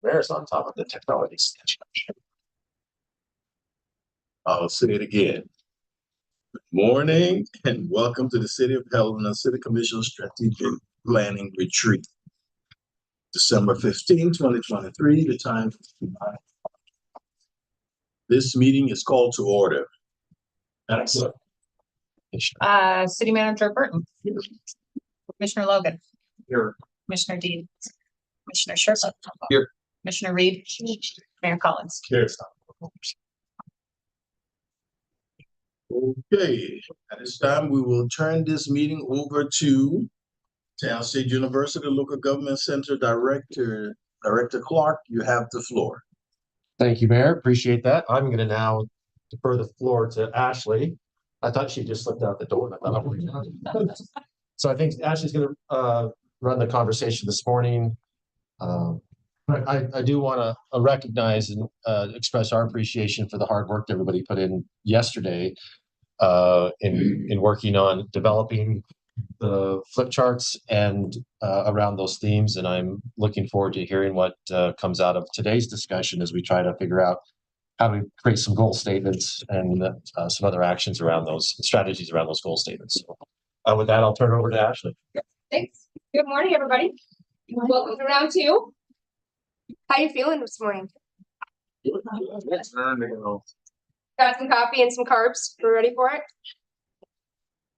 There's on top of the technology. I'll say it again. Good morning and welcome to the City of Helena City Commission Strategic Planning Retreat. December 15, 2023, the time is 9. This meeting is called to order. Excellent. City Manager Burton. Here. Commissioner Logan. Here. Commissioner Dean. Commissioner Sherpa. Here. Commissioner Reed. Mayor Collins. Here. Okay, at this time, we will turn this meeting over to Town State University Local Government Center Director Clark. You have the floor. Thank you, Mayor. Appreciate that. I'm going to now defer the floor to Ashley. I thought she just slipped out the door. So I think Ashley's going to run the conversation this morning. I do want to recognize and express our appreciation for the hard work that everybody put in yesterday in working on developing the flip charts and around those themes. And I'm looking forward to hearing what comes out of today's discussion as we try to figure out how to create some goal statements and some other actions around those strategies around those goal statements. So, with that, I'll turn it over to Ashley. Thanks. Good morning, everybody. Welcome to round 2. How you feeling this morning? Got some coffee and some carbs. We're ready for it?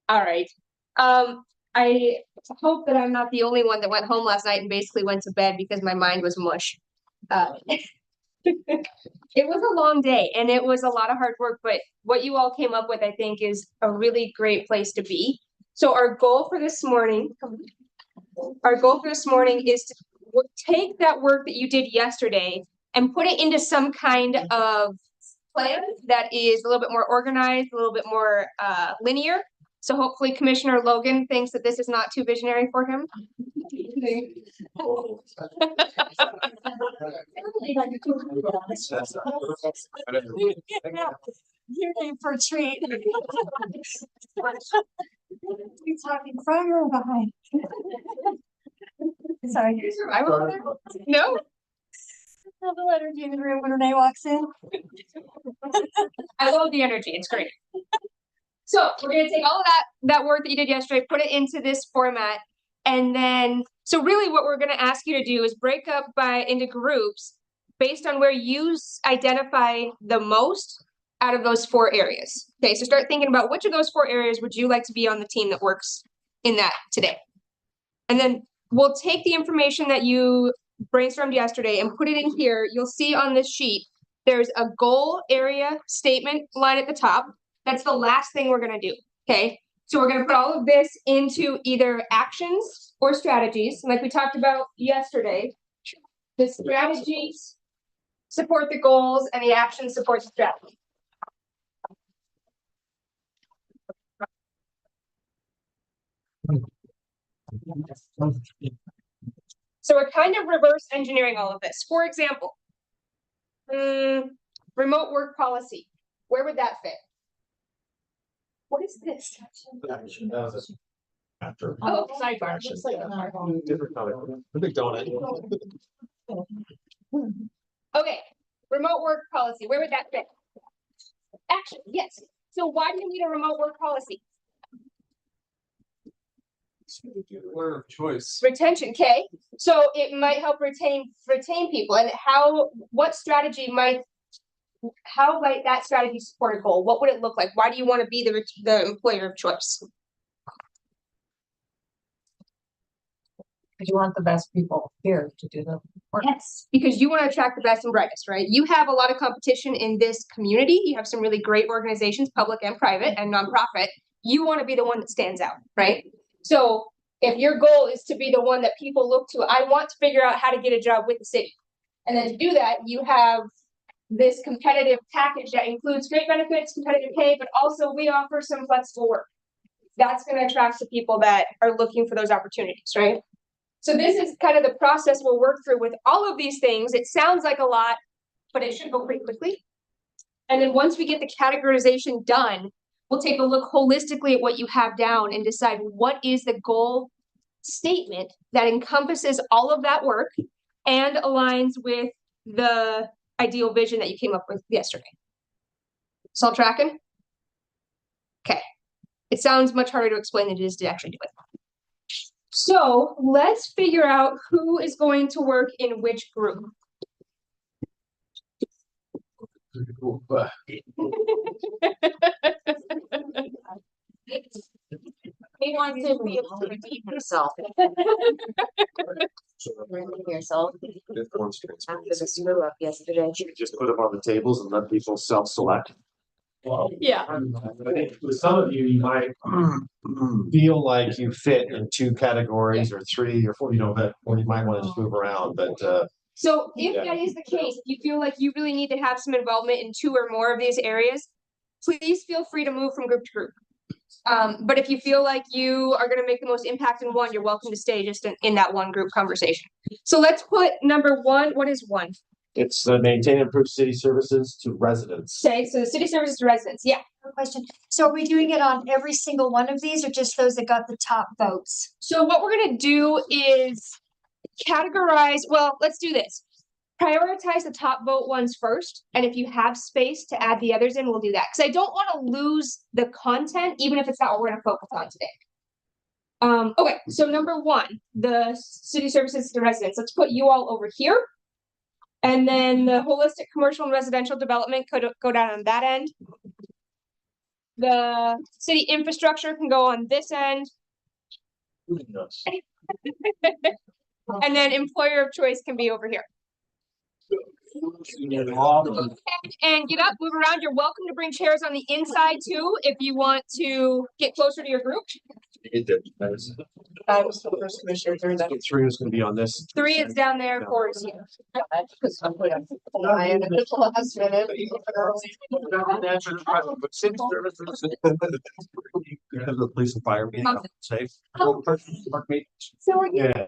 All right. I hope that I'm not the only one that went home last night and basically went to bed because my mind was mush. It was a long day and it was a lot of hard work, but what you all came up with, I think, is a really great place to be. So our goal for this morning is to take that work that you did yesterday and put it into some kind of plan that is a little bit more organized, a little bit more linear. So hopefully Commissioner Logan thinks that this is not too visionary for him. You're in for a treat. You're talking front or behind? Sorry, you survival over there? No. I love the energy in the room when Renee walks in. I love the energy. It's great. So we're going to take all of that work that you did yesterday, put it into this format. And then, so really what we're going to ask you to do is break up into groups based on where you identify the most out of those 4 areas. Okay, so start thinking about which of those 4 areas would you like to be on the team that works in that today. And then we'll take the information that you brainstormed yesterday and put it in here. You'll see on this sheet, there's a goal area statement line at the top. That's the last thing we're going to do. Okay, so we're going to put all of this into either actions or strategies. Like we talked about yesterday, the strategies support the goals and the actions support the strategy. So we're kind of reverse engineering all of this. For example, remote work policy. Where would that fit? What is this? After. Oh, sidebar. Different color. The big donut. Okay, remote work policy. Where would that fit? Action, yes. So why do you need a remote work policy? Order of choice. Retention, okay. So it might help retain people. And what strategy how might that strategy support a goal? What would it look like? Why do you want to be the employer of choice? Because you want the best people here to do the work. Yes, because you want to attract the best and brightest, right? You have a lot of competition in this community. You have some really great organizations, public and private and nonprofit. You want to be the one that stands out, right? So if your goal is to be the one that people look to, I want to figure out how to get a job with the city. And then to do that, you have this competitive package that includes great benefits, competitive pay, but also we offer some flexible work. That's going to attract the people that are looking for those opportunities, right? So this is kind of the process we'll work through with all of these things. It sounds like a lot, but it should go pretty quickly. And then once we get the categorization done, we'll take a look holistically at what you have down and decide what is the goal statement that encompasses all of that work and aligns with the ideal vision that you came up with yesterday. So all tracking? Okay. It sounds much harder to explain than it is to actually do it. So let's figure out who is going to work in which group. He wants to be able to redeem himself. Redeem yourself after the screw up yesterday. Just put them on the tables and let people self-select. Yeah. I think with some of you, you might feel like you fit in 2 categories or 3 or 4, you know, but or you might want to just move around, but So if that is the case, if you feel like you really need to have some involvement in 2 or more of these areas, please feel free to move from group to group. But if you feel like you are going to make the most impact in one, you're welcome to stay just in that one group conversation. So let's put number 1. What is 1? it's maintain and improve city services to residents. Okay, so the city services to residents. Yeah. Question. So are we doing it on every single one of these or just those that got the top votes? So what we're going to do is categorize. Well, let's do this. Prioritize the top vote ones first. And if you have space to add the others in, we'll do that. Because I don't want to lose the content, even if it's not what we're going to focus on today. Okay, so number 1, the city services to residents. Let's put you all over here. And then the holistic commercial and residential development could go down on that end. The city infrastructure can go on this end. And then employer of choice can be over here. And get up, move around. You're welcome to bring chairs on the inside too if you want to get closer to your group. I was the first commissioner during that. 3 is going to be on this. 3 is down there, 4 is here. I ended at the last minute. The police and fire being safe. So are you Yeah.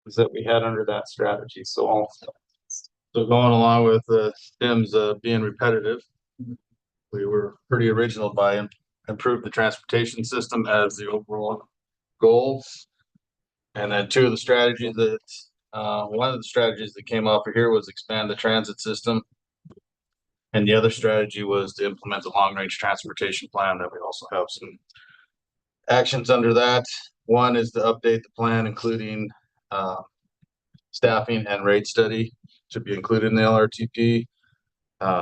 that we had under that strategy. So going along with Tim's being repetitive, we were pretty original by improve the transportation system as the overall goal. And then two of the strategies that one of the strategies that came off of here was expand the transit system. And the other strategy was to implement the long range transportation plan that we also have some actions under that. One is to update the plan, including staffing and rate study should be included in the LRTP,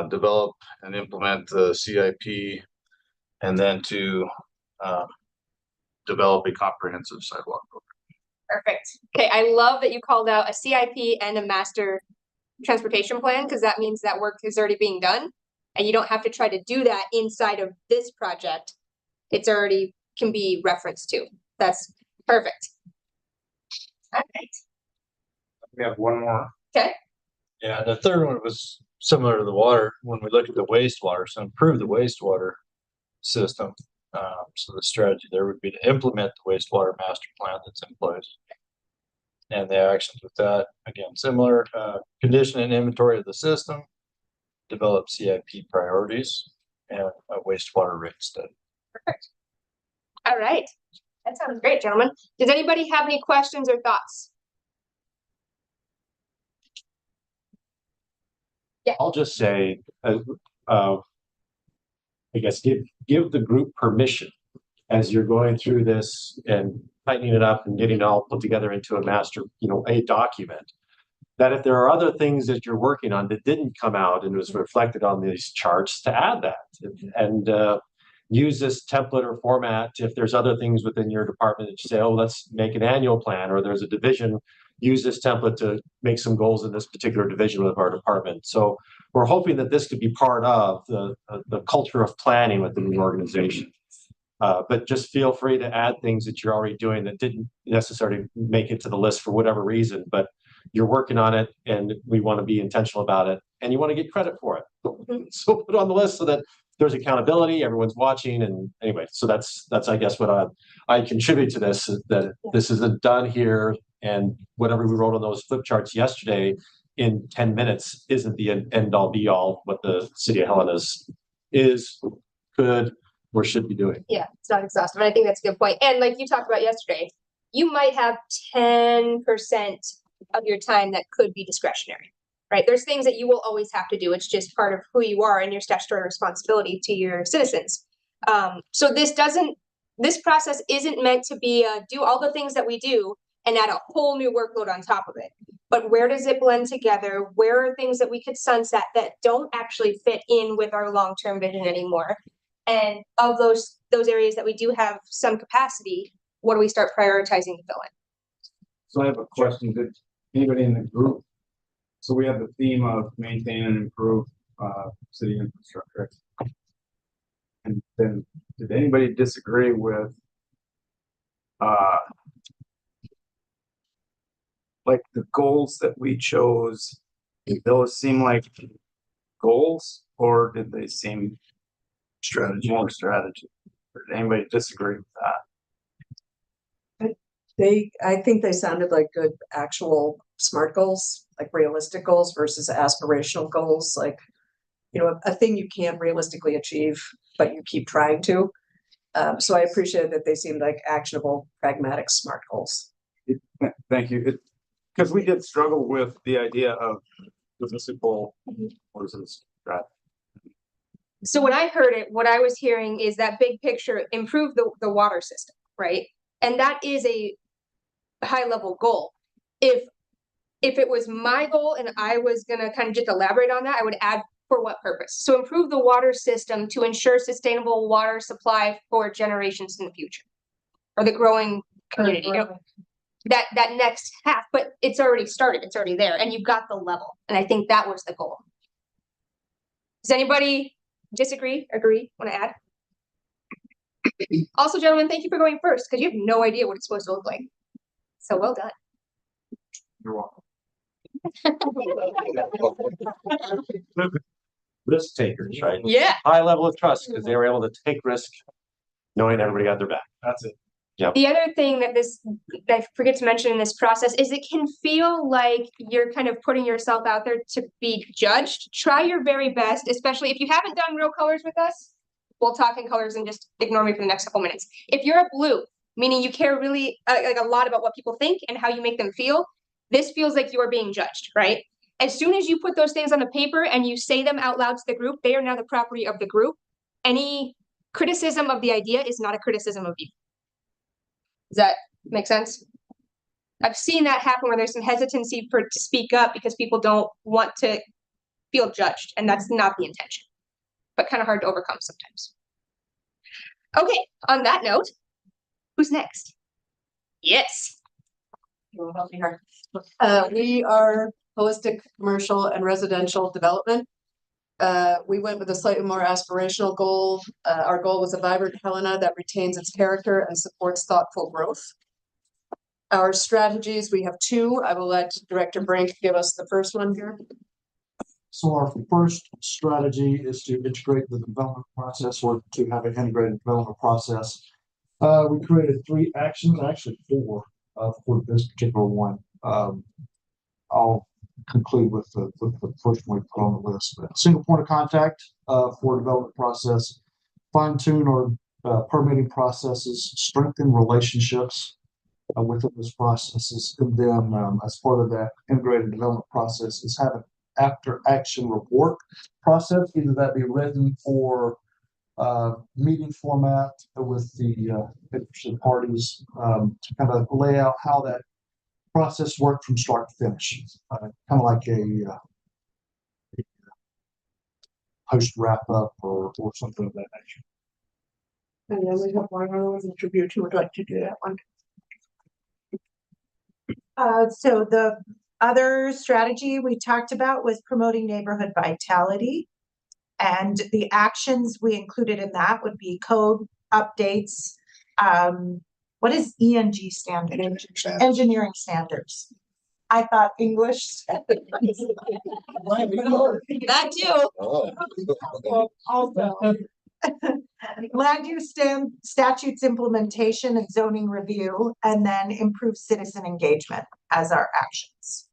develop and implement the CIP, and then to develop a comprehensive sidewalk program. Perfect. Okay, I love that you called out a CIP and a master transportation plan, because that means that work is already being done and you don't have to try to do that inside of this project. It's already can be referenced to. That's perfect. All right. We have one more. Okay. Yeah, the third one was similar to the water, when we look at the wastewater, so improve the wastewater system. So the strategy there would be to implement the wastewater master plan that's in place. And the actions with that, again, similar, condition and inventory of the system, develop CIP priorities, and a wastewater rate study. Perfect. All right. That sounds great, gentlemen. Does anybody have any questions or thoughts? I'll just say, I guess, give the group permission as you're going through this and tightening it up and getting it all put together into a master, a document, that if there are other things that you're working on that didn't come out and was reflected on these charts, to add that and use this template or format. If there's other things within your department that you say, oh, let's make an annual plan, or there's a division, use this template to make some goals in this particular division of our department. So we're hoping that this could be part of the culture of planning within the organization. But just feel free to add things that you're already doing that didn't necessarily make it to the list for whatever reason, but you're working on it and we want to be intentional about it and you want to get credit for it. So put it on the list so that there's accountability, everyone's watching. And anyway, so that's I guess what I contribute to this, is that this isn't done here, and whatever we wrote on those flip charts yesterday in 10 minutes isn't the end all be all what the City of Helena could or should be doing. Yeah, it's not exhaustive. And I think that's a good point. And like you talked about yesterday, you might have 10% of your time that could be discretionary, right? There's things that you will always have to do. It's just part of who you are and your statutory responsibility to your citizens. So this process isn't meant to be do all the things that we do and add a whole new workload on top of it. But where does it blend together? Where are things that we could sunset that don't actually fit in with our long-term vision anymore? And of those areas that we do have some capacity, what do we start prioritizing to fill in? So I have a question. Did anybody in the group? So we have the theme of maintain and improve city infrastructure. And then did anybody disagree with like the goals that we chose? Did those seem like goals, or did they seem more strategy? Or did anybody disagree with that? I think they sounded like good actual SMART goals, like realistic goals versus aspirational goals, like, a thing you can't realistically achieve, but you keep trying to. So I appreciate that they seemed like actionable, pragmatic, SMART goals. Thank you. Because we did struggle with the idea of municipal versus strategy. So when I heard it, what I was hearing is that big picture, improve the water system, right? And that is a high level goal. If it was my goal and I was gonna kind of just elaborate on that, I would add for what purpose. So improve the water system to ensure sustainable water supply for generations in the future, or the growing community. That next half, but it's already started, it's already there, and you've got the level. And I think that was the goal. Does anybody disagree, agree, want to add? Also, gentlemen, thank you for going first, because you have no idea what it's supposed to look like. So well done. You're welcome. Risk takers, right? Yeah. High level of trust because they were able to take risk knowing everybody got their back. That's it. Yep. The other thing that I forget to mention in this process is it can feel like you're kind of putting yourself out there to be judged. Try your very best, especially if you haven't done real colors with us. We'll talk in colors and just ignore me for the next couple minutes. If you're a blue, meaning you care really like a lot about what people think and how you make them feel, this feels like you are being judged, right? As soon as you put those things on the paper and you say them out loud to the group, they are now the property of the group. Any criticism of the idea is not a criticism of you. Does that make sense? I've seen that happen where there's some hesitancy to speak up because people don't want to feel judged, and that's not the intention, but kind of hard to overcome sometimes. Okay, on that note, who's next? Yes. You will help me here. We are holistic commercial and residential development. We went with a slightly more aspirational goal. Our goal was a vibrant Helena that retains its character and supports thoughtful growth. Our strategies, we have two. I will let Director Brink give us the first one here. So our first strategy is to integrate the development process, or to have an integrated development process. We created 3 actions, actually 4, for this particular one. I'll conclude with the first one we put on the list. But single point of contact for development process, fine tune our permitting processes, strengthen relationships within those processes, and then as part of that integrated development process is have an after action report process, either that be written or meeting format with the interested parties to kind of lay out how that process worked from start to finish, kind of like a post wrap up or something of that nature. And then we have one other tribute who would like to do that one. So the other strategy we talked about was promoting neighborhood vitality. And the actions we included in that would be code updates. What is ENG standard? Engineering standards. I thought English. That too. Also, land use statutes implementation and zoning review, and then improve citizen engagement as our actions.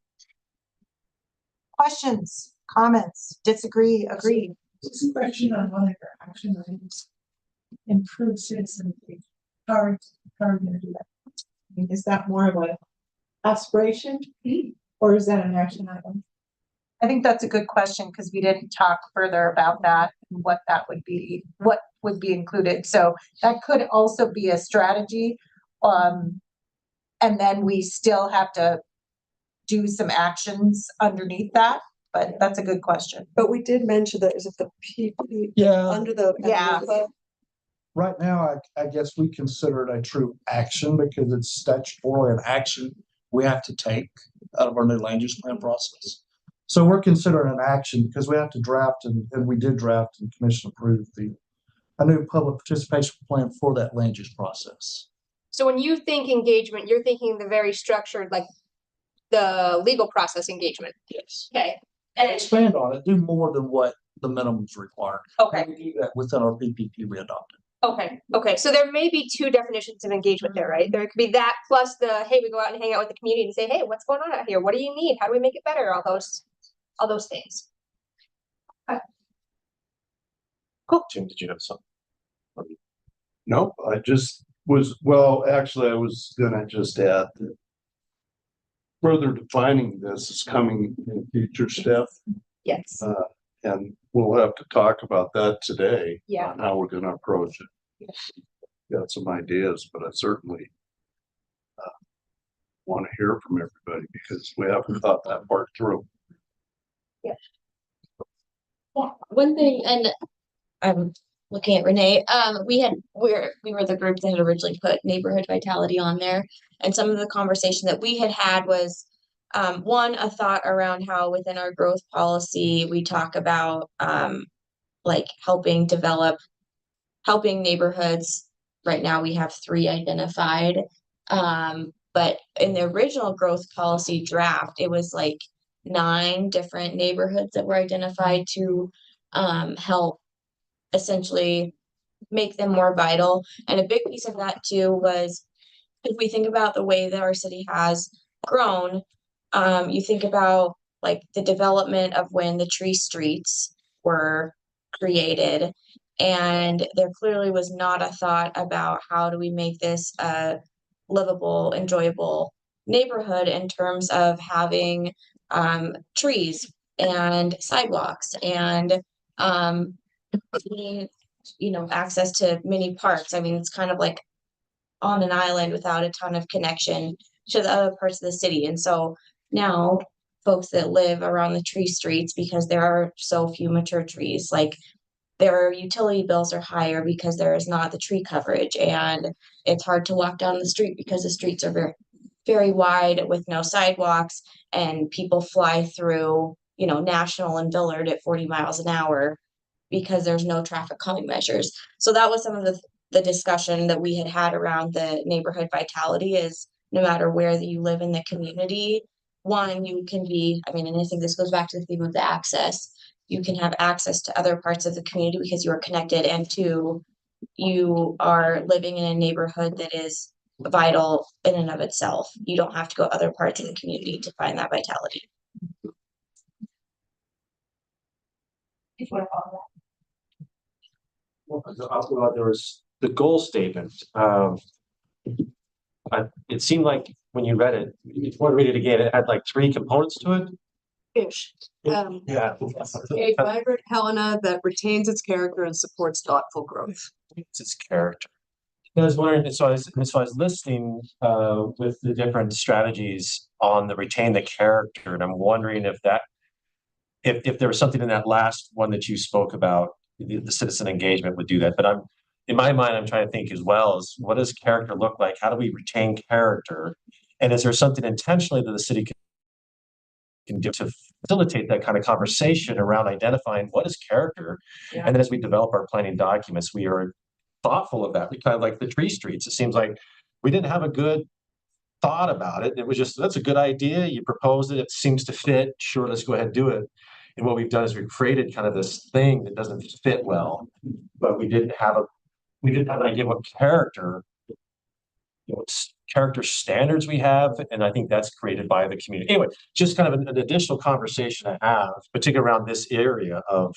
Questions, comments, disagree, agree? Just a question on one of your action items. Improve citizen engagement. How are you gonna do that? I mean, is that more of a aspiration or is that an action item? I think that's a good question because we didn't talk further about that, and what that would be, what would be included. So that could also be a strategy. And then we still have to do some actions underneath that, but that's a good question. But we did mention that, is it the PP? Yeah. Under the. Yeah. Right now, I guess we consider it a true action because it's statutorily an action we have to take out of our new land use plan process. So we're considering an action because we have to draft, and we did draft and commission approved a new public participation plan for that land use process. So when you think engagement, you're thinking the very structured, like the legal process engagement. Yes. Okay. And expand on it, do more than what the minimums require. Okay. We do that within our PPP we adopted. Okay. Okay. So there may be 2 definitions of engagement there, right? There could be that plus the, hey, we go out and hang out with the community and say, hey, what's going on out here? What do you need? How do we make it better? All those things. Okay. Cool. Tim, did you have something? No, I just was, well, actually, I was gonna just add that further defining this is coming in future stuff, Yes. and we'll have to talk about that today. Yeah. On how we're gonna approach it. Got some ideas, but I certainly want to hear from everybody because we haven't thought that part through. Yeah. One thing, and I'm looking at Renee, we were the group that had originally put neighborhood vitality on there. And some of the conversation that we had was, one, a thought around how within our growth policy, we talk about, like helping neighborhoods. Right now we have 3 identified. But in the original growth policy draft, it was like 9 different neighborhoods that were identified to help essentially make them more vital. And a big piece of that too was if we think about the way that our city has grown, you think about like the development of when the tree streets were created. And there clearly was not a thought about how do we make this a livable, enjoyable neighborhood in terms of having trees and sidewalks and access to many parks. I mean, it's kind of like on an island without a ton of connection to the other parts of the city. And so now folks that live around the tree streets, because there are so few mature trees, like their utility bills are higher because there is not the tree coverage, and it's hard to walk down the street because the streets are very, very wide with no sidewalks, and people fly through, National and Dillard at 40 miles an hour because there's no traffic calming measures. So that was some of the discussion that we had around the neighborhood vitality is no matter where that you live in the community, one, you can be, and I think this goes back to the theme of the access. You can have access to other parts of the community because you are connected, and two, you are living in a neighborhood that is vital in and of itself. You don't have to go other parts of the community to find that vitality. Well, there was the goal statement. It seemed like when you read it, if you want to read it again, it had like 3 components to it. Ish. Yeah. A vibrant Helena that retains its character and supports thoughtful growth. It's its character. I was wondering, so I was listening with the different strategies on the retain the character, and I'm wondering if there was something in that last one that you spoke about, the citizen engagement would do that. But in my mind, I'm trying to think as well as what does character look like? How do we retain character? And is there something intentionally that the city can do to facilitate that kind of conversation around identifying what is character? Yeah. And then as we develop our planning documents, we are thoughtful of that. We kind of like the tree streets. It seems like we didn't have a good thought about it. It was just, that's a good idea. You proposed it. It seems to fit. Sure, let's go ahead and do it. And what we've done is we've created kind of this thing that doesn't fit well, but we didn't have an idea what character, character standards we have. And I think that's created by the community. Anyway, just kind of an additional conversation to have, particularly around this area of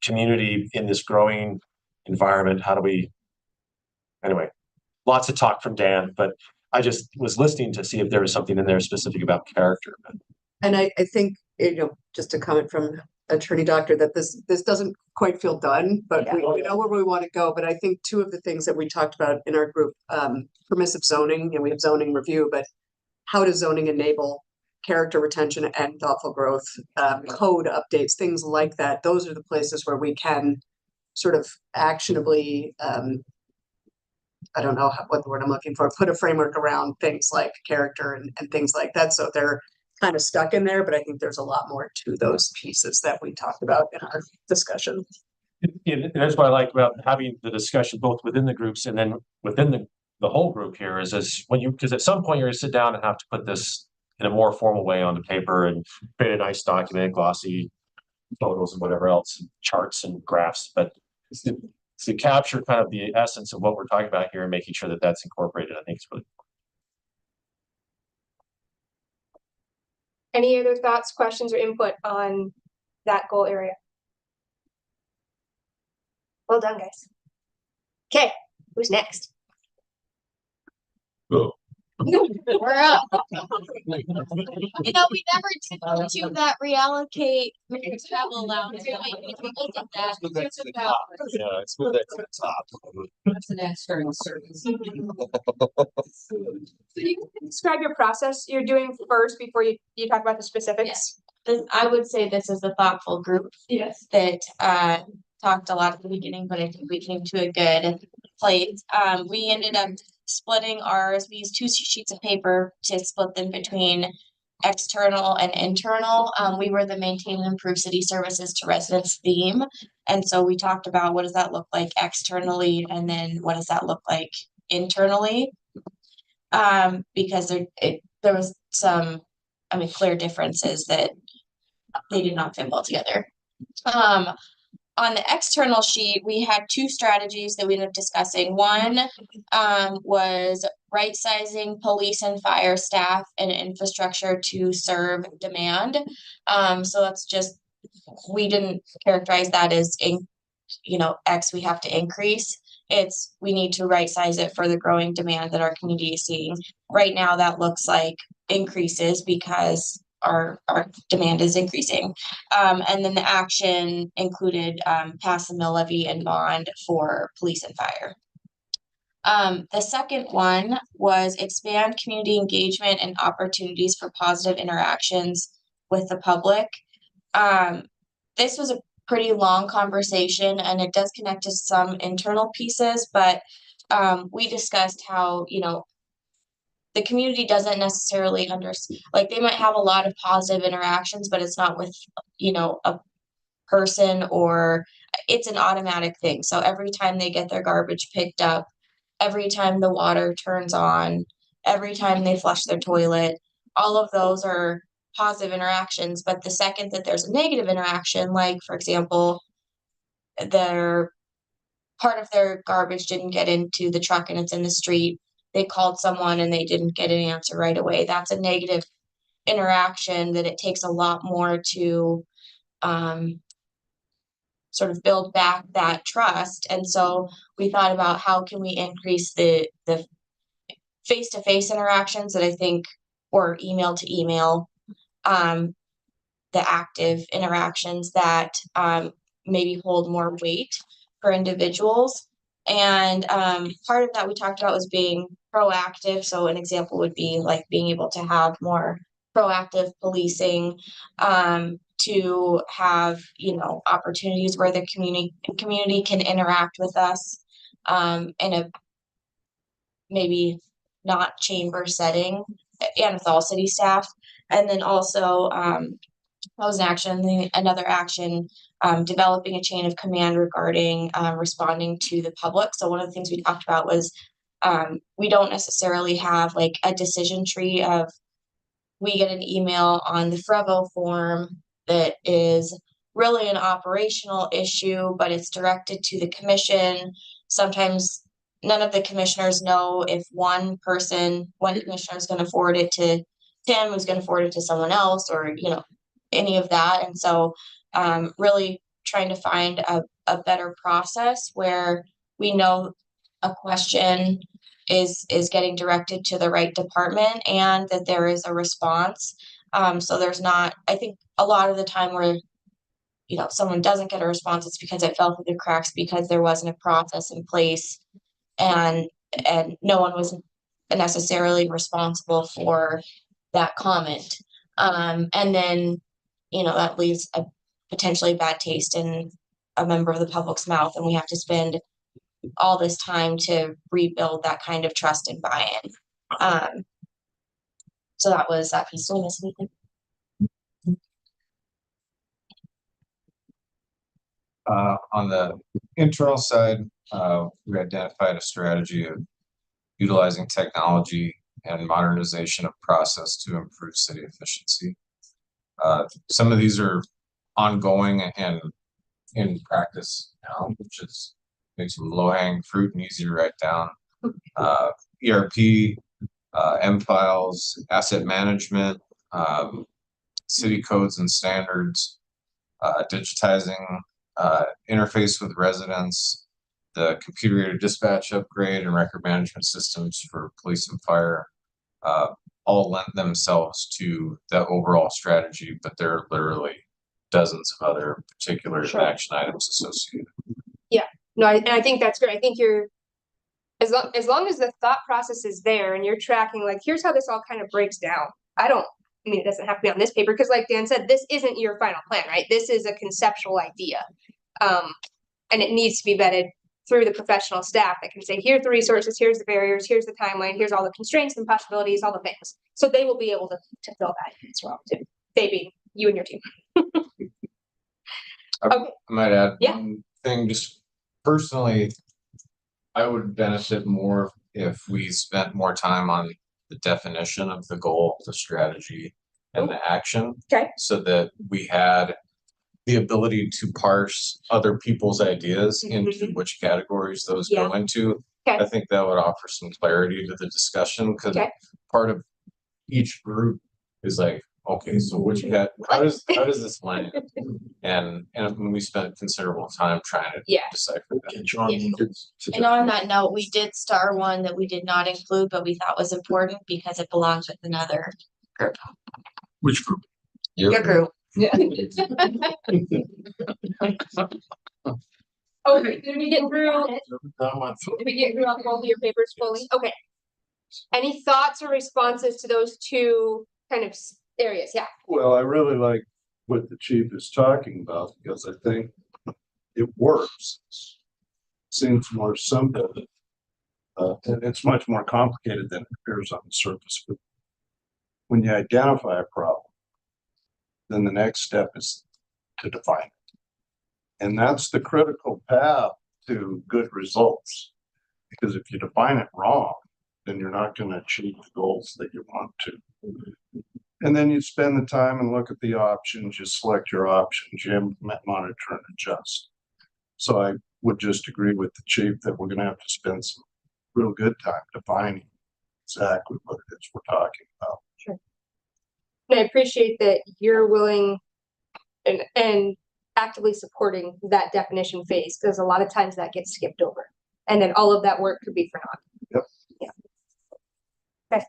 community in this growing environment. How do we, anyway, lots of talk from Dan, but I just was listening to see if there was something in there specific about character. And I think, just a comment from Attorney Doctor that this doesn't quite feel done, but we know where we want to go. But I think 2 of the things that we talked about in our group, permissive zoning, and we have zoning review, but how does zoning enable character retention and thoughtful growth, code updates, things like that. Those are the places where we can sort of actionably, I don't know what the word I'm looking for, put a framework around things like character and things like that. So they're kind of stuck in there, but I think there's a lot more to those pieces that we talked about in our discussion. And that's what I like about having the discussion both within the groups and then within the whole group here is because at some point you're going to sit down and have to put this in a more formal way on the paper and create a nice document, glossy photos and whatever else, charts and graphs. But it's to capture kind of the essence of what we're talking about here and making sure that that's incorporated. I think it's really important. Any other thoughts, questions, or input on that goal area? Well done, guys. Okay, who's next? Oh. We're up. We never did do that reallocate travel allowance. Yeah, it's moved that to the top. That's an external service. So you can describe your process you're doing first before you talk about the specifics. I would say this is a thoughtful group. Yes. That talked a lot at the beginning, but I think we came to a good place. We ended up splitting ours. We used 2 sheets of paper to split them between external and internal. We were the maintain and improve city services to residents theme. And so we talked about what does that look like externally, and then what does that look like internally? Because there was some, clear differences that they did not fit well together. on the external sheet, we had two strategies that we ended up discussing. One was right sizing police and fire staff and infrastructure to serve demand. So that's just, we didn't characterize that as X we have to increase. It's, we need to right size it for the growing demand that our community is seeing. Right now, that looks like increases because our demand is increasing. And then the action included pass the mill levy and bond for police and fire. The second one was expand community engagement and opportunities for positive interactions with the public. This was a pretty long conversation, and it does connect to some internal pieces, but we discussed how, the community doesn't necessarily understand, like they might have a lot of positive interactions, but it's not with, a person, or it's an automatic thing. So every time they get their garbage picked up, every time the water turns on, every time they flush their toilet, all of those are positive interactions. But the second that there's a negative interaction, like for example, their part of their garbage didn't get into the truck and it's in the street, they called someone and they didn't get an answer right away. That's a negative interaction that it takes a lot more to sort of build back that trust. And so we thought about how can we increase the face-to-face interactions that I think, or email to email, the active interactions that maybe hold more weight for individuals. And part of that we talked about was being proactive. So an example would be like being able to have more proactive policing, to have, opportunities where the community can interact with us in a maybe not chamber setting, and with all city staff. And then also that was an action. Another action, developing a chain of command regarding responding to the public. So one of the things we talked about was we don't necessarily have like a decision tree of, we get an email on the Frevo form that is really an operational issue, but it's directed to the commission. Sometimes none of the commissioners know if one commissioner is going to forward it to Tim, who's going to forward it to someone else, or, any of that. And so really trying to find a better process where we know a question is getting directed to the right department and that there is a response. So there's not, I think a lot of the time where, someone doesn't get a response, it's because it fell through the cracks because there wasn't a process in place and no one was necessarily responsible for that comment. And then, that leaves a potentially bad taste in a member of the public's mouth, and we have to spend all this time to rebuild that kind of trust and buy-in. So that was that piece. So miss anything? On the internal side, we identified a strategy of utilizing technology and modernization of process to improve city efficiency. Some of these are ongoing and in practice now, which is makes them low-hanging fruit and easy to write down. ERP, M-files, asset management, city codes and standards, digitizing interface with residents, the computer-aided dispatch upgrade and record management systems for police and fire, all lend themselves to the overall strategy, but there are literally dozens of other particular action items associated. Yeah, no, I think that's great. I think you're, as long as the thought process is there and you're tracking, like, here's how this all kind of breaks down. It doesn't have to be on this paper, because like Dan said, this isn't your final plan, right? This is a conceptual idea. And it needs to be vetted through the professional staff that can say, here's the resources, here's the barriers, here's the timeline, here's all the constraints and possibilities, all the things. So they will be able to fill that in as well too. They being you and your team. I might add Yeah. one thing, just personally, I would benefit more if we spent more time on the definition of the goal, the strategy, and the action. Okay. So that we had the ability to parse other people's ideas into which categories those go into. Okay. I think that would offer some clarity to the discussion, because Okay. part of each group is like, okay, so how does this land? And we spent considerable time trying to decipher that. And on that note, we did star one that we did not include, but we thought was important because it belongs with another group. Which group? Your group. Yeah. Okay, did we get through? Did we get through all of your papers fully? Okay. Any thoughts or responses to those two kind of areas? Yeah. Well, I really like what the chief is talking about, because I think it works. Seems more simple. And it's much more complicated than it appears on the surface. But when you identify a problem, then the next step is to define it. And that's the critical path to good results. Because if you define it wrong, then you're not going to achieve the goals that you want to. And then you spend the time and look at the options, you select your options, you implement, monitor, and adjust. So I would just agree with the chief that we're going to have to spend some real good time defining exactly what it is we're talking about. Sure. And I appreciate that you're willing and actively supporting that definition phase, because a lot of times that gets skipped over. And then all of that work could be for naught. Yep. Yeah. Okay.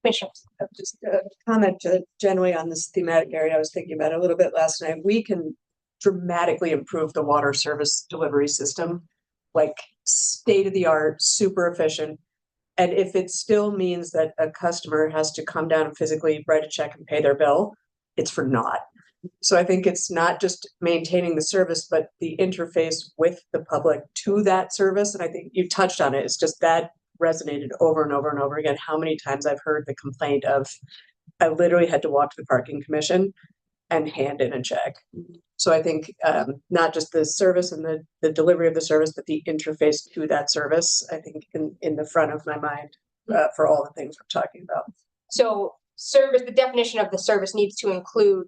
Commissioners. Just a comment generally on this thematic area. I was thinking about it a little bit last night. We can dramatically improve the water service delivery system, like state of the art, super efficient. And if it still means that a customer has to come down and physically write a check and pay their bill, it's for naught. So I think it's not just maintaining the service, but the interface with the public to that service. And I think you touched on it. It's just that resonated over and over and over again. How many times I've heard the complaint of, I literally had to walk to the parking commission and hand in a check. So I think not just the service and the delivery of the service, but the interface to that service, I think in the front of my mind for all the things we're talking about. So service, the definition of the service needs to include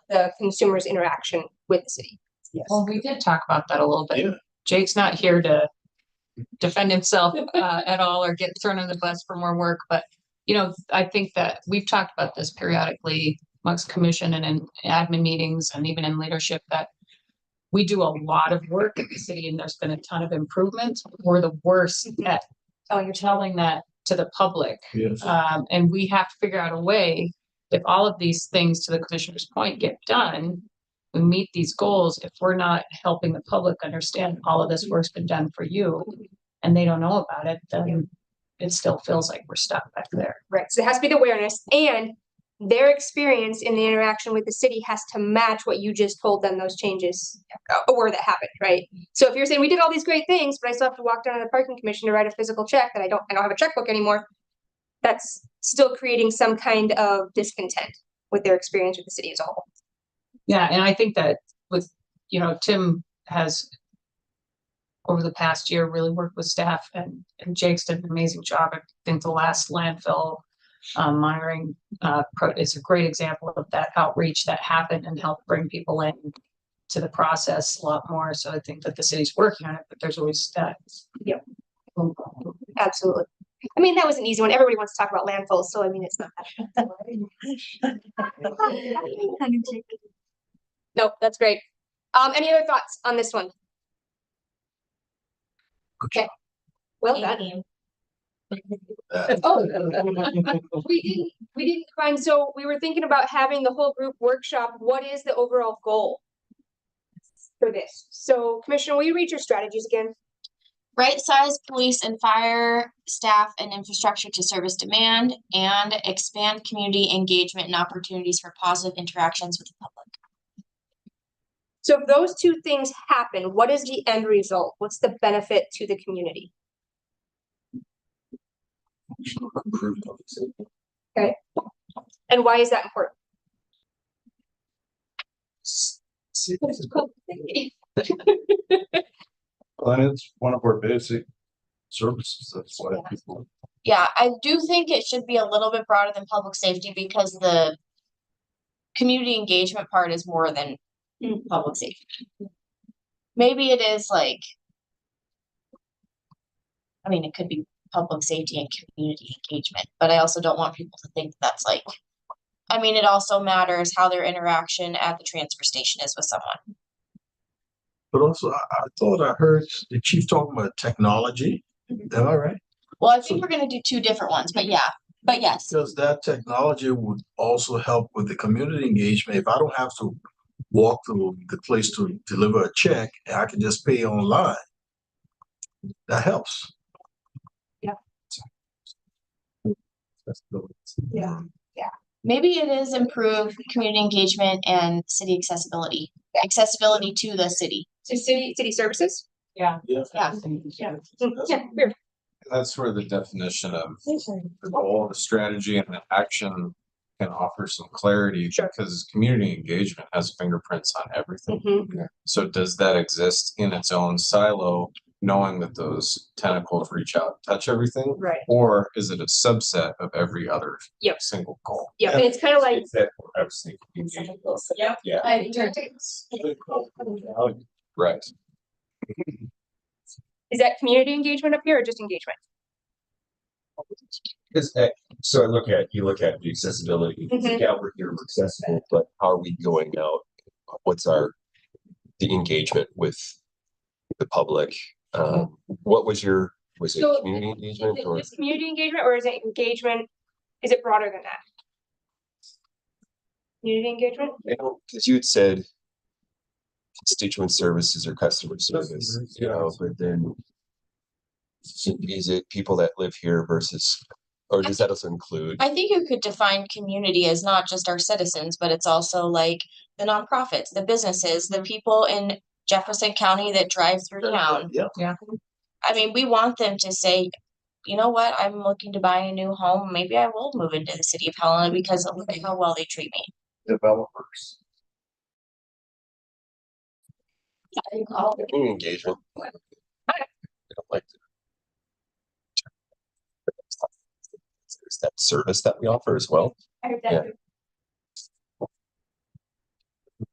the consumer's interaction with the city. Yes. Well, we did talk about that a little bit. Yeah. Jake's not here to defend himself at all or get thrown on the bus for more work, but I think that we've talked about this periodically amongst commission and in admin meetings and even in leadership, that we do a lot of work at the city and there's been a ton of improvement. We're the worst at telling that to the public. Yes. And we have to figure out a way, if all of these things, to the commissioner's point, get done, we meet these goals. If we're not helping the public understand all of this work's been done for you and they don't know about it, then it still feels like we're stuck back there. Right. So it has to be the awareness, and their experience in the interaction with the city has to match what you just told them those changes were that happened, right? So if you're saying we did all these great things, but I still have to walk down to the parking commission to write a physical check that I don't have a checkbook anymore, that's still creating some kind of discontent with their experience with the city as a whole. Yeah, and I think that with, Tim has over the past year really worked with staff, and Jake's done an amazing job. I think the last landfill monitoring is a great example of that outreach that happened and helped bring people in to the process a lot more. So I think that the city's working on it, but there's always that. Yep. Absolutely. I mean, that was an easy one. Everybody wants to talk about landfills, so I mean, it's not that. Nope, that's great. Any other thoughts on this one? Okay. Well done. Oh, we didn't find, so we were thinking about having the whole group workshop. What is the overall goal for this? So Commissioner, will you read your strategies again? Right size police and fire staff and infrastructure to service demand, and expand community engagement and opportunities for positive interactions with the public. So if those two things happen, what is the end result? What's the benefit to the community? Okay. And why is that important? And it's one of our basic services. That's why people. Yeah, I do think it should be a little bit broader than public safety, because the community engagement part is more than public safety. Maybe it is like, I mean, it could be public safety and community engagement, but I also don't want people to think that's like, I mean, it also matters how their interaction at the transfer station is with someone. But also, I thought I heard the chief talking about technology. Am I right? Well, I think we're gonna do two different ones, but yeah, but yes. Because that technology would also help with the community engagement. If I don't have to walk to the place to deliver a check, and I can just pay online, that helps. Yeah. Maybe it is improve community engagement and city accessibility, accessibility to the city. So city services? Yeah. Yeah. Yeah, weird. That's where the definition of the goal, the strategy, and the action can offer some clarity. Sure. Because community engagement has fingerprints on everything. Mhm. So does that exist in its own silo, knowing that those tentacles reach out, touch everything? Right. Or is it a subset of every other Yep. single goal? Yeah, and it's kind of like, It's that for everything. Yep. Yeah. Right. is that community engagement up here or just engagement? Because, so you look at the accessibility, Mhm. yeah, we're here, we're accessible, but how are we going out? What's the engagement with the public? What was it So, community Is engagement it or? just community engagement or is it engagement? Is it broader than that? Community engagement? Because you had said constituent services or customer service, but then is it people that live here versus, or does that also include? I think you could define community as not just our citizens, but it's also like the nonprofits, the businesses, the people in Jefferson County that drive through town. Yeah. I mean, we want them to say, you know what, I'm looking to buy a new home. Maybe I will move into the city of Helena because look at how well they treat me. Developers. Community engagement. I don't like to. There's that service that we offer as well. I heard that. Yeah. too.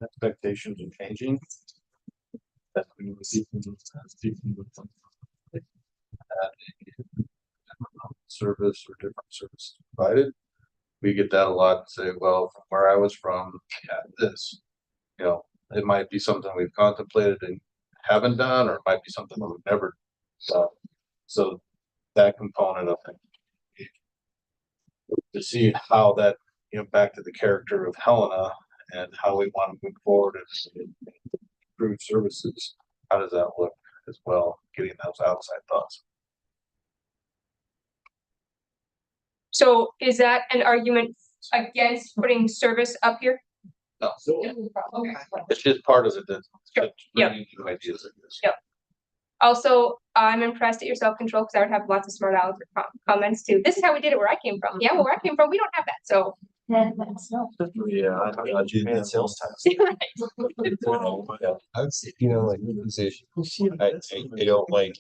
Expectations are changing. That we were seeking with them. Service or different services provided. We get that a lot, say, well, from where I was from, I had this. It might be something we've contemplated and haven't done, or it might be something that we've never done. So that component of it, to see how that, back to the character of Helena and how we want to move forward and improve services. How does that look as well? Getting those outside thoughts. So is that an argument against putting service up here? No, Okay. it's just part of it. That Sure. Yep. new ideas. Yep. Also, I'm impressed at your self-control because I would have lots of smart aleck comments too. This is how we did it where I came from. Yeah, well, where I came from, we don't have that. So Yeah, I did the sales tax. I would say, like, I don't like,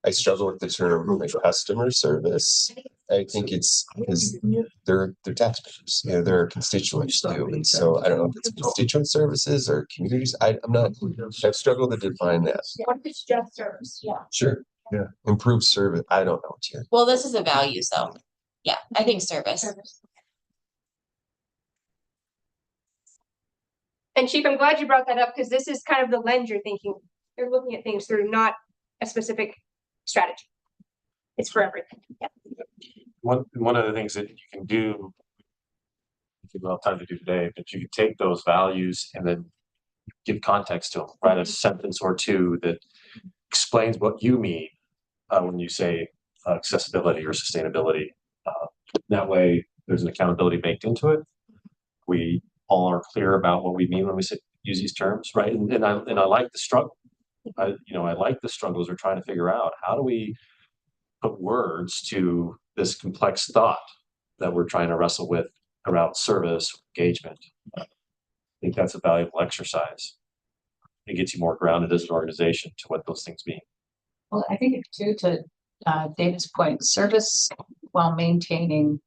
I struggle with the term like customer service. I think it's because they're taxpayers, they're our constituents too. And so I don't know if it's constituent services or communities. I've struggled to define that. what if it's just service? Yeah. Sure. Yeah. Improved service. I don't know what you're. Well, this is the values though. Yeah, I think service. And Chief, I'm glad you brought that up because this is kind of the lens you're thinking. You're looking at things through not a specific strategy. It's for everything. Yeah. One of the things that you can do, if you don't have time to do today, but you can take those values and then give context to them. Write a sentence or two that explains what you mean when you say accessibility or sustainability. That way, there's an accountability baked into it. We all are clear about what we mean when we use these terms, right? And I like the struggle. I like the struggles we're trying to figure out. How do we put words to this complex thought that we're trying to wrestle with around service engagement? I think that's a valuable exercise. It gets you more grounded as an organization to what those things mean. Well, I think too, to David's point, service while maintaining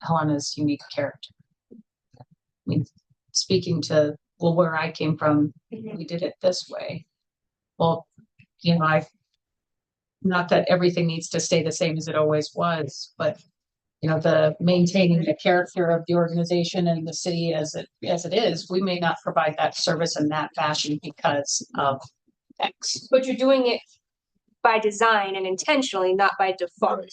Helena's unique character. I mean, speaking to well, where I came from, we did it this way. Well, you know, not that everything needs to stay the same as it always was, but you know, the maintaining the character of the organization and the city as it is, we may not provide that service in that fashion because of X. But you're doing it by design and intentionally, not by default.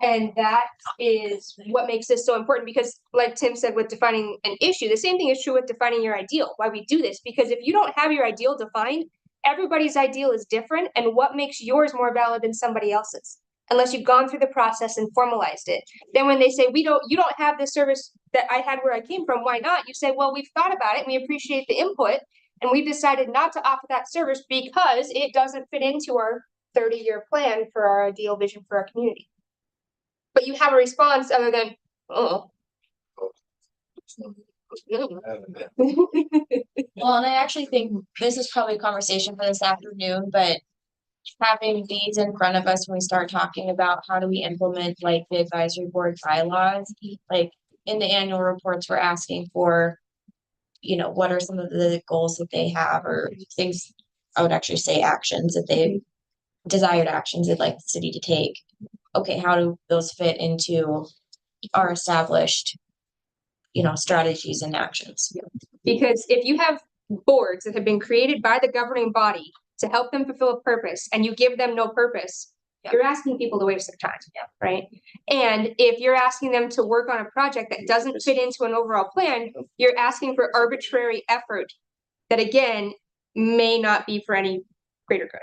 And that is what makes this so important, because like Tim said, with defining an issue, the same thing is true with defining your ideal. Why we do this, because if you don't have your ideal defined, everybody's ideal is different, and what makes yours more valid than somebody else's, unless you've gone through the process and formalized it. Then when they say, you don't have the service that I had where I came from, why not? You say, well, we've thought about it and we appreciate the input, and we've decided not to offer that service because it doesn't fit into our 30-year plan for our ideal vision for our community. But you have a response other than, oh. Well, and I actually think this is probably a conversation for this afternoon, but having these in front of us when we start talking about how do we implement like the advisory board bylaws, like in the annual reports, we're asking for, you know, what are some of the goals that they have, or things, I would actually say actions that they desired actions they'd like the city to take. Okay, how do those fit into our established, you know, strategies and actions? Because if you have boards that have been created by the governing body to help them fulfill a purpose, and you give them no purpose, you're asking people to waste their time, right? And if you're asking them to work on a project that doesn't fit into an overall plan, you're asking for arbitrary effort that, again, may not be for any greater good.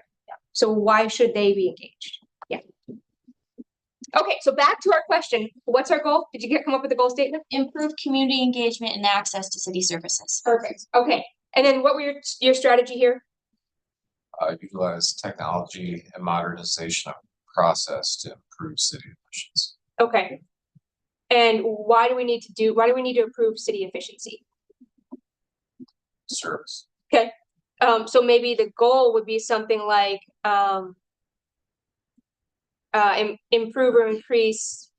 So why should they be engaged? Yeah. Okay, so back to our question. What's our goal? Did you come up with a goal statement? Improve community engagement and access to city services. Perfect. Okay. And then what were your strategy here? Utilize technology and modernization of process to improve city efficiency. Okay. And why do we need to improve city efficiency? Service. Okay. So maybe the goal would be something like improve or increase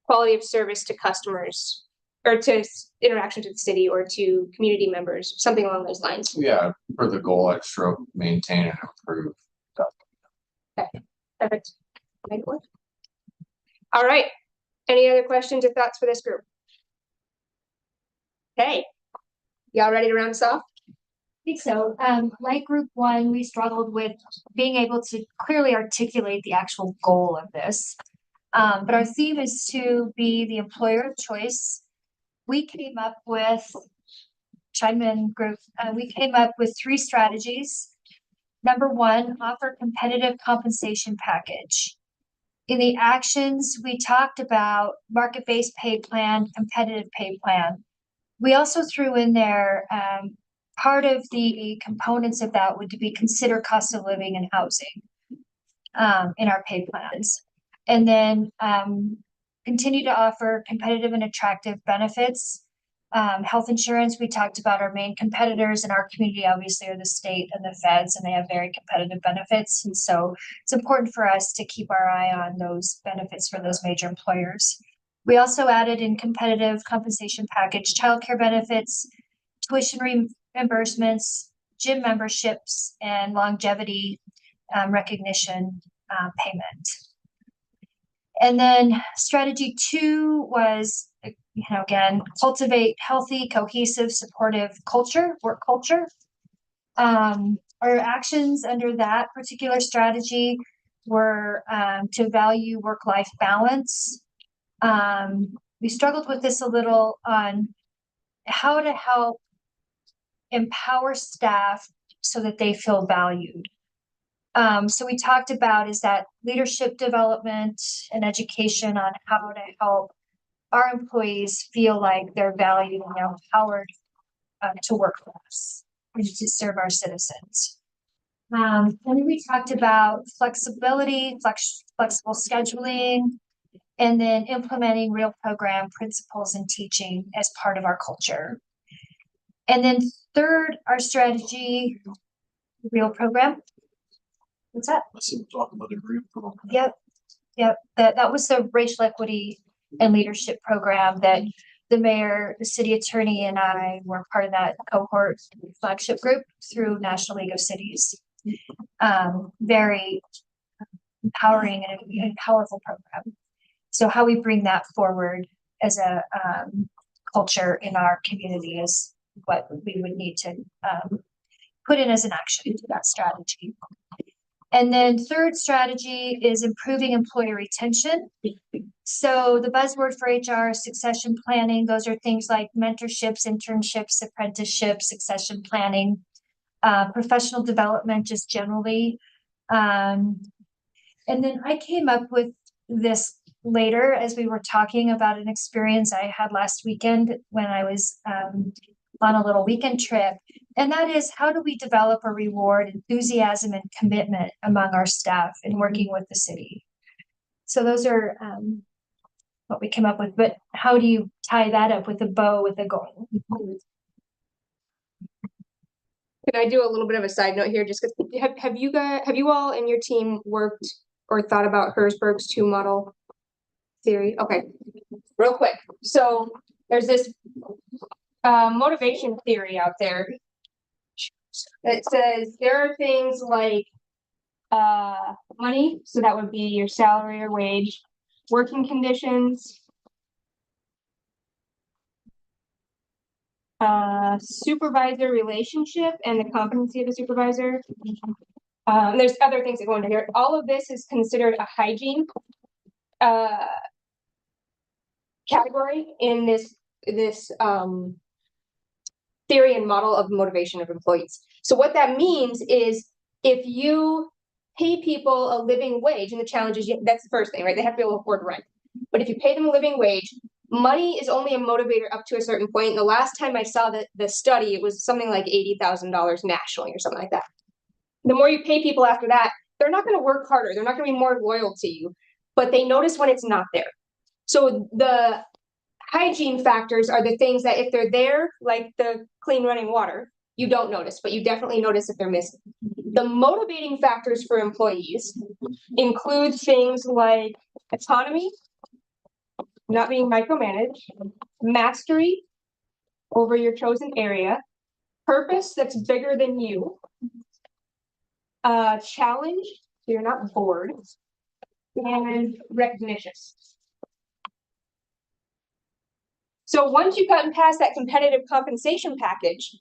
quality of service to customers, or to interactions with the city, or to community members, something along those lines. Yeah, for the goal, I stroke maintain and improve. Okay, perfect. Make it work. All right. Any other questions or thoughts for this group? Okay. Y'all ready to round us off? I think so. Like group one, we struggled with being able to clearly articulate the actual goal of this. But our theme is to be the employer of choice. We came up with, chime in group, we came up with 3 strategies. Number 1, offer competitive compensation package. In the actions, we talked about market-based pay plan, competitive pay plan. We also threw in there, part of the components of that would be consider cost of living and housing in our pay plans. And then continue to offer competitive and attractive benefits. Health insurance, we talked about our main competitors in our community, obviously, are the state and the feds, and they have very competitive benefits. And so it's important for us to keep our eye on those benefits for those major employers. We also added in competitive compensation package, childcare benefits, tuition reimbursements, gym memberships, and longevity recognition payment. And then strategy 2 was, again, cultivate healthy, cohesive, supportive culture, work culture. Our actions under that particular strategy were to value work-life balance. We struggled with this a little on how to help empower staff so that they feel valued. So we talked about is that leadership development and education on how to help our employees feel like they're valued and they're empowered to work for us and to serve our citizens. And then we talked about flexibility, flexible scheduling, and then implementing real program principles and teaching as part of our culture. And then third, our strategy, real program. What's that? Talking about the group. Yep. That was the racial equity and leadership program that the mayor, the city attorney, and I were part of that cohort flagship group through National League of Cities. Very empowering and powerful program. So how we bring that forward as a culture in our community is what we would need to put in as an action to that strategy. And then third strategy is improving employee retention. So the buzzword for HR is succession planning. Those are things like mentorships, internships, apprenticeships, succession planning, professional development just generally. And then I came up with this later as we were talking about an experience I had last weekend when I was on a little weekend trip. And that is, how do we develop or reward enthusiasm and commitment among our staff in working with the city? So those are what we came up with, but how do you tie that up with a bow, with a goal? Can I do a little bit of a side note here? Just because have you all in your team worked or thought about Herzberg's 2 model theory? Okay, real quick. So there's this motivation theory out there that says there are things like money, so that would be your salary or wage, working conditions, supervisor relationship and the competency of the supervisor. There's other things that go into here. All of this is considered a hygiene category in this theory and model of motivation of employees. So what that means is if you pay people a living wage, and the challenge is, that's the first thing, right? They have to be able to afford rent. But if you pay them a living wage, money is only a motivator up to a certain point. And the last time I saw the study, it was something like $80,000 nationally or something like that. The more you pay people after that, they're not going to work harder. They're not going to be more loyal to you, but they notice when it's not there. So the hygiene factors are the things that if they're there, like the clean running water, you don't notice, but you definitely notice if they're missing. The motivating factors for employees include things like autonomy, not being micromanaged, mastery over your chosen area, purpose that's bigger than you, challenge, so you're not bored, and recognition. So once you've gotten past that competitive compensation package,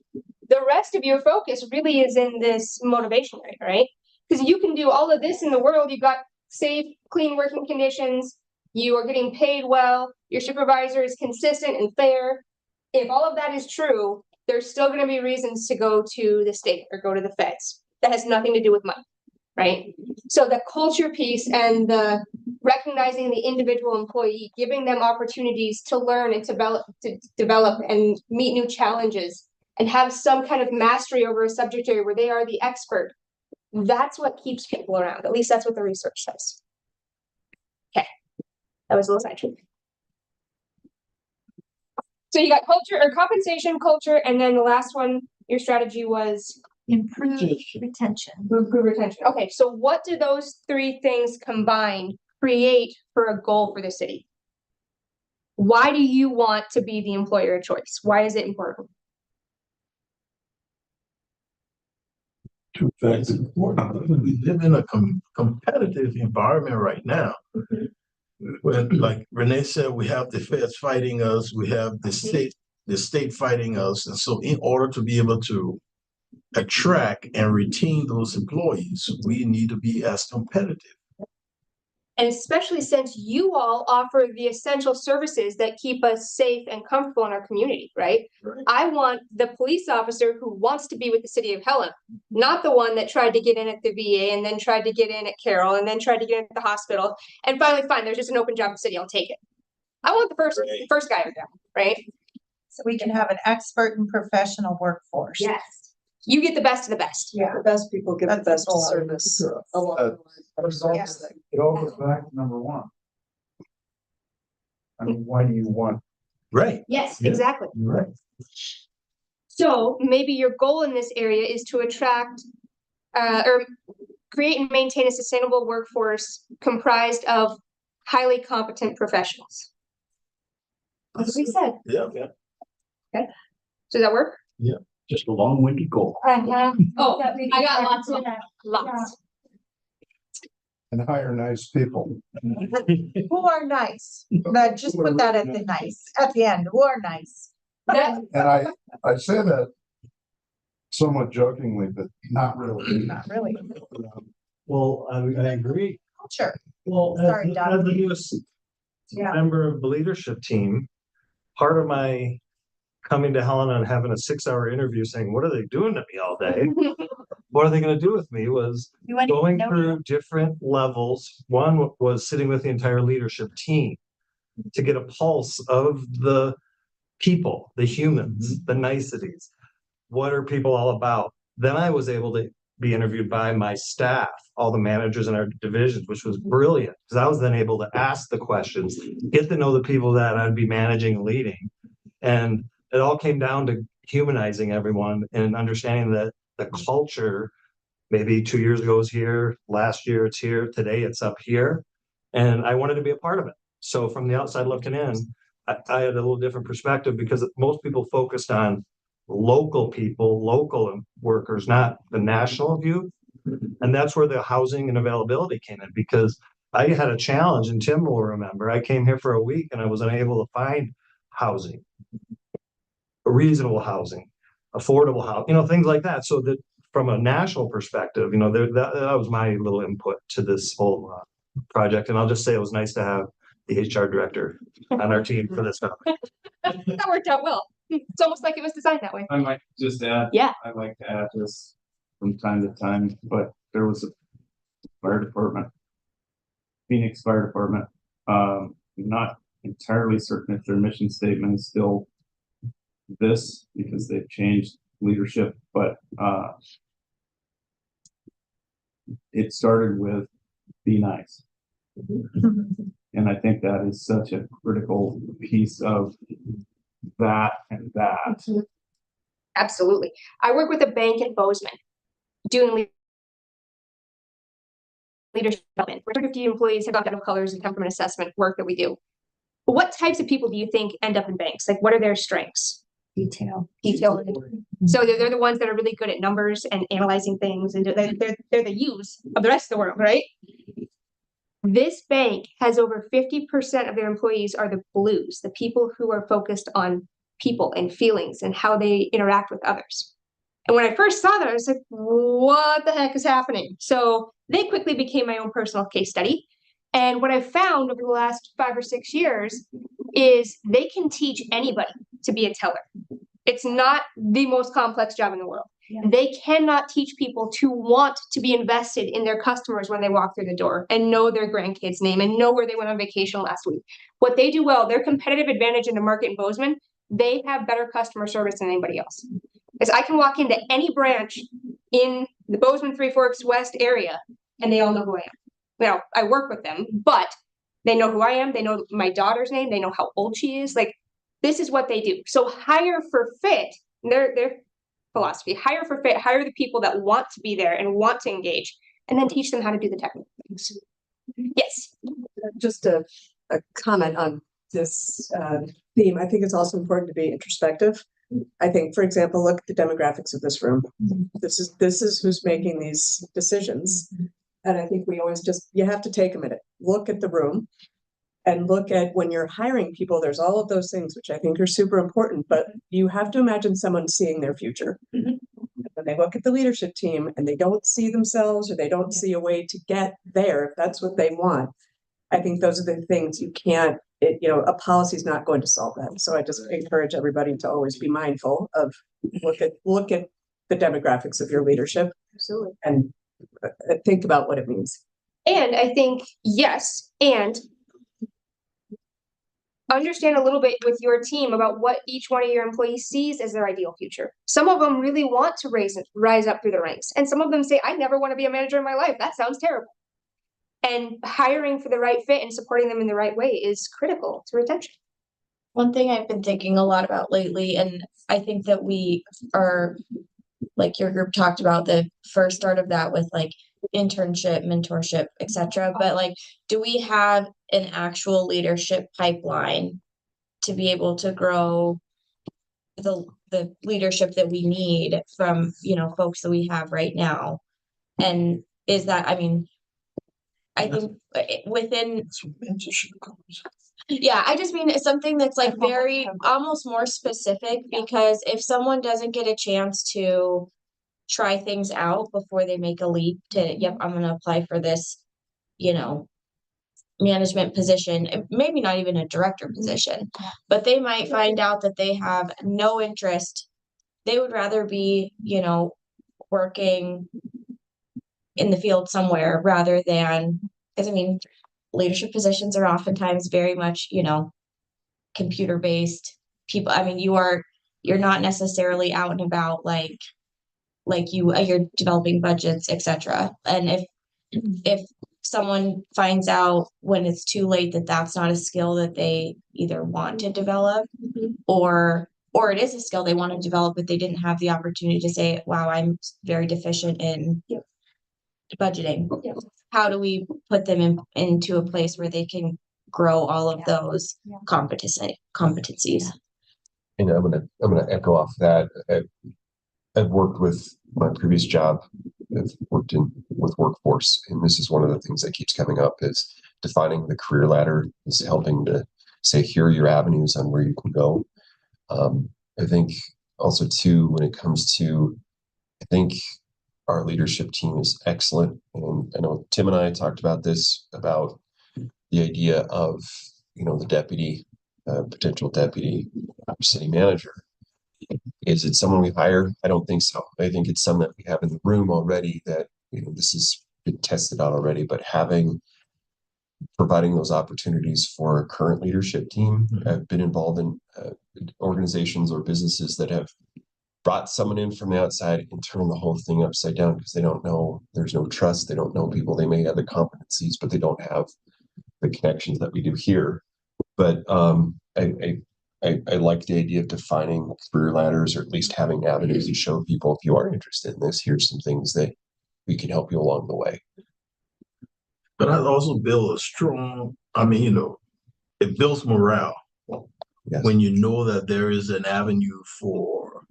the rest of your focus really is in this motivation rate, right? Because you can do all of this in the world. You've got safe, clean working conditions. You are getting paid well. Your supervisor is consistent and fair. If all of that is true, there's still going to be reasons to go to the state or go to the feds. That has nothing to do with money, right? So the culture piece and the recognizing the individual employee, giving them opportunities to learn and to develop and meet new challenges and have some kind of mastery over a subject area where they are the expert. That's what keeps people around. At least that's what the research says. Okay, that was a little sidetrack. So you got culture or compensation, culture, and then the last one, your strategy was improve retention. Improve retention. Okay, so what do those 3 things combined create for a goal for the city? Why do you want to be the employer of choice? Why is it important? Two facts important. We live in a competitive environment right now. When, like Renee said, we have the feds fighting us, we have the state fighting us. And so in order to be able to attract and retain those employees, we need to be as competitive. And especially since you all offer the essential services that keep us safe and comfortable in our community, right? I want the police officer who wants to be with the City of Helena, not the one that tried to get in at the VA and then tried to get in at Carroll and then tried to get in at the hospital. And finally, fine, there's just an open job in the city, I'll take it. I want the first guy down, right? So we can have an expert and professional workforce. Yes. You get the best of the best. Yeah, the best people give the best service. It all goes back to number 1. I mean, why do you want? Right. Yes, Yeah. exactly. Right. So maybe your goal in this area is to attract or create and maintain a sustainable workforce comprised of highly competent professionals. That's what we said. Yeah. Does that work? Just a long-winded goal. Oh, I got lots of lots. And hire nice people. Who are nice? But just put that at the nice, at the end, who are nice. And I say that somewhat jokingly, but not really. Not really. Well, I agree. Culture. Well, Sorry, as Don. the newest Yeah. member of the leadership team, part of my coming to Helena and having a 6-hour interview saying, what are they doing to me all day? What are they going to do with me was You want to going know through different levels. One was sitting with the entire leadership team to get a pulse of the people, the humans, the niceties. What are people all about? Then I was able to be interviewed by my staff, all the managers in our divisions, which was brilliant because I was then able to ask the questions, get to know the people that I'd be managing and leading. And it all came down to humanizing everyone and understanding that the culture, maybe 2 years ago was here, last year it's here, today it's up here. And I wanted to be a part of it. So from the outside looking in, I had a little different perspective because most people focused on local people, local workers, not the national view. And that's where the housing and availability came in because I had a challenge, and Tim will remember, I came here for a week and I was unable to find housing, reasonable housing, affordable housing, things like that. So that from a national perspective, that was my little input to this whole project. And I'll just say it was nice to have the HR director on our team for this topic. That worked out well. It's almost like it was designed that way. I might just add. Yeah. I'd like to add this from time to time, but there was a fire department, Phoenix Fire Department. Not entirely certain if their mission statement is still this because they've changed leadership, but it started with be nice. And I think that is such a critical piece of that and that. Absolutely. I work with a bank in Bozeman doing leadership development. We're 50 employees have got colors and come from an assessment work that we do. But what types of people do you think end up in banks? Like, what are their strengths? Detail. So they're the ones that are really good at numbers and analyzing things, and they're the yous of the rest of the world, right? This bank has over 50% of their employees are the blues, the people who are focused on people and feelings and how they interact with others. And when I first saw that, I was like, what the heck is happening? So they quickly became my own personal case study. And what I've found over the last 5 or 6 years is they can teach anybody to be a teller. It's not the most complex job in the world. Yeah. They cannot teach people to want to be invested in their customers when they walk through the door and know their grandkids' name and know where they went on vacation last week. What they do well, their competitive advantage in the market in Bozeman, they have better customer service than anybody else. Because I can walk into any branch in the Bozeman Three Forks West area and they all know who I am. Now, I work with them, but they know who I am. They know my daughter's name. They know how old she is. Like, this is what they do. So hire for fit, their philosophy, hire for fit, hire the people that want to be there and want to engage, and then teach them how to do the technical things. Yes. Just a comment on this theme. I think it's also important to be introspective. I think, for example, look at the demographics of this room. This is who's making these decisions. And I think we always you have to take a minute, look at the room and look at when you're hiring people, there's all of those things, which I think are super important, but you have to imagine someone seeing their future. When they look at the leadership team and they don't see themselves or they don't see a way to get there, if that's what they want, I think those are the things you can't, a policy is not going to solve that. So I just encourage everybody to always be mindful of look at the demographics of your leadership. Absolutely. And think about what it means. And I think, yes, and understand a little bit with your team about what each one of your employees sees as their ideal future. Some of them really want to rise up through the ranks. And some of them say, I never want to be a manager in my life. That sounds terrible. And hiring for the right fit and supporting them in the right way is critical to retention. One thing I've been thinking a lot about lately, and I think that we are, like your group talked about the first start of that with like internship, mentorship, etc. But like, do we have an actual leadership pipeline to be able to grow the leadership that we need from, you know, folks that we have right now. And is that, I mean, I think within, yeah, I just mean it's something that's like very, almost more specific, because if someone doesn't get a chance to try things out before they make a leap to, yep, I'm gonna apply for this, you know, management position, maybe not even a director position, but they might find out that they have no interest. They would rather be, you know, working in the field somewhere rather than, because I mean, leadership positions are oftentimes very much, you know, computer based people. I mean, you're not necessarily out and about like you're developing budgets, etc. And if someone finds out when it's too late that that's not a skill that they either want to develop, or it is a skill they want to develop, but they didn't have the opportunity to say, wow, I'm very deficient in budgeting. How do we put them into a place where they can grow all of those competencies? And I'm gonna echo off that. I've worked with my previous job. I've worked with workforce, and this is one of the things that keeps coming up is defining the career ladder, is helping to say, here are your avenues on where you can go. I think also too, when it comes to, I think our leadership team is excellent. And I know Tim and I talked about this, about the idea of, you know, the deputy, potential deputy city manager. Is it someone we hire? I don't think so. I think it's someone that we have in the room already that, you know, this has been tested out already, but providing those opportunities for a current leadership team. I've been involved in organizations or businesses that have brought someone in from the outside and turned the whole thing upside down because they don't know, there's no trust, they don't know people, they may have the competencies, but they don't have the connections that we do here. But I like the idea of defining career ladders, or at least having avenues to show people, if you are interested in this, here's some things that we can help you along the way. But I also build a strong, you know, it builds morale. Yes. When you know that there is an avenue for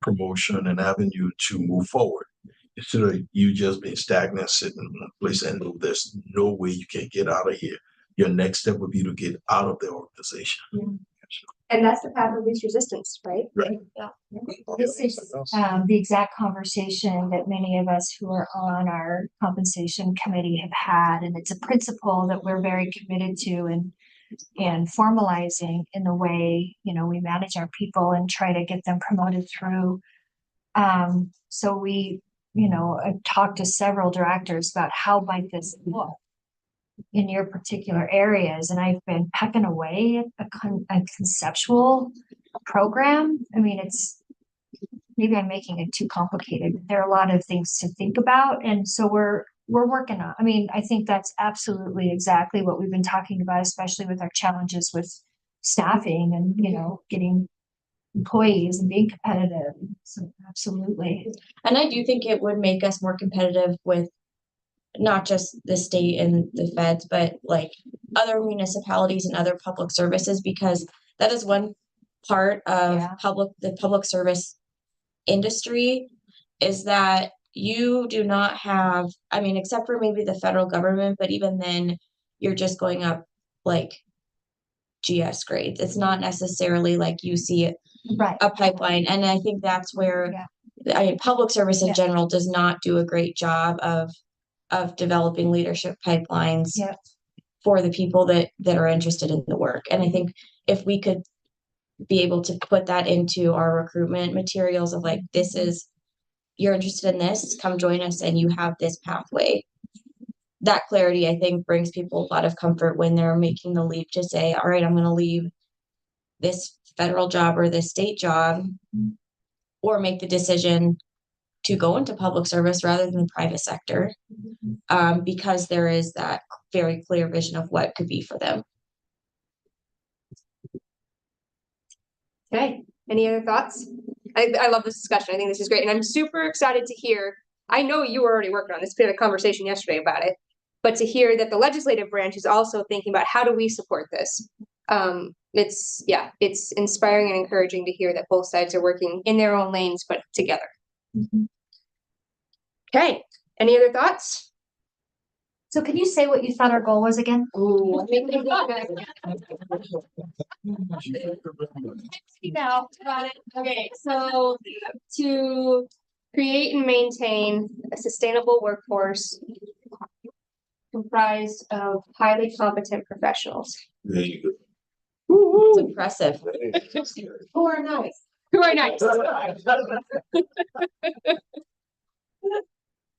promotion, an avenue to move forward, instead of you just being stagnant, sitting in one place and know there's no way you can get out of here. Your next step would be to get out of the organization. And that's the path of least resistance, right? Right. Yeah. This is the exact conversation that many of us who are on our compensation committee have had, and it's a principle that we're very committed to and formalizing in the way, you know, we manage our people and try to get them promoted through. So we, you know, I've talked to several directors about how might this look in your particular areas, and I've been pecking away at a conceptual program. I mean, it's maybe I'm making it too complicated. There are a lot of things to think about, and so we're working on. I mean, I think that's absolutely exactly what we've been talking about, especially with our challenges with staffing and, you know, getting employees and being competitive. So absolutely. And I do think it would make us more competitive with not just the state and the feds, but like other municipalities and other public services, because that is one part of the public service industry, is that you do not have, I mean, except for maybe the federal government, but even then you're just going up like GS grades. It's not necessarily like you see it a pipeline. And I think that's where, I mean, public service in general does not do a great job of developing leadership pipelines for the people that are interested in the work. And I think if we could be able to put that into our recruitment materials of like, this is, you're interested in this, come join us and you have this pathway. That clarity, I think, brings people a lot of comfort when they're making the leap to say, all right, I'm going to leave this federal job or this state job, or make the decision to go into public service rather than the private sector, because there is that very clear vision of what could be for them. Okay, any other thoughts? I love this discussion. I think this is great. And I'm super excited to hear, I know you were already working on this, we had a conversation yesterday about it, but to hear that the legislative branch is also thinking about how do we support this? It's inspiring and encouraging to hear that both sides are working in their own lanes, but together. Okay, any other thoughts? So can you say what you thought our goal was again? Ooh, now, got it. Okay, so to create and maintain a sustainable workforce comprised of highly competent professionals. There you go. It's impressive. Who are nice. Who are nice.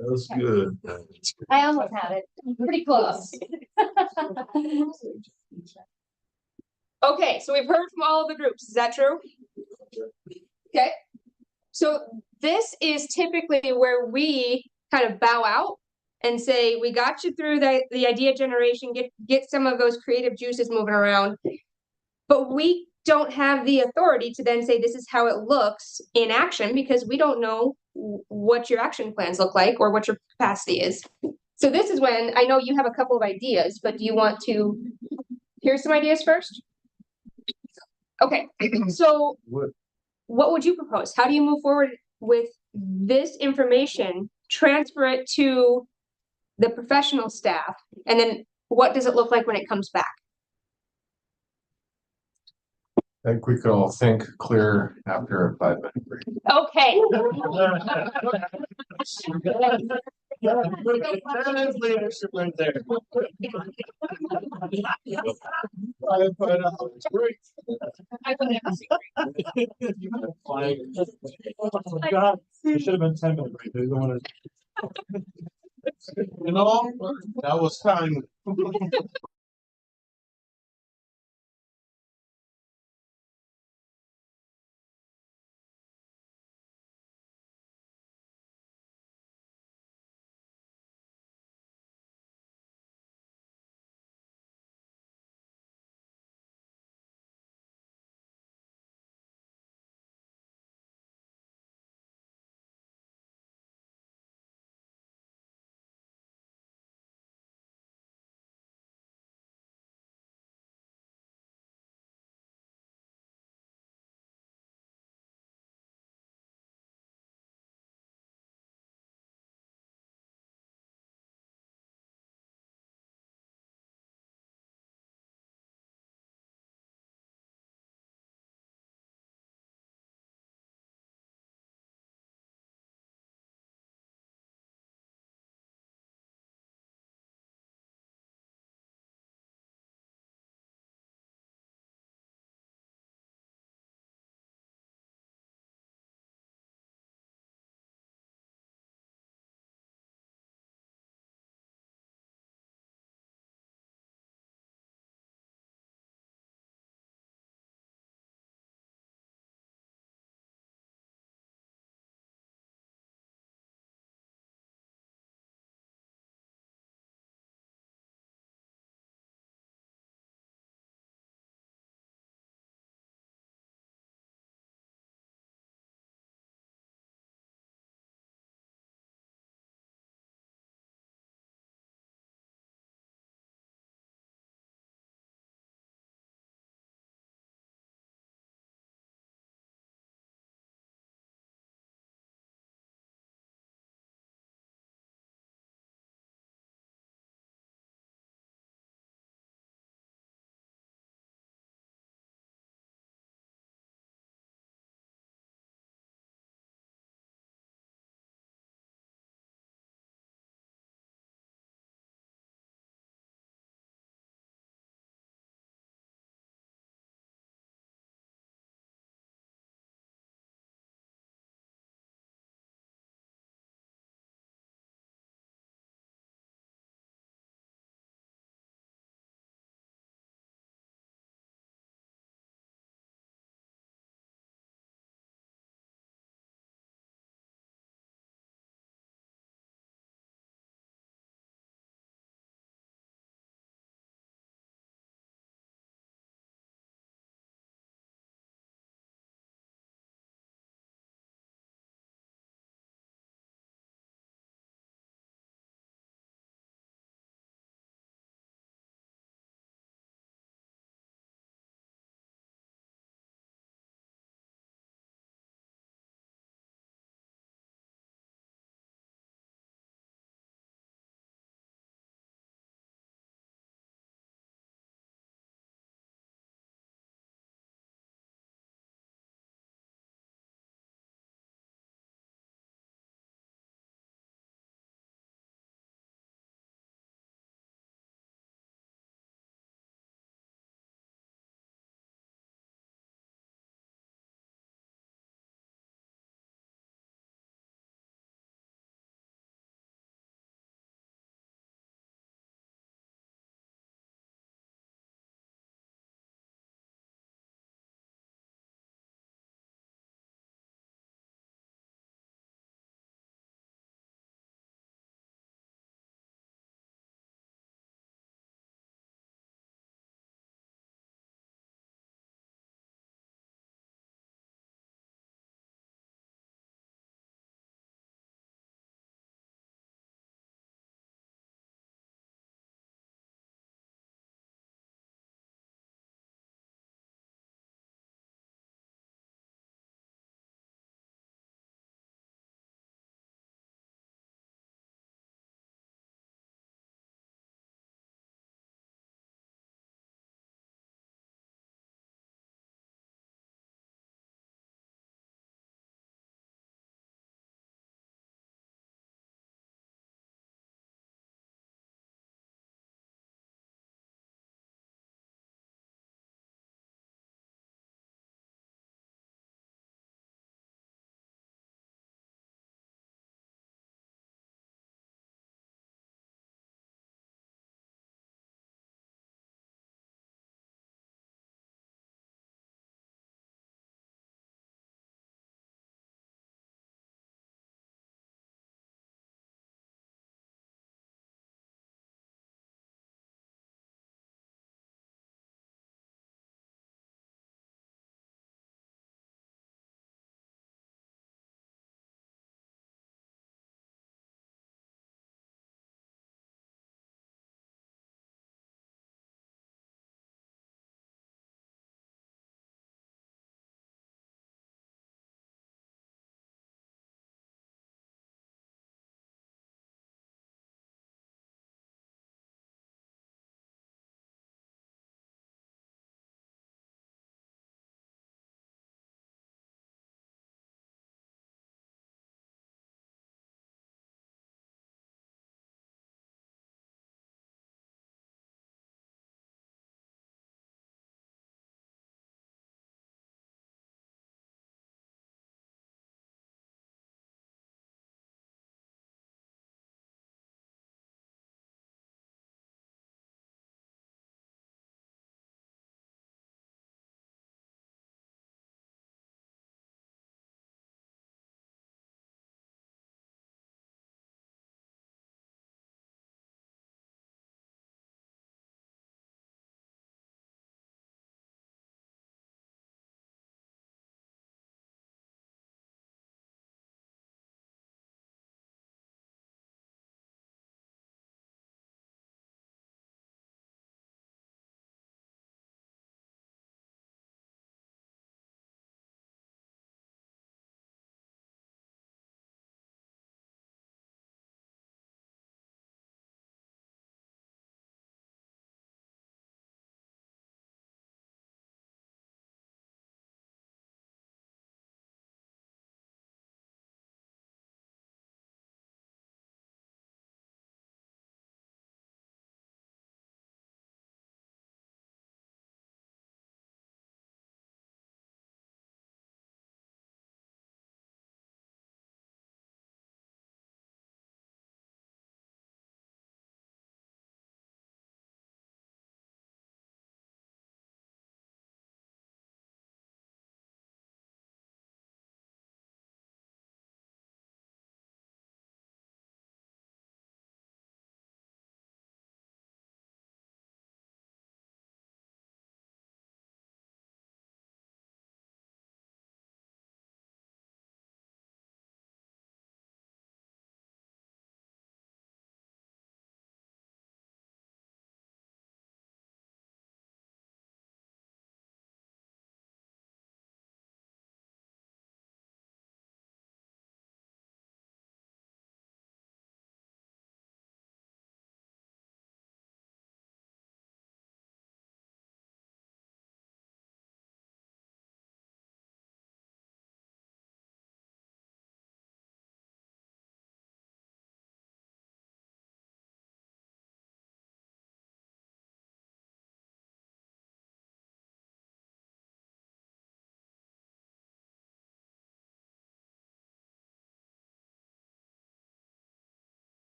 That's good. I almost had it. Pretty close. Okay, so we've heard from all of the groups. Is that true? Okay. So this is typically where we kind of bow out and say, we got you through the idea generation, get some of those creative juices moving around. But we don't have the authority to then say this is how it looks in action because we don't know what your action plans look like or what your capacity is. So this is when I know you have a couple of ideas, but do you want to hear some ideas first? Okay, so what would you propose? How do you move forward with this information, transfer it to the professional staff, and then what does it look like when it comes back? I think we could all think clear after a 5-minute break. Okay. That is leadership right there. Great. God, it should have been 10 minutes. Right? They don't wanna- You know, that was time.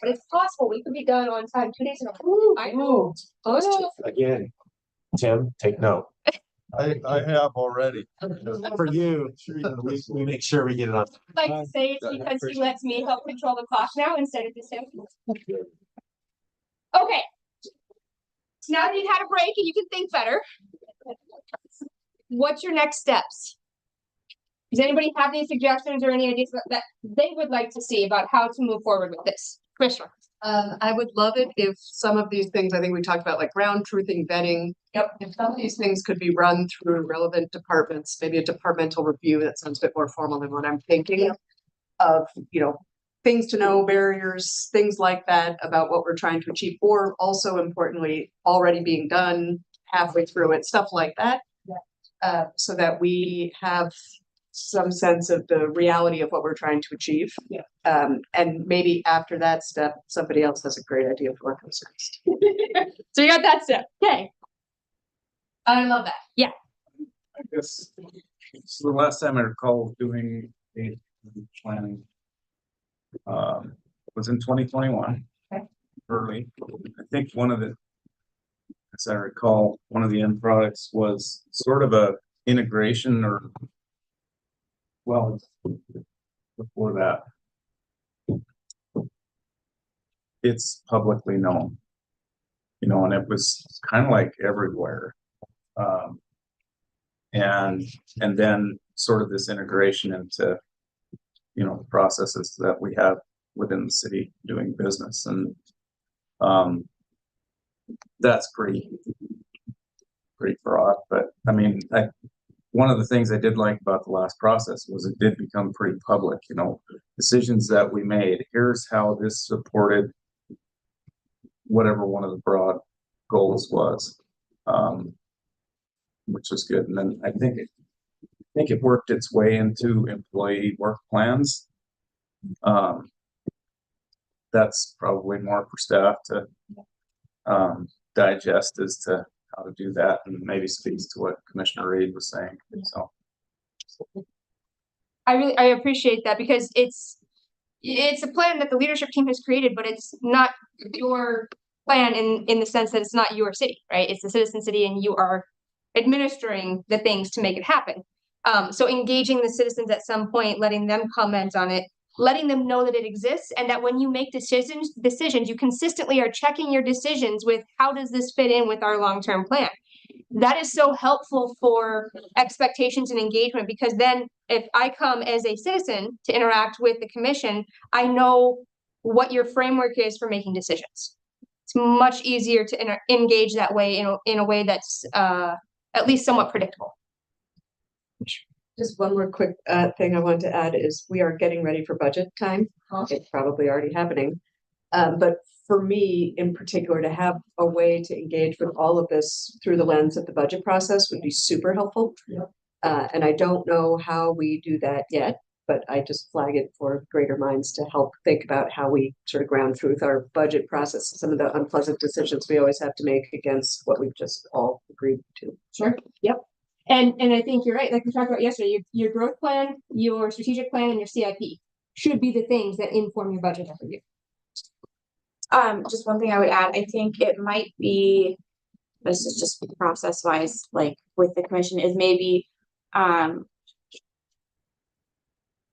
but it's possible we could be done on time, 2 days in a row. I know. Oh, no. Again, Tim, take note. I have already. For you, we make sure we get it on. Like to say it's because he lets me help control the clock now instead of just him. Okay. So now that you've had a break and you can think better, what's your next steps? Does anybody have any suggestions or any ideas that they would like to see about how to move forward with this? Commissioner? I would love it if some of these things, I think we talked about like ground truthing, vetting. Yep. If some of these things could be run through relevant departments, maybe a departmental review, that sounds a bit more formal than what I'm thinking of, things to know, barriers, things like that about what we're trying to achieve, or also importantly, already being done halfway through it, stuff like that. So that we have some sense of the reality of what we're trying to achieve. Yeah. And maybe after that step, somebody else has a great idea for what comes next. So you got that step. Okay. I love that. Yeah. I guess, so the last time I recall doing a planning was in 2021. Okay. Early. I think as I recall, one of the end products was sort of a integration before that. It's publicly known, and it was kind of like everywhere. And then sort of this integration into, the processes that we have within the city doing business. And that's pretty broad, but I mean, one of the things I did like about the last process was it did become pretty public, decisions that we made. Here's how this supported whatever one of the broad goals was, which was good. And then I think it worked its way into employee work plans. That's probably more for staff to digest as to how to do that, and maybe speaks to what Commissioner Reed was saying. So I appreciate that, because it's a plan that the leadership team has created, but it's not your plan in the sense that it's not your city, right? It's the citizen city, and you are administering the things to make it happen. So engaging the citizens at some point, letting them comment on it, letting them know that it exists, and that when you make decisions, you consistently are checking your decisions with how does this fit in with our long-term plan. That is so helpful for expectations and engagement, because then if I come as a citizen to interact with the commission, I know what your framework is for making decisions. It's much easier to engage that way in a way that's at least somewhat predictable. Just one more quick thing I wanted to add is we are getting ready for budget time. It's probably already happening. But for me in particular, to have a way to engage with all of this through the lens of the budget process would be super helpful. Yep. And I don't know how we do that yet, but I just flag it for greater minds to help think about how we sort of ground truth our budget process, some of the unpleasant decisions we always have to make against what we've just all agreed to. Sure. Yep. And I think you're right. Like we talked about yesterday, your growth plan, your strategic plan, and your CIP should be the things that inform your budget every year. Just one thing I would add, I think it might be, this is just process wise, like with the commission, is maybe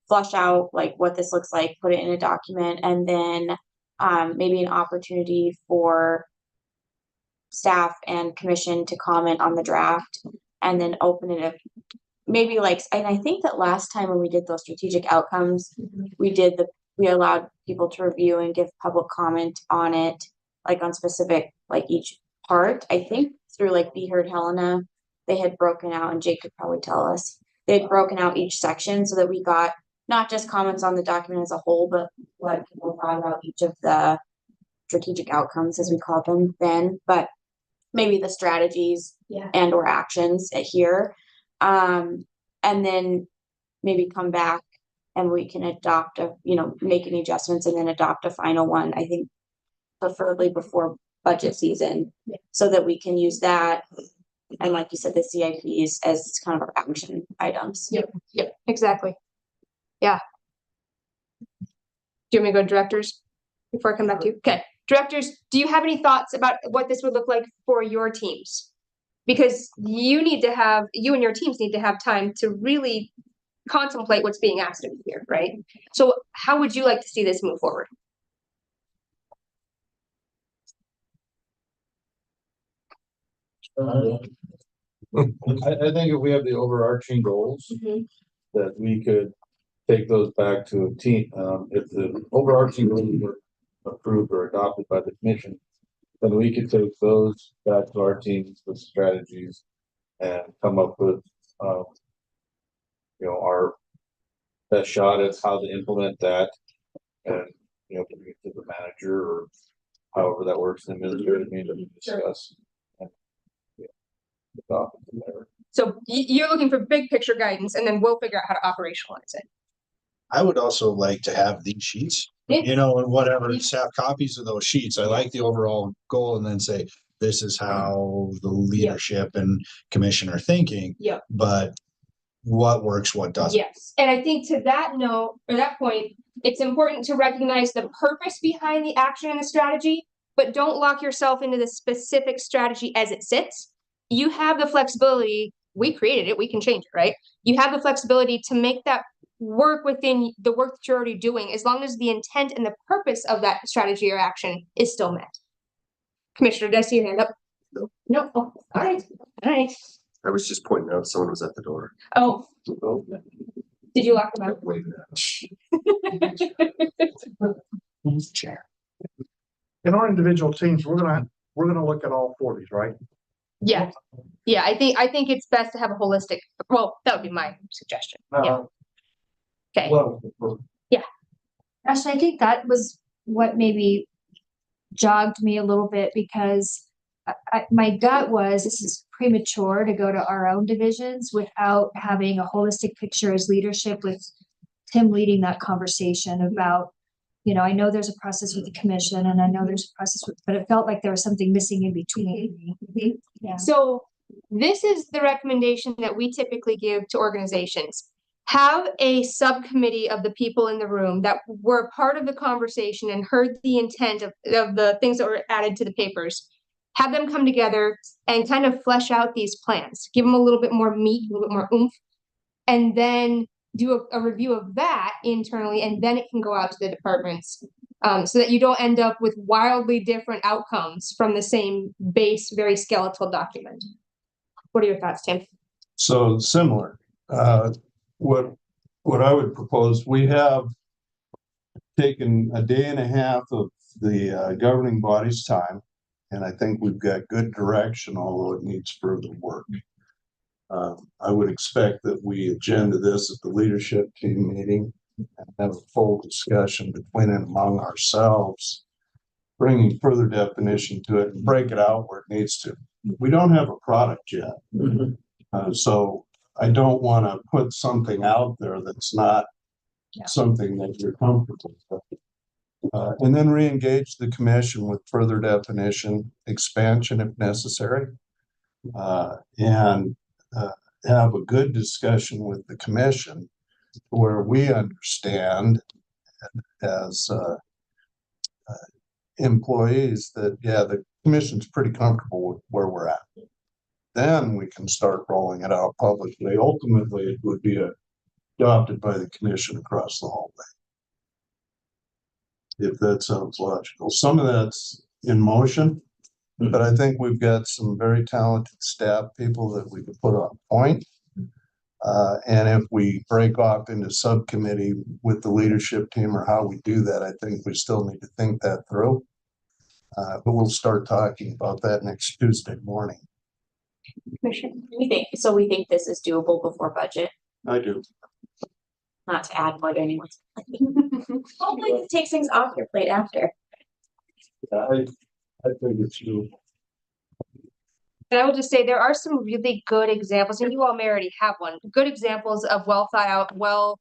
flush out like what this looks like, put it in a document, and then maybe an opportunity for staff and commission to comment on the draft, and then open it up. Maybe like, and I think that last time when we did those strategic outcomes, we allowed people to review and give public comment on it, like on specific, like each part. I think through like Be Heard Helena, they had broken out, and Jake could probably tell us, they'd broken out each section so that we got not just comments on the document as a whole, but what people thought about each of the strategic outcomes, as we called them then, but maybe the strategies and or actions here. And then maybe come back and we can adopt make any adjustments and then adopt a final one, I think preferably before budget season, so that we can use that. And like you said, the CIPs as kind of our action items. Yep, exactly. Yeah. Do you want me to go to directors? before I come back to you. Okay, directors, do you have any thoughts about what this would look like for your teams? Because you and your teams need to have time to really contemplate what's being asked of you here, right? So how would you like to see this move forward? I think if we have the overarching goals, that we could take those back to a team. If the overarching goals were approved or adopted by the commission, then we could take those back to our teams with strategies and come up with, our best shot at how to implement that, and bring it to the manager or however that works in the administrative meeting to discuss. And, adopt it from there. So you're looking for big picture guidance, and then we'll figure out how to operationalize it. I would also like to have these sheets, and whatever, just have copies of those sheets. I like the overall goal, and then say, this is how the leadership and commission are thinking. Yeah. But what works, what doesn't. Yes, and I think to that note, or that point, it's important to recognize the purpose behind the action and the strategy, but don't lock yourself into the specific strategy as it sits. You have the flexibility, we created it, we can change it, right? You have the flexibility to make that work within the work that you're already doing, as long as the intent and the purpose of that strategy or action is still met. Commissioner, did I see your hand up? No. Oh, all right. I was just pointing out someone was at the door. Oh, did you lock them out? Waving at us. Chair. In our individual teams, we're gonna look at all 4 of these, right? Yeah. I think it's best to have a holistic. Well, that would be my suggestion. Yeah. Okay. Yeah. Actually, I think that was what maybe jogged me a little bit, because my gut was this is premature to go to our own divisions without having a holistic picture as leadership, with Tim leading that conversation about, I know there's a process with the commission, and I know there's a process but it felt like there was something missing in between. Yeah. So this is the recommendation that we typically give to organizations. Have a subcommittee of the people in the room that were part of the conversation and heard the intent of the things that were added to the papers. Have them come together and kind of flesh out these plans, give them a little bit more meat, a little bit more oomph, and then do a review of that internally, and then it can go out to the departments, so that you don't end up with wildly different outcomes from the same base, very skeletal document. What are your thoughts, Tim? So similar, what I would propose, we have taken a day and a half of the governing body's time, and I think we've got good direction, although it needs further work. I would expect that we agenda this at the leadership team meeting and have a full discussion between and among ourselves, bringing further definition to it and break it out where it needs to. We don't have a product yet. So I don't want to put something out there that's not something that you're comfortable with. And then re-engage the commission with further definition, expansion if necessary, and have a good discussion with the commission where we understand as employees that, the commission's pretty comfortable with where we're at. Then we can start rolling it out publicly. Ultimately, it would be adopted by the commission across the hallway. If that sounds logical. Some of that's in motion, but I think we've got some very talented staff people that we can put on point. And if we break off into subcommittee with the leadership team or how we do that, I think we still need to think that through. But we'll start talking about that next Tuesday morning. We think this is doable before budget, I do. not to add more to anyone's. Hopefully it takes things off your plate after. I think it's doable. And I will just say there are some really good examples, and you all may already have one, good examples of well thought out, well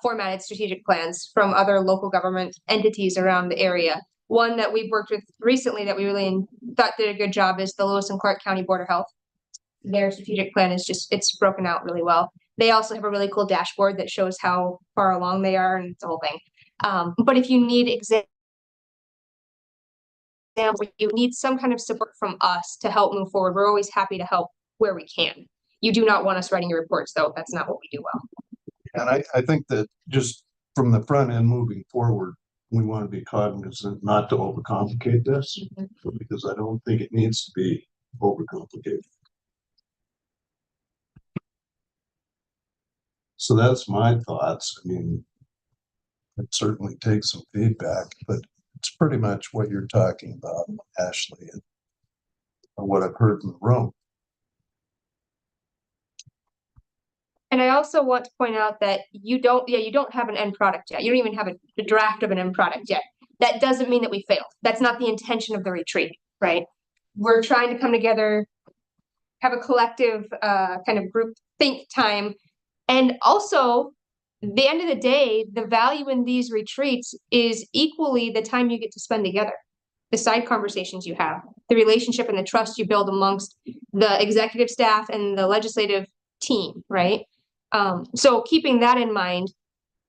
formatted strategic plans from other local government entities around the area. One that we've worked with recently that we really thought did a good job is the Lewis and Clark County Board of Health. Their strategic plan is it's broken out really well. They also have a really cool dashboard that shows how far along they are, and it's the whole thing. But if you need examples example, you need some kind of support from us to help move forward. We're always happy to help where we can. You do not want us writing your reports, though. That's not what we do well. And I think that just from the front end moving forward, we want to be cognizant not to overcomplicate this, because I don't think it needs to be overcomplicated. So that's my thoughts. I mean, it certainly takes some feedback, but it's pretty much what you're talking about, Ashley, and what I've heard in the room. And I also want to point out that you don't have an end product yet. You don't even have a draft of an end product yet. That doesn't mean that we failed. That's not the intention of the retreat, right? We're trying to come together, have a collective kind of group think time. And also, at the end of the day, the value in these retreats is equally the time you get to spend together. The side conversations you have, the relationship and the trust you build amongst the executive staff and the legislative team, right? So keeping that in mind,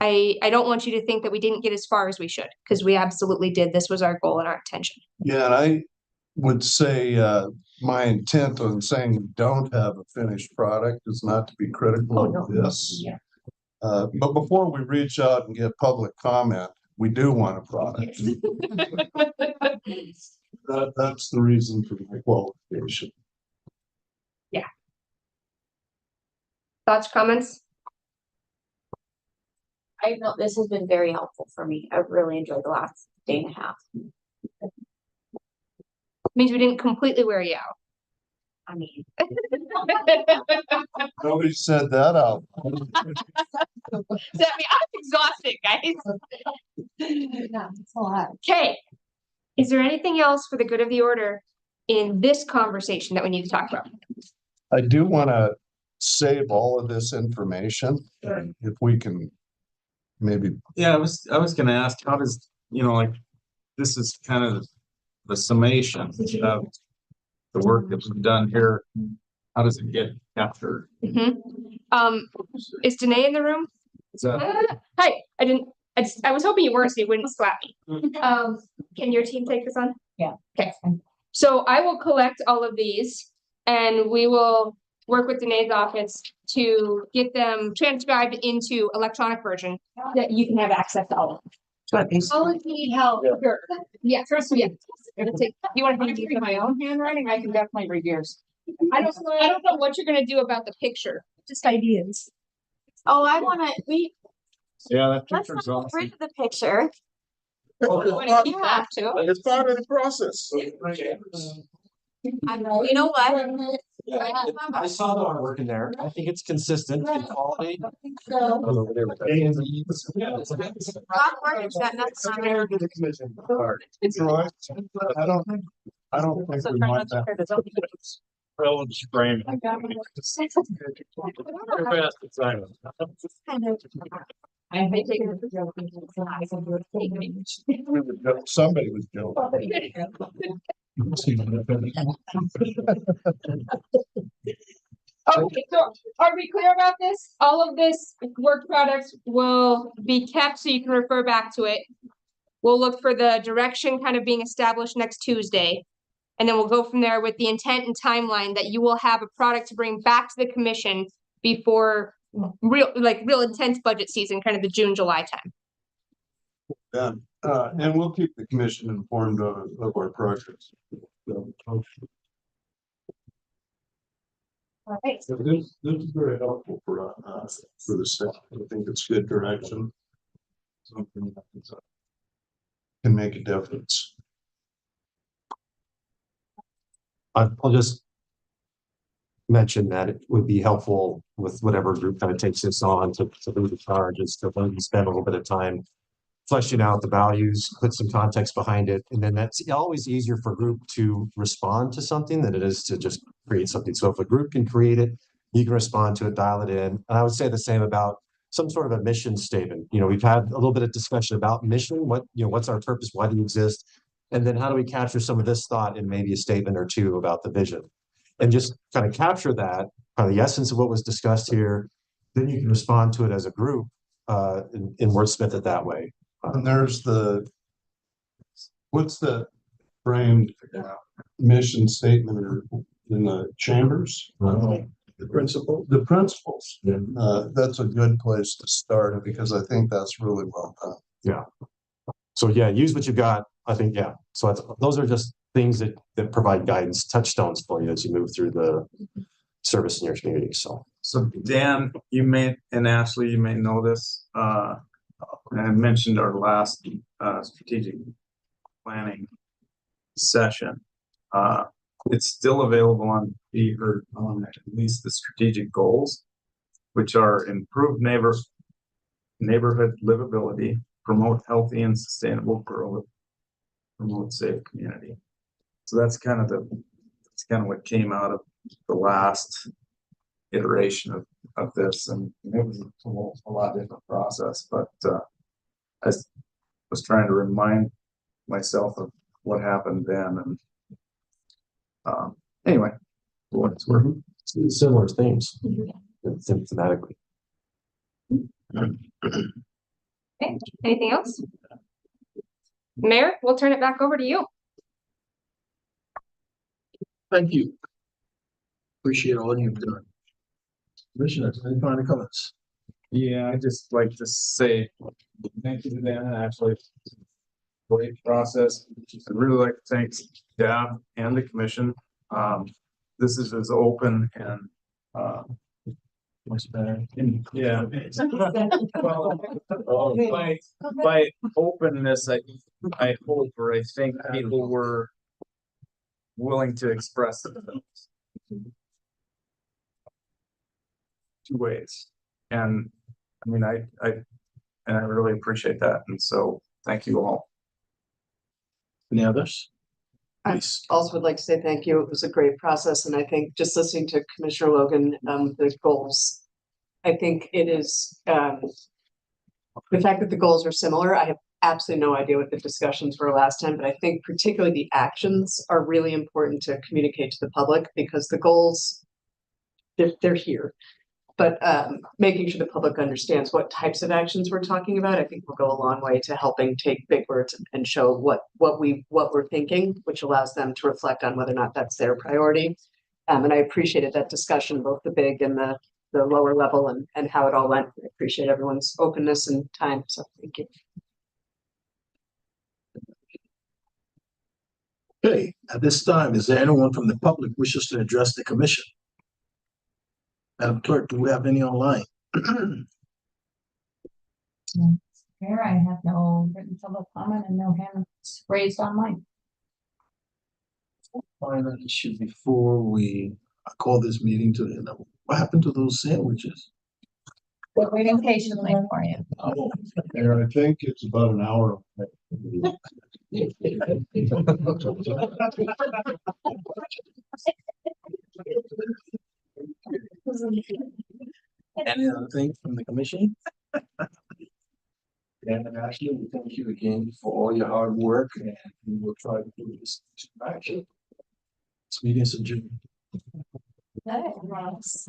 I don't want you to think that we didn't get as far as we should, because we absolutely did. This was our goal and our intention. Yeah, and I would say my intent on saying we don't have a finished product is not to be critical of this. Yeah. But before we reach out and get public comment, we do want a product. That's the reason for my qualification. Yeah. Thoughts, comments? I know this has been very helpful for me. I've really enjoyed the last day and a half. Means we didn't completely wear you out. I mean, Nobody said that out. I'm exhausted, guys. Yeah, it's a lot. Okay. Is there anything else for the good of the order in this conversation that we need to talk about? I do want to save all of this information, and if we can maybe. Yeah, I was gonna ask, how does, like, this is kind of the summation of the work that we've done here. How does it get captured? Is Danae in the room? Is that, Hi, I was hoping you weren't, so you wouldn't slap me. Can your team take this on? Yeah. Okay. So I will collect all of these and we will work with Danae's office to get them transcribed into electronic version that you can have access to all of them. All if you need help. Sure. Yeah, first, yeah. You want to read my own handwriting? I can definitely read yours. I don't know what you're gonna do about the picture, just ideas. oh, I want to, yeah, that let's picture's not awesome. rid of the picture. Yeah. It's part of the process. I know, you know what? I saw the artwork in there. I think it's consistent in quality. Not working, it's got nothing on it. I don't think we want that. Well, just frame it. Your best assignment. I may take Somebody was joking. Okay, so are we clear about this? All of this work product will be kept so you can refer back to it. We'll look for the direction kind of being established next Tuesday. And then we'll go from there with the intent and timeline that you will have a product to bring back to the commission before real intense budget season, kind of the June, July time. Yeah, and we'll keep the commission informed of our progress. All right. So this is very helpful for the staff. I think it's good direction. Something that can make a difference. I'll just mention that it would be helpful with whatever group kind of takes this on to lead the charge, is to spend a little bit of time fleshing out the values, put some context behind it, and then that's always easier for a group to respond to something than it is to just create something. So if a group can create it, you can respond to it, dial it in. And I would say the same about some sort of a mission statement. We've had a little bit of discussion about mission, what's our purpose, why do you exist? And then how do we capture some of this thought in maybe a statement or two about the vision? And just kind of capture that, kind of the essence of what was discussed here. Then you can respond to it as a group and wordsmith it that way. And there's what's the framed mission statement or in the chambers. The principal. The principles. That's a good place to start because I think that's really well done. Yeah. So yeah, use what you got. I think, yeah. So those are just things that provide guidance, touchstones for you as you move through the service in your community. So Dan, and Ashley, you may know this, and I mentioned our last strategic planning session. It's still available on at least the strategic goals, which are improve neighborhood livability, promote healthy and sustainable growth, promote safe community. So that's kind of what came out of the last iteration of this, and it was a lot different process, but I was trying to remind myself of what happened then, and anyway, for what it's worth. similar themes thematically. Okay, anything else? Mayor, we'll turn it back over to you. Thank you. Appreciate all you've done. Commissioners, any final comments? Yeah, I just like to say thank you to Dan and Ashley. Great process. I'd really like to thank staff and the commission. This is as open and much better. Yeah. Well, by openness, I hope, or I think people were willing to express themselves. Two ways. And I mean, I really appreciate that. And so thank you all. Any others? I Please. also would like to say thank you. It was a great process. And I think just listening to Commissioner Logan, the goals, I think it is, the fact that the goals are similar. I have absolutely no idea what the discussions were last time, but I think particularly the actions are really important to communicate to the public because the goals, they're here. But making sure the public understands what types of actions we're talking about, I think will go a long way to helping take big words and show what we're thinking, which allows them to reflect on whether or not that's their priority. And I appreciated that discussion, both the big and the lower level and how it all went. I appreciate everyone's openness and time. So thank you. Okay, at this time, is there anyone from the public wishes to address the commission? Madam Clerk, do we have any online? Mayor, I have no written public comment and no hands raised online. Final issue before we call this meeting to end. What happened to those sandwiches? We're waiting patiently for you. And I think it's about an hour. Any other thing from the commission? Dan and Ashley, we thank you again for all your hard work, and we will try to do this to action. This meeting is adjourned. Nice.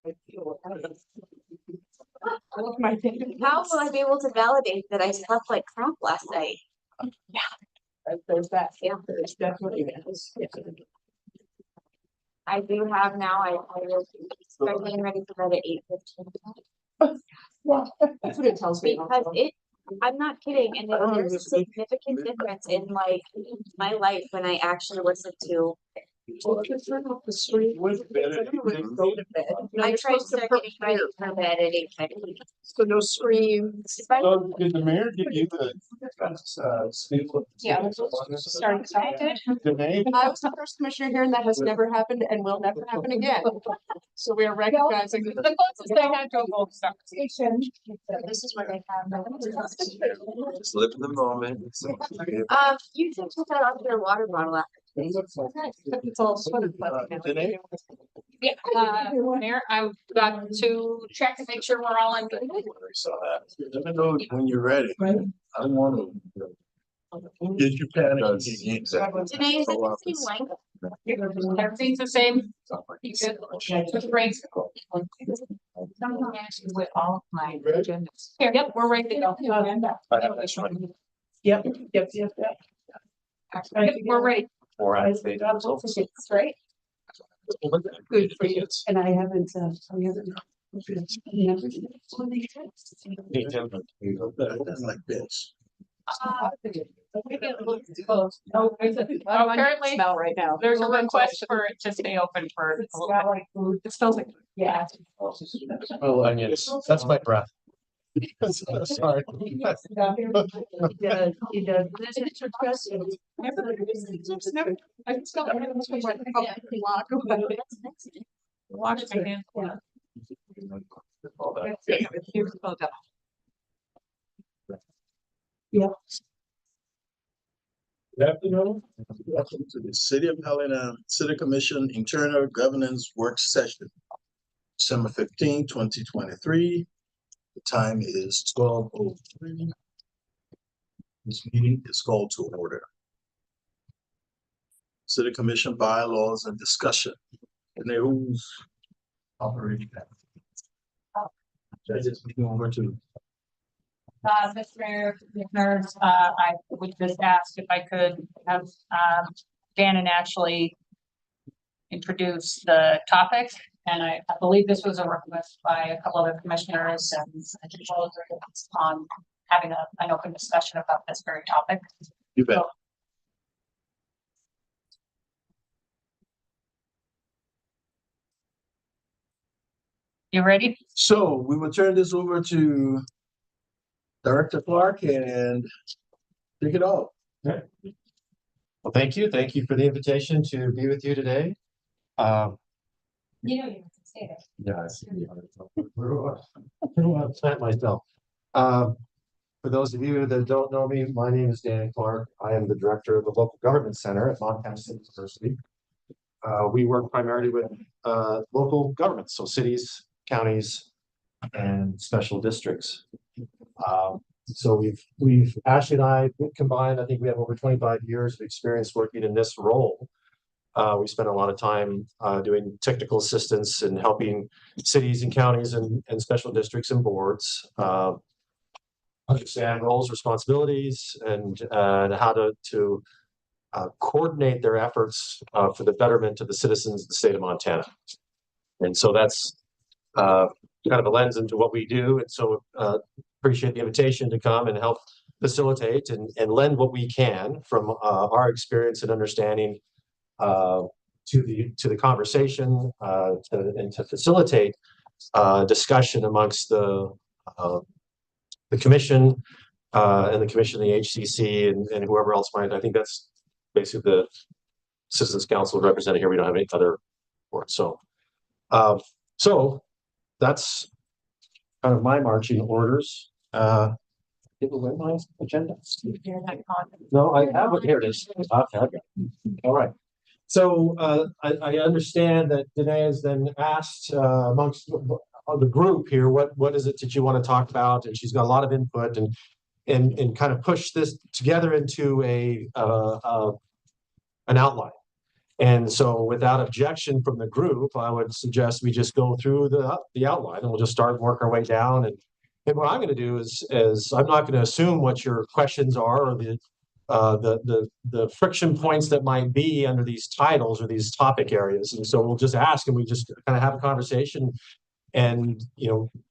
How will I be able to validate that I slept like crap last night? There's that. Yeah. There's definitely. I do have now, I will start getting ready for bed at 8:15. That's what it tells me. Because I'm not kidding, and there's a significant difference in like my life when I actually listen to. Well, if it's right off the street, go to bed. I try to start getting ready for bed at 8:30. So no screams. So did the mayor give you the? Yeah. Starting started. Danae? I was the first commissioner here and that has never happened and will never happen again. So we are recognizing. The closest they had to a gold star station. This is what I have. Just live in the moment. You can put that on your water bottle after. It's all sort of. Danae? Yeah, Mayor, I've got to check to make sure we're all in. I saw that. Let me know when you're ready. I want to get your panic. Today is the same length. Everything's the same. You good? Just great. Someone actually with all of my agendas. Here, yep, we're ready to go. I have this one. Yep. Yep, we're ready. Straight. Good for you. And I haven't, we haven't. Like this. Apparently, Smell right now. there's a request for it to stay open for a little bit. Like food. It smells like. Yeah. Oh, onions. That's my breath. Sorry. He does. I can smell it. Wash my hands. Yeah. Good afternoon. Welcome to the City of Helena City Commission Internal Governance Work Session, December 15, 2023. The time is 12:03. This meeting is called to order. City Commission bylaws and discussion. And there who's operating that? Judges, we go over to. Mr. Mayor, Commissioners, I would just ask if I could have, Dan and Ashley introduce the topic. And I believe this was a request by a couple other commissioners and on having an open discussion about this very topic. You bet. You ready? So we will turn this over to Director Clark and kick it off. Well, thank you. Thank you for the invitation to be with you today. You know, you have to say that. Yeah, I see. I don't want to plant myself. For those of you that don't know me, my name is Dan Clark. I am the director of the Local Government Center at Montana State University. We work primarily with local governments, so cities, counties, and special districts. So we've Ashley and I combined, I think we have over 25 years of experience working in this role. We spent a lot of time doing technical assistance and helping cities and counties and special districts and boards understand roles, responsibilities, and how to coordinate their efforts for the betterment of the citizens of the state of Montana. And so that's kind of a lens into what we do. And so appreciate the invitation to come and help facilitate and lend what we can from our experience and understanding to the conversation and to facilitate discussion amongst the commission and the commission, the HCC, and whoever else might. I think that's basically the Citizens Council represented here. We don't have any other boards. So that's kind of my marching orders. Give away my agenda. No, I have it. Here it is. Okay. All right. So I understand that Danae has then asked amongst the group here, what is it that you want to talk about? And she's got a lot of input and kind of push this together into an outline. And so without objection from the group, I would suggest we just go through the outline and we'll just start work our way down. And what I'm going to do is I'm not going to assume what your questions are or the friction points that might be under these titles or these topic areas. And so we'll just ask and we just kind of have a conversation and,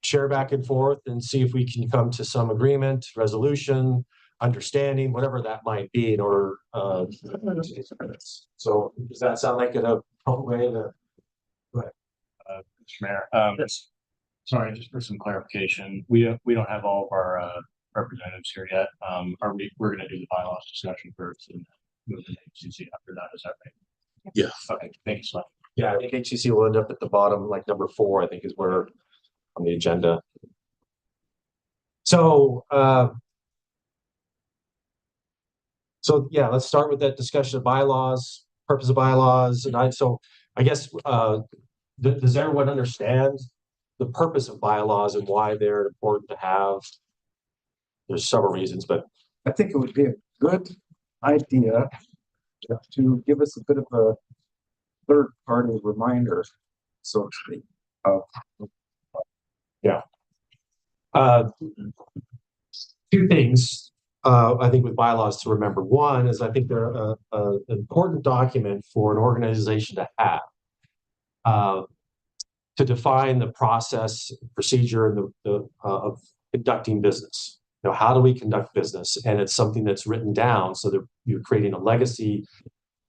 share back and forth and see if we can come to some agreement, resolution, understanding, whatever that might be in order to get to this. So does that sound like a appropriate way to? Go ahead. Mr. Mayor, sorry, just for some clarification, we don't have all of our representatives here yet. We're gonna do the bylaws discussion first and move to HCC after that, is that right? Yeah. Okay, thank you so much. Yeah, I think HCC will end up at the bottom, like number 4, I think is where on the agenda. So yeah, let's start with that discussion of bylaws, purpose of bylaws. And I guess, does everyone understand the purpose of bylaws and why they're important to have? There's several reasons, but I think it would be a good idea to give us a bit of a third-party reminder, so to speak, of. Yeah. Two things I think with bylaws to remember. One is I think they're an important document for an organization to have to define the process, procedure, and the of conducting business. How do we conduct business? And it's something that's written down so that you're creating a legacy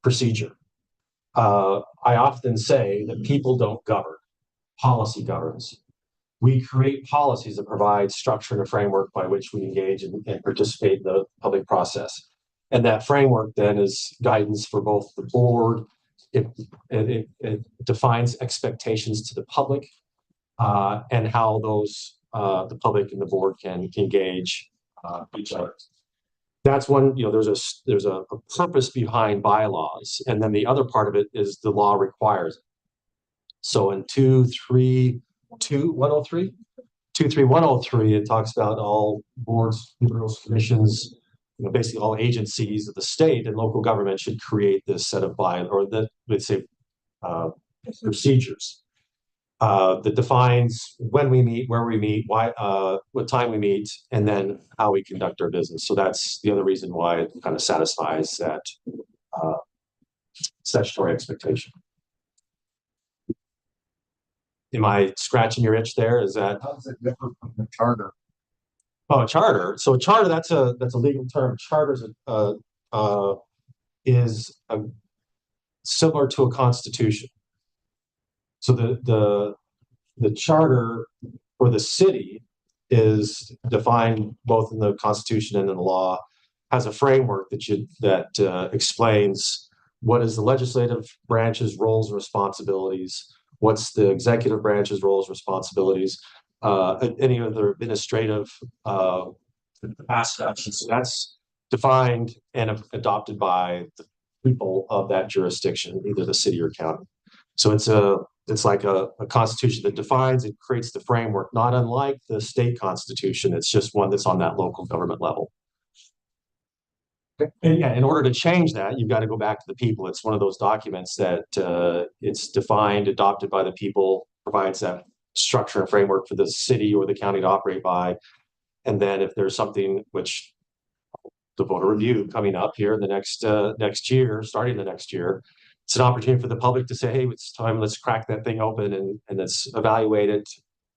procedure. I often say that people don't govern, policy governs. We create policies that provide structure and a framework by which we engage and participate in the public process. And that framework then is guidance for both the board. It defines expectations to the public and how those the public and the board can engage each other. That's one, there's a purpose behind bylaws. And then the other part of it is the law requires it. So in 23103, it talks about all boards, bureaus, commissions, basically all agencies of the state and local government should create this set of procedures that defines when we meet, where we meet, why, what time we meet, and then how we conduct our business. So that's the other reason why it kind of satisfies that statutory expectation. Am I scratching your itch there? Is that? How does it differ from the charter? Oh, a charter. So a charter, that's a legal term. Charter is similar to a constitution. So the charter for the city is defined both in the Constitution and in the law, has a framework that explains what is the legislative branch's roles and responsibilities, what's the executive branch's roles and responsibilities, any other administrative aspects. So that's defined and adopted by the people of that jurisdiction, either the city or county. So it's like a constitution that defines, it creates the framework, not unlike the state constitution. It's just one that's on that local government level. And yeah, in order to change that, you've got to go back to the people. It's one of those documents that it's defined, adopted by the people, provides that structure and framework for the city or the county to operate by. And then if there's something which the voter review coming up here in the next year, starting the next year, it's an opportunity for the public to say, hey, it's time, let's crack that thing open and let's evaluate it,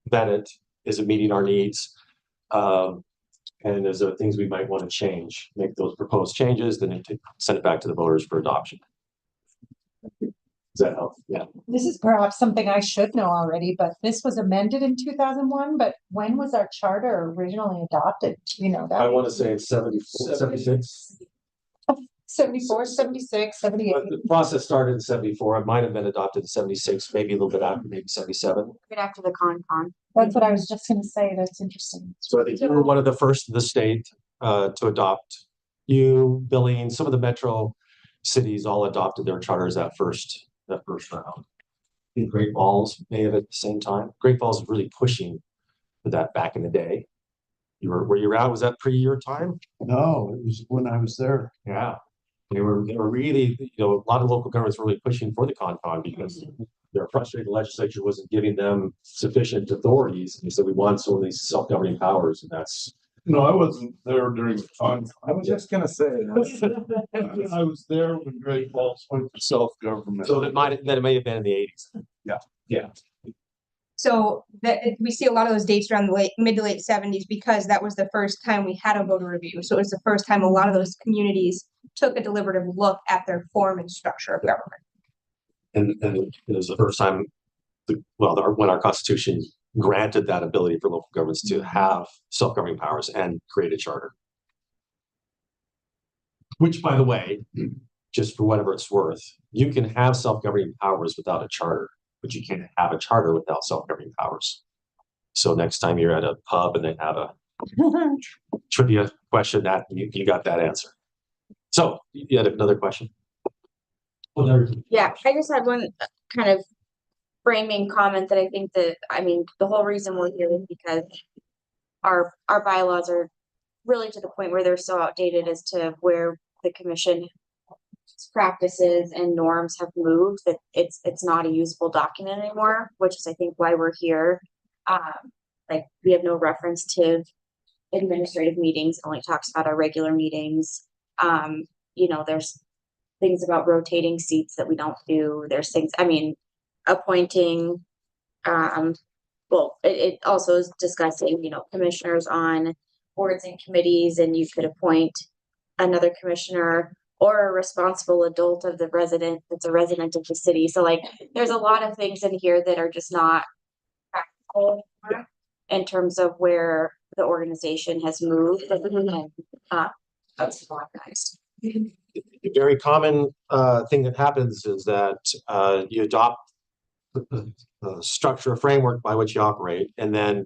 vet it. Is it meeting our needs? And is there things we might want to change, make those proposed changes, then send it back to the voters for adoption. Does that help? Yeah. This is perhaps something I should know already, but this was amended in 2001, but when was our charter originally adopted? That I want to say it's 74, 76. 74, 76, 78. But the process started in 74. It might have been adopted in 76, maybe a little bit after, maybe 77. Right after the con. That's what I was just going to say. That's interesting. So I think you were one of the first in the state to adopt. You, Billings, some of the metro cities all adopted their charters that first round. I think Great Falls may have at the same time. Great Falls was really pushing for that back in the day. Were you around? Was that pre your time? No, it was when I was there. Yeah. They were really, you know, a lot of local governments were really pushing for the con because they're frustrated the legislature wasn't giving them sufficient authorities. And so we want some of these self-governing powers, and that's. No, I wasn't there during the time. I was just gonna say. I was there when Great Falls went to self-government. So that it may have been in the 80s. Yeah. Yeah. So that we see a lot of those dates around the mid to late 70s because that was the first time we had a voter review. So it was the first time a lot of those communities took a deliberative look at their form and structure of government. And it was the first time, when our Constitution granted that ability for local governments to have self-governing powers and create a charter. Which, by the way, just for whatever it's worth, you can have self-governing powers without a charter, but you can't have a charter without self-governing powers. So next time you're at a pub and they have a trivia question, that you got that answer. So you had another question? Yeah, I just had one kind of framing comment that I think that, I mean, the whole reason we're here is because our bylaws are really to the point where they're so outdated as to where the commission practices and norms have moved that it's not a usable document anymore, which is I think why we're here. Like we have no reference to administrative meetings, it only talks about our regular meetings. You know, there's things about rotating seats that we don't do. There's things, I mean, appointing, well, it also is discussing, you know, commissioners on boards and committees, and you could appoint another commissioner or a responsible adult of the resident that's a resident of the city. So like there's a lot of things in here that are just not practical in terms of where the organization has moved and that's organized. A very common thing that happens is that you adopt the structure, a framework by which you operate, and then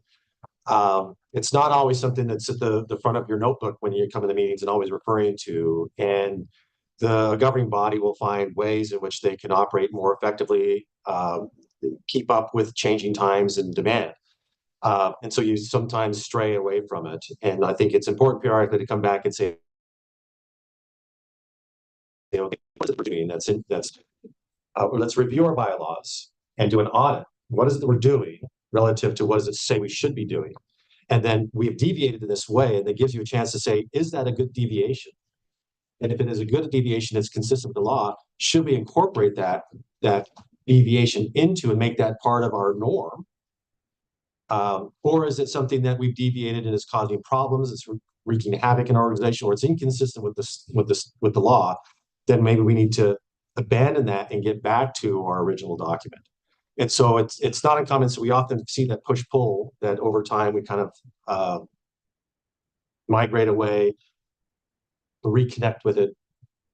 it's not always something that's at the front of your notebook when you come to the meetings and always referring to. And the governing body will find ways in which they can operate more effectively, keep up with changing times and demand. And so you sometimes stray away from it. And I think it's important periodically to come back and say, you know, what is it we're doing? Let's review our bylaws and do an audit. What is it that we're doing relative to what does it say we should be doing? And then we've deviated in this way, and it gives you a chance to say, is that a good deviation? And if it is a good deviation that's consistent with the law, should we incorporate that deviation into and make that part of our norm? Or is it something that we've deviated and is causing problems, it's wreaking havoc in our organization, or it's inconsistent with the law? Then maybe we need to abandon that and get back to our original document. And so it's not uncommon. So we often see that push-pull that over time we kind of migrate away, reconnect with it,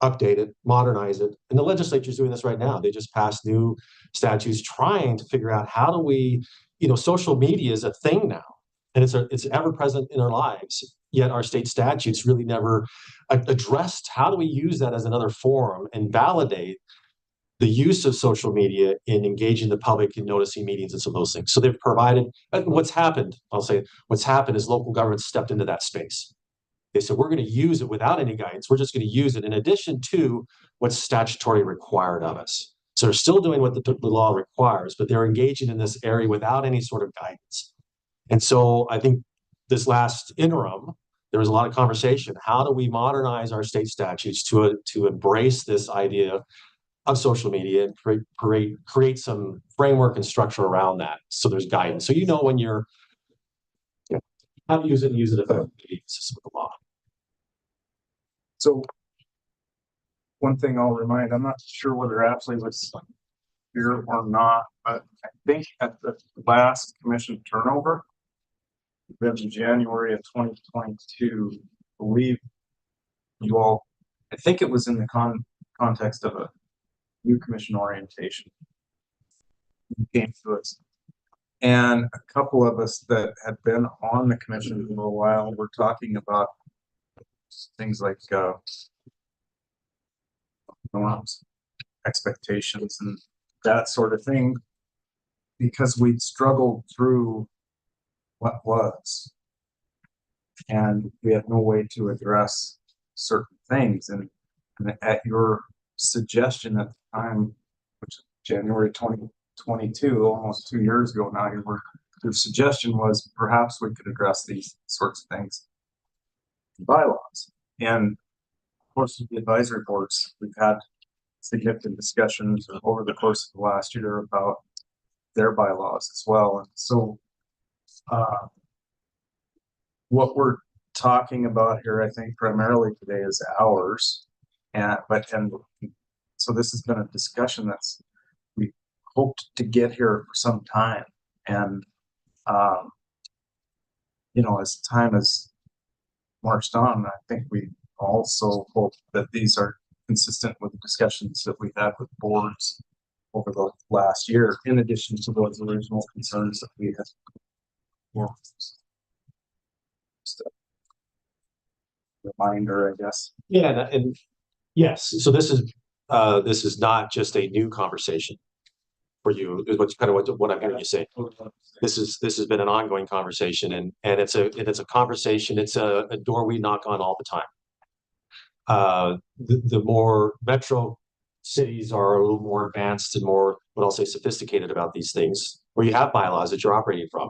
update it, modernize it. And the legislature is doing this right now. They just passed new statutes trying to figure out how do we, you know, social media is a thing now, and it's ever present in our lives. Yet our state statutes really never addressed how do we use that as another forum and validate the use of social media in engaging the public in noticing meetings and some of those things. So they've provided, what's happened is local governments stepped into that space. They said, we're going to use it without any guidance. We're just going to use it in addition to what's statutory required of us. So they're still doing what the law requires, but they're engaging in this area without any sort of guidance. And so I think this last interim, there was a lot of conversation. How do we modernize our state statutes to embrace this idea of social media and create some framework and structure around that, so there's guidance. So you know when you're, you know, how to use it and use it effectively consistent with the law. So one thing I'll remind, I'm not sure whether Ashley was here or not, but I think at the last commission turnover, in January of 2022, I believe you all, I think it was in the context of a new commission orientation, came to us. And a couple of us that had been on the commission for a while were talking about things like norms, expectations, and that sort of thing, because we'd struggled through what was, and we had no way to address certain things. And And at your suggestion at the time, which is January 2022, almost 2 years ago now, your suggestion was perhaps we could address these sorts of things in bylaws. And of course, with the advisory boards, we've had significant discussions over the course of the last year about their bylaws as well. And so what we're talking about here, I think primarily today is hours. And so this has been a discussion that's we hoped to get here for some time. And you know, as time has marched on, I think we also hope that these are consistent with the discussions that we had with boards over the last year, in addition to those original concerns that we had. Yeah. Just a reminder, I guess. Yeah, and yes, so this is not just a new conversation for you, is what's kind of what I'm hearing you say. This has been an ongoing conversation, and it's a conversation, it's a door we knock on all the time. The more metro cities are a little more advanced and more, what I'll say, sophisticated about these things, where you have bylaws that you're operating from,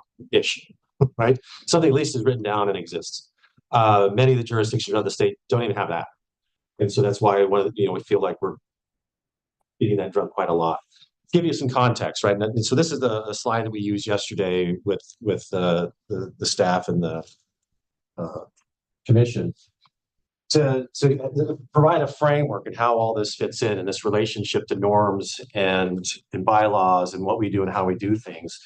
right? Something at least is written down and exists. Many of the jurisdictions around the state don't even have that. And so that's why we feel like we're beating that drum quite a lot. Give you some context, right? And so this is a slide that we used yesterday with the staff and the commission to provide a framework and how all this fits in this relationship to norms and bylaws and what we do and how we do things,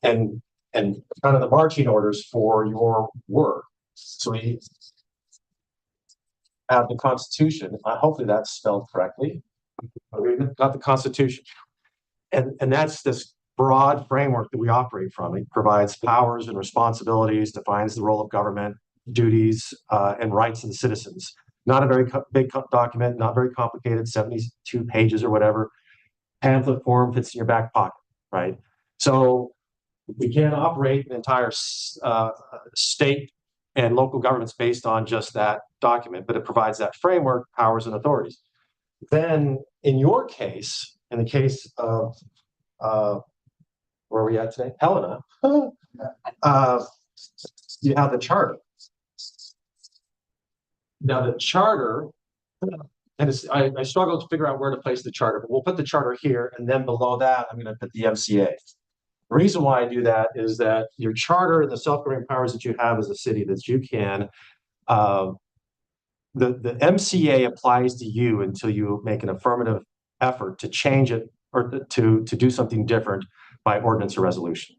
and kind of the marching orders for your work. So we have the Constitution. Hopefully that's spelled correctly. We've got the Constitution. And that's this broad framework that we operate from. It provides powers and responsibilities, defines the role of government, duties, and rights of the citizens. Not a very big document, not very complicated, 72 pages or whatever. Pamphlet form, fits in your back pocket, right? So we can't operate an entire state and local governments based on just that document, but it provides that framework, powers, and authorities. Then in your case, in the case of where are we at today? Helena, you have the charter. Now the charter, and I struggle to figure out where to place the charter, but we'll put the charter here, and then below that, I'm going to put the MCA. The reason why I do that is that your charter and the self-governing powers that you have as a city, that you can, the MCA applies to you until you make an affirmative effort to change it or to do something different by ordinance or resolution.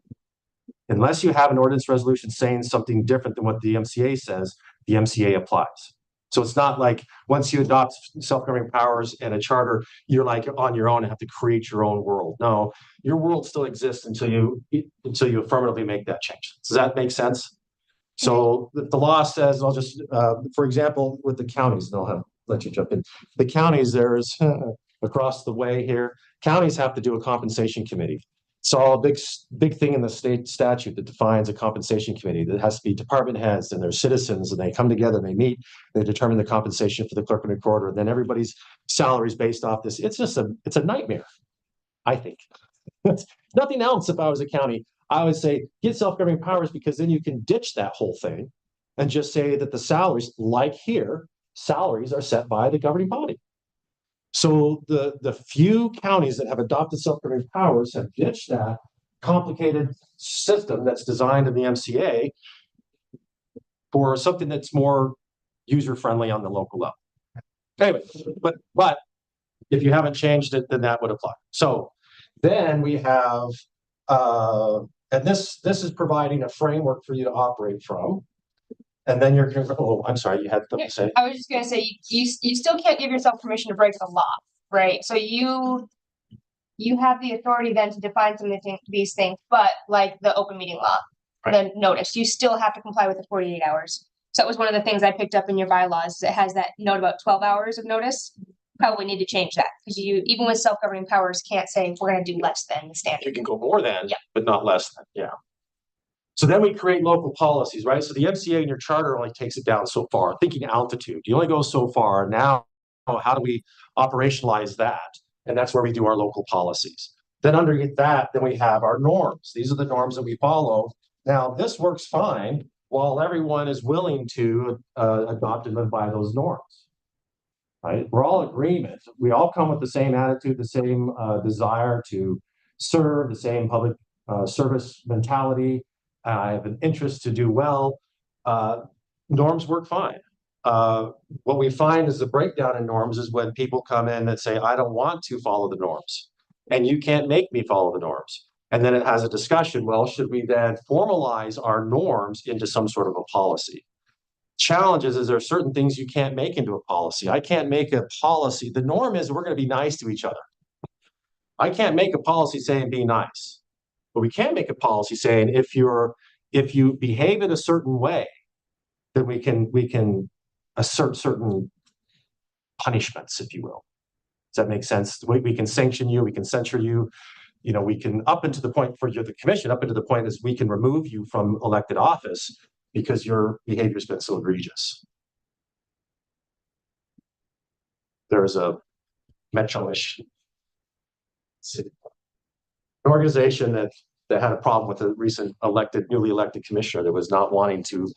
Unless you have an ordinance resolution saying something different than what the MCA says, the MCA applies. So it's not like once you adopt self-governing powers and a charter, you're like on your own and have to create your own world. No, your world still exists until you affirmatively make that change. Does that make sense? So the law says, I'll just, for example, with the counties, and I'll let you jump in. The counties, there's across the way here, counties have to do a compensation committee. It's all a big thing in the state statute that defines a compensation committee. That has to be department heads and their citizens, and they come together and they meet, they determine the compensation for the clerk and recorder, and then everybody's salary is based off this. It's just it's a nightmare, I think. Nothing else. If I was a county, I would say get self-governing powers, because then you can ditch that whole thing and just say that the salaries, like here, salaries are set by the governing body. So the few counties that have adopted self-governing powers have ditched that complicated system that's designed in the MCA for something that's more user-friendly on the local level. Anyway, but if you haven't changed it, then that would apply. So then we have, and this is providing a framework for you to operate from. And then you're going to, oh, I'm sorry, you had something to say. I was just going to say, you still can't give yourself permission to break the law, right? So you have the authority then to define some of these things, but like the open meeting law, the notice, you still have to comply with the 48 hours. So that was one of the things I picked up in your bylaws. It has that note about 12 hours of notice. Probably need to change that, because you, even with self-governing powers, can't say we're going to do less than the standard. You can go more than, but not less than, yeah. So then we create local policies, right? So the MCA in your charter only takes it down so far. Thinking altitude, you only go so far. Now how do we operationalize that? And that's where we do our local policies. Then underneath that, then we have our norms. These are the norms that we follow. Now, this works fine while everyone is willing to adopt and live by those norms. Right? We're all in agreement. We all come with the same attitude, the same desire to serve, the same public service mentality. I have an interest to do well. Norms work fine. What we find is the breakdown in norms is when people come in and say, I don't want to follow the norms, and you can't make me follow the norms. And then it has a discussion, well, should we then formalize our norms into some sort of a policy? Challenge is there are certain things you can't make into a policy. I can't make a policy. The norm is we're going to be nice to each other. I can't make a policy saying be nice, but we can make a policy saying if you behave in a certain way, then we can assert certain punishments, if you will. Does that make sense? We can sanction you, we can censure you, we can up into the point for the commission, up into the point is we can remove you from elected office because your behavior has been so egregious. There's a Metro-ish an organization that had a problem with a recent newly elected commissioner that was not wanting to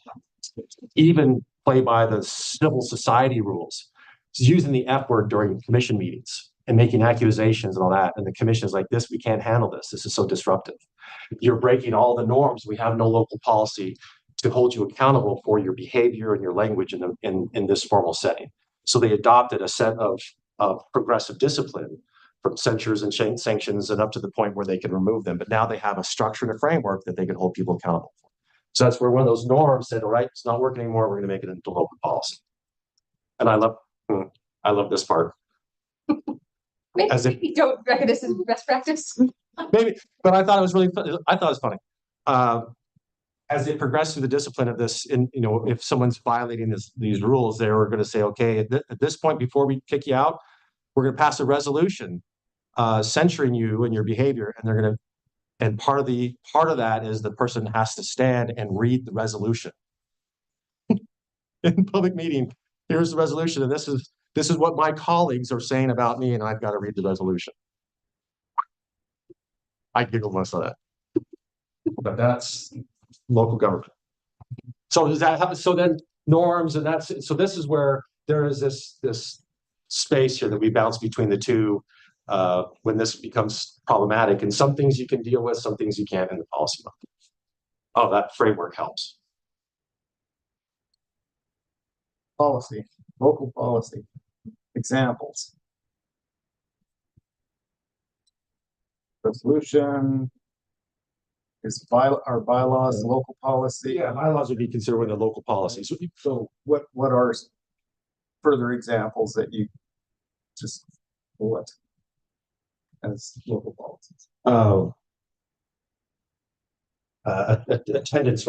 even play by the civil society rules. He's using the F word during commission meetings and making accusations and all that. And the commission is like, this, we can't handle this. This is so disruptive. You're breaking all the norms. We have no local policy to hold you accountable for your behavior and your language in this formal setting. So they adopted a set of progressive discipline from censures and sanctions and up to the point where they can remove them. But now they have a structure and a framework that they can hold people accountable for. So that's where one of those norms said, all right, it's not working anymore. We're going to make it into local policy. And I love this part. Maybe you don't reckon this is best practice. Maybe, but I thought it was really fun. I thought it was funny. As they progress through the discipline of this, and if someone's violating these rules, they were going to say, okay, at this point, before we kick you out, we're going to pass a resolution censuring you and your behavior, and they're going to. And part of that is the person has to stand and read the resolution in public meeting. Here's the resolution, and this is what my colleagues are saying about me, and I've got to read the resolution. I giggled when I saw that, but that's local government. So does that happen? So then norms, and so this is where there is this space here that we bounce between the two. When this becomes problematic, and some things you can deal with, some things you can't in the policy mode. Oh, that framework helps. Policy, local policy, examples. Resolution is our bylaws, local policy. Yeah, bylaws would be considered one of the local policies. So what are further examples that you just bullet as local policies? Oh. Attendance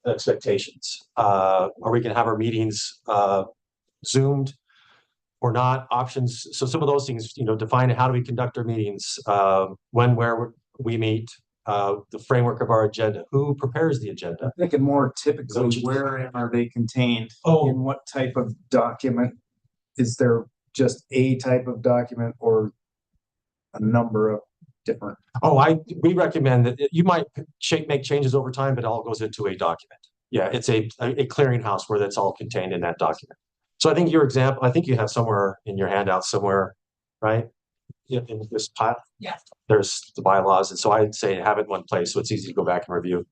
expectations. Are we going to have our meetings Zoomed or not? Options. So some of those things, define how do we conduct our meetings, when, where we meet, the framework of our agenda, who prepares the agenda. I'm thinking more typically, where are they contained? In what type of document? Is there just a type of document or a number of different? We recommend that you might make changes over time, but it all goes into a document. Yeah, it's a clearinghouse where that's all contained in that document. So I think your example, I think you have somewhere in your handout somewhere, right? In this pile. Yeah. There's the bylaws. And so I'd say have it in one place so it's easy to go back and review.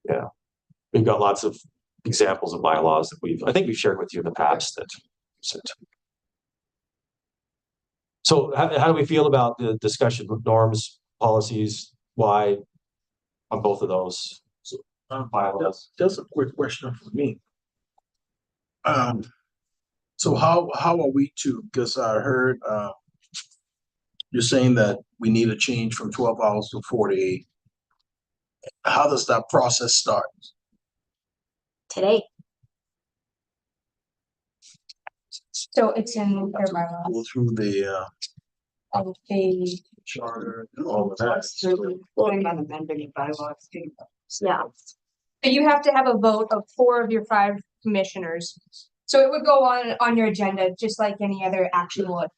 Yeah. We've got lots of examples of bylaws that I think we've shared with you in the past. So how do we feel about the discussion of norms, policies? Why on both of those bylaws? Just a quick question for me. So how are we to, because I heard you're saying that we need a change from 12 hours to 48. How does that process start? Today. So it's in their bylaws. Go through the charter and all of that. Voting on amending bylaws. Yeah. But you have to have a vote of 4 of your 5 commissioners So it would go on your agenda, just like any other action would.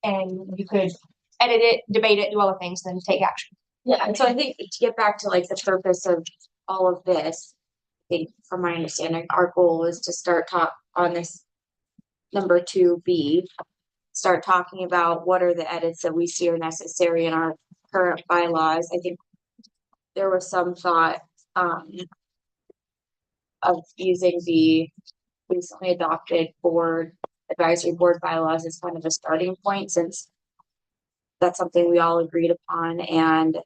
And you could edit it, debate it, do all the things, then take action. Yeah, and so I think to get back to like the purpose of all of this, I think from my understanding, our goal is to start talk on this number 2B, start talking about what are the edits that we see are necessary in our current bylaws. I think there was some thought of using the recently adopted advisory board bylaws as kind of a starting point, since that's something we all agreed upon and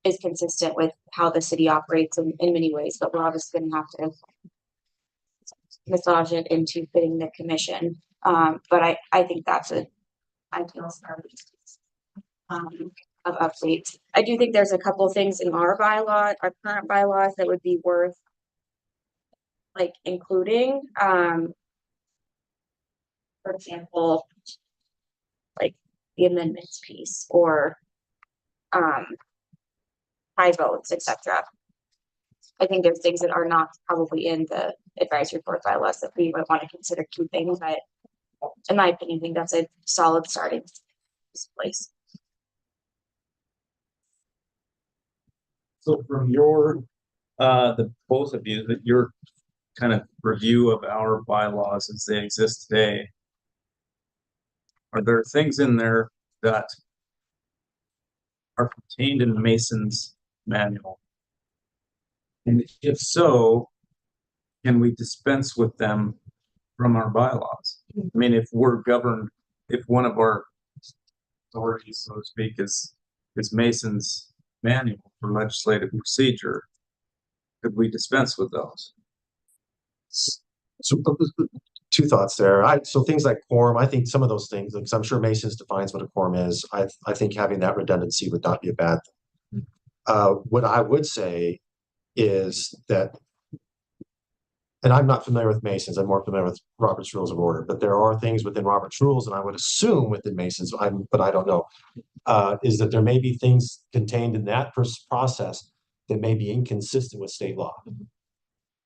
is consistent with how the city operates in many ways, but we're obviously going to have to massage it into fitting the commission. But I think that's an ideal start of updates. I do think there's a couple of things in our current bylaws that would be worth like including. For example, like the amendments piece or high votes, etc. I think there's things that are not probably in the advisory board bylaws that we might want to consider keeping, but in my opinion, I think that's a solid starting place. So from your, the both of you, that your kind of review of our bylaws as they exist today, are there things in there that are contained in the Mason's manual? And if so, can we dispense with them from our bylaws? I mean, if we're governed, if one of our authorities, so to speak, is Mason's manual for legislative procedure, could we dispense with those? So two thoughts there. So things like quorum, I think some of those things, because I'm sure Mason's defines what a quorum is. I think having that redundancy would not be a bad thing. What I would say is that, and I'm not familiar with Mason's, I'm more familiar with Robert's Rules of Order, but there are things within Robert's Rules, and I would assume within Mason's, but I don't know, is that there may be things contained in that process that may be inconsistent with state law,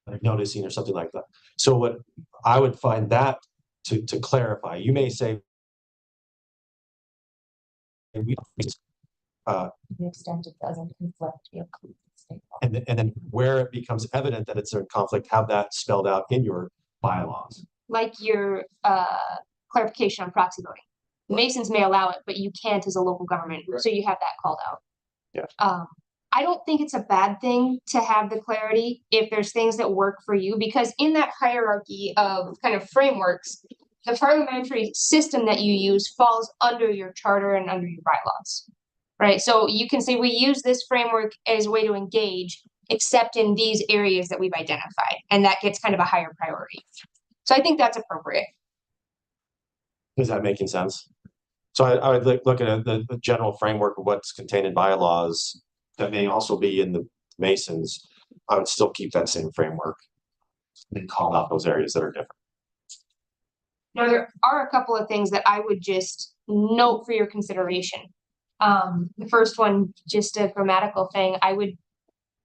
like noticing or something like that. So what I would find that to clarify, you may say, The extent it doesn't conflict with state law. and then where it becomes evident that it's in conflict, have that spelled out in your bylaws. Like your clarification on proxy voting. Masons may allow it, but you can't as a local government, so you have that called out. Yeah. I don't think it's a bad thing to have the clarity if there's things that work for you, because in that hierarchy of kind of frameworks, the parliamentary system that you use falls under your charter and under your bylaws, right? So you can say we use this framework as a way to engage, except in these areas that we've identified, and that gets kind of a higher priority. So I think that's appropriate. Is that making sense? So I would look at the general framework of what's contained in bylaws that may also be in the Masons. I would still keep that same framework and call out those areas that are different. Now, there are a couple of things that I would just note for your consideration. The first one, just a grammatical thing, I would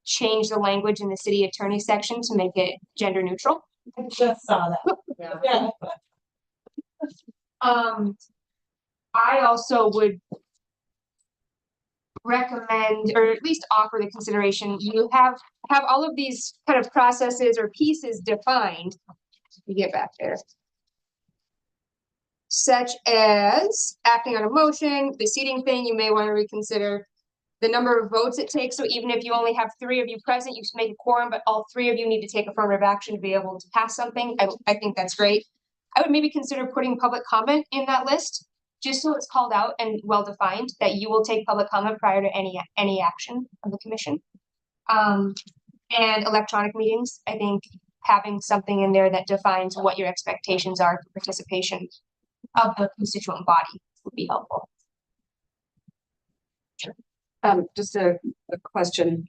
change the language in the city attorney section to make it gender neutral. I just saw that. Yeah. I also would recommend, or at least offer the consideration, you have all of these kind of processes or pieces defined. You get back there. Such as acting on a motion, the seating thing, you may want to reconsider the number of votes it takes. So even if you only have 3 of you present, you make a quorum, but all 3 of you need to take affirmative action to be able to pass something. I think that's great. I would maybe consider putting public comment in that list, just so it's called out and well defined that you will take public comment prior to any action of the commission. And electronic meetings, I think having something in there that defines what your expectations are for participation of the constituent body would be helpful. Just a question.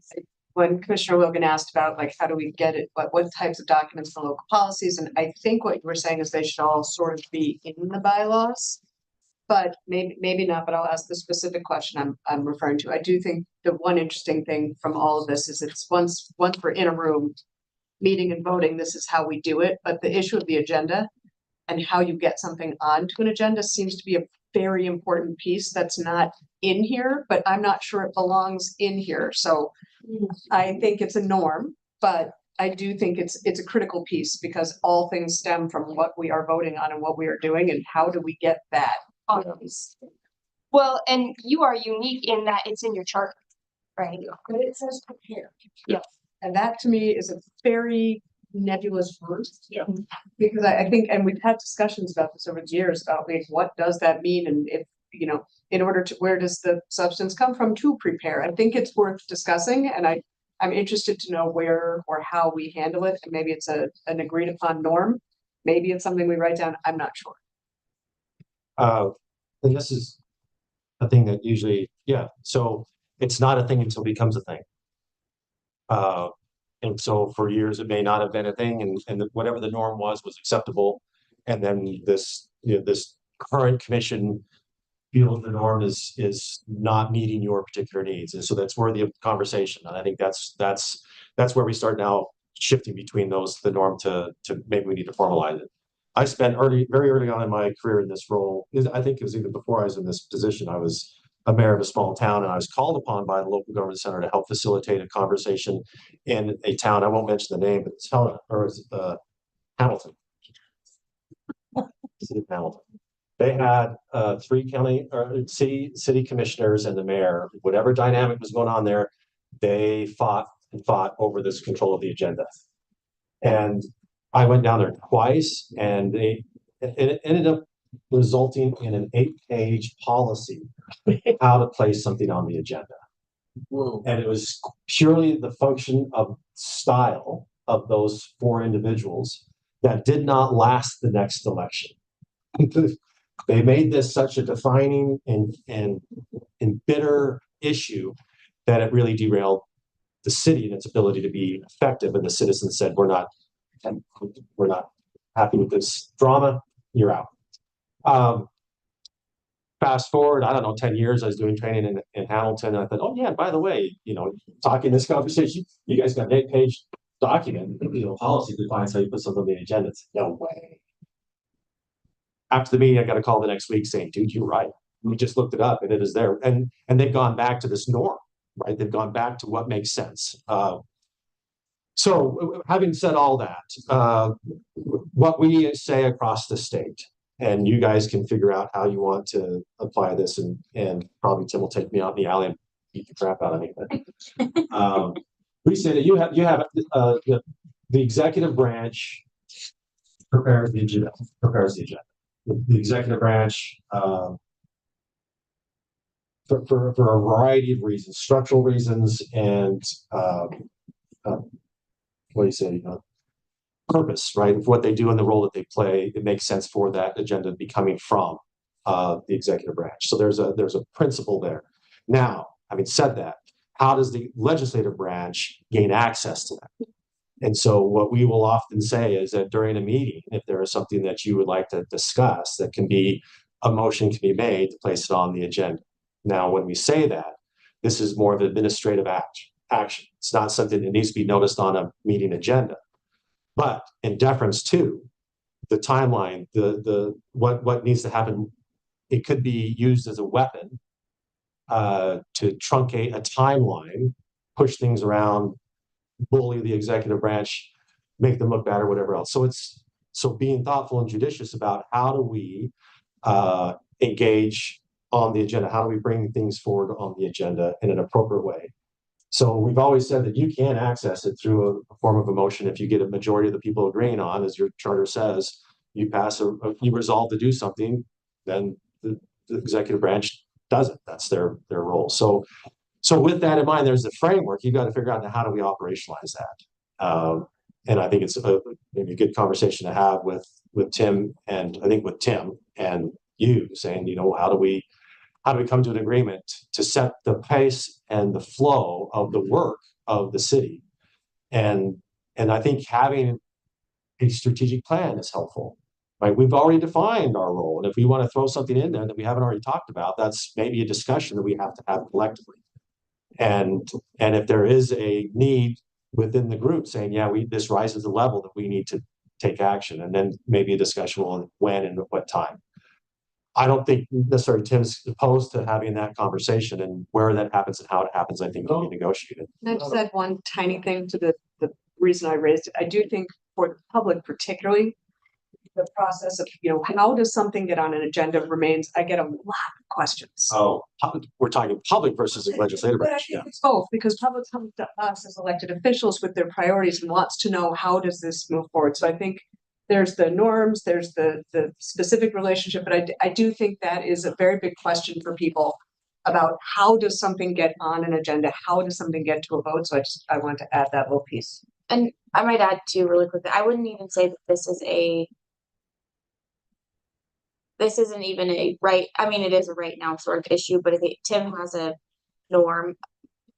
When Commissioner Wilkin asked about like, how do we get it, what types of documents for local policies? And I think what you were saying is they should all sort of be in the bylaws, but maybe not, but I'll ask the specific question I'm referring to. I do think the one interesting thing from all of this is it's once we're in a room, meeting and voting, this is how we do it, but the issue of the agenda and how you get something onto an agenda seems to be a very important piece that's not in here, but I'm not sure it belongs in here. So I think it's a norm, but I do think it's a critical piece because all things stem from what we are voting on and what we are doing and how do we get that. Well, and you are unique in that it's in your chart, right? But it says prepare. Yeah. And that to me is a very nebulous word. Yeah. Because I think, and we've had discussions about this over the years about like, what does that mean? And if, you know, in order to, where does the substance come from to prepare? I think it's worth discussing and I'm interested to know where or how we handle it. And maybe it's an agreed upon norm. Maybe it's something we write down. I'm not sure. And this is a thing that usually, yeah, so it's not a thing until it becomes a thing. And so for years it may not have been a thing and whatever the norm was acceptable. And then this, you know, this current commission feels the norm is not meeting your particular needs. And so that's worthy of conversation. And I think that's where we start now shifting between those, the norm to maybe we need to formalize it. I spent very early on in my career in this role, I think it was even before I was in this position, I was a mayor of a small town and I was called upon by the local government center to help facilitate a conversation in a town. I won't mention the name, but it's Helena, or it's Hamilton. City of Hamilton. They had 3 county or city commissioners and the mayor. Whatever dynamic was going on there, they fought over this control of the agenda. And I went down there twice, and it ended up resulting in an 8-page policy how to place something on the agenda. Whoa. And it was purely the function of style of those 4 individuals that did not last the next election. They made this such a defining and bitter issue that it really derailed the city and its ability to be effective. And the citizens said, we're not happy with this drama, you're out. Fast forward, I don't know, 10 years, I was doing training in Hamilton. And I thought, oh yeah, by the way, you know, talking this conversation, you guys got an 8-page document, you know, policy defines how you put something on the agenda. It's no way. After the meeting, I got a call the next week saying, dude, you're right. We just looked it up and it is there. And they've gone back to this norm, right? They've gone back to what makes sense. So having said all that, what we say across the state, and you guys can figure out how you want to apply this, and probably Tim will take me out in the alley and beat the crap out of me. But, we say that you have the executive branch prepares the agenda. The executive branch, for a variety of reasons, structural reasons, and what do you say? Purpose, right? Of what they do and the role that they play, it makes sense for that agenda to be coming from the executive branch. So there's a principle there. Now, having said that, how does the legislative branch gain access to that? And so what we will often say is that during a meeting, if there is something that you would like to discuss, that can be a motion can be made to place it on the agenda. Now, when we say that, this is more of an administrative action. It's not something that needs to be noticed on a meeting agenda. But in deference to the timeline, what needs to happen, it could be used as a weapon to truncate a timeline, push things around, bully the executive branch, make them look bad or whatever else. So being thoughtful and judicious about how do we engage on the agenda, how do we bring things forward on the agenda in an appropriate way. So we've always said that you can access it through a form of a motion if you get a majority of the people agreeing on, as your charter says, you pass you resolve to do something, then the executive branch does it. That's their role. So with that in mind, there's the framework. You've got to figure out how do we operationalize that. And I think it's maybe a good conversation to have with Tim, and I think with Tim and you saying, you know, how do we come to an agreement to set the pace and the flow of the work of the city? And I think having a strategic plan is helpful, right? We've already defined our role. And if we want to throw something in there that we haven't already talked about, that's maybe a discussion that we have to have collectively. And if there is a need within the group saying, yeah, this rises to the level that we need to take action, and then maybe a discussion on when and at what time. I don't think necessarily Tim's opposed to having that conversation, and where that happens and how it happens, I think can be negotiated. And I just add one tiny thing to the reason I raised it. I do think for the public particularly, the process of, how does something get on an agenda remains, I get a lot of questions. Oh, we're talking public versus the legislative But I branch. think it's both, because public comes to us as elected officials with their priorities and wants to know, how does this move forward? So I think there's the norms, there's the specific relationship, but I do think that is a very big question for people about how does something get on an agenda? How does something get to a vote? So I want to add that little piece. And I might add too, really quickly, I wouldn't even say that this isn't even a right, I mean, it is a right now sort of issue, but I think Tim has a norm,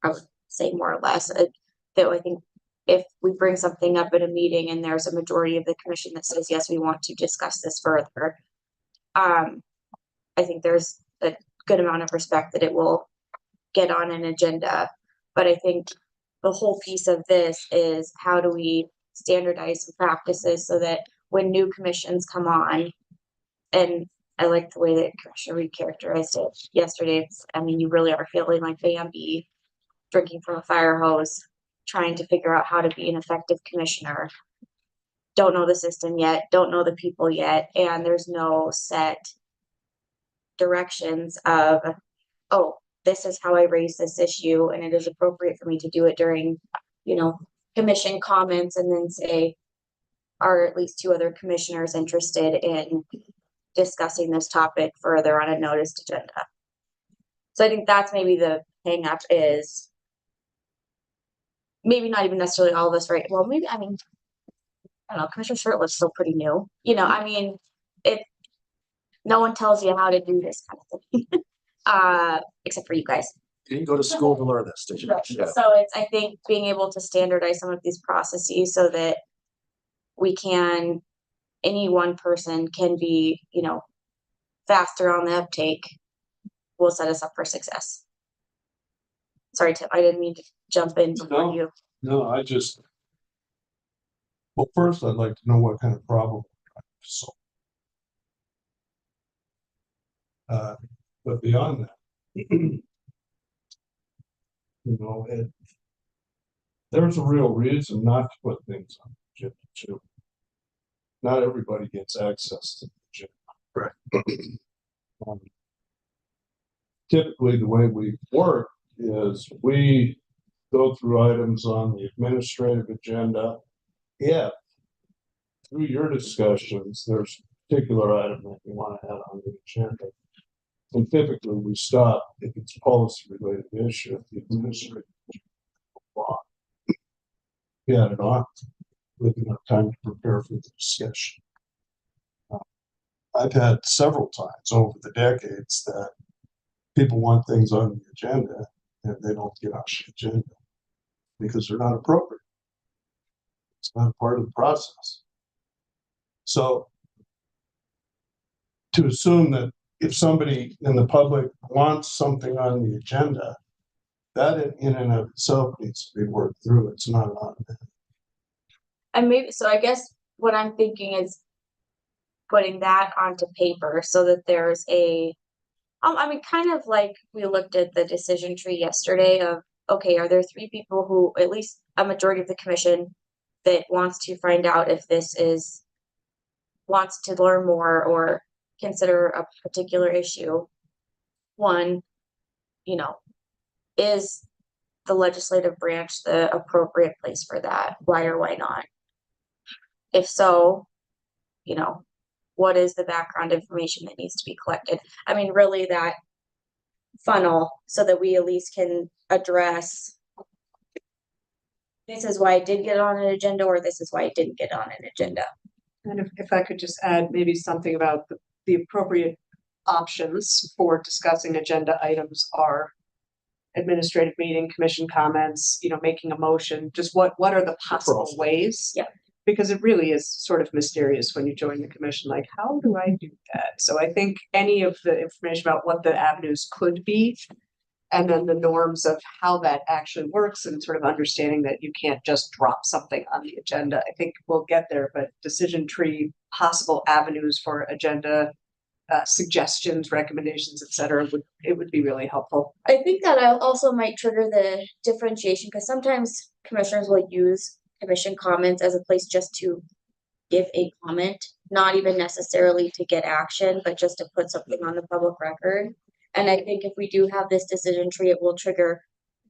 I would say more or less, that I think if we bring something up at a meeting and there's a majority of the commission that says, yes, we want to discuss this further, I think there's a good amount of respect that it will get on an agenda. But I think the whole piece of this is, how do we standardize some practices so that when new commissions come on, and I like the way that Commissioner Reed characterized it yesterday. I mean, you really are feeling like Bambi drinking from a fire hose, trying to figure out how to be an effective commissioner. Don't know the system yet, don't know the people yet, and there's no set directions of, oh, this is how I raise this issue, and it is appropriate for me to do it during, commission comments, and then say, are at least 2 other commissioners interested in discussing this topic further on a noticed agenda. So I think that's maybe the hang up, is maybe not even necessarily all of us, right? Well, maybe, I don't know, Commissioner Shirtliff's still pretty new. No one tells you how to do this kind of thing. Except for you guys. You didn't go to school to learn this, did you? Right. Yeah. So it's, I think, being able to standardize some of these processes so that any one person can be, faster on the uptake, will set us up for success. Sorry, Tim, I didn't mean to jump in before you. No, well, first I'd like to know what kind of problem we're trying to solve. But beyond that, there's a real reason not to put things on the agenda too. Not everybody gets access to the agenda. Right. Typically, the way we work is we go through items on the administrative agenda. If through your discussions, there's a particular item that you want to have on the agenda, and typically we stop if it's a policy related issue, if the administrative law. We had it on with enough time to prepare for the discussion. I've had several times over the decades that people want things on the agenda and they don't get on the agenda because they're not appropriate. It's not a part of the process. So to assume that if somebody in the public wants something on the agenda, that in and of itself needs to be worked through. It's not an automatic. And maybe, so I guess what I'm thinking is putting that onto paper so that there's kind of like we looked at the decision tree yesterday of, okay, are there 3 people who, at least a majority of the commission, that wants to find out if wants to learn more or consider a particular issue. 1, is the legislative branch the appropriate place for that? Why or why not? If so, what is the background information that needs to be collected? Really that funnel, so that we at least can address, this is why I did get on an agenda, or this is why I didn't get on an agenda. And if I could just add maybe something about the appropriate options for discussing agenda items are administrative meeting, commission comments, making a motion, just what are the possible ways? Yeah. Because it really is sort of mysterious when you join the commission, like, how do I do that? So I think any of the information about what the avenues could be and then the norms of how that actually works and sort of understanding that you can't just drop something on the agenda. I think we'll get there, but decision tree, possible avenues for agenda suggestions, recommendations, et cetera, it would be really helpful. I think that I also might trigger the differentiation because sometimes commissioners will use commission comments as a place just to give a comment, not even necessarily to get action, but just to put something on the public record. And I think if we do have this decision tree, it will trigger,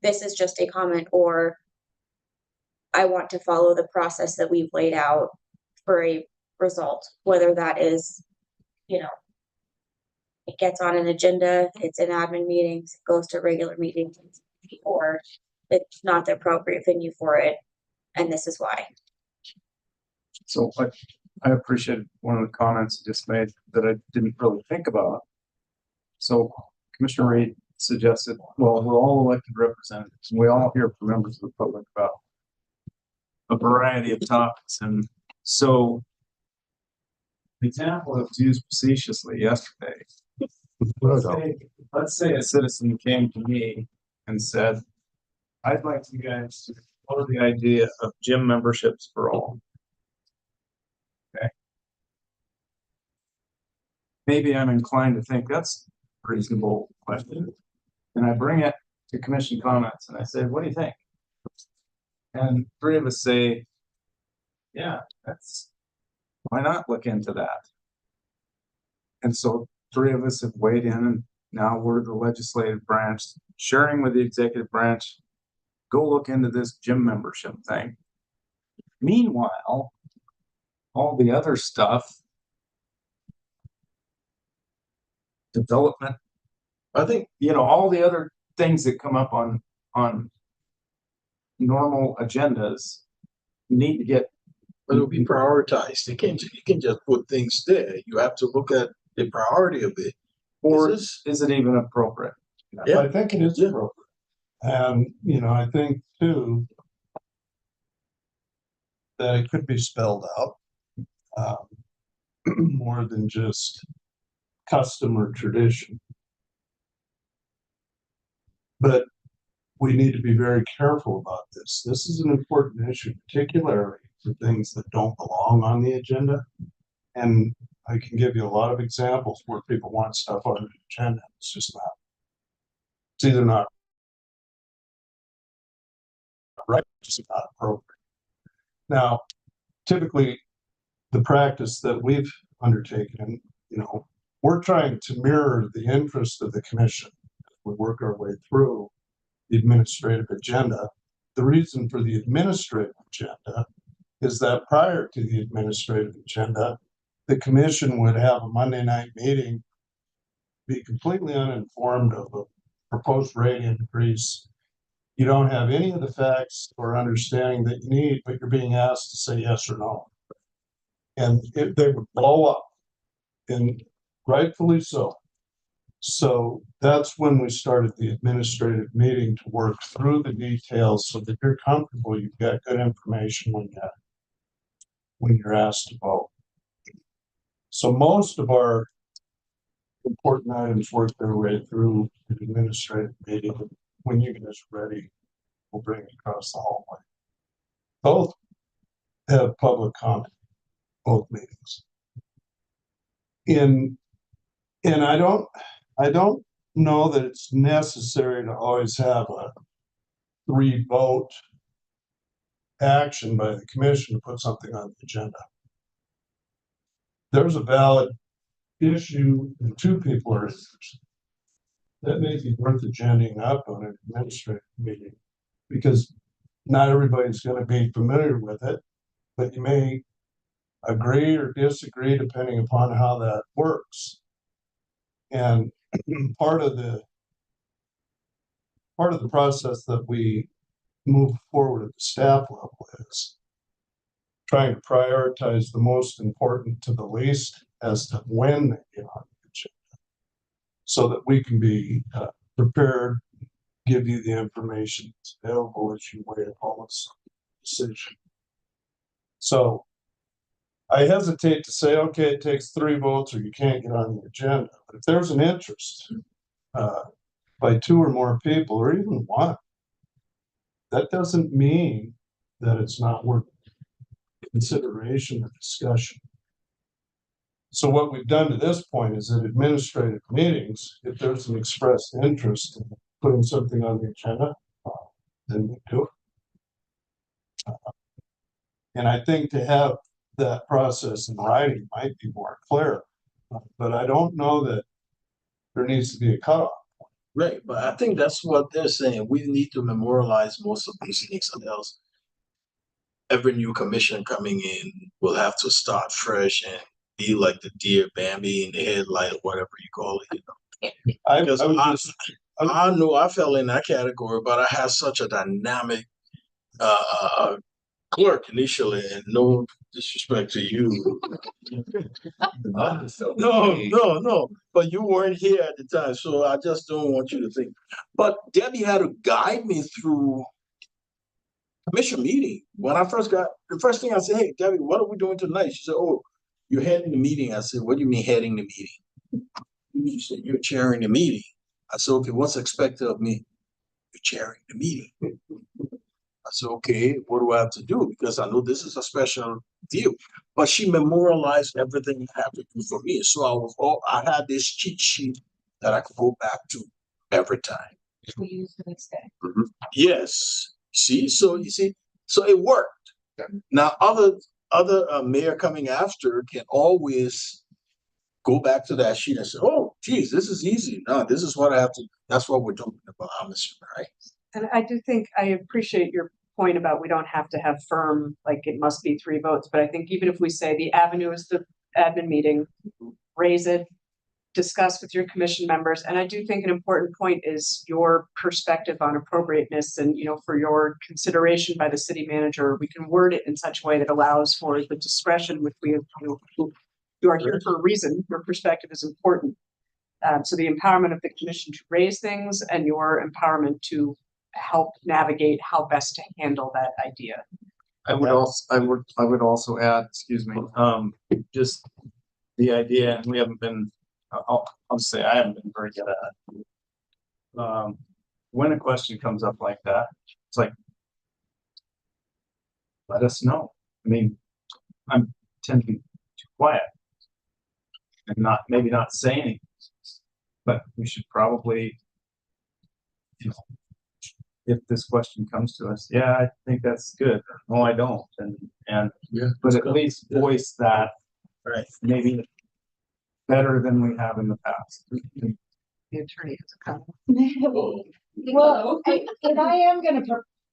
this is just a comment, or I want to follow the process that we've laid out for a result, whether that is, you know, it gets on an agenda, it's in admin meetings, it goes to regular meetings, or it's not the appropriate venue for it, and this is why. So I appreciated one of the comments you just made that I didn't really think about. So Commissioner Reed suggested, well, we're all elected representatives, and we all hear from members of the public about a variety of topics. And so the example that was used facetiously yesterday, let's say a citizen came to me and said, I'd like you guys to explore the idea of gym memberships for all. Okay. Maybe I'm inclined to think that's a reasonable question. And I bring it to commission comments and I say, what do you think? And three of us say, yeah, why not look into that? And so three of us have weighed in, and now we're the legislative branch sharing with the executive branch, go look into this gym membership thing. Meanwhile, all the other stuff, development, I think, all the other things that come up on normal agendas need to get. But it'll be prioritized. You can't just put things there. You have to look at the priority of it. Or is it even appropriate? Yeah. I think it is appropriate. And, I think too, that it could be spelled out more than just custom or tradition. But we need to be very careful about this. This is an important issue, particularly for things that don't belong on the agenda. And I can give you a lot of examples where people want stuff on the agenda. It's just not. It's either not right, just not appropriate. Now, typically, the practice that we've undertaken, we're trying to mirror the interest of the commission as we work our way through the administrative agenda. The reason for the administrative agenda is that prior to the administrative agenda, the commission would have a Monday night meeting, be completely uninformed of a proposed rate increase. You don't have any of the facts or understanding that you need, but you're being asked to say yes or no. And they would blow up, and rightfully so. So that's when we started the administrative meeting to work through the details so that you're comfortable, you've got good information when you're asked to vote. So most of our important items work their way through the administrative meeting. When you guys are ready, we'll bring it across the hallway. Both have public comment, both meetings. And I don't know that it's necessary to always have a 3-vote action by the commission to put something on the agenda. There's a valid issue and 2 people are interested. That may be worth agending up on an administrative meeting because not everybody's going to be familiar with it, but you may agree or disagree depending upon how that works. And part of the process that we move forward at the staff level is trying to prioritize the most important to the least as to when they get on the agenda, so that we can be prepared, give you the information that's available as you weigh all this decision. So I hesitate to say, okay, it takes 3 votes or you can't get on the agenda. But if there's an interest, by two or more people, or even one, that doesn't mean that it's not worth consideration or discussion. So what we've done to this point is at administrative meetings, if there's an expressed interest in putting something on the agenda, then we do it. And I think to have that process in writing might be more clear, but I don't know that there needs to be a cutoff. Right, but I think that's what they're saying. We need to memorialize most of these things, or else every new commission coming in will have to start fresh and be like the deer Bambi in the headlight, or whatever you call it. Because I know I fell in that category, but I had such a dynamic clerk initially, and no disrespect to you. No, but you weren't here at the time, so I just don't want you to think. But Debbie had to guide me through commission meeting. When I first got, the first thing I said, "Hey, Debbie, what are we doing tonight?" She said, "Oh, you're heading the meeting." I said, "What do you mean heading the meeting?" She said, "You're chairing the meeting." I said, "Okay, what's expected of me?" "You're chairing the meeting." I said, "Okay, what do I have to do?" Because I know this is a special deal. But she memorialized everything I have to do for me. So I had this cheat sheet that I could go back to every time. We use the next day. Yes. See, so you see, so it worked. Now other mayor coming after can always go back to that sheet and say, "Oh, geez, this is easy. No, this is what I have to." That's what we're talking about, I'm assuming, right? And I do think I appreciate your point about we don't have to have firm, like it must be 3 votes, but I think even if we say the avenue is the admin meeting, raise it, discuss with your commission members. And I do think an important point is your perspective on appropriateness and, for your consideration by the city manager. We can word it in such a way that allows for the discretion, which you are here for a reason. Your perspective is important. So the empowerment of the commission to raise things and your empowerment to help navigate how best to handle that idea. I would also add, excuse me, just the idea, and we haven't been, I'll say I haven't been very good at it. When a question comes up like that, it's like, let us know. I mean, I'm tend to be too quiet and maybe not say anything, but we should probably, if this question comes to us, yeah, I think that's good. No, I don't. But at least voice that, right? Maybe better than we have in the past. The attorney has a comment. Well, I am gonna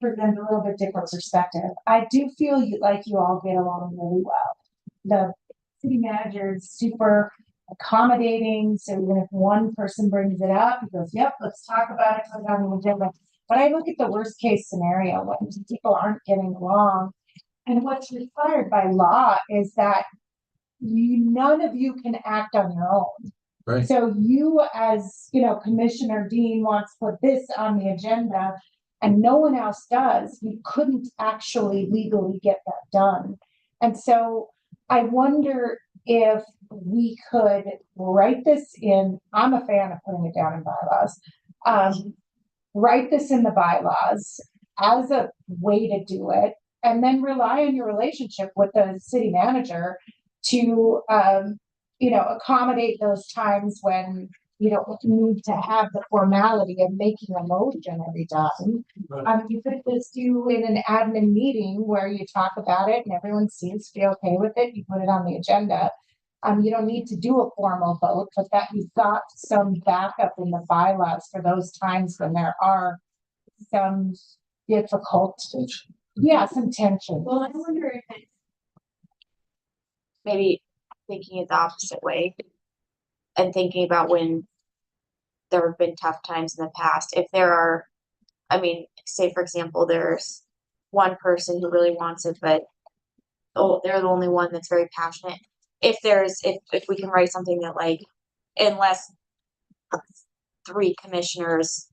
present a little bit different perspective. I do feel like you all get along really well. The city manager is super accommodating, so even if one person brings it up, he goes, "Yep, let's talk about it, put it on the agenda." But I look at the worst case scenario when people aren't getting along, and what's required by law is that none of you can act on your own. Right. So you as, Commissioner Dean wants to put this on the agenda and no one else does, you couldn't actually legally get that done. And so I wonder if we could write this in, I'm a fan of putting it down in bylaws, write this in the bylaws as a way to do it, and then rely on your relationship with the city manager to, accommodate those times when you don't need to have the formality of making a motion every time. You could just do in an admin meeting where you talk about it and everyone seems to be okay with it. You put it on the agenda. You don't need to do a formal vote, but that you've got some backup in the bylaws for those times when there are some difficult, some tension. Well, I wonder if it's maybe thinking it the opposite way and thinking about when there have been tough times in the past. If there are, say for example, there's one person who really wants it, but they're the only one that's very passionate. If we can write something that unless 3 commissioners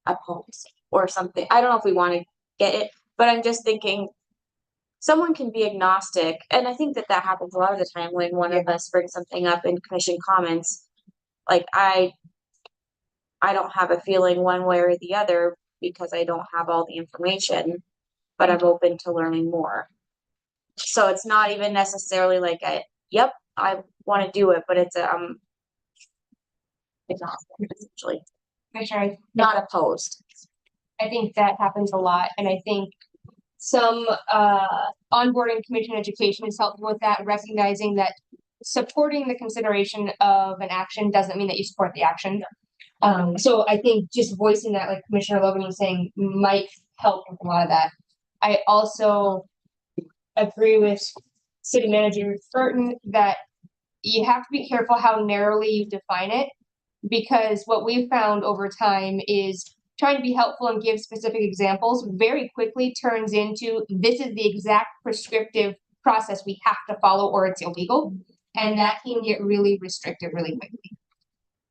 oppose or something, I don't know if we want to get it, but I'm just thinking someone can be agnostic. And I think that happens a lot of the time when one of us brings something up in commission comments. I don't have a feeling one way or the other because I don't have all the information, but I'm open to learning more. So it's not even necessarily like yep, I want to do it, but it's not essentially not opposed. I think that happens a lot, and I think some onboarding commission education is helpful with that, recognizing that supporting the consideration of an action doesn't mean that you support the action. So I think just voicing that, like Commissioner Logan was saying, might help with a lot of that. I also agree with City Manager Burton that you have to be careful how narrowly you define it, because what we've found over time is trying to be helpful and give specific examples very quickly turns into this is the exact prescriptive process we have to follow or it's illegal. And that can get really restrictive really quickly.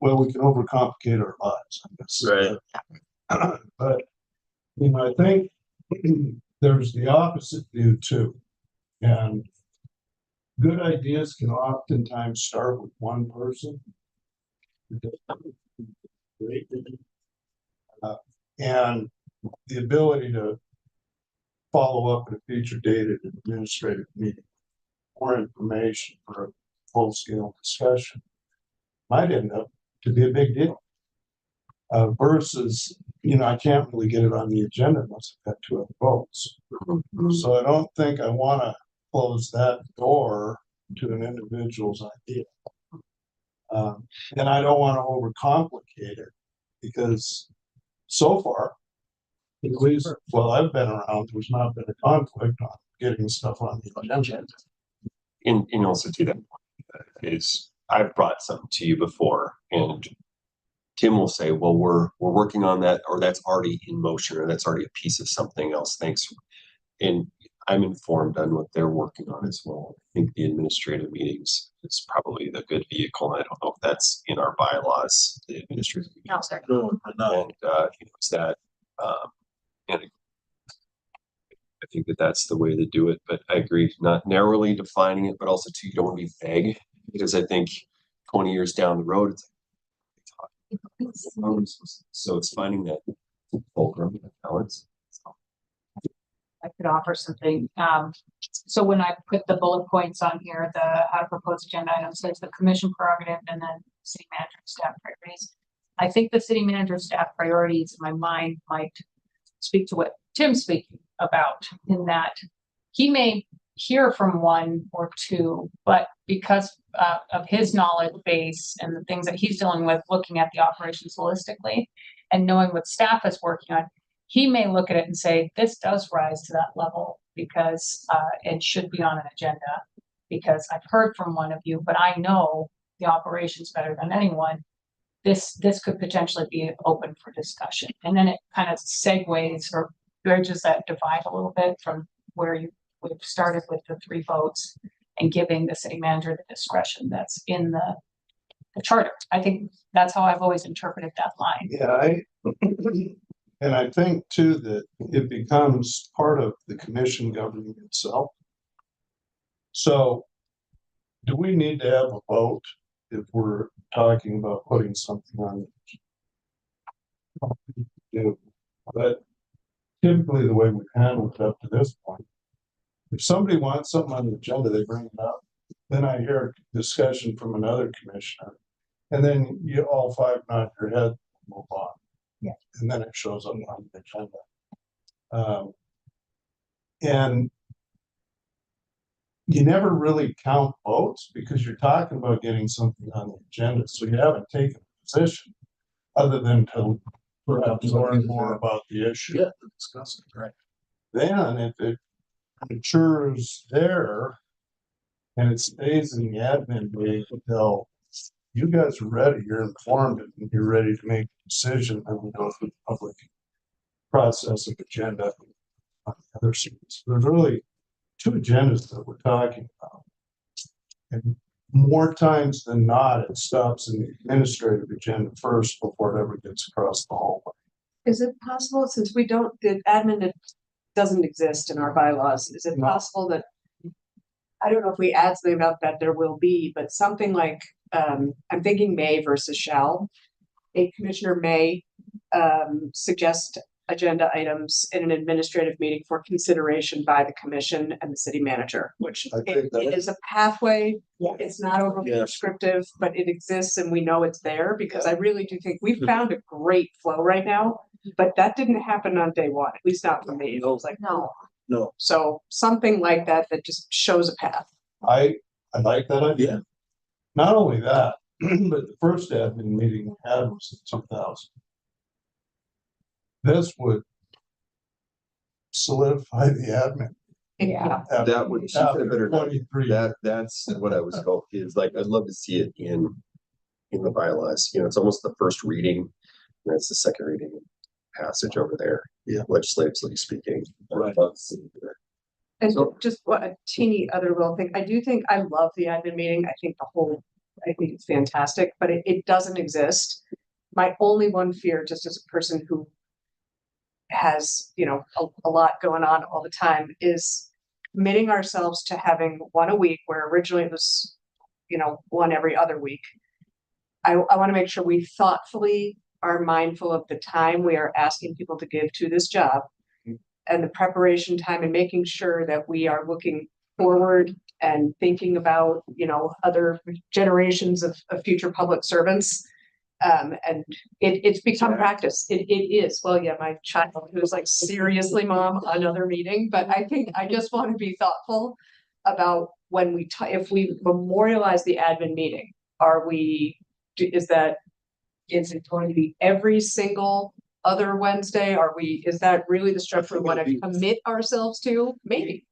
Well, we can overcomplicate our lives, I guess. Right. But, I think there's the opposite view too. And good ideas can oftentimes start with one person. And the ability to follow up at a future date at an administrative meeting, more information for a full-scale discussion might end up to be a big deal. Versus, I can't really get it on the agenda unless I've got 2 other votes. So I don't think I want to close that door to an individual's idea. And I don't want to overcomplicate it because so far, at least while I've been around, there's not been a conflict on getting stuff on the agenda. And also to that point is I've brought something to you before, and Tim will say, well, we're working on that, or that's already in motion, or that's already a piece of something else. Thanks. And I'm informed on what they're working on as well. I think the administrative meetings is probably the good vehicle. I don't know if that's in our bylaws, the administrative meetings. No, sir. And it's that, and I think that's the way to do it, but I agree, not narrowly defining it, but also too, you don't want to be vague, because I think 20 years down the road, it's like, so it's finding that fulcrum balance. I could offer something. So when I put the bullet points on here, the how to propose agenda items, there's the commission prerogative and then city manager staff priorities. I think the city manager staff priorities in my mind might speak to what Tim's speaking about, in that he may hear from 1 or 2, but because of his knowledge base and the things that he's dealing with, looking at the operations holistically and knowing what staff is working on, he may look at it and say, this does rise to that level because it should be on an agenda, because I've heard from one of you, but I know the operations better than anyone. This could potentially be open for discussion. And then it kind of segues or bridges that divide a little bit from where we've started with the 3 votes and giving the city manager the discretion that's in the charter. I think that's how I've always interpreted that line. Yeah, and I think too that it becomes part of the commission governing itself. So do we need to have a vote if we're talking about putting something on the but typically the way we've handled it up to this point, if somebody wants something on the agenda, they bring it up. Then I hear a discussion from another commissioner, and then you all 5 nod your head and move on. Yeah. And then it shows up on the agenda. And you never really count votes because you're talking about getting something on the agenda. So you haven't taken a position other than to perhaps learn more about the issue. Yeah, discuss it, right. Then if it matures there and it stays in the admin bay until you guys are ready, you're informed, and you're ready to make a decision, and we go through the public process of agenda on the other seats. There's really 2 agendas that we're talking about. And more times than not, it stops in the administrative agenda first before it ever gets across the hallway. Is it possible, since the admin doesn't exist in our bylaws, is it possible that, I don't know if we add something about that there will be, but something like, I'm thinking may versus shall. a commissioner may suggest agenda items in an administrative meeting for consideration by the commission and the city manager, which I think that- it is a pathway. Yeah. It's not overly Yeah. prescriptive, but it exists and we know it's there because I really do think we've found a great flow right now. But that didn't happen on day one, at least not for me. It was like, No. No. so something like that that just shows a path. I like that idea. Not only that, but the first admin meeting we had was in 2000. This would solidify the admin. Yeah. That would, she After said better, 23. that's what I was hoping, is like, I'd love to see it in the bylaws, you know, it's almost the first reading, and it's the second reading passage over there. Yeah. Legislatively speaking. Right. I'd love to see it. And So- just what a teeny other little thing, I do think I love the admin meeting. I think it's fantastic, but it doesn't exist. My only one fear, just as a person who has, you know, a lot going on all the time, is committing ourselves to having one a week where originally it was, you know, one every other week. I want to make sure we thoughtfully are mindful of the time we are asking people to give to this job and the preparation time and making sure that we are looking forward and thinking about, you know, other generations of future public servants. And it's become practice. It is. Well, yeah, my child who was like, seriously, mom, another meeting. But I think I just want to be thoughtful about when if we memorialize the admin meeting, is it going to be every single other Wednesday? Is that really the structure we want to commit ourselves to? Maybe.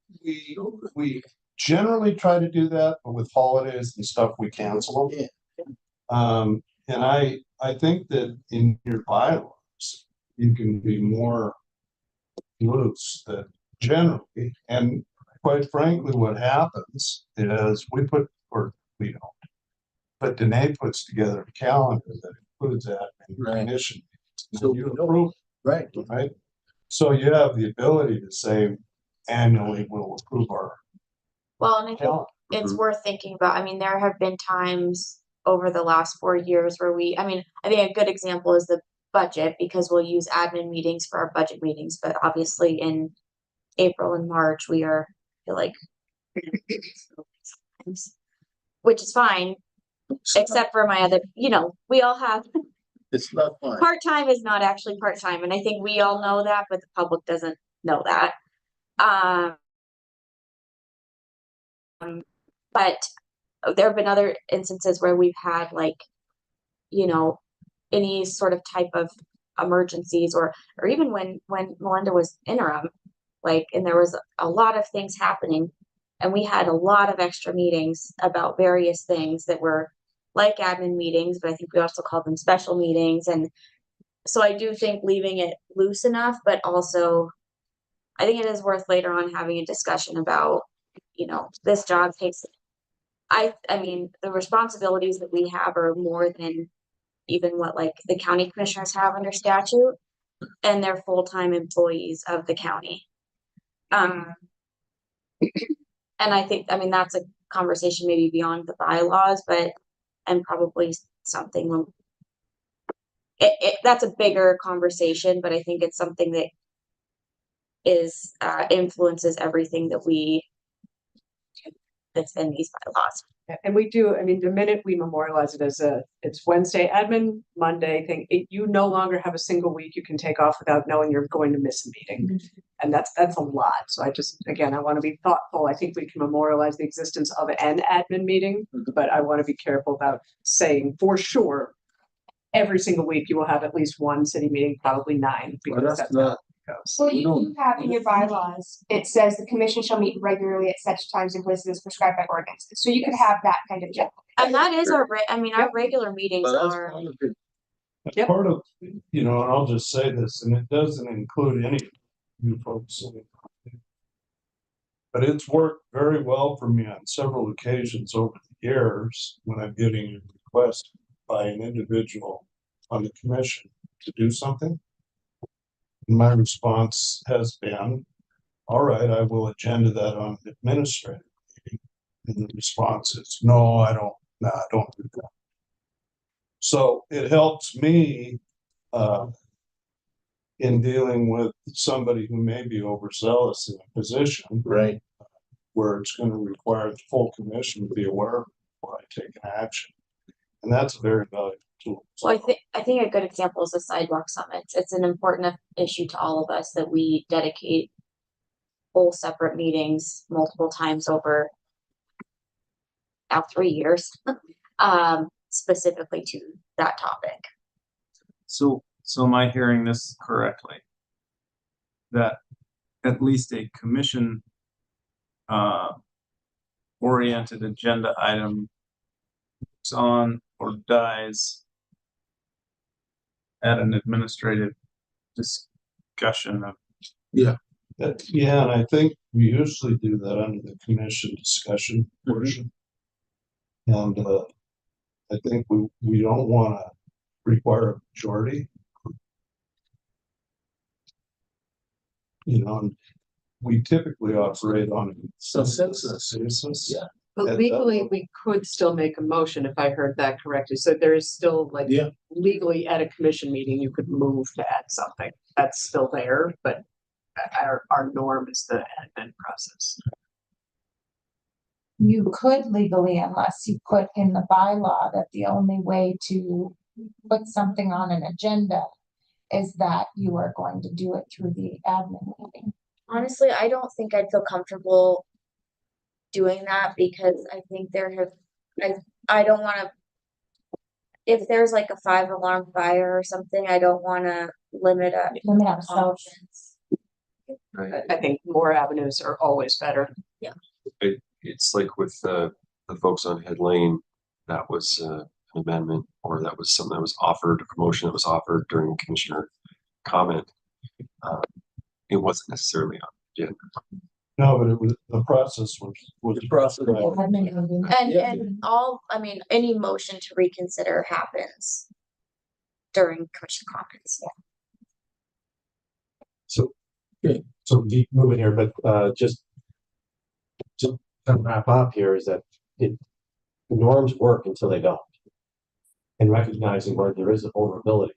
We generally try to do that, but with holidays and stuff, we cancel them. And I think that in your bylaws, you can be more loose that generally, and quite frankly, what happens is we don't, but Danae puts together a calendar that includes that and recognition. So you approve, Right. right? So you have the ability to say annually we'll approve our Well, and I think calendar. it's worth thinking about. I mean, there have been times over the last 4 years where I think a good example is the budget, because we'll use admin meetings for our budget meetings, but obviously in April and March, I feel like, which is fine, except for my other, we all have, It's not fun. part-time is not actually part-time, and I think we all know that, but the public doesn't know that. But there have been other instances where we've had any sort of type of emergencies or even when Melinda was interim, and there was a lot of things happening and we had a lot of extra meetings about various things that were like admin meetings, but I think we also called them special meetings. And so I do think leaving it loose enough, but also I think it is worth later on having a discussion about, this job takes, I mean, the responsibilities that we have are more than even what the county commissioners have under statute, and they're full-time employees of the county. And I think, that's a conversation maybe beyond the bylaws, and probably something that's a bigger conversation, but I think it's something that influences everything that's in these bylaws. And we do, the minute we memorialize it as it's Wednesday admin, Monday thing, you no longer have a single week you can take off without knowing you're going to miss a meeting. And that's a lot. So I want to be thoughtful. I think we can memorialize the existence of an admin meeting, but I want to be careful about saying for sure, every single week you will have at least one city meeting, probably 9, because that's not. So you do have in your bylaws, it says the commission shall meet regularly at such times and places as prescribed by ordinance. So you could have that kind of general. And that is our regular meetings are. Part of, and I'll just say this, and it doesn't include any of you folks. But it's worked very well for me on several occasions over the years when I'm getting a request by an individual on the commission to do something. My response has been, all right, I will agenda that on the administrative meeting. And the response is, no, I don't do that. So it helps me, in dealing with somebody who may be overzealous in a position. Right. Where it's gonna require the full commission to be aware of before I take an action. And that's a very valuable tool. Well, I think a good example is the sidewalk summits. It's an important issue to all of us that we dedicate whole separate meetings multiple times over now 3 years, specifically to that topic. So am I hearing this correctly? That at least a commission oriented agenda item is on or dies at an administrative discussion of. Yeah, and I think we usually do that under the commission discussion portion. And I think we don't want to require a majority. You know, and we typically operate on consensus. Yeah. But legally, we could still make a motion if I heard that correctly. So there is still like legally at a commission meeting, you could move to add something. That's still there, but our norm is the admin process. You could legally, unless you put in the bylaw that the only way to put something on an agenda is that you are going to do it through the admin meeting. Honestly, I don't think I'd feel comfortable doing that because I think I don't want to, if there's like a 5-alarm fire or something, I don't want to limit ourselves. I think more avenues are always better. Yeah. It's like with the folks on Head Lane, that was an amendment, or that was something that was offered, a promotion that was offered during commissioner comment. It wasn't necessarily on the agenda. No, but it was the process was the process. And any motion to reconsider happens during commission comments. So keep moving here, but just to wrap up here is that norms work until they don't. And recognizing where there is a vulnerability.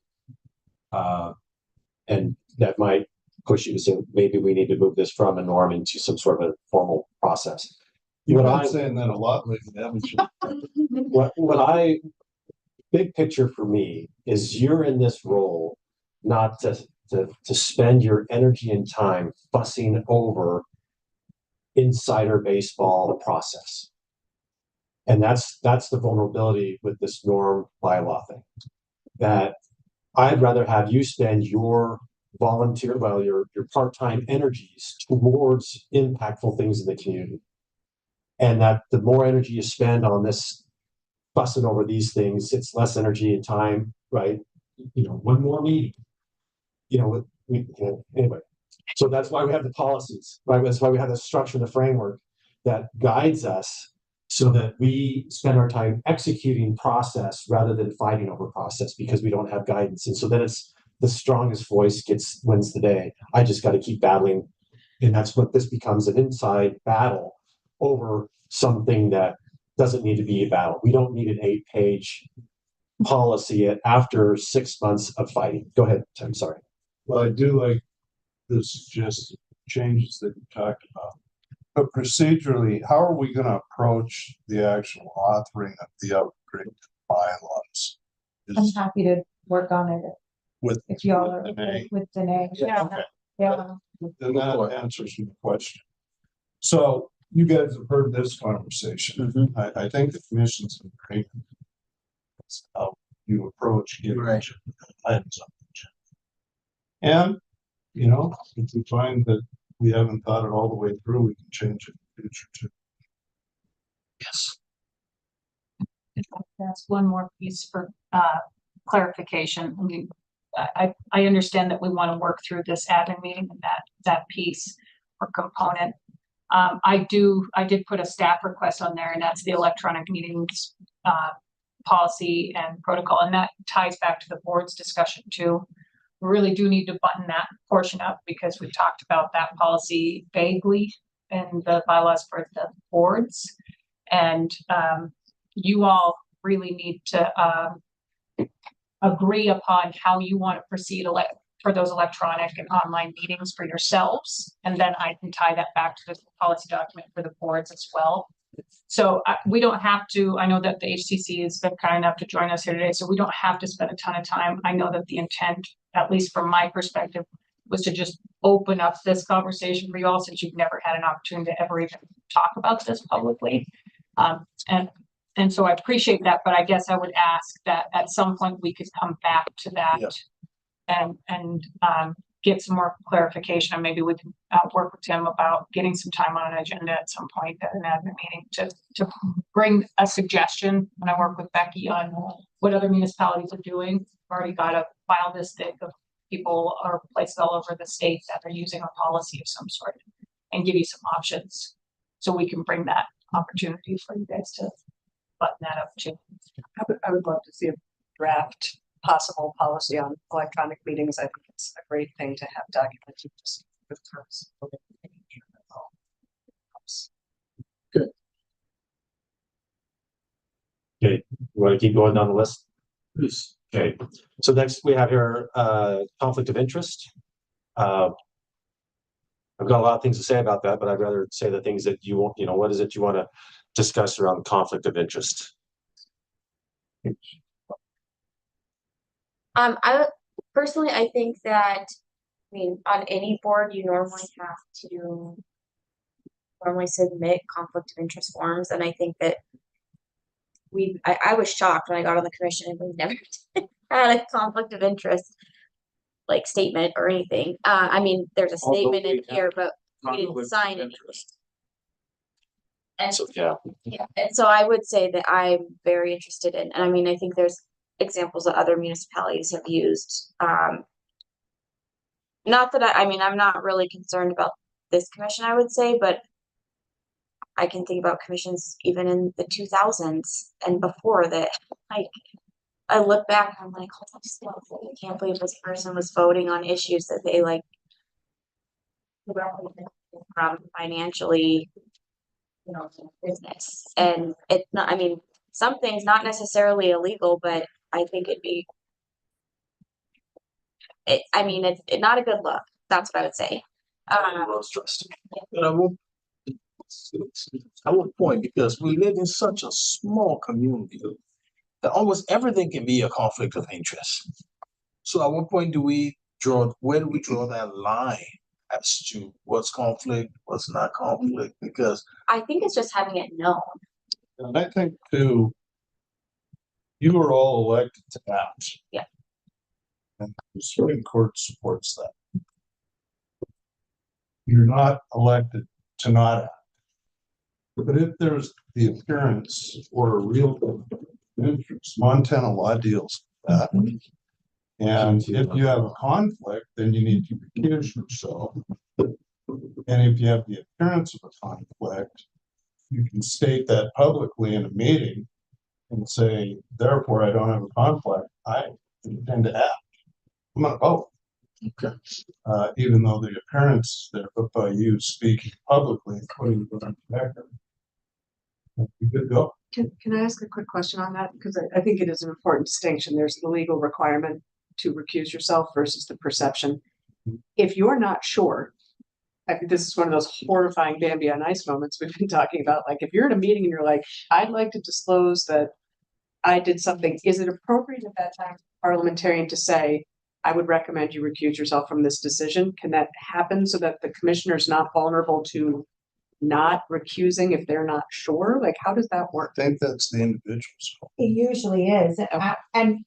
And that might push you to say, maybe we need to move this from a norm into some sort of a formal process. You've been saying that a lot lately, haven't you? Big picture for me is you're in this role not to spend your energy and time fussing over insider baseball process. And that's the vulnerability with this norm bylaw thing. That I'd rather have you spend your your part-time energies towards impactful things in the community. And that the more energy you spend on this fussing over these things, it's less energy and time, right? One more meeting. Anyway. So that's why we have the policies, right? That's why we have the structure, the framework that guides us so that we spend our time executing process rather than fighting over process because we don't have guidance. And so then it's the strongest voice wins the day. I just got to keep battling. And that's what this becomes, an inside battle over something that doesn't need to be a battle. We don't need an 8-page policy after 6 months of fighting. Go ahead, Tim, sorry. Well, I do like the suggested changes that you talked about. But procedurally, how are we going to approach the actual authoring of the upgraded bylaws? I'm happy to work on it if y'all are with Danae. Yeah. Okay. Yeah. Then that answers my question. So you guys have heard this conversation. Mm-hmm. I think the commission's in agreement. That's how you approach getting items on the agenda. And if we find that we haven't thought it all the way through, we can change it in the future too. Yes. That's one more piece for clarification. I mean, I understand that we want to work through this admin meeting and that piece or component. I did put a staff request on there, and that's the electronic meetings policy and protocol, and that ties back to the board's discussion too. We really do need to button that portion up because we talked about that policy vaguely in the bylaws for the boards, and you all really need to agree upon how you want to proceed for those electronic and online meetings for yourselves. And then I can tie that back to the policy document for the boards as well. So we don't have to, I know that the HCC has been kind enough to join us here today, so we don't have to spend a ton of time. I know that the intent, at least from my perspective, was to just open up this conversation for you all, since you've never had an opportunity to ever even talk about this publicly. And so I appreciate that, but I guess I would ask that at some point we could come back to that. Yeah. and get some more clarification, and maybe we can work with Tim about getting some time on an agenda at some point at an admin meeting to bring a suggestion. When I work with Becky on what other municipalities are doing, we've already got a file this thick of people or places all over the state that are using a policy of some sort, and give you some options so we can bring that opportunity for you guys to button that up too. I would love to see a draft possible policy on electronic meetings. I think it's a great thing to have documented. Good. Okay, you want to keep going down the list? Please. Okay, so next we have here conflict of interest. I've got a lot of things to say about that, but I'd rather say the things that you want, what is it you want to discuss around conflict of interest? I personally, I think that, on any board, you normally have to submit conflict of interest forms. And I think that I was shocked when I got on the commission and we never had a conflict of interest like statement or anything. There's a statement in here, but we didn't sign it. And so, yeah. And so I would say that I'm very interested in, and I think there's examples that other municipalities have used. Not that I'm not really concerned about this commission, I would say, but I can think about commissions even in the 2000s and before that. I look back and I'm like, I can't believe this person was voting on issues that they from financially, business. And it's not, some things not necessarily illegal, but I think it'd be, it's not a good look. That's what I would say. But I won't point, because we live in such a small community that almost everything can be a conflict of interest. So at what point where do we draw that line as to what's conflict, what's not conflict? Because I think it's just having it known. And I think too, you are all elected to act. Yeah. And the Supreme Court supports that. You're not elected to not act. But if there's the appearance or a real interest, Montana law deals with that. And if you have a conflict, then you need to recuse yourself. And if you have the appearance of a conflict, you can state that publicly in a meeting and say, therefore, I don't have a conflict. I intend to act. I'm going to vote. Okay. Even though the appearance is there, but by you speaking publicly and putting it on record, you could go. Can I ask a quick question on that? Because I think it is an important distinction. There's the legal requirement to recuse yourself versus the perception. If you're not sure, I think this is one of those horrifying Bambi on ice moments we've been talking about. Like, if you're in a meeting and you're like, I'd like to disclose that I did something, is it appropriate at that time for parliamentarian to say, I would recommend you recuse yourself from this decision? Can that happen so that the commissioner is not vulnerable to not recusing if they're not sure? Like, how does that work? I think that's the individual's fault. It usually is. Okay. And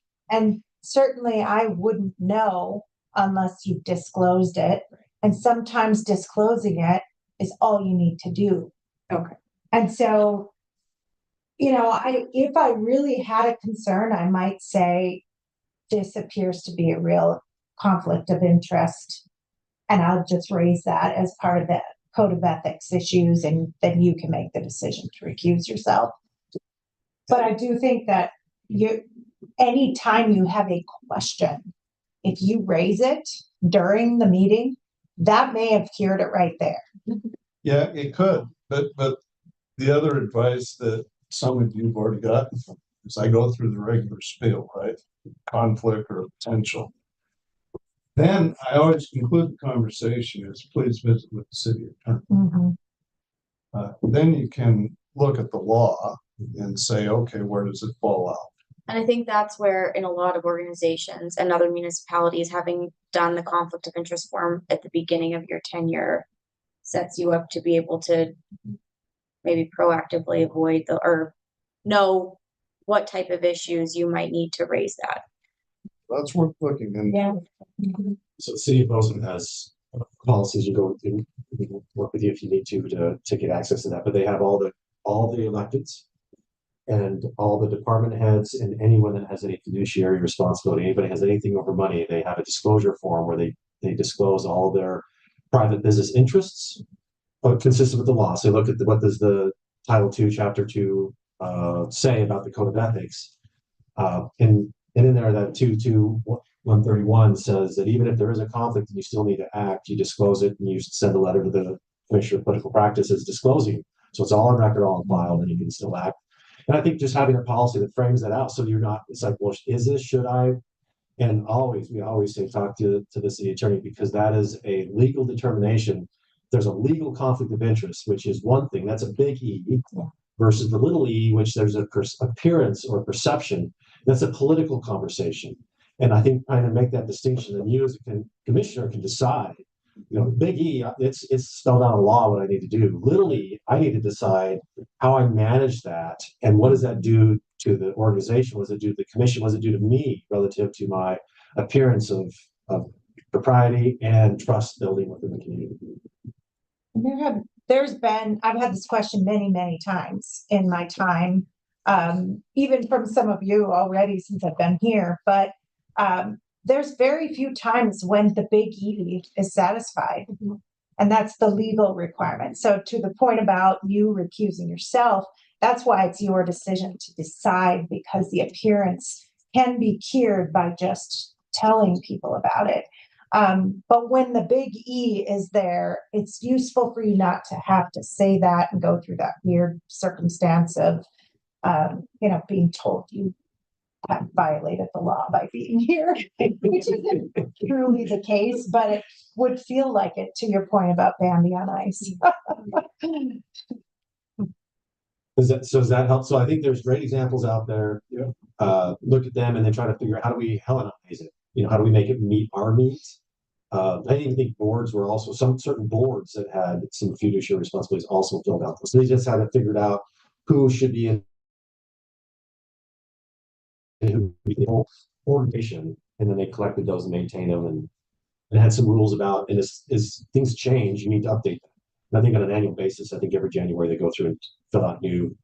certainly I wouldn't know unless you've disclosed it. And sometimes disclosing it is all you need to do. Okay. And so, if I really had a concern, I might say, this appears to be a real conflict of interest. And I'll just raise that as part of the code of ethics issues, and then you can make the decision to recuse yourself. But I do think that anytime you have a question, if you raise it during the meeting, that may have cured it right there. Yeah, it could. But the other advice that some of you have already gotten from is I go through the regular spiel, right? Conflict or potential. Then I always conclude the conversation as please visit with the city attorney. Then you can look at the law and say, okay, where does it fall out? And I think that's where in a lot of organizations and other municipalities, having done the conflict of interest form at the beginning of your tenure sets you up to be able to maybe proactively avoid or know what type of issues you might need to raise that. That's worth looking into. Yeah. So the city of Bozeman has policies you go through, we can work with you if you need to get access to that, but they have all the electeds and all the department heads and anyone that has any fiduciary responsibility, anybody has anything over money, they have a disclosure form where they disclose all their private business interests, consistent with the law. So look at what does the Title II, Chapter 2 say about the code of ethics. And in there, that 22131 says that even if there is a conflict and you still need to act, you disclose it and you send a letter to the Commissioner of Political Practices disclosing. So it's all on record, all on file, and you can still act. And I think just having a policy that frames that out so you're not, it's like, well, should I? And we always say, talk to the city attorney, because that is a legal determination. There's a legal conflict of interest, which is one thing, that's a big E, versus the little e, which there's a appearance or perception. That's a political conversation. And I think trying to make that distinction, and you as a commissioner can decide, big E, it's spelled out in law what I need to do. Little e, I need to decide how I manage that and what does that do to the organization, what does it do to the commission, what does it do to me relative to my appearance of propriety and trust building within the community. I've had this question many times in my time, even from some of you already since I've been here, but there's very few times when the big E is satisfied. And that's the legal requirement. So to the point about you recusing yourself, that's why it's your decision to decide, because the appearance can be cured by just telling people about it. But when the big E is there, it's useful for you not to have to say that and go through that weird circumstance of, being told you have violated the law by being here, which isn't truly the case, but it would feel like it, to your point about Bambi on ice. Does that help? So I think there's great examples out there. Look at them and then try to figure out how do we Helenize it? How do we make it meet our needs? I even think boards were also certain boards that had some fiduciary responsibilities also filled out. So they just had to figure out who should be in and who would be the whole organization, and then they collected those and maintained them and had some rules about. And as things change, you need to update them. And I think on an annual basis, I think every January they go through and fill out new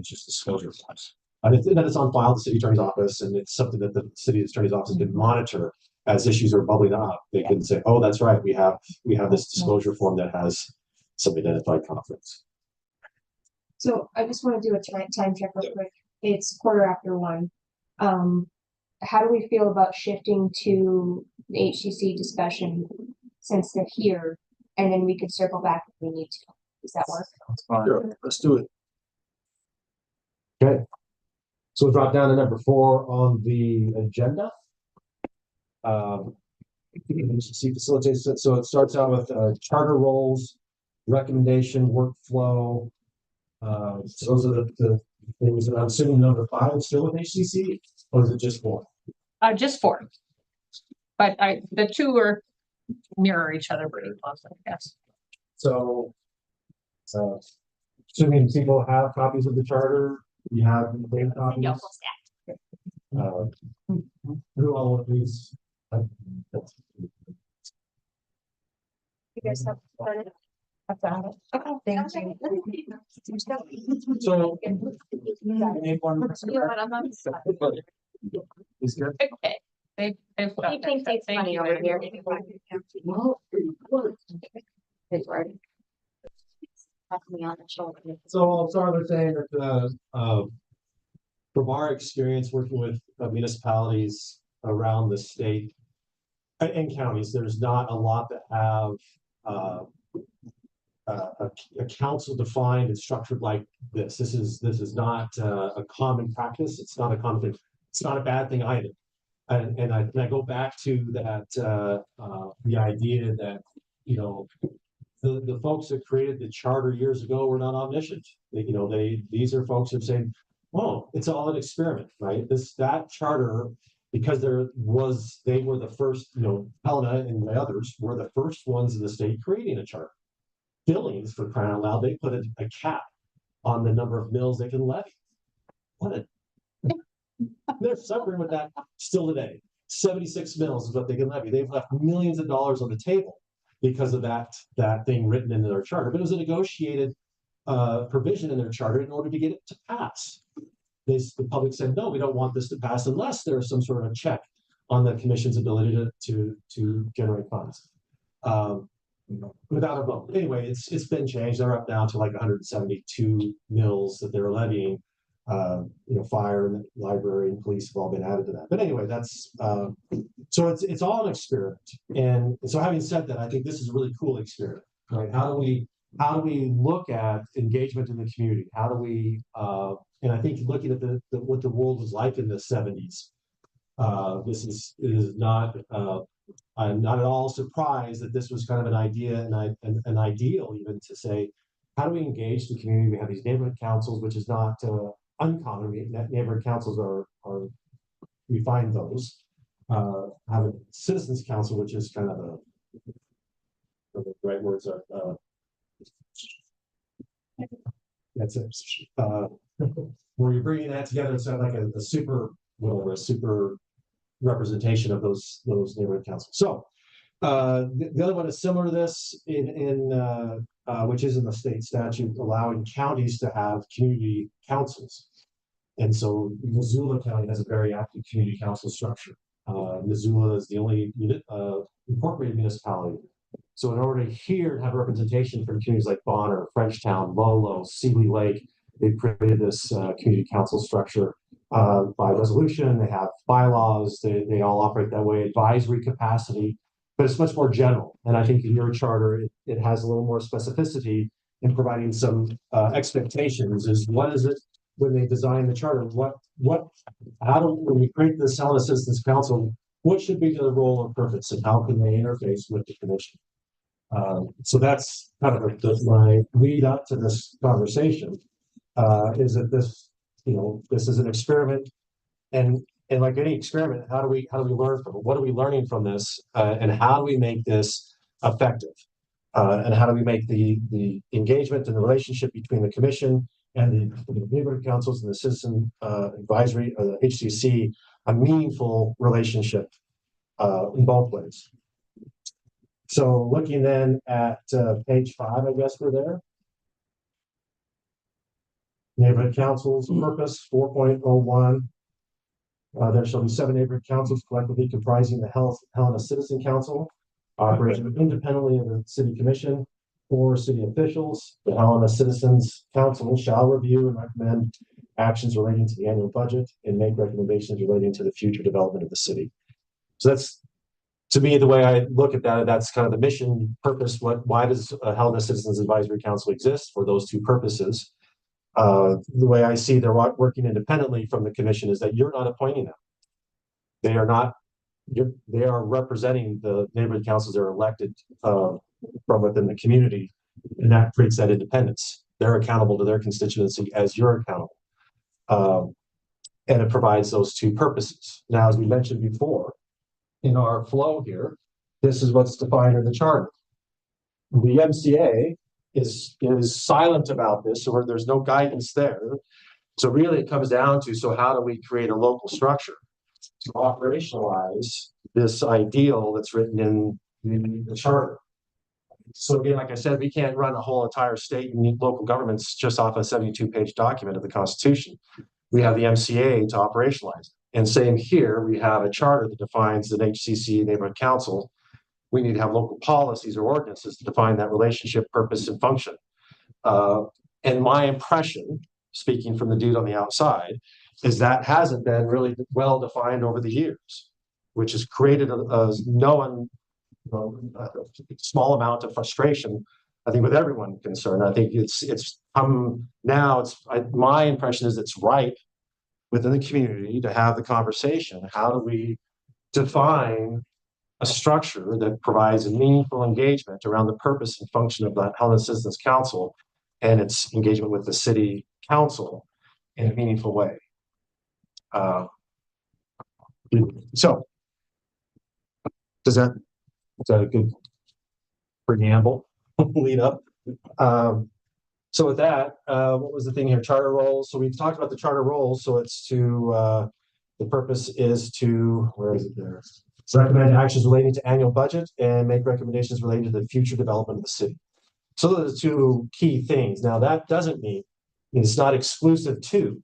just disclosure forms. And it's on file at the city attorney's office, and it's something that the city attorney's office can monitor as issues are bubbling up. They can say, "Oh, that's right, we have this disclosure form that has some identified conflicts." So I just want to do a time check real quick. It's 1:15. How do we feel about shifting to the HCC discussion since they're here, and then we could circle back if we need to? Does that work? Sure, let's do it. Okay. So we'll drop down to number 4 on the agenda. HCC facilitates it. So it starts out with charter roles, recommendation, workflow. So those are the things that I'm assuming number 5 is still with HCC, or is it just 4? Just 4. But the 2 are mirror each other pretty closely, I guess. So, assuming people have copies of the charter, you have the copies. Who all of these? You guys have started? I've got it. Okay, thank you. So, is good. Okay. They've got He thinks it's Thank funny you over very here. much. It's right. Tap me on the shoulder. So I'll start with saying that from our experience working with municipalities around the state and counties, there's not a lot that have a council defined and structured like this. This is not a common practice. It's not a common thing. It's not a bad thing either. And I go back to that the idea that, you know, the folks that created the charter years ago were not omniscient. These are folks that are saying, oh, it's all an experiment, right? That charter, because they were the first, Helena and the others were the first ones in the state creating a charter. Billings, for crying out loud, they put a cap on the number of mills they can levy. They're suffering with that still today. 76 mills is what they can levy. They've left millions of dollars on the table because of that thing written into their charter. But it was a negotiated provision in their charter in order to get it to pass. The public said, no, we don't want this to pass unless there's some sort of a check on the commission's ability to generate funds. Without a vote. Anyway, it's been changed. They're up now to like 172 mills that they're levying. Fire and library and police have all been added to that. But anyway, that's so it's all an experiment. And so having said that, I think this is a really cool experiment, right? How do we look at engagement in the community? How do we and I think looking at what the world was like in the 70s, this is not I'm not at all surprised that this was kind of an idea and an ideal even to say, how do we engage the community? We have these neighborhood councils, which is not uncommon. Neighborhood councils are we find those. Have a citizens council, which is kind of the right words are that's it. Where you're bringing that together, it's kind of like a super representation of those neighborhood councils. So the other one is similar to this in which is in the state statute, allowing counties to have community councils. And so Missoula County has a very active community council structure. Missoula is the only incorporated municipality. So in order here to have representation from communities like Bonner, Frenchtown, Lolo, Seeley Lake, they've created this community council structure by resolution. They have bylaws. They all operate that way, advisory capacity, but it's much more general. And I think in your charter, it has a little more specificity in providing some expectations. Is what is it when they design the charter? When we create this Helena Citizens Council, what should be the role and purpose, and how can they interface with the commission? So that's kind of my lead up to this conversation. Is that this is an experiment, and like any experiment, how do we learn from it? What are we learning from this, and how do we make this effective? And how do we make the engagement and the relationship between the commission and the neighborhood councils and the citizen advisory or the HCC a meaningful relationship in both ways? So looking then at page 5, I guess we're there. Neighborhood councils purpose 4.01. There shall be 7 neighborhood councils collectively comprising the Helena Citizen Council, operating independently of the city commission or city officials. The Helena Citizens Council shall review and recommend actions relating to the annual budget and make recommendations relating to the future development of the city. So that's, to me, the way I look at that, that's kind of the mission purpose. Why does Helena Citizens Advisory Council exist? For those two purposes. The way I see they're working independently from the commission is that you're not appointing them. They are not. They are representing the neighborhood councils that are elected from within the community, and that creates that independence. They're accountable to their constituency as you're accountable, and it provides those two purposes. Now, as we mentioned before, in our flow here, this is what's defined in the charter. The MCA is silent about this, so there's no guidance there. So really it comes down to, so how do we create a local structure to operationalize this ideal that's written in the charter? So again, like I said, we can't run a whole entire state and local governments just off a 72-page document of the Constitution. We have the MCA to operationalize it. And same here, we have a charter that defines an HCC neighborhood council. We need to have local policies or ordinances to define that relationship, purpose, and function. And my impression, speaking from the dude on the outside, is that hasn't been really well defined over the years, which has created a small amount of frustration I think with everyone concerned, I think it's now my impression is it's ripe within the community to have the conversation. How do we define a structure that provides a meaningful engagement around the purpose and function of the Helena Citizens Council and its engagement with the city council in a meaningful way? So, is that a good preamble lead up? So with that, what was the thing here? Charter roles. So we've talked about the charter roles. So it's to the purpose is to, where is it there? Recommend actions relating to annual budget and make recommendations relating to the future development of the city. So those are the two key things. Now that doesn't mean it's not exclusive to.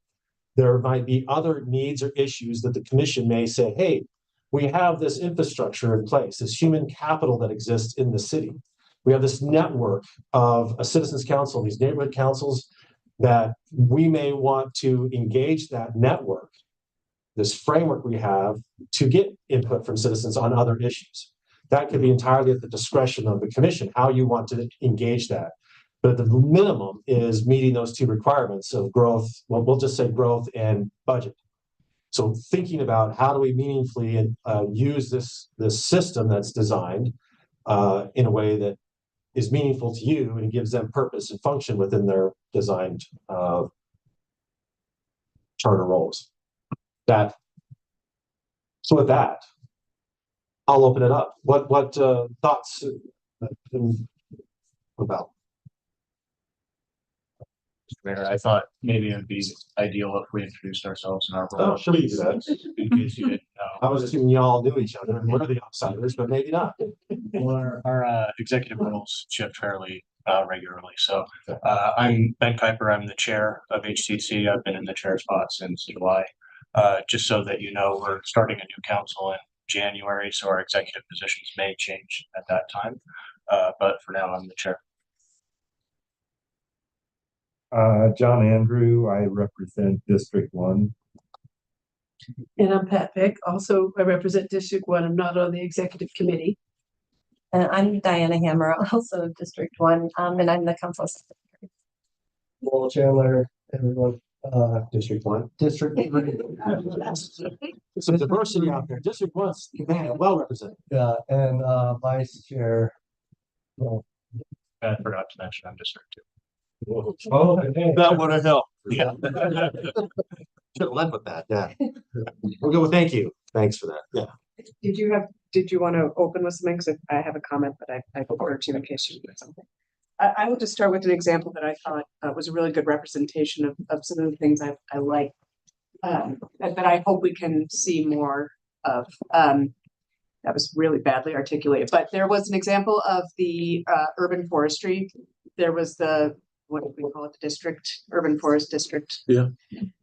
There might be other needs or issues that the commission may say, hey, we have this infrastructure in place, this human capital that exists in the city. We have this network of a citizens council, these neighborhood councils, that we may want to engage that network, this framework we have, to get input from citizens on other issues. That could be entirely at the discretion of the commission, how you want to engage that. But the minimum is meeting those two requirements of growth. Well, we'll just say growth and budget. So thinking about how do we meaningfully use this system that's designed in a way that is meaningful to you and gives them purpose and function within their designed charter roles. So with that, I'll open it up. What thoughts about? Mayor, I thought maybe it would be ideal if we introduced ourselves in our role. Oh, sure, we do that. In case you didn't know. I was assuming y'all knew each other and we're the outsiders, but maybe not. Well, our executive roles shift fairly regularly. So I'm Ben Kuiper. I'm the chair of HTC. I've been in the chair spot since July. Just so that you know, we're starting a new council in January, so our executive positions may change at that time. But for now, I'm the chair. John Andrew, I represent District 1. And I'm Pat Peck. Also, I represent District 1. I'm not on the executive committee. And I'm Diana Hammer, also of District 1, and I'm the council secretary. Well, Chandler, everyone, District 1. District 3. Some diversity out there. District 1's well represented. Yeah, and vice chair. Well, I forgot to mention I'm District 2. Oh, that would have helped. Yeah. Should have led with that. Yeah. We'll go with thank you. Thanks for that. Yeah. Did you want to open with something? Because I have a comment, but I prefer to in case you get something. I will just start with an example that I thought was a really good representation of some of the things I like, that I hope we can see more of. That was really badly articulated, but there was an example of the urban forestry. There was what do we call it? The district, urban forest district. Yeah.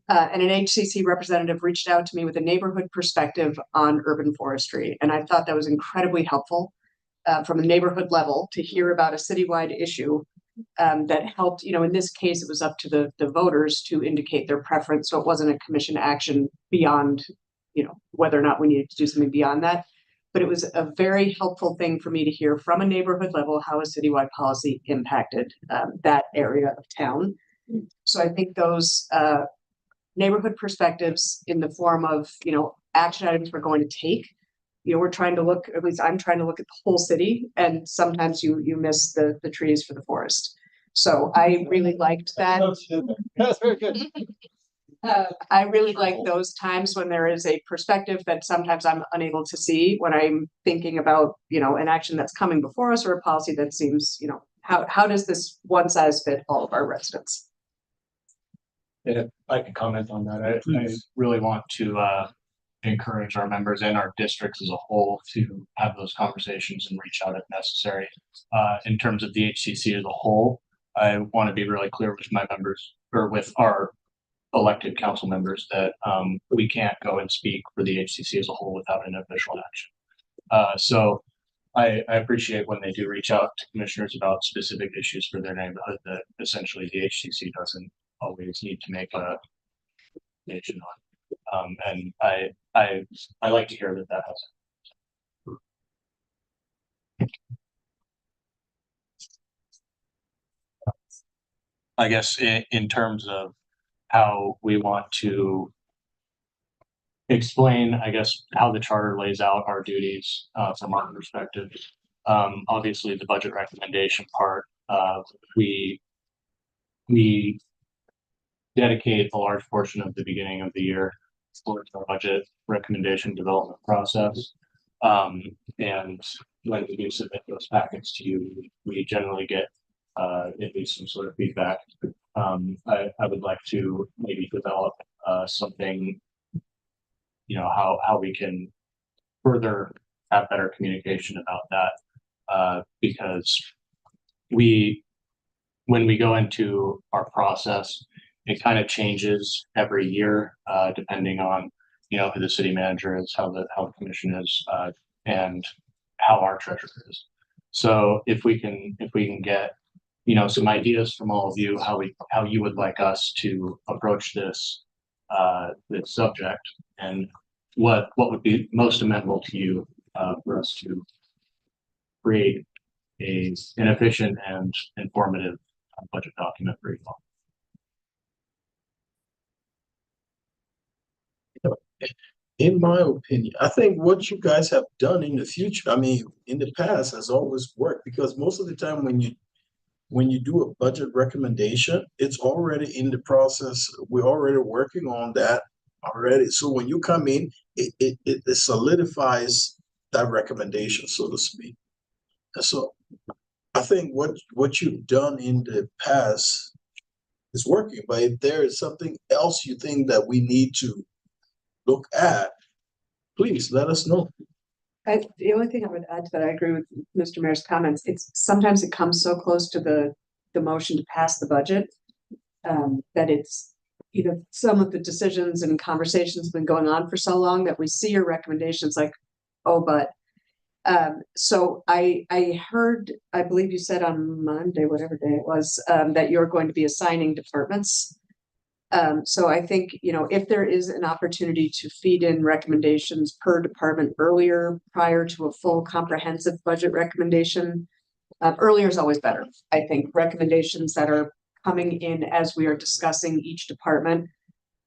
And an HCC representative reached out to me with a neighborhood perspective on urban forestry. And I thought that was incredibly helpful from a neighborhood level to hear about a citywide issue that helped, in this case, it was up to the voters to indicate their preference. So it wasn't a commission action beyond, whether or not we needed to do something beyond that. But it was a very helpful thing for me to hear from a neighborhood level how a citywide policy impacted that area of town. So I think those neighborhood perspectives in the form of, action items we're going to take, we're trying to look, at least I'm trying to look at the whole city, and sometimes you miss the trees for the forest. So I really liked that. That's very good. I really like those times when there is a perspective that sometimes I'm unable to see when I'm thinking about, an action that's coming before us or a policy that seems, how does this one size fit all of our residents? Yeah, I can comment on that. I really want to encourage our members and our districts as a whole to have those conversations and reach out if necessary. In terms of the HCC as a whole, I want to be really clear with my members or with our elected council members that we can't go and speak for the HCC as a whole without an official action. So I appreciate when they do reach out to commissioners about specific issues for their neighborhood that essentially the HCC doesn't always need to make a decision on. And I like to hear that has. I guess in terms of how we want to explain, I guess, how the charter lays out our duties from our perspective. Obviously, the budget recommendation part, we dedicate a large portion of the beginning of the year towards our budget recommendation development process. And when we do submit those packets to you, we generally get at least some sort of feedback. I would like to maybe develop something, how we can further have better communication about that, because when we go into our process, it kind of changes every year, depending on, who the city manager is, how the commission is, and how our treasurer is. So if we can get, some ideas from all of you, how you would like us to approach this subject, and what would be most amenable to you, for us to create an efficient and informative budget document for you all. In my opinion, I think what you guys have done in the future, I mean, in the past has always worked, because most of the time when you do a budget recommendation, it's already in the process. We're already working on that already. So when you come in, it solidifies that recommendation, so to speak. And so I think what you've done in the past is working, but if there is something else you think that we need to look at, please let us know. The only thing I would add to that, I agree with Mr. Mayor's comments. Sometimes it comes so close to the motion to pass the budget that it's either some of the decisions and conversations have been going on for so long that we see your recommendations like, oh, but. So I heard, I believe you said on Monday, whatever day it was, that you're going to be assigning departments. So I think, if there is an opportunity to feed in recommendations per department earlier, prior to a full comprehensive budget recommendation, earlier is always better. I think recommendations that are coming in as we are discussing each department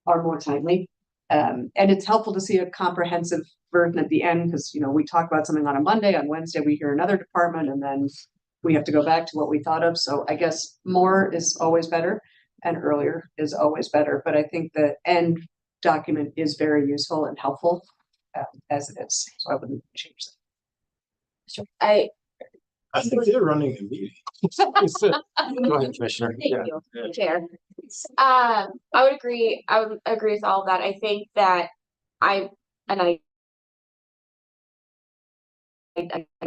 are more timely. And it's helpful to see a comprehensive version at the end, because, we talk about something on a Monday, on Wednesday, we hear another department, and then we have to go back to what we thought of. So I guess more is always better, and earlier is always better. But I think the end document is very useful and helpful as it is. So I wouldn't change that. Sure. I think they're running a meeting. Go ahead, Commissioner. Thank you, Chair. I would agree with all of that. I think that I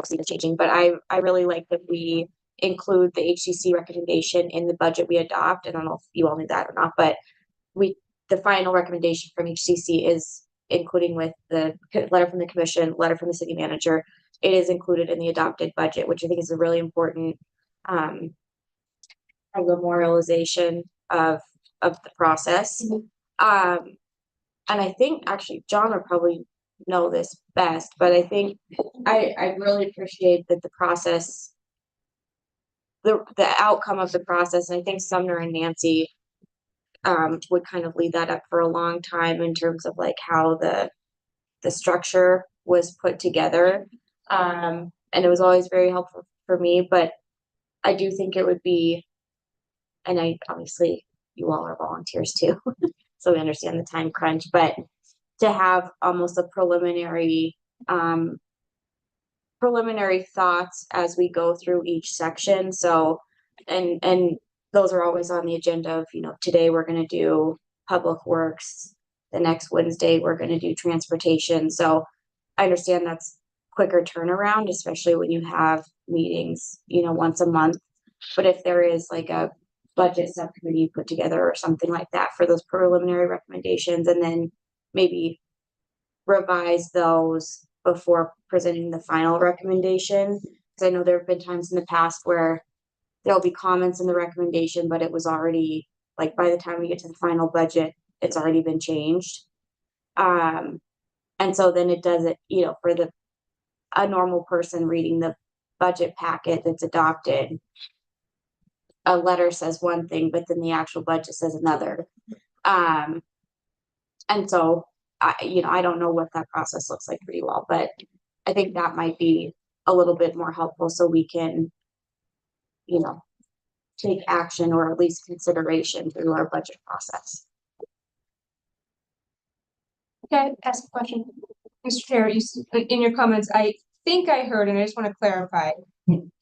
see this changing, but I really like that we include the HCC recommendation in the budget we adopt. I don't know if you all knew that or not, but the final recommendation from HCC is including with the letter from the commission, letter from the city manager. It is included in the adopted budget, which I think is a really important memorialization of the process. And I think actually John will probably know this best, but I think I really appreciate that the process, the outcome of the process, and I think Sumner and Nancy would kind of lead that up for a long time in terms of like how the structure was put together. And it was always very helpful for me, but I do think it would be, and obviously you all are volunteers too, so we understand the time crunch, but to have almost a preliminary thoughts as we go through each section. So, and those are always on the agenda of, today we're going to do public works. The next Wednesday, we're going to do transportation. So I understand that's quicker turnaround, especially when you have meetings, once a month. But if there is like a budget subcommittee put together or something like that for those preliminary recommendations, and then maybe revise those before presenting the final recommendation. Because I know there have been times in the past where there'll be comments in the recommendation, but it was already like by the time we get to the final budget, it's already been changed. And so then it does it, for a normal person reading the budget packet that's adopted. a letter says one thing, but then the actual budget says another. And so I don't know what that process looks like pretty well, but I think that might be a little bit more helpful so we can, take action or at least consideration through our budget process. Okay, ask a question. Mr. Chair, in your comments, I think I heard, and I just want to clarify.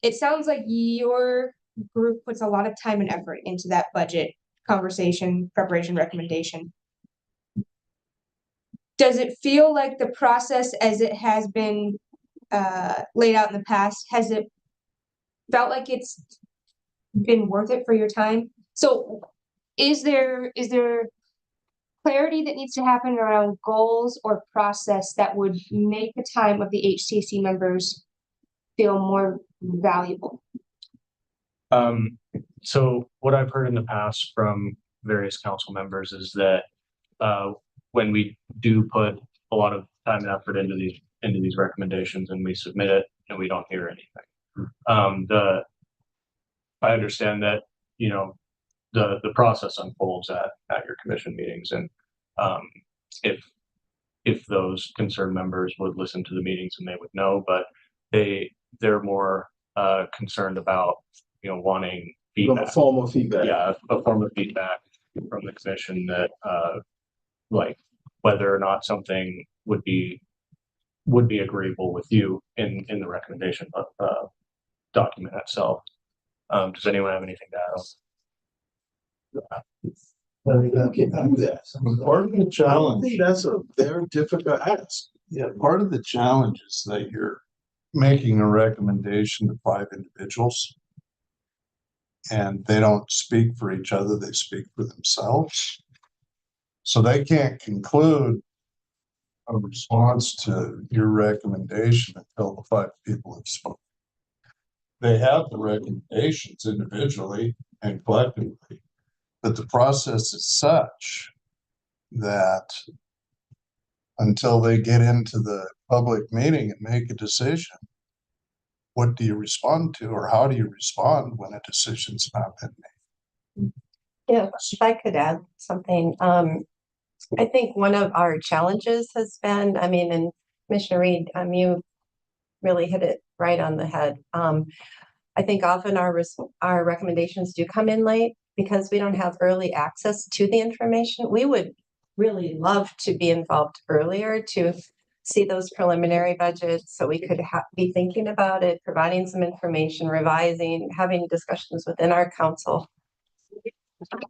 It sounds like your group puts a lot of time and effort into that budget conversation, preparation, recommendation. Does it feel like the process as it has been laid out in the past, has it felt like it's been worth it for your time? So is there clarity that needs to happen around goals or process that would make the time of the HTC members feel more valuable? So what I've heard in the past from various council members is that when we do put a lot of time and effort into these recommendations and we submit it and we don't hear anything, I understand that the process unfolds at your commission meetings, and if those concerned members would listen to the meetings, and they would know, but they're more concerned about wanting feedback. A form of feedback. Yeah, a form of feedback from the commission that like whether or not something would be agreeable with you in the recommendation document itself. Does anyone have anything to add? Part of the challenge. I think that's a very difficult ask. Yeah, part of the challenge is that you're making a recommendation to 5 individuals, and they don't speak for each other, they speak for themselves. So they can't conclude a response to your recommendation until the 5 people have spoken. They have the recommendations individually and collectively, but the process is such that until they get into the public meeting and make a decision, what do you respond to, or how do you respond when a decision's not been made? Yeah, if I could add something, I think one of our challenges has been, and Commissioner Reed, you really hit it right on the head. I think often our recommendations do come in late because we don't have early access to the information. We would really love to be involved earlier to see those preliminary budgets so we could be thinking about it, providing some information, revising, having discussions within our council. But,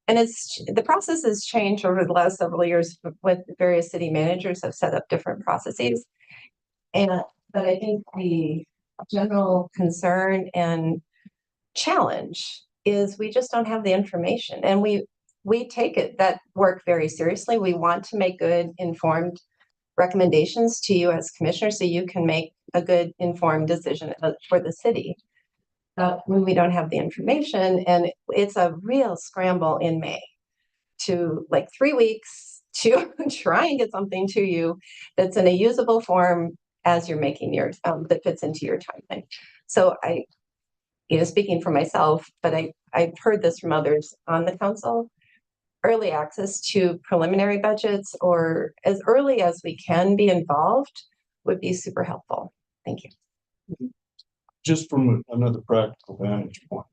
and the process has changed over the last several years with various city managers have set up different processes. But I think the general concern and challenge is we just don't have the information, and we take that work very seriously. We want to make good informed recommendations to you as commissioners so you can make a good informed decision for the city. When we don't have the information, and it's a real scramble in May to 3 weeks to try and get something to you that's in a usable form as you're making your that fits into your timeline. So speaking for myself, but I've heard this from others on the council, early access to preliminary budgets or as early as we can be involved would be super helpful. Thank you. Just from another practical vantage point,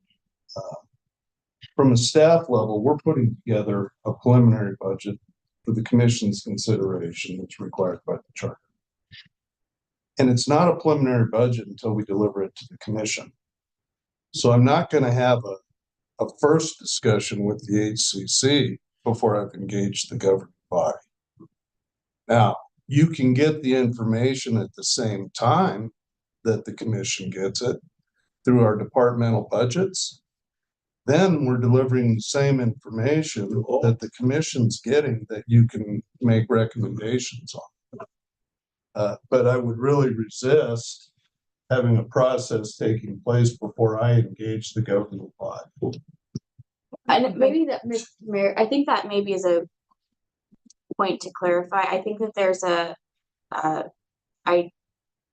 from a staff level, we're putting together a preliminary budget for the commission's consideration that's required by the charter. And it's not a preliminary budget until we deliver it to the commission. So I'm not going to have a first discussion with the HCC before I've engaged the governing body. Now, you can get the information at the same time that the commission gets it through our departmental budgets. Then we're delivering the same information that the commission's getting that you can make recommendations on. But I would really resist having a process taking place before I engage the governing body. And maybe that, Mr. Mayor, I think that maybe is a point to clarify. I think that there's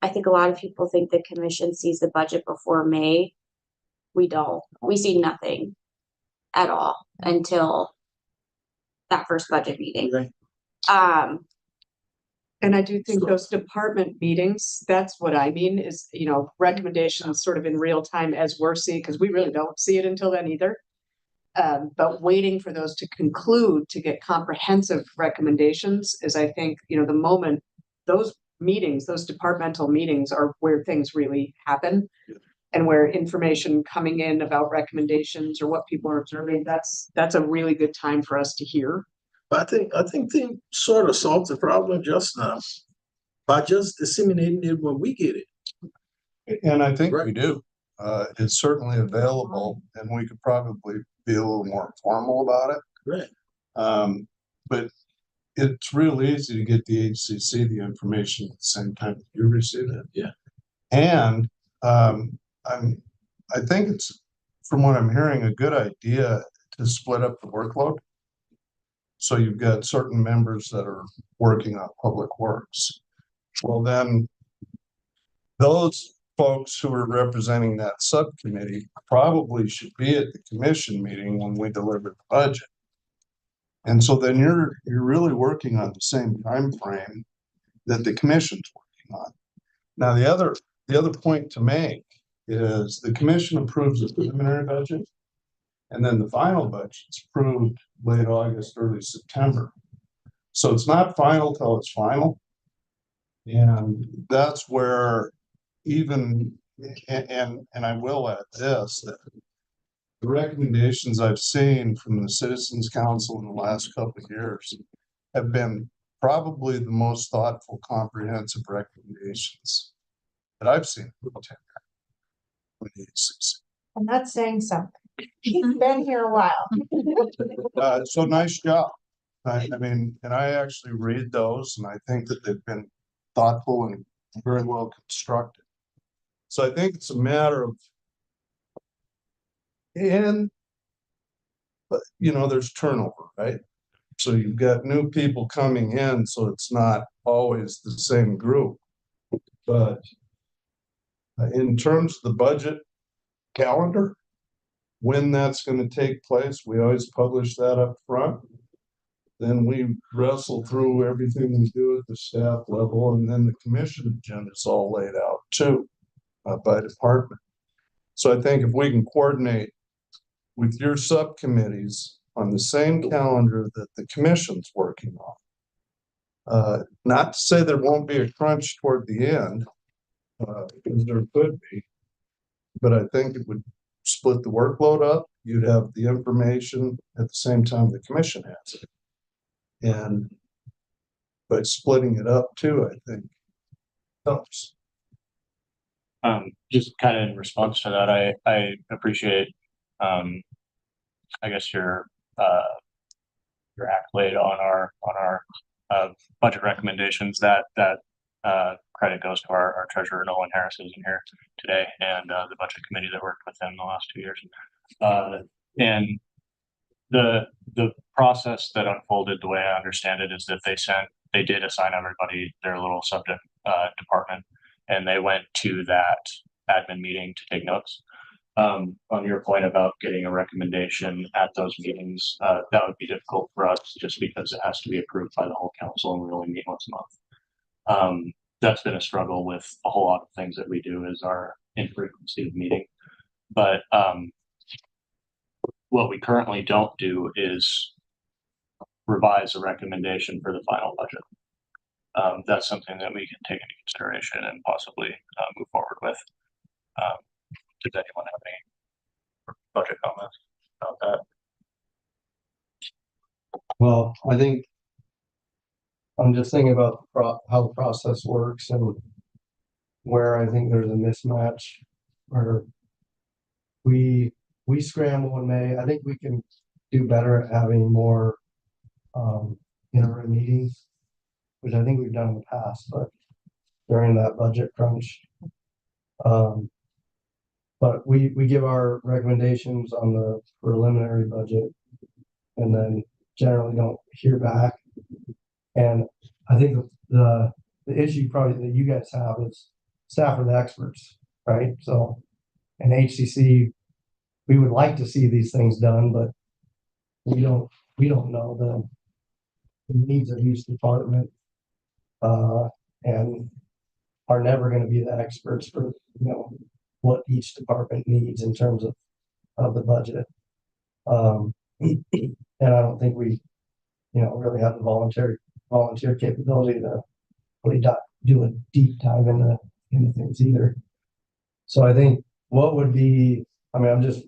I think a lot of people think the commission sees the budget before May. we don't. We see nothing at all until that first budget meeting. Right. And I do think those department meetings, that's what I mean is, you know, recommendations sort of in real time as we're seeing, because we really don't see it until then either. But waiting for those to conclude to get comprehensive recommendations is, I think, you know, the moment those meetings, those departmental meetings are where things really happen. And where information coming in about recommendations or what people are observing, that's a really good time for us to hear. I think they sort of solved the problem just now by just disseminating it when we get it. And I think we do. It's certainly available, and we could probably be a little more formal about it. Right. But it's real easy to get the HCC the information at the same time that you receive it. Yeah. And I think it's, from what I'm hearing, a good idea to split up the workload. So you've got certain members that are working on public works. Well, then those folks who are representing that subcommittee probably should be at the commission meeting when we deliver the budget. And so then you're really working on the same time frame that the commission's working on. Now, the other point to make is the commission approves the preliminary budget, and then the final budget's approved late August, early September. So it's not final till it's final. And that's where even, and I will add this, that the recommendations I've seen from the Citizens Council in the last couple of years have been probably the most thoughtful, comprehensive recommendations that I've seen from the tenure. I'm not saying something. He's been here a while. So nice job. I mean, and I actually read those, and I think that they've been thoughtful and very well constructed. So I think it's a matter of, but you know, there's turnover, right? So you've got new people coming in, so it's not always the same group. But in terms of the budget calendar, when that's going to take place, we always publish that up front. Then we wrestle through everything we do at the staff level, and then the commission agenda is all laid out too, by department. So I think if we can coordinate with your subcommittees on the same calendar that the commission's working on, not to say there won't be a crunch toward the end, because there could be, but I think it would split the workload up. You'd have the information at the same time the commission has it. And by splitting it up too, I think helps. Just kind of in response to that, I appreciate, I guess your accolade on our budget recommendations. That credit goes to our treasurer, Nolan Harris, who's in here today, and the budget committee that worked with him the last 2 years. And the process that unfolded, the way I understand it, is that they did assign everybody their little subject department, and they went to that admin meeting to take notes. On your point about getting a recommendation at those meetings, that would be difficult for us just because it has to be approved by the whole council, and we only meet once a month. That's been a struggle with a whole lot of things that we do, is our infrequency of meeting. But what we currently don't do is revise a recommendation for the final budget. That's something that we can take into consideration and possibly move forward with. Does anyone have any budget comments about that? Well, I think I'm just thinking about how the process works and where I think there's a mismatch where we scramble in May. I think we can do better at having more interim meetings, which I think we've done in the past, but during that budget crunch. But we give our recommendations on the preliminary budget and then generally don't hear back. And I think the issue probably that you guys have is staff are the experts, right? So, and HCC we would like to see these things done, but we don't know the needs of each department, and are never going to be the experts for, what each department needs in terms of the budget. And I don't think we, really have the volunteer capability to really do a deep dive into things either. So I think what would be, I'm just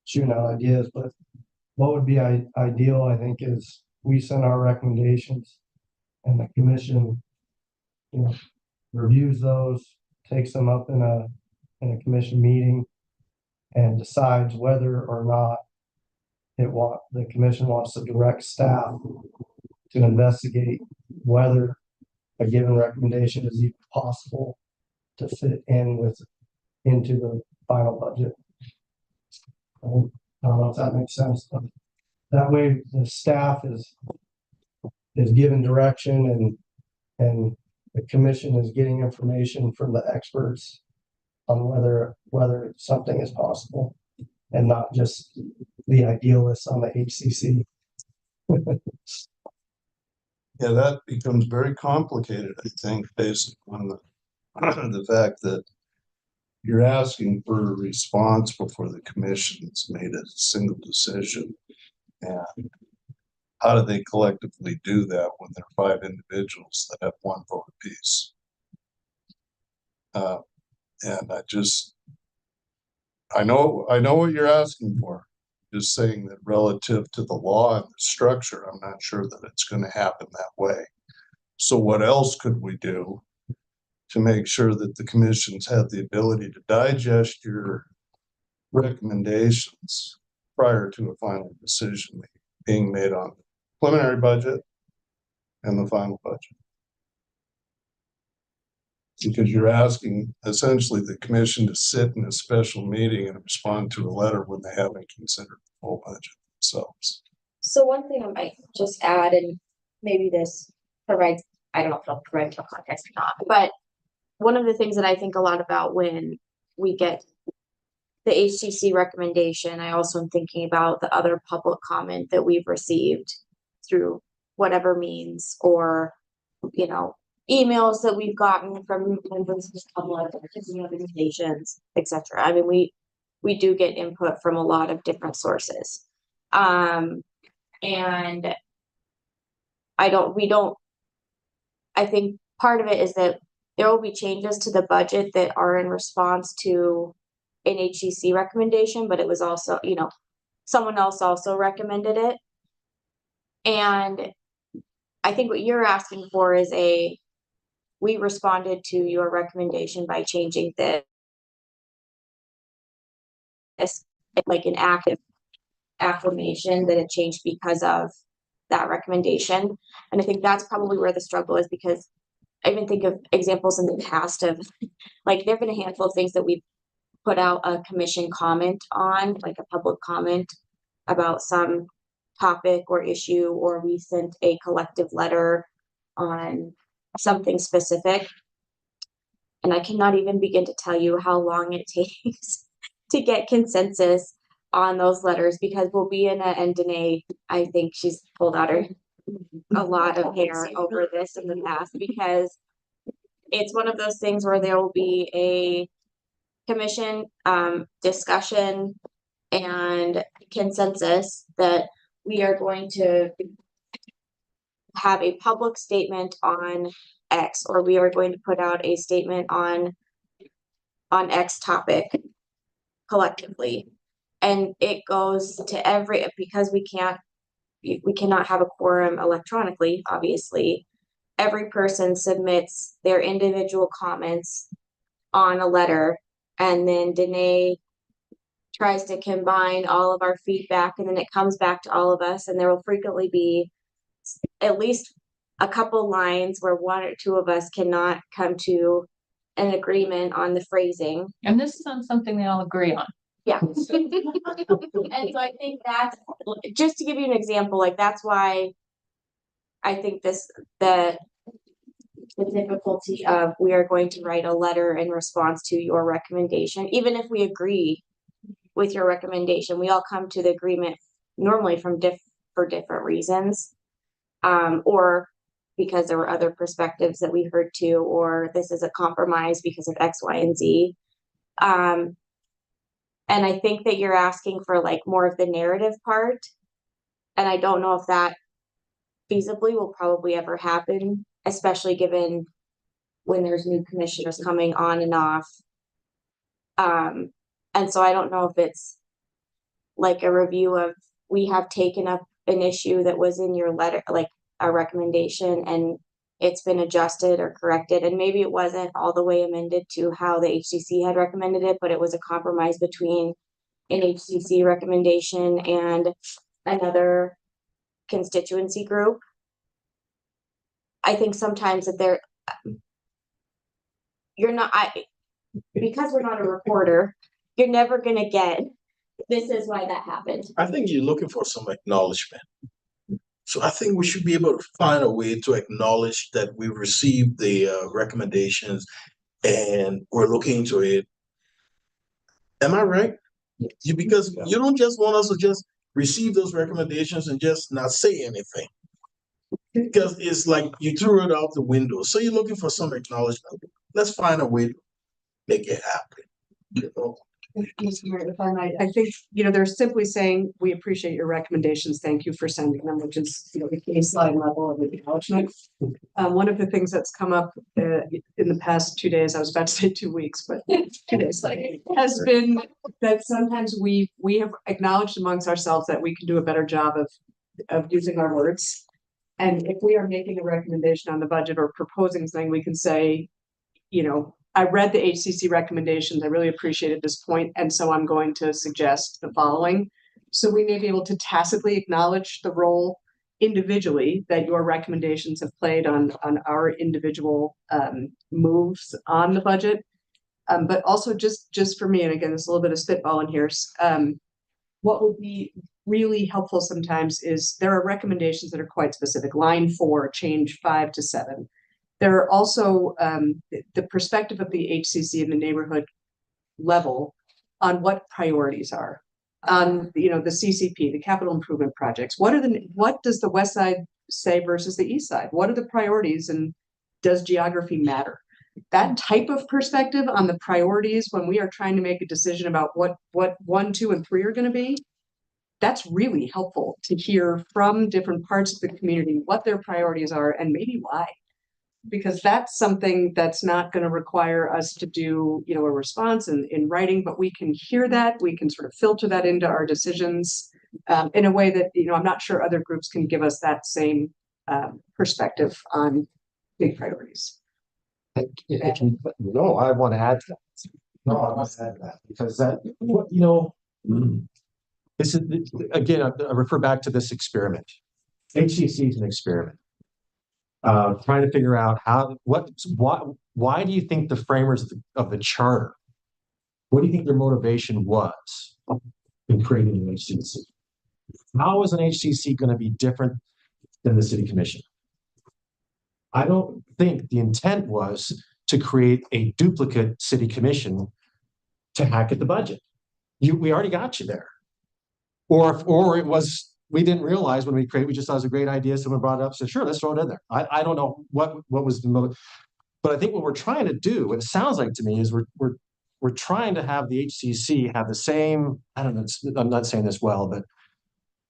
shooting out ideas, but what would be ideal, I think, is we send our recommendations and the commission, reviews those, takes them up in a commission meeting and decides whether or not the commission wants to direct staff to investigate whether a given recommendation is even possible to fit into the final budget. I don't know if that makes sense, but that way the staff is given direction and the commission is getting information from the experts on whether something is possible and not just the idealists on the HCC. Yeah, that becomes very complicated, I think, based on the fact that you're asking for a response before the commission's made a single decision. And how do they collectively do that when there are 5 individuals that have 1 vote apiece? And I know what you're asking for. Just saying that relative to the law and the structure, I'm not sure that it's going to happen that way. So what else could we do to make sure that the commissions have the ability to digest your recommendations prior to a final decision being made on the preliminary budget and the final budget? Because you're asking essentially the commission to sit in a special meeting and respond to a letter when they haven't considered the full budget themselves. So one thing I might just add, and maybe this provides, I don't know if it'll provide more context or not, but one of the things that I think a lot about when we get the HCC recommendation, I also am thinking about the other public comment that we've received through whatever means, or, emails that we've gotten from members of the public, organizations, etc. I mean, we do get input from a lot of different sources. And I think part of it is that there will be changes to the budget that are in response to an HCC recommendation, but it was also, someone else also recommended it. And I think what you're asking for is we responded to your recommendation by changing this, like an active affirmation that it changed because of that recommendation. And I think that's probably where the struggle is, because I even think of examples in the past of, like, there have been a handful of things that we've put out a commission comment on, like a public comment about some topic or issue, or we sent a collective letter on something specific. And I cannot even begin to tell you how long it takes to get consensus on those letters, because we'll be in and Danae, I think she's pulled out a lot of hair over this in the past, because it's one of those things where there will be a commission discussion and consensus that we are going to have a public statement on X, or we are going to put out a statement on X topic collectively. And it goes to because we cannot have a quorum electronically, obviously. Every person submits their individual comments on a letter, and then Danae tries to combine all of our feedback, and then it comes back to all of us, and there will frequently be at least a couple lines where 1 or 2 of us cannot come to an agreement on the phrasing. And this is on something they all agree on. Yeah. And so I think that's, just to give you an example, like, that's why I think the difficulty of, we are going to write a letter in response to your recommendation, even if we agree with your recommendation. We all come to the agreement normally for different reasons. Or because there were other perspectives that we heard too, or this is a compromise because of X, Y, and Z. And I think that you're asking for like more of the narrative part. And I don't know if that feasibly will probably ever happen, especially given when there's new commissioners coming on and off. And so I don't know if it's like a review of, we have taken up an issue that was in your letter, like a recommendation, and it's been adjusted or corrected. And maybe it wasn't all the way amended to how the HCC had recommended it, but it was a compromise between an HCC recommendation and another constituency group. I think sometimes that because we're not a reporter, you're never gonna get, this is why that happened. I think you're looking for some acknowledgement. So I think we should be able to find a way to acknowledge that we've received the recommendations and we're looking into it. Am I right? Because you don't just want us to just receive those recommendations and just not say anything. Because it's like you threw it out the window. So you're looking for some acknowledgement. Let's find a way to make it happen. You know? Mr. Mayor, if I might, I think, they're simply saying, we appreciate your recommendations. Thank you for sending them, which is, the baseline level of acknowledgement. One of the things that's come up in the past 2 days, I was about to say 2 weeks, but 2 days, has been that sometimes we have acknowledged amongst ourselves that we can do a better job of using our words. And if we are making a recommendation on the budget or proposing something, we can say, I read the HCC recommendations. I really appreciated this point, and so I'm going to suggest the following. So we may be able to tacitly acknowledge the role individually that your recommendations have played on our individual moves on the budget. But also just for me, and again, there's a little bit of spitballing here. What would be really helpful sometimes is there are recommendations that are quite specific. Line 4, change 5 to 7. There are also the perspective of the HCC in the neighborhood level on what priorities are on, the CCP, the capital improvement projects. What does the West Side say versus the East Side? What are the priorities, and does geography matter? That type of perspective on the priorities when we are trying to make a decision about what 1, 2, and 3 are going to be, that's really helpful to hear from different parts of the community what their priorities are and maybe why. Because that's something that's not going to require us to do, a response in writing, but we can hear that, we can sort of filter that into our decisions in a way that, I'm not sure other groups can give us that same perspective on big priorities. I want to add to that. No, I want to add to that because this is, again, I refer back to this experiment. HCC is an experiment. Trying to figure out why do you think the framers of the charter, what do you think their motivation was in creating an HCC? How is an HCC going to be different than the city commission? I don't think the intent was to create a duplicate city commission to hack at the budget. We already got you there. Or it was, we didn't realize when we just thought it was a great idea. Someone brought it up, said, sure, let's throw it in there. I don't know what was the motive, but I think what we're trying to do, what it sounds like to me, is we're trying to have the HCC have the same, I don't know, I'm not saying this well, but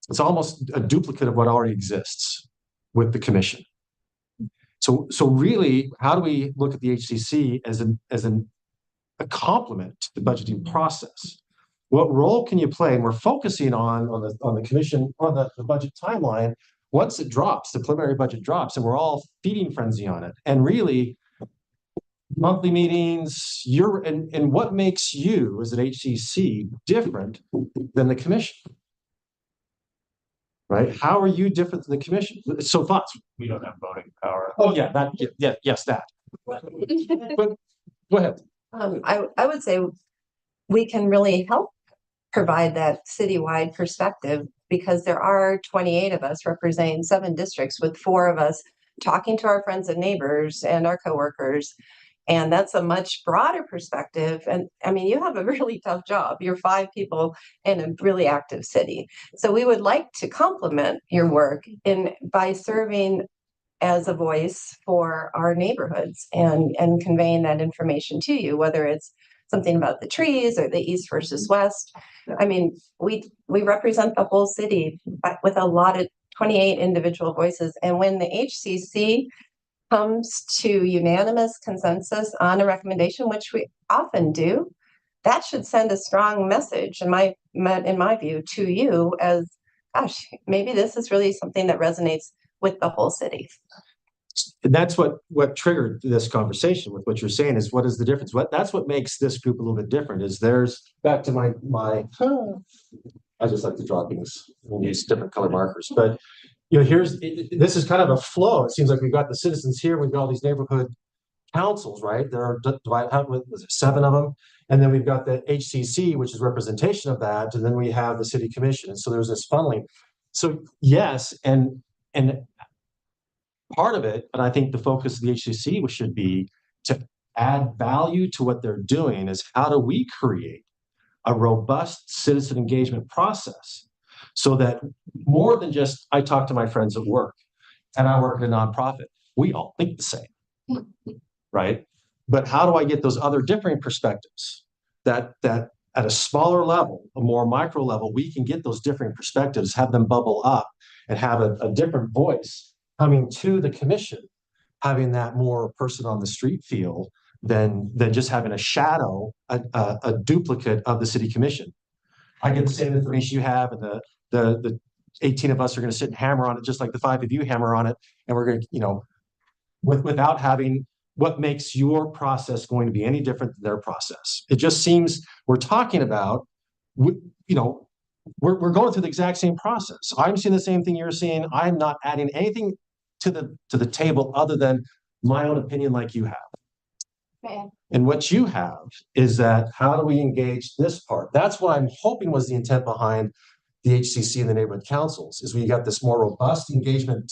it's almost a duplicate of what already exists with the commission. So really, how do we look at the HCC as a complement to the budgeting process? What role can you play? And we're focusing on the commission, on the budget timeline. Once it drops, the preliminary budget drops, and we're all feeding frenzy on it. And really, monthly meetings, and what makes you as an HCC different than the commission? Right? How are you different than the commission? So thoughts? We don't have voting power. Oh yeah, yes, that. But go ahead. I would say we can really help provide that citywide perspective because there are 28 of us representing 7 districts with 4 of us talking to our friends and neighbors and our coworkers And that's a much broader perspective. And I mean, you have a really tough job. You're 5 people in a really active city. So we would like to complement your work by serving as a voice for our neighborhoods and conveying that information to you, whether it's something about the trees or the east versus west. I mean, we represent the whole city with a lot of 28 individual voices. And when the HCC comes to unanimous consensus on a recommendation, which we often do, that should send a strong message, in my view, to you as, gosh, maybe this is really something that resonates with the whole city. And that's what triggered this conversation with what you're saying is what is the difference? That's what makes this group a little bit different is there's back to my I just like to draw things and use different color markers. But this is kind of a flow. It seems like we've got the citizens here, we've got all these neighborhood councils, right? There are divided, was it 7 of them? And then we've got the HCC, which is representation of that, and then we have the city commission. And so there's this funneling. So yes, and part of it, and I think the focus of the HCC should be to add value to what they're doing is how do we create a robust citizen engagement process so that more than just I talk to my friends at work and I work at a nonprofit, we all think the same, right? But how do I get those other differing perspectives that at a smaller level, a more micro level, we can get those differing perspectives, have them bubble up and have a different voice coming to the commission, having that more person on the street feel than just having a shadow, a duplicate of the city commission. I get the same information you have, and the 18 of us are going to sit and hammer on it, just like the 5 of you hammer on it, and we're going to, without having what makes your process going to be any different than their process. It just seems we're talking about, we're going through the exact same process. I'm seeing the same thing you're seeing. I'm not adding anything to the table other than my own opinion like you have. Man. And what you have is that how do we engage this part? That's what I'm hoping was the intent behind the HCC and the neighborhood councils is we got this more robust engagement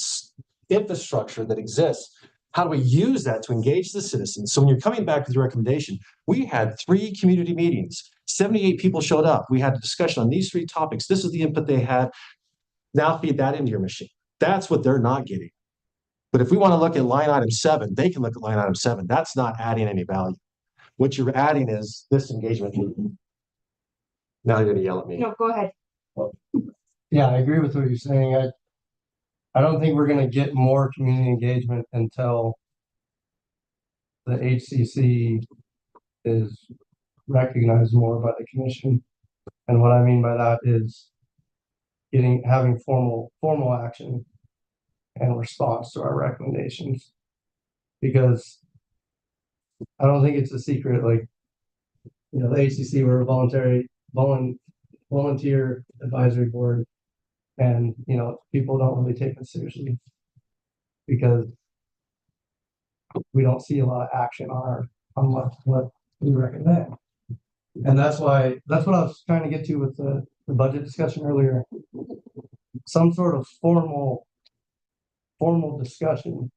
infrastructure that exists. How do we use that to engage the citizens? So when you're coming back with your recommendation, we had 3 community meetings, 78 people showed up. We had a discussion on these 3 topics. This is the input they had. Now feed that into your machine. That's what they're not getting. But if we want to look at line item 7, they can look at line item 7. That's not adding any value. What you're adding is this engagement. Now you're going to yell at me. No, go ahead. Yeah, I agree with what you're saying. I don't think we're going to get more community engagement until the HCC is recognized more by the commission. And what I mean by that is having formal action and response to our recommendations. Because I don't think it's a secret, like, the HCC, we're a volunteer advisory board, and people don't really take us seriously because we don't see a lot of action on what we recommend. And that's what I was trying to get to with the budget discussion earlier. Some sort of formal discussion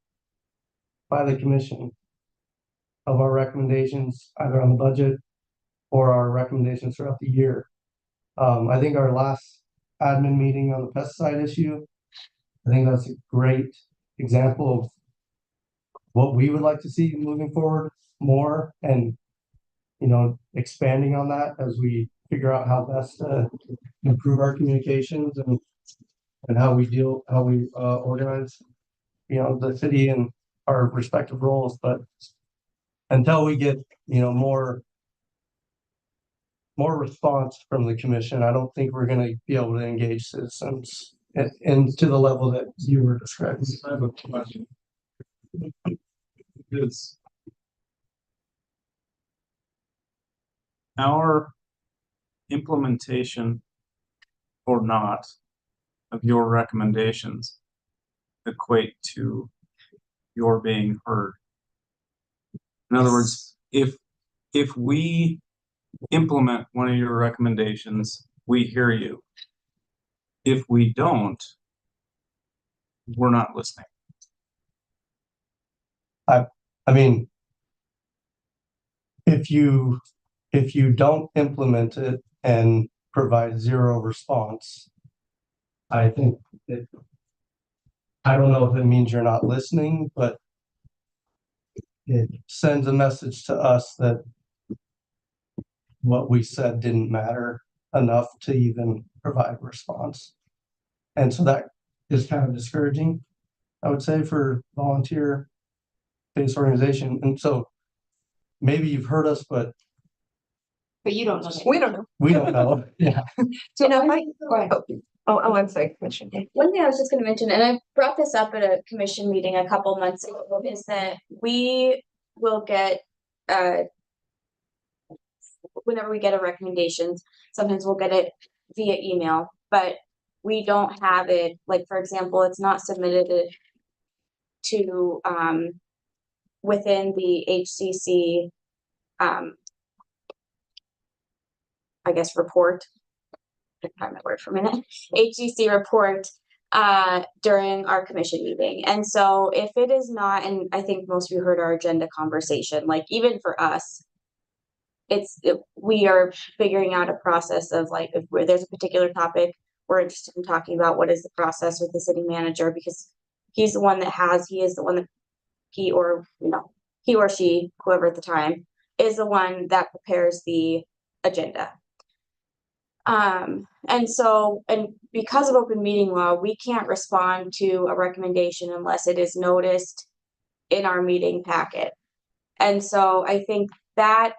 by the commission of our recommendations, either on the budget or our recommendations throughout the year. I think our last admin meeting on the pesticide issue, I think that's a great example of what we would like to see moving forward more, and expanding on that as we figure out how best to improve our communications and how we organize the city and our respective roles. But until we get more response from the commission, I don't think we're going to be able to engage citizens and to the level that you were describing. I have a question. Is our implementation or not of your recommendations equate to your being heard? In other words, if we implement one of your recommendations, we hear you. If we don't, we're not listening. I mean, if you don't implement it and provide zero response, I think it, I don't know if it means you're not listening, but it sends a message to us that what we said didn't matter enough to even provide a response. And so that is kind of discouraging, I would say, for volunteer-based organization. And so maybe you've heard us, but you don't know. We don't know. we don't know. Yeah. So now, if I, Go ahead. Oh, I'm sorry, Commissioner. one thing I was just gonna mention, and I brought this up at a commission meeting a couple months ago, is that we will get, whenever we get a recommendation, sometimes we'll get it via email, but we don't have it, like, for example, it's not submitted to, within the HCC, I guess, report. Find that word for a minute. HCC report during our commission meeting. And so if it is not, and I think most of you heard our agenda conversation, like even for us, we are figuring out a process of like, if there's a particular topic we're interested in talking about, what is the process with the city manager, because he's the one that he is the one that he or she, whoever at the time, is the one that prepares the agenda. And so, and because of open meeting law, we can't respond to a recommendation unless it is noticed in our meeting packet. And so I think that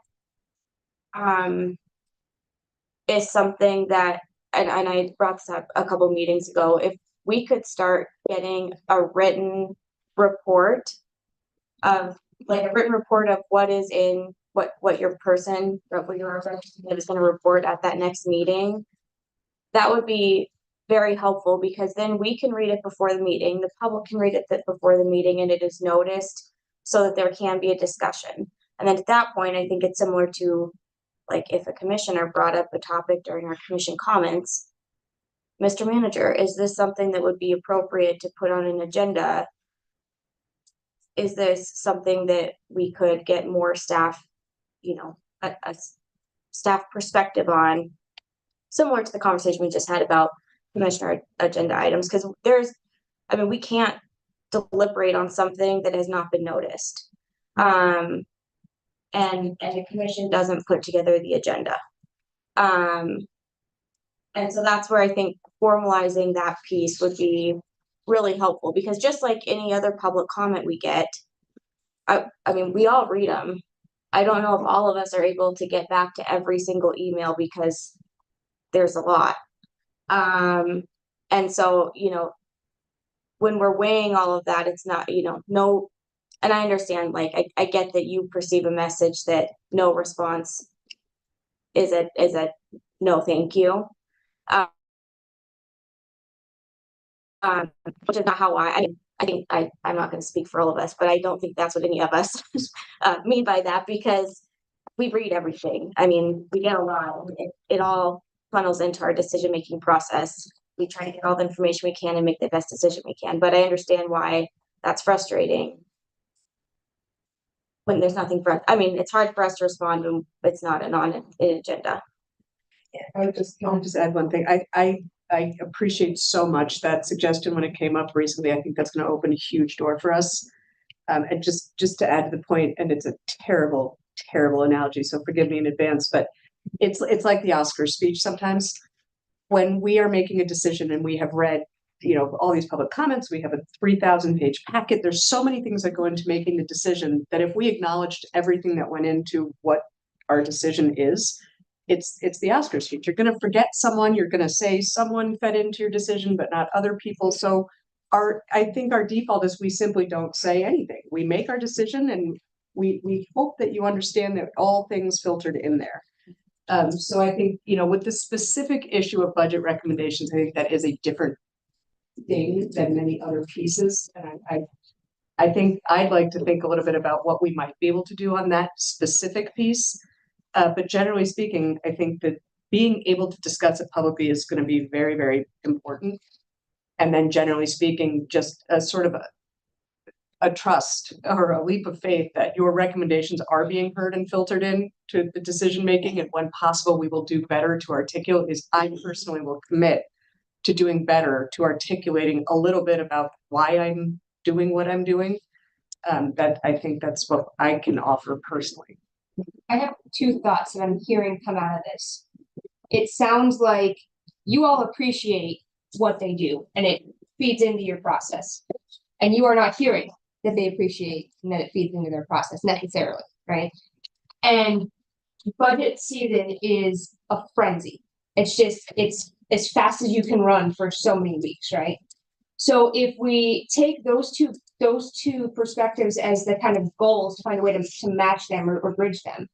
is something that, and I brought this up a couple meetings ago, if we could start getting a written report of what is in what your person, or what your representative is going to report at that next meeting, that would be very helpful, because then we can read it before the meeting, the public can read it before the meeting, and it is noticed so that there can be a discussion. And then at that point, I think it's similar to, like, if a commissioner brought up a topic during our commission comments, Mr. Manager, is this something that would be appropriate to put on an agenda? Is this something that we could get more staff, a staff perspective on, similar to the conversation we just had about commissioner agenda items? Because we can't deliberate on something that has not been noticed. And the commission doesn't put together the agenda. And so that's where I think formalizing that piece would be really helpful, because just like any other public comment we get, we all read them. I don't know if all of us are able to get back to every single email, because there's a lot. And so, when we're weighing all of that, it's not, no, and I understand, like, I get that you perceive a message that no response is a no, thank you. Which is not how I think I'm not going to speak for all of us, but I don't think that's what any of us mean by that, because we read everything. We get a lot. It all funnels into our decision-making process. We try to get all the information we can and make the best decision we can, but I understand why that's frustrating when there's nothing for us. It's hard for us to respond when it's not an agenda. Yeah, I'll just add one thing. I appreciate so much that suggestion when it came up recently. I think that's going to open a huge door for us. And just to add to the point, and it's a terrible, terrible analogy, so forgive me in advance, but it's like the Oscar speech sometimes. When we are making a decision and we have read, all these public comments, we have a 3,000-page packet. There's so many things that go into making the decision that if we acknowledged everything that went into what our decision is, it's the Oscar speech. You're going to forget someone. You're going to say someone fed into your decision, but not other people. So I think our default is we simply don't say anything. We make our decision, and we hope that you understand that all things filtered in there. So I think, with the specific issue of budget recommendations, I think that is a different thing than many other pieces. And I think I'd like to think a little bit about what we might be able to do on that specific piece. But generally speaking, I think that being able to discuss it publicly is going to be very, very important. And then generally speaking, just a sort of a trust or a leap of faith that your recommendations are being heard and filtered in to the decision making, and when possible, we will do better to articulate. Is I personally will commit to doing better, to articulating a little bit about why I'm doing what I'm doing. That I think that's what I can offer personally. I have two thoughts that I'm hearing come out of this. It sounds like you all appreciate what they do and it feeds into your process. And you are not hearing that they appreciate and that it feeds into their process necessarily, right? And budget season is a frenzy. It's just, it's as fast as you can run for so many weeks, right? So if we take those two perspectives as the kind of goals to find a way to match them or bridge them,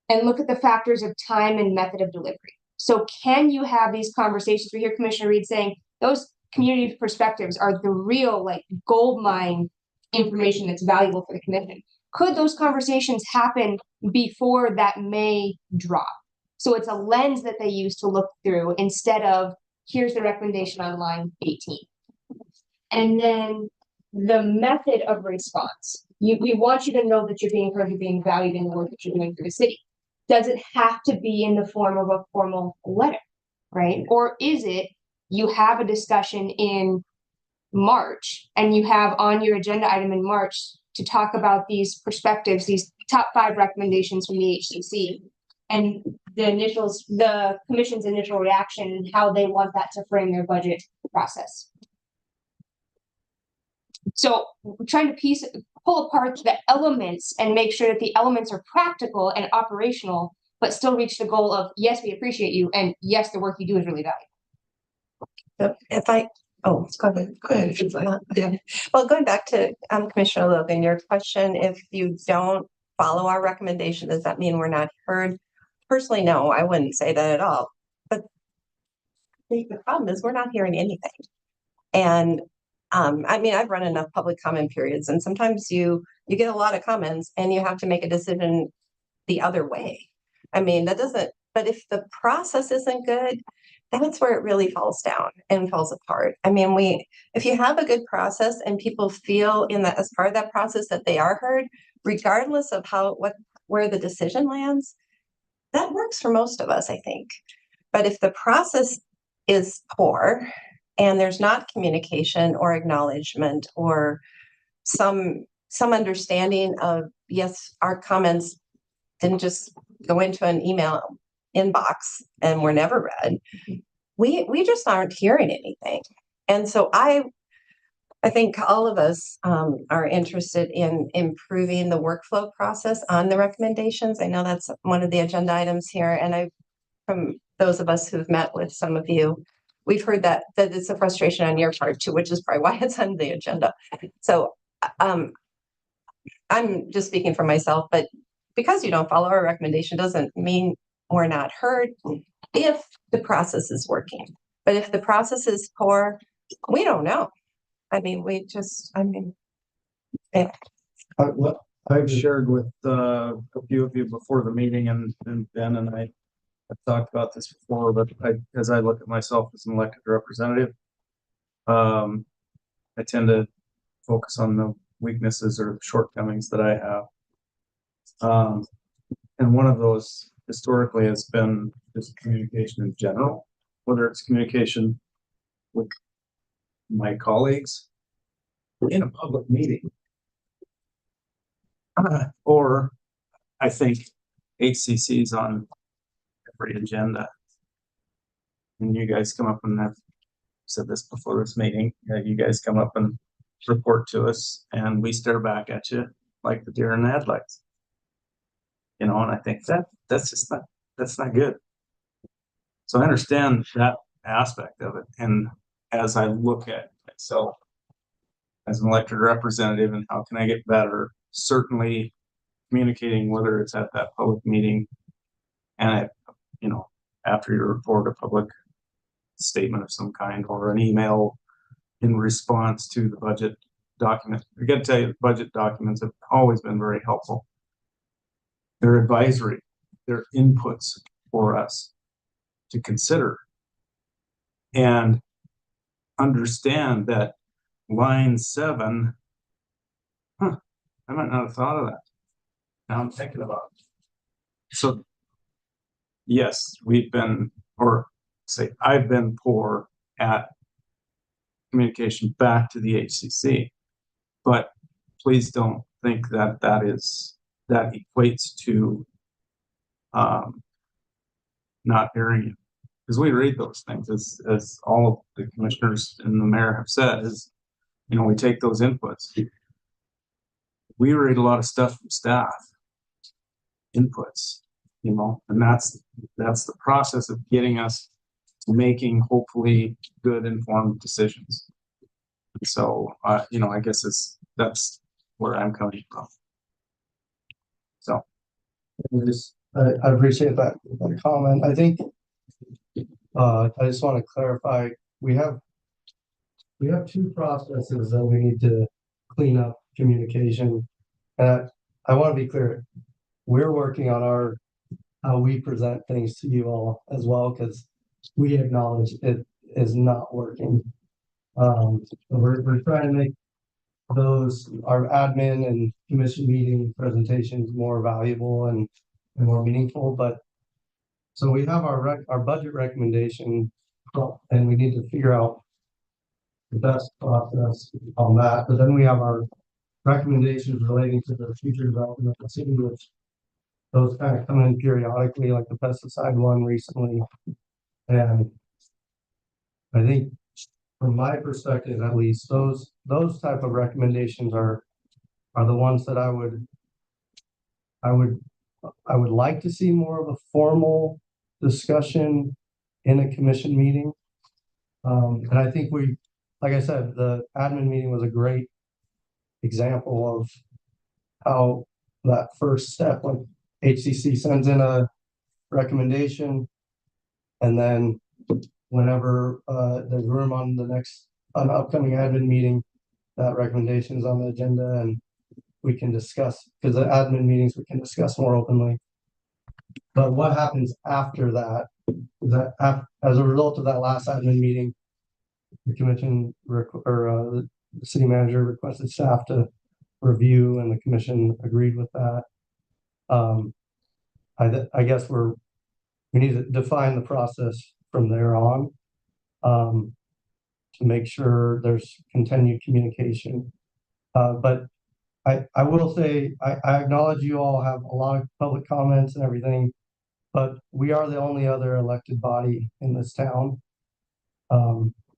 and look at the factors of time and method of delivery. So can you have these conversations? We hear Commissioner Reed saying those community perspectives are the real like gold mine information that's valuable for the commission. Could those conversations happen before that May drop? So it's a lens that they use to look through instead of here's the recommendation on line 18. And then the method of response. We want you to know that you're being heard, you're being valued in the work that you're doing for the city. Does it have to be in the form of a formal letter, right? Or is it you have a discussion in March and you have on your agenda item in March to talk about these perspectives, these top 5 recommendations from the HCC and the commission's initial reaction and how they want that to frame their budget process. So we're trying to pull apart the elements and make sure that the elements are practical and operational, but still reach the goal of, yes, we appreciate you. And yes, the work you do is really valuable. Go ahead. Yeah. Well, going back to Commissioner Logan, your question, if you don't follow our recommendation, does that mean we're not heard? Personally, no, I wouldn't say that at all. But the problem is we're not hearing anything. And I mean, I've run enough public comment periods, and sometimes you get a lot of comments and you have to make a decision the other way. I mean, that doesn't, but if the process isn't good, that's where it really falls down and falls apart. I mean, if you have a good process and people feel in that as part of that process that they are heard, regardless of where the decision lands, that works for most of us, I think. But if the process is poor and there's not communication or acknowledgement or some understanding of, yes, our comments didn't just go into an email inbox and were never read, we just aren't hearing anything. And so I think all of us are interested in improving the workflow process on the recommendations. I know that's one of the agenda items here. And from those of us who've met with some of you, we've heard that it's a frustration on your part too, which is probably why it's on the agenda. So I'm just speaking for myself, but because you don't follow our recommendation doesn't mean we're not heard if the process is working. But if the process is poor, we don't know. I mean, yeah. I've shared with a few of you before the meeting, and Ben and I have talked about this before, but as I look at myself as an elected representative, I tend to focus on the weaknesses or shortcomings that I have. And one of those historically has been just communication in general, whether it's communication with my colleagues in a public meeting, or I think HCC's on every agenda. And you guys come up, and I've said this before this meeting, you guys come up and report to us and we stare back at you like the deer in the headlights. And I think that's not good. So I understand that aspect of it. And as I look at myself as an elected representative and how can I get better, certainly communicating, whether it's at that public meeting and after you report a public statement of some kind or an email in response to the budget document. I got to tell you, the budget documents have always been very helpful. They're advisory, they're inputs for us to consider and understand that line 7 I might not have thought of that. Now I'm thinking about it. So, yes, we've been, or say, I've been poor at communication back to the HCC, but please don't think that that equates to not hearing you, because we read those things as all of the commissioners and the mayor have said, is, you know, we take those inputs. We read a lot of stuff from staff inputs, you know, and that's the process of getting us to making hopefully good informed decisions. So you know, I guess that's where I'm coming from. So I appreciate that comment. I think I just want to clarify, we have two processes that we need to clean up communication. I want to be clear, we're working on how we present things to you all as well, because we acknowledge it is not working. We're trying to make our admin and commission meeting presentations more valuable and more meaningful. But so we have our budget recommendation, and we need to figure out the best process on that. But then we have our recommendations relating to the future development of the city, which those kind of come in periodically, like the pesticide one recently. And I think from my perspective, at least, those type of recommendations are the ones that I would like to see more of a formal discussion in a commission meeting. And I think like I said, the admin meeting was a great example of how that first step, when HCC sends in a recommendation, and then whenever there's room on an upcoming admin meeting, that recommendation is on the agenda, and we can discuss, because the admin meetings we can discuss more openly. But what happens after that is that as a result of that last admin meeting, the commission the city manager requested staff to review, and the commission agreed with that. I guess we need to define the process from there on, to make sure there's continued communication. But I will say, I acknowledge you all have a lot of public comments and everything, but we are the only other elected body in this town.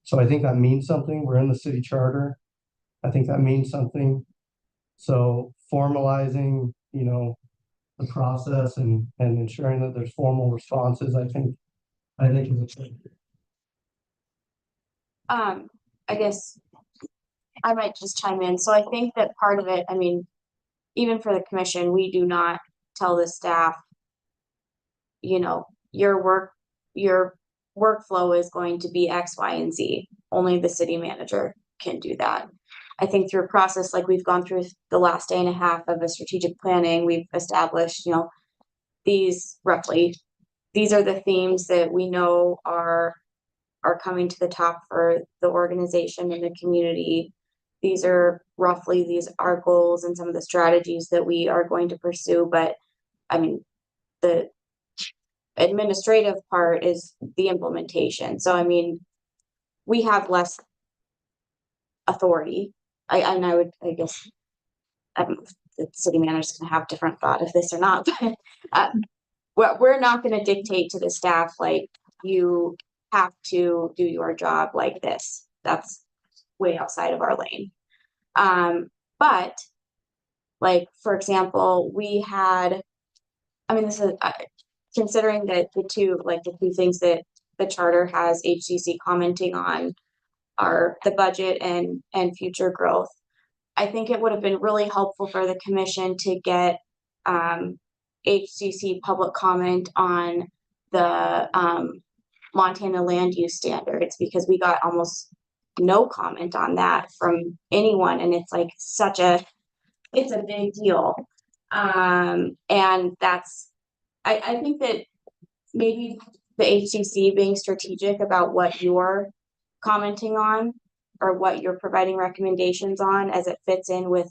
So I think that means something. We're in the city charter. I think that means something. So formalizing, you know, the process and ensuring that there's formal responses, I think is a I guess I might just chime in. So I think that part of it, I mean, even for the commission, we do not tell the staff, you know, your workflow is going to be X, Y, and Z. Only the city manager can do that. I think through a process like we've gone through the last day and a half of a strategic planning, we've established, you know, these are the themes that we know are coming to the top for the organization and the community. These are our goals and some of the strategies that we are going to pursue. But I mean, the administrative part is the implementation. So I mean, we have less authority. I guess I don't know if the city manager's gonna have different thought of this or not, but we're not gonna dictate to the staff like, you have to do your job like this. That's way outside of our lane. But like, for example, this is considering that the two things that the charter has HCC commenting on are the budget and future growth. I think it would have been really helpful for the commission to get HCC public comment on the Montana land use standards, because we got almost no comment on that from anyone, and it's like it's a big deal. And that's I think that maybe the HCC being strategic about what you're commenting on or what you're providing recommendations on as it fits in with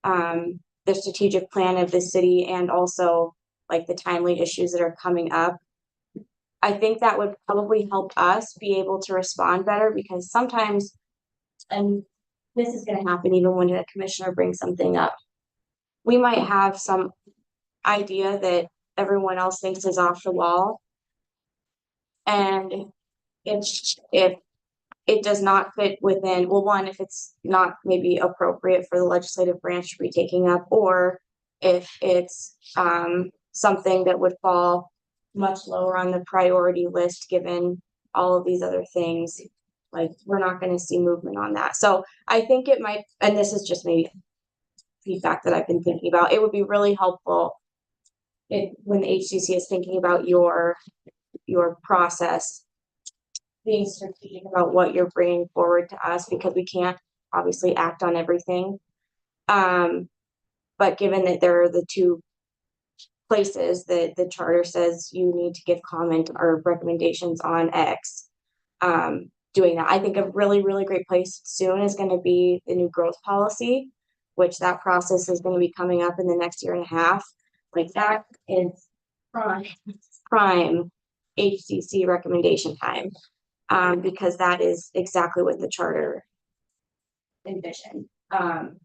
the strategic plan of the city and also like the timely issues that are coming up. I think that would probably help us be able to respond better because sometimes, and this is going to happen even when a commissioner brings something up, we might have some idea that everyone else thinks is off the wall. And if it does not fit within, well, one, if it's not maybe appropriate for the legislative branch to be taking up, or if it's something that would fall much lower on the priority list, given all of these other things, like we're not going to see movement on that. So I think it might, and this is just maybe feedback that I've been thinking about, it would be really helpful when the HCC is thinking about your process, being strategic about what you're bringing forward to us, because we can't obviously act on everything. But given that there are the two places that the charter says you need to give comment or recommendations on X, doing that. I think a really, really great place soon is going to be the new growth policy, which that process is going to be coming up in the next year and a half. Like that is prime HCC recommendation time, because that is exactly what the charter envisioned. And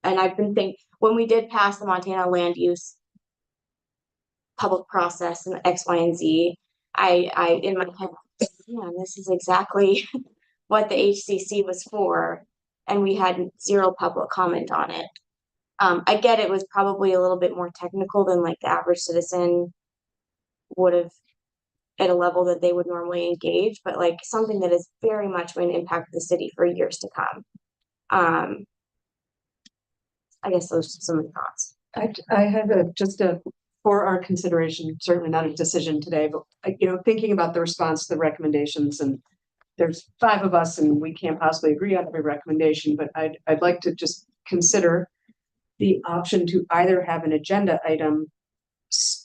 I've been thinking, when we did pass the Montana land use public process and X, Y, and Z, I in my head, yeah, this is exactly what the HCC was for, and we had zero public comment on it. I get it was probably a little bit more technical than like the average citizen would have at a level that they would normally engage, but like something that is very much going to impact the city for years to come. I guess those are some of the thoughts. I had for our consideration, certainly not a decision today, but thinking about the response to the recommendations, and there's 5 of us and we can't possibly agree on every recommendation, but I'd like to just consider the option to either have an agenda item,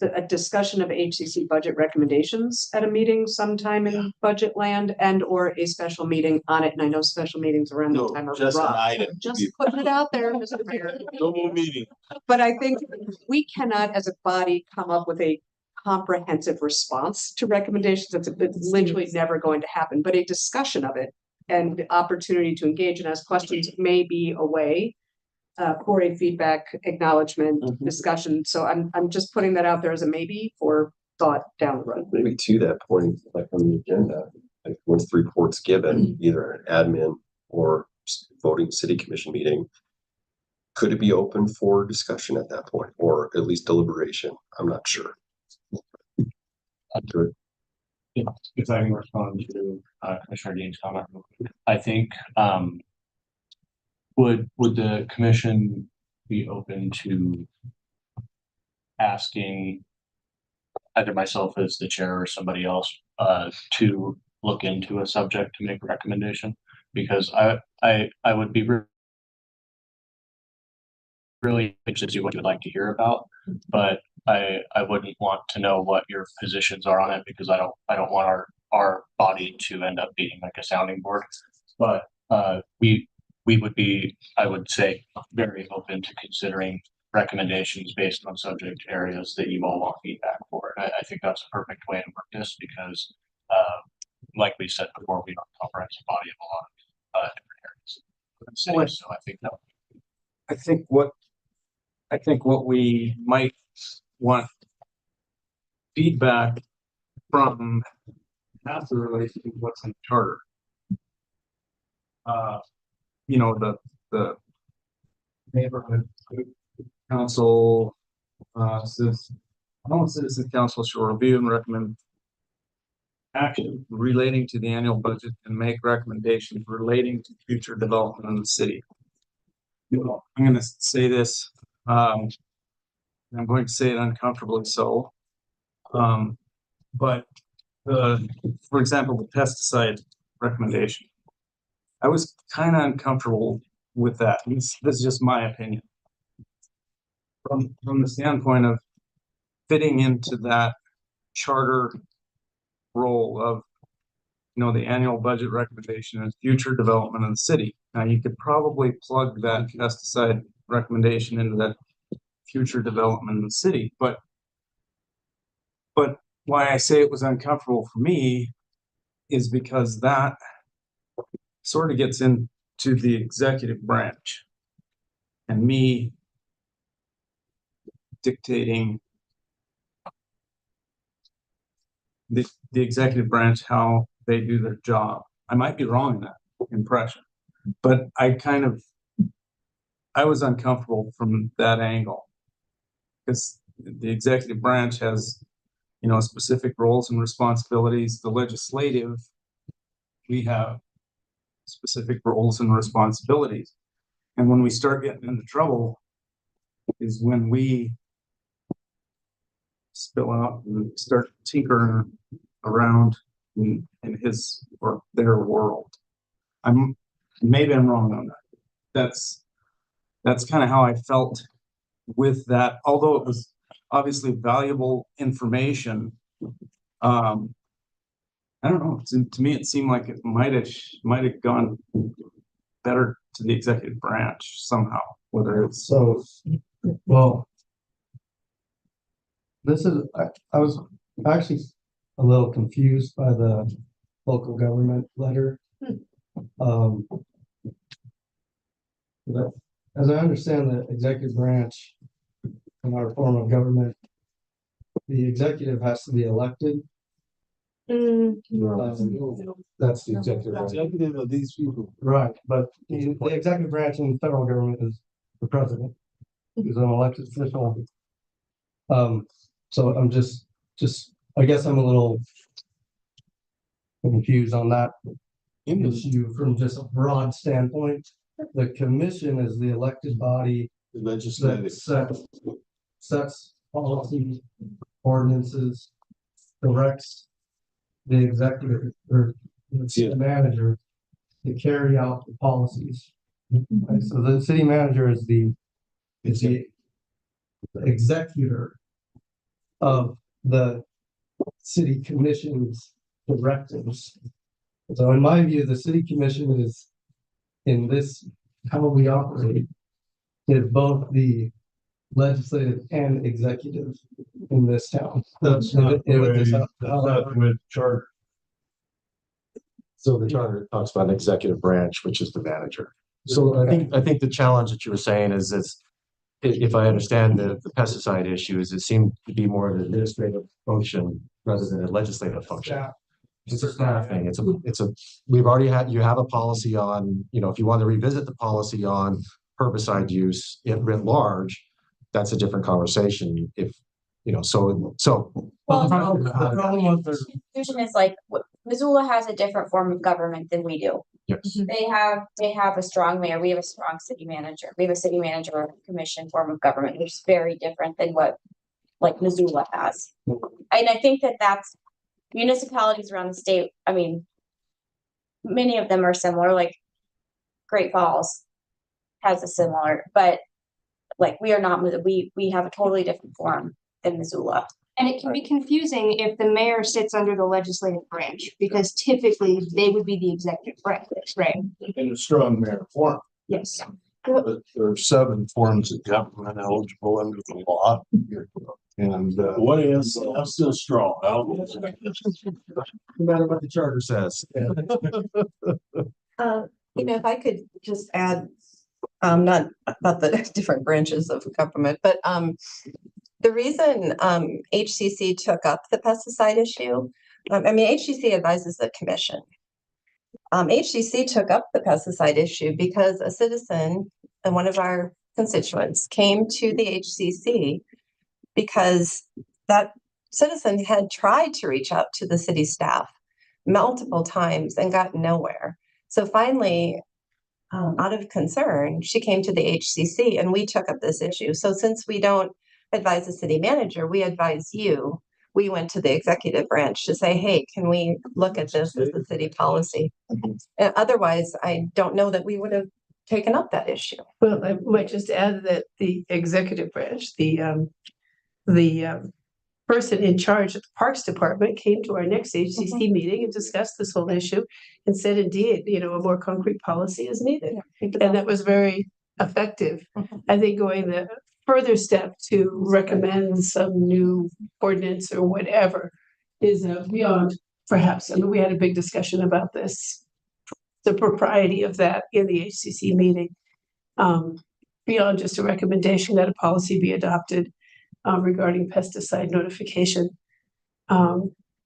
a discussion of HCC budget recommendations at a meeting sometime in budget land, and or a special meeting on it. And I know special meetings around the time are just an rough. item. Just putting it out there, Mr. Mayor. No more meeting. But I think we cannot, as a body, come up with a comprehensive response to recommendations. It's literally never going to happen. But a discussion of it and the opportunity to engage and ask questions may be a way for a feedback, acknowledgement, discussion. So I'm just putting that out there as a maybe for thought down the road. Maybe to that point, like on the agenda, like once the report's given, either an admin or voting city commission meeting, could it be open for discussion at that point, or at least deliberation? I'm not sure. Good. If I can respond to Commissioner Dean's comment, I think would the commission be open to asking either myself as the chair or somebody else to look into a subject to make a recommendation? Because I would be really interested to see what you would like to hear about, but I wouldn't want to know what your positions are on it, because I don't want our body to end up being like a sounding board. But we would be, I would say, very open to considering recommendations based on subject areas that you all want feedback for. And I think that's a perfect way to work this, because like we said before, we don't cover as a body of a lot of different areas. So I think that I think what we might want feedback from has to relate to what's in the charter. The neighborhood council says, citizen council shall review and recommend action relating to the annual budget and make recommendations relating to future development in the city. I'm going to say this, I'm going to say it uncomfortably so, but for example, the pesticide recommendation, I was kind of uncomfortable with that. This is just my opinion. From the standpoint of fitting into that charter role of, the annual budget recommendation and future development of the city. Now you could probably plug that pesticide recommendation into that future development in the city. But why I say it was uncomfortable for me is because that sort of gets into the executive branch and me dictating the executive branch how they do their job. I might be wrong in that impression, but I was uncomfortable from that angle because the executive branch has, specific roles and responsibilities. The legislative, we have specific roles and responsibilities. And when we start getting into trouble is when we spill out and start tinkering around in his or their world. Maybe I'm wrong on that. That's kind of how I felt with that, although it was obviously valuable information. I don't know. To me, it seemed like it might have gone better to the executive branch somehow. Whether it's So, well, this is, I was actually a little confused by the local government letter. But as I understand the executive branch in our form of government, the executive has to be elected. That's the executive branch. Executive of these people. Right, but the executive branch in the federal government is the president, who's an elected official. So I'm just, I guess I'm a little confused on that issue from just a broad standpoint. The commission is the elected body that sets policy, ordinances, directs the executive or the city manager to carry out the policies. Right? So the city manager is the executor of the city commission's directives. So in my view, the city commission is, in this, how we operate, is both the legislative and executive in this town. That's not with charter. So the charter talks about an executive branch, which is the manager. So I think the challenge that you were saying is if I understand the pesticide issues, it seemed to be more of an administrative function rather than a legislative function. It's a staff thing. You have a policy on, if you want to revisit the policy on herbicide use writ large, that's a different conversation. The problem with Confusion is like Missoula has a different form of government than we do. Yes. They have a strong mayor. We have a strong city manager. We have a city manager commission form of government, which is very different than what like Missoula has. And I think that's municipalities around the state. I mean, many of them are similar, like Great Falls has a similar, but like we are not, we have a totally different form than Missoula. And it can be confusing if the mayor sits under the legislative branch, because typically they would be the executive branch, right? In a strong mayor form. Yes. But there are 7 forms of government eligible under the law. And What is, I'm still strong. no matter what the charter says. If I could just add, not about the different branches of government, but the reason HCC took up the pesticide issue, HCC advises the commission. HCC took up the pesticide issue because a citizen and one of our constituents came to the HCC because that citizen had tried to reach out to the city staff multiple times and got nowhere. So finally, out of concern, she came to the HCC and we took up this issue. So since we don't advise the city manager, we advise you. We went to the executive branch to say, hey, can we look at this as a city policy? And otherwise, I don't know that we would have taken up that issue. Well, I might just add that the executive branch, the person in charge of the Parks Department came to our next HCC meeting and discussed this whole issue and said, indeed, a more concrete policy is needed. And that was very effective. I think going the further step to recommend some new ordinance or whatever is beyond perhaps, I mean, we had a big discussion about this, the propriety of that in the HCC meeting. Beyond just a recommendation that a policy be adopted regarding pesticide notification.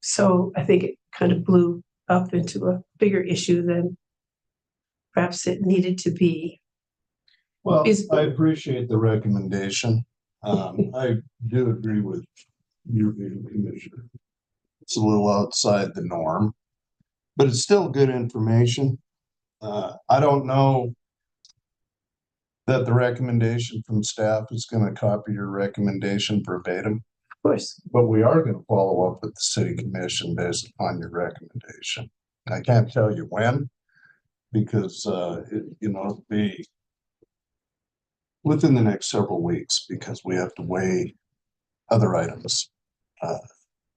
So I think it kind of blew up into a bigger issue than perhaps it needed to be. Well, I appreciate the recommendation. I do agree with your view, Commissioner. It's a little outside the norm, but it's still good information. I don't know that the recommendation from staff is going to copy your recommendation verbatim. Of course. But we are going to follow up with the city commission based upon your recommendation. I can't tell you when, because it'll be within the next several weeks, because we have to weigh other items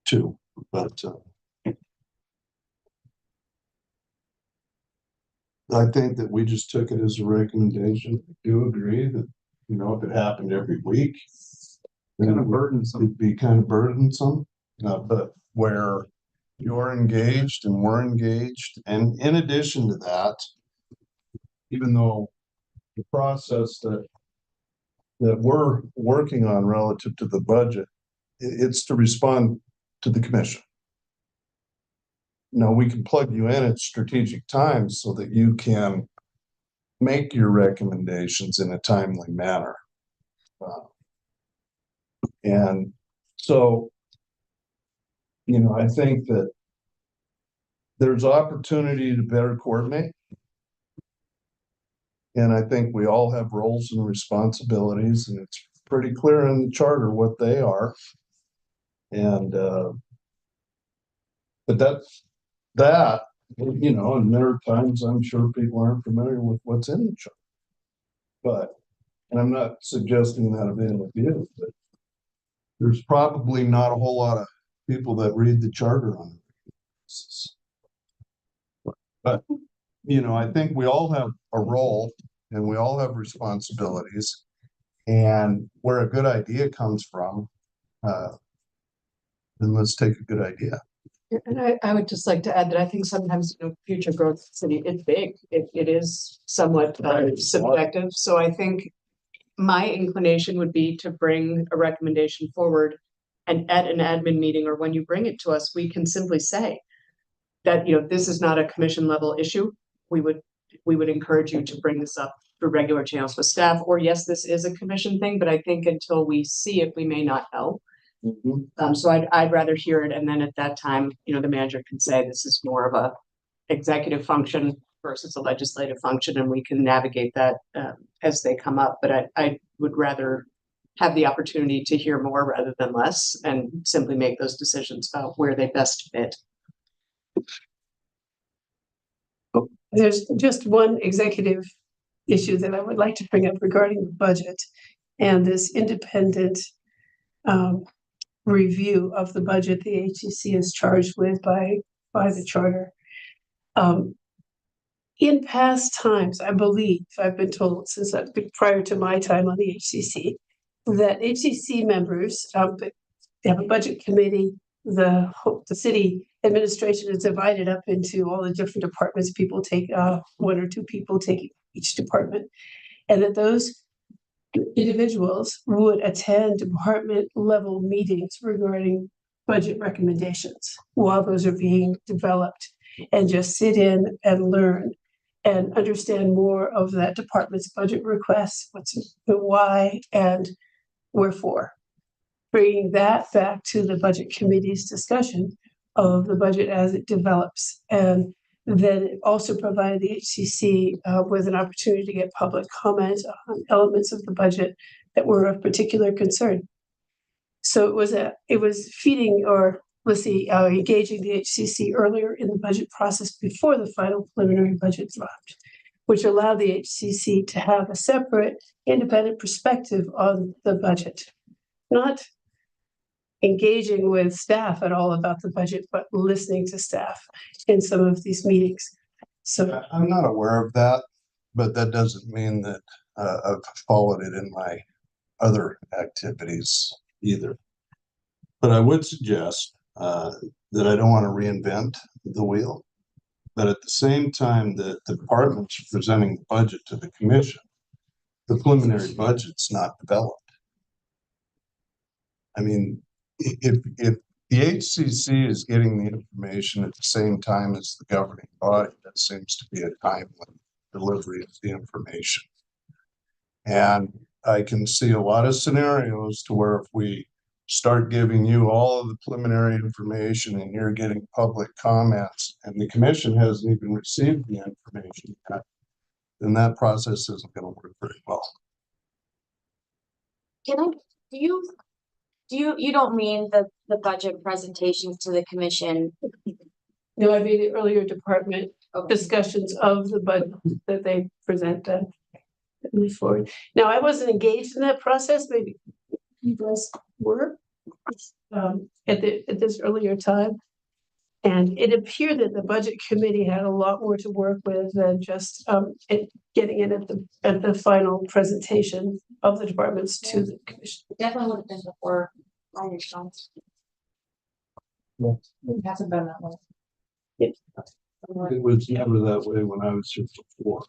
too. But I think that we just took it as a recommendation. I do agree that, if it happened every week, then it'd be kind of burdensome. But where you're engaged and we're engaged, and in addition to that, even though the process that we're working on relative to the budget, it's to respond to the commission. Now, we can plug you in at strategic times so that you can make your recommendations in a timely manner. And so, I think that there's opportunity to better coordinate. And I think we all have roles and responsibilities, and it's pretty clear in the charter what they are. And, but that, and there are times I'm sure people aren't familiar with what's in the charter. And I'm not suggesting that of any of you, but there's probably not a whole lot of people that read the charter on it. But, I think we all have a role and we all have responsibilities, and where a good idea comes from, then let's take a good idea. And I would just like to add that I think sometimes, future growth city is big. It is somewhat subjective. So I think my inclination would be to bring a recommendation forward, and at an admin meeting, or when you bring it to us, we can simply say that, this is not a commission level issue. We would encourage you to bring this up through regular channels with staff, or yes, this is a commission thing, but I think until we see it, we may not know. So I'd rather hear it, and then at that time, the manager can say this is more of a executive function versus a legislative function, and we can navigate that as they come up. But I would rather have the opportunity to hear more rather than less, and simply make those decisions about where they best fit. There's just one executive issue that I would like to bring up regarding the budget and this independent review of the budget the HCC is charged with by the charter. In past times, I believe, I've been told since prior to my time on the HCC, that HCC members, they have a budget committee, the city administration is divided up into all the different departments. People take one or two people take each department, and that those individuals would attend department level meetings regarding budget recommendations while those are being developed, and just sit in and learn and understand more of that department's budget requests, why and wherefore. Bringing that back to the budget committee's discussion of the budget as it develops, and then it also provided the HCC with an opportunity to get public comment on elements of the budget that were of particular concern. So it was feeding, or let's see, engaging the HCC earlier in the budget process before the final preliminary budget dropped, which allowed the HCC to have a separate independent perspective on the budget, not engaging with staff at all about the budget, but listening to staff in some of these meetings. So I'm not aware of that, but that doesn't mean that I've followed it in my other activities either. But I would suggest that I don't want to reinvent the wheel. But at the same time that the department's presenting the budget to the commission, the preliminary budget's not developed. I mean, if the HCC is getting the information at the same time as the governing body, that seems to be a timely delivery of the information. And I can see a lot of scenarios to where if we start giving you all of the preliminary information and you're getting public comments and the commission hasn't even received the information yet, then that process isn't going to work very well. Can I, you don't mean the budget presentations to the commission? No, I mean the earlier department discussions of the budget that they present move forward. Now, I wasn't engaged in that process, maybe you guys were at this earlier time. And it appeared that the budget committee had a lot more to work with than just getting in at the final presentation of the departments to the commission. Definitely would have been before my response. It hasn't been that way. Yep. It was never that way when I was here before.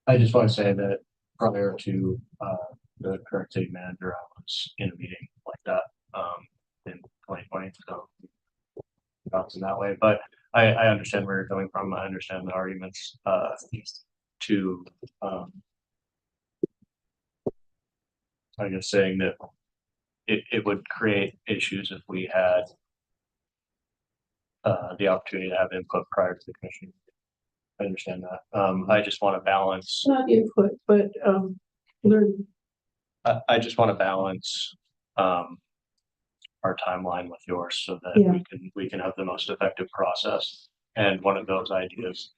I just want to say that prior to the current city manager, I was in a meeting like that in 2020. So not in that way, but I understand where you're coming from. I understand the arguments to I guess saying that it would create issues if we had the opportunity to have input prior to the commission. I understand that. I just want to balance. Not input, but learning. I just want to balance our timeline with yours so that we can have the most effective process. And one of those ideas,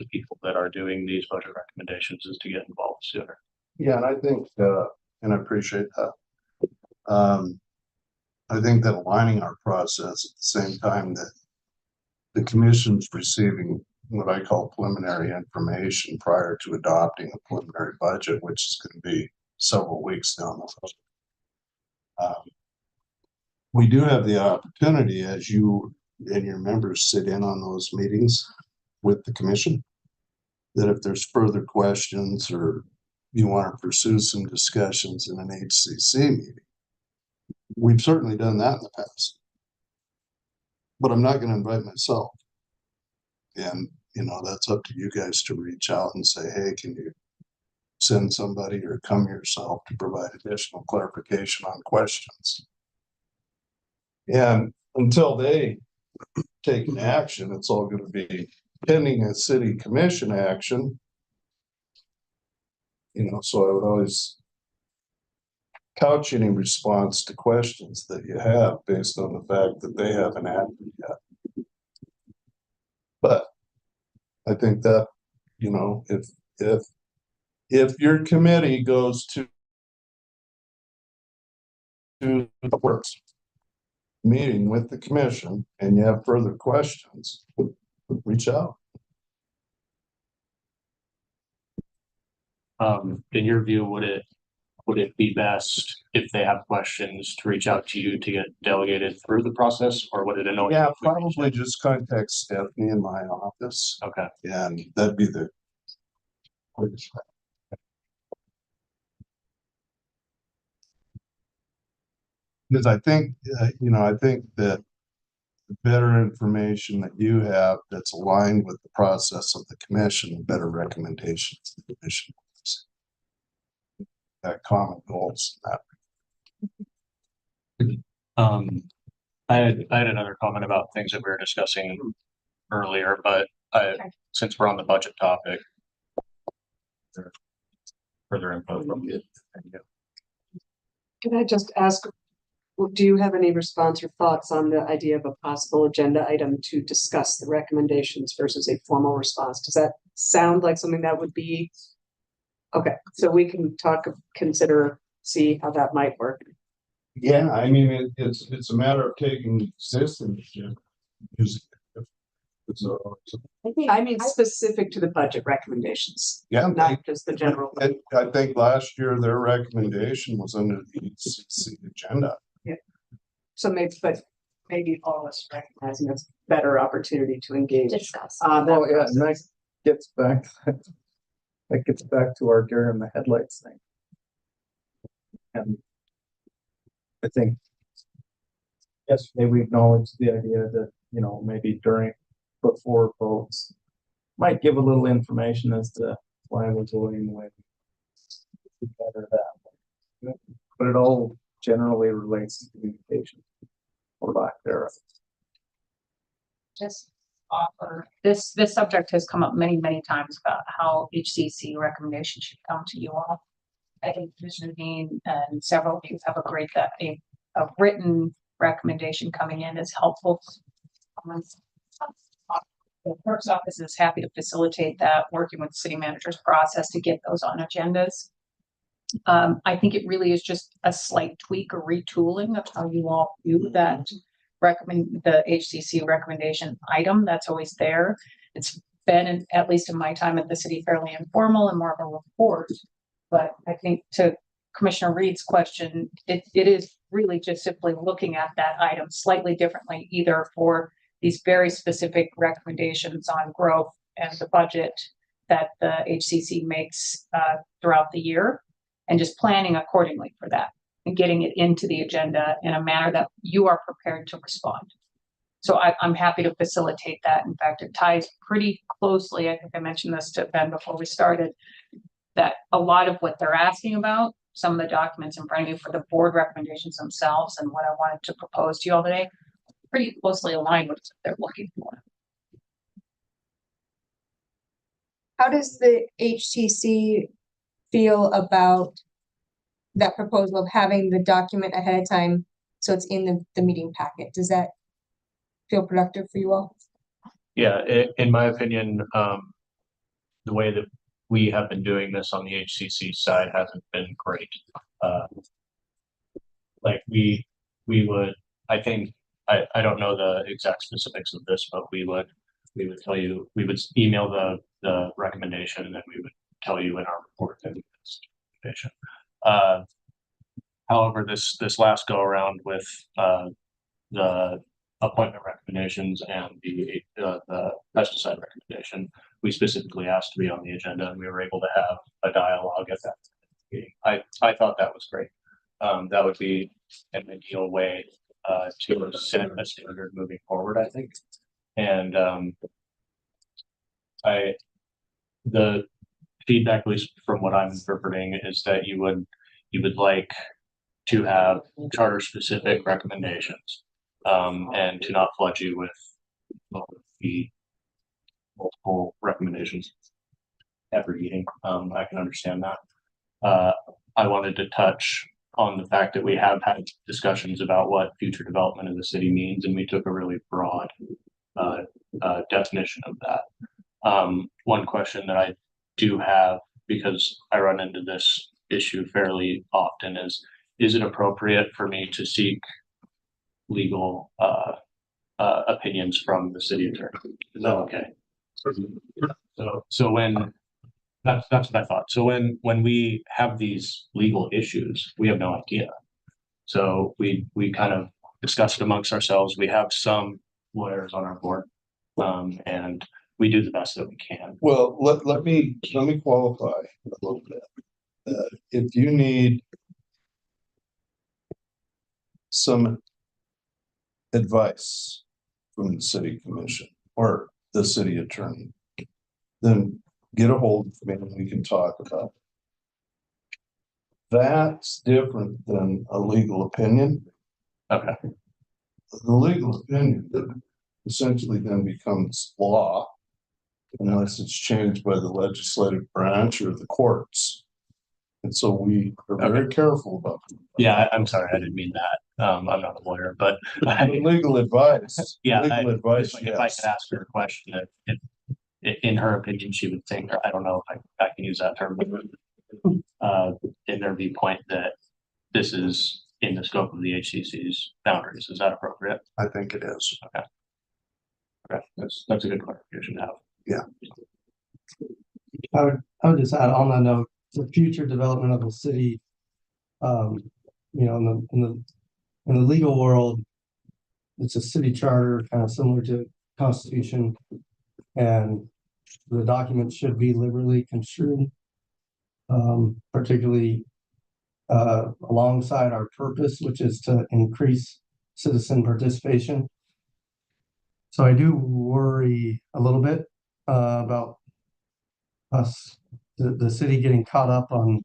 the people that are doing these budget recommendations, is to get involved sooner. Yeah, and I think, and I appreciate that. I think that aligning our process at the same time that the commission's receiving what I call preliminary information prior to adopting a preliminary budget, which is going to be several weeks down the road. We do have the opportunity, as you and your members sit in on those meetings with the commission, that if there's further questions or you want to pursue some discussions in an HCC meeting, we've certainly done that in the past. But I'm not going to invite myself. And, that's up to you guys to reach out and say, hey, can you send somebody or come yourself to provide additional clarification on questions? And until they take an action, it's all going to be pending a city commission action. So I would always couch any response to questions that you have based on the fact that they haven't acted yet. But I think that, if your committee goes to the works meeting with the commission and you have further questions, reach out. In your view, would it be best if they have questions to reach out to you to get delegated through the process, or would it annoy you? Yeah, probably just contact Stephanie in my office. Okay. And that'd be the quickest. Because I think, I think that the better information that you have that's aligned with the process of the commission, the better recommendations the commission makes. That common goals. I had another comment about things that we were discussing earlier, but since we're on the budget topic, further info from you. Can I just ask, do you have any response or thoughts on the idea of a possible agenda item to discuss the recommendations versus a formal response? Does that sound like something that would be okay? So we can consider, see how that might work. Yeah, I mean, it's a matter of taking existing, I mean, specific to the budget recommendations, Yeah, not just the general. I think last year their recommendation was under the HCC agenda. Yeah. So maybe all of us recognizing it's a better opportunity to engage. Discuss. That Well, yeah, and that process. gets back, that gets back to our deer in the headlights thing. And I think yesterday we acknowledged the idea that, you know, maybe before votes might give a little information as to why we're voting with better that. But it all generally relates to communication or lack thereof. Just offer, this subject has come up many, many times about how HCC recommendations should come to you all. I think Commissioner Dean and several of you have agreed that a written recommendation coming in is helpful. The clerk's office is happy to facilitate that, working with the city manager's process to get those on agendas. I think it really is just a slight tweak or retooling of how you all view that the HCC recommendation item that's always there. It's been, at least in my time at the city, fairly informal and more of a report. But I think to Commissioner Reed's question, it is really just simply looking at that item slightly differently, either for these very specific recommendations on growth and the budget that the HCC makes throughout the year, and just planning accordingly for that and getting it into the agenda in a manner that you are prepared to respond. So I'm happy to facilitate that. In fact, it ties pretty closely. I think I mentioned this to Ben before we started, that a lot of what they're asking about, some of the documents in front of you for the board recommendations themselves and what I wanted to propose to you all today, pretty closely aligned with what they're looking for. How does the HTC feel about that proposal of having the document ahead of time so it's in the meeting packet? Does that feel productive for you all? Yeah, in my opinion, the way that we have been doing this on the HCC side hasn't been great. Like we would, I think, I don't know the exact specifics of this, but we would tell you, we would email the recommendation, and then we would tell you in our report that it's recommendation. However, this last go around with the appointment recommendations and the pesticide recommendation, we specifically asked to be on the agenda, and we were able to have a dialogue at that meeting. I thought that was great. That would be an ideal way to set a standard moving forward, I think. And the feedback, at least from what I'm interpreting, is that you would like to have charter specific recommendations, and to not flood you with the multiple recommendations every meeting. I can understand that. I wanted to touch on the fact that we have had discussions about what future development of the city means, and we took a really broad definition of that. One question that I do have, because I run into this issue fairly often, is it appropriate for me to seek legal opinions from the city attorney? Is that okay? So when that's what I thought. So when we have these legal issues, we have no idea. So we kind of discuss it amongst ourselves. We have some lawyers on our board, and we do the best that we can. Well, let me qualify a little bit. If you need some advice from the city commission or the city attorney, then get a hold of me and we can talk about it. That's different than a legal opinion. Okay. The legal opinion essentially then becomes law unless it's changed by the legislative branch or the courts. And so we are very careful about that. Yeah, I'm sorry, I didn't mean that. I'm not a lawyer, but legal advice. Yeah, legal advice. If I could ask her a question, if in her opinion, she would think, I don't know if I can use that term, but in their viewpoint that this is in the scope of the HCC's boundaries. Is that appropriate? I think it is. Okay. That's a good clarification to have. I would just add on that note, the future development of the city, in the legal world, it's a city charter, kind of similar to constitution, and the document should be liberally construed, particularly alongside our purpose, which is to increase citizen participation. So I do worry a little bit about us, the city getting caught up on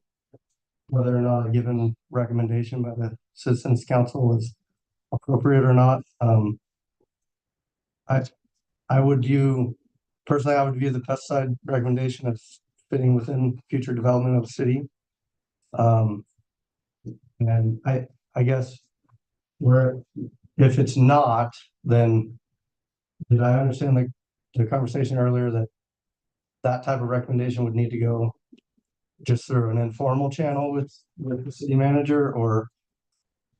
whether or not a given recommendation by the Citizens Council is appropriate or not. I would view the pesticide recommendation as fitting within future development of the city. And I guess if it's not, then did I understand the conversation earlier that type of recommendation would need to go just through an informal channel with the city manager, or?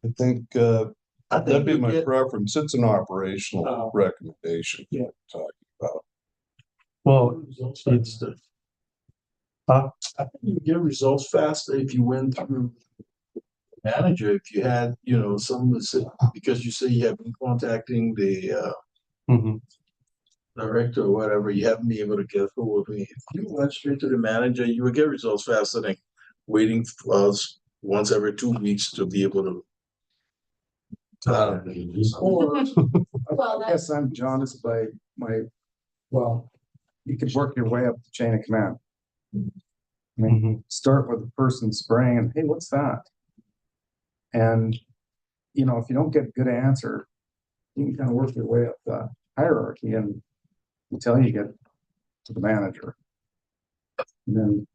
I think that'd be my preference. It's an operational recommendation. Yeah. Talking about. Well, it's I think you get results faster if you went through manager. If you had, because you say you have been contacting the director or whatever, you haven't been able to get hold of me. If you went straight to the manager, you would get results faster than waiting for us once every 2 weeks to be able to. I guess I'm jaundiced by you could work your way up the chain of command. I mean, start with the person spraying and, hey, what's that? And, if you don't get a good answer, you can kind of work your way up the hierarchy until you get to the manager. And then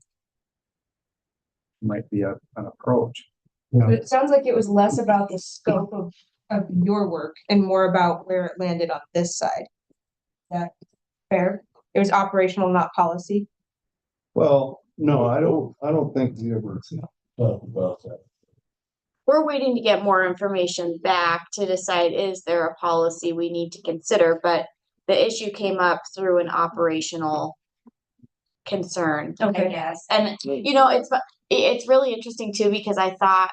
might be an approach. But it sounds like it was less about the scope of your work and more about where it landed on this side. Is that fair? It was operational, not policy. Well, no, I don't think we ever talked about that. We're waiting to get more information back to decide, is there a policy we need to consider? But the issue came up through an operational concern, I guess. And, it's really interesting too, because I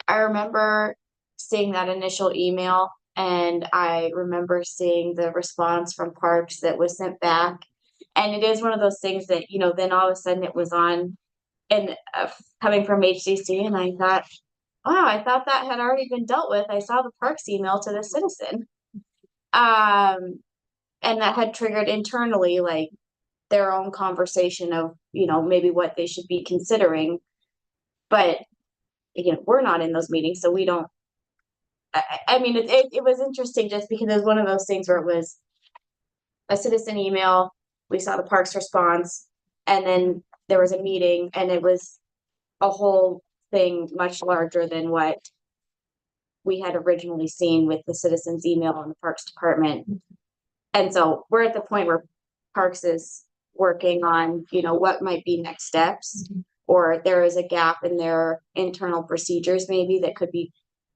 remember seeing that initial email, and I remember seeing the response from Parks that was sent back. And it is one of those things that, then all of a sudden it was on and coming from HCC, and I thought, wow, I thought that had already been dealt with. I saw the Parks email to the citizen. And that had triggered internally, like, their own conversation of, maybe what they should be considering. But again, we're not in those meetings, so we don't. I mean, it was interesting just because it was one of those things where it was a citizen email, we saw the Parks response, and then there was a meeting, and it was a whole thing much larger than what we had originally seen with the citizens email on the Parks Department. And so we're at the point where Parks is working on, what might be next steps, or there is a gap in their internal procedures maybe that could be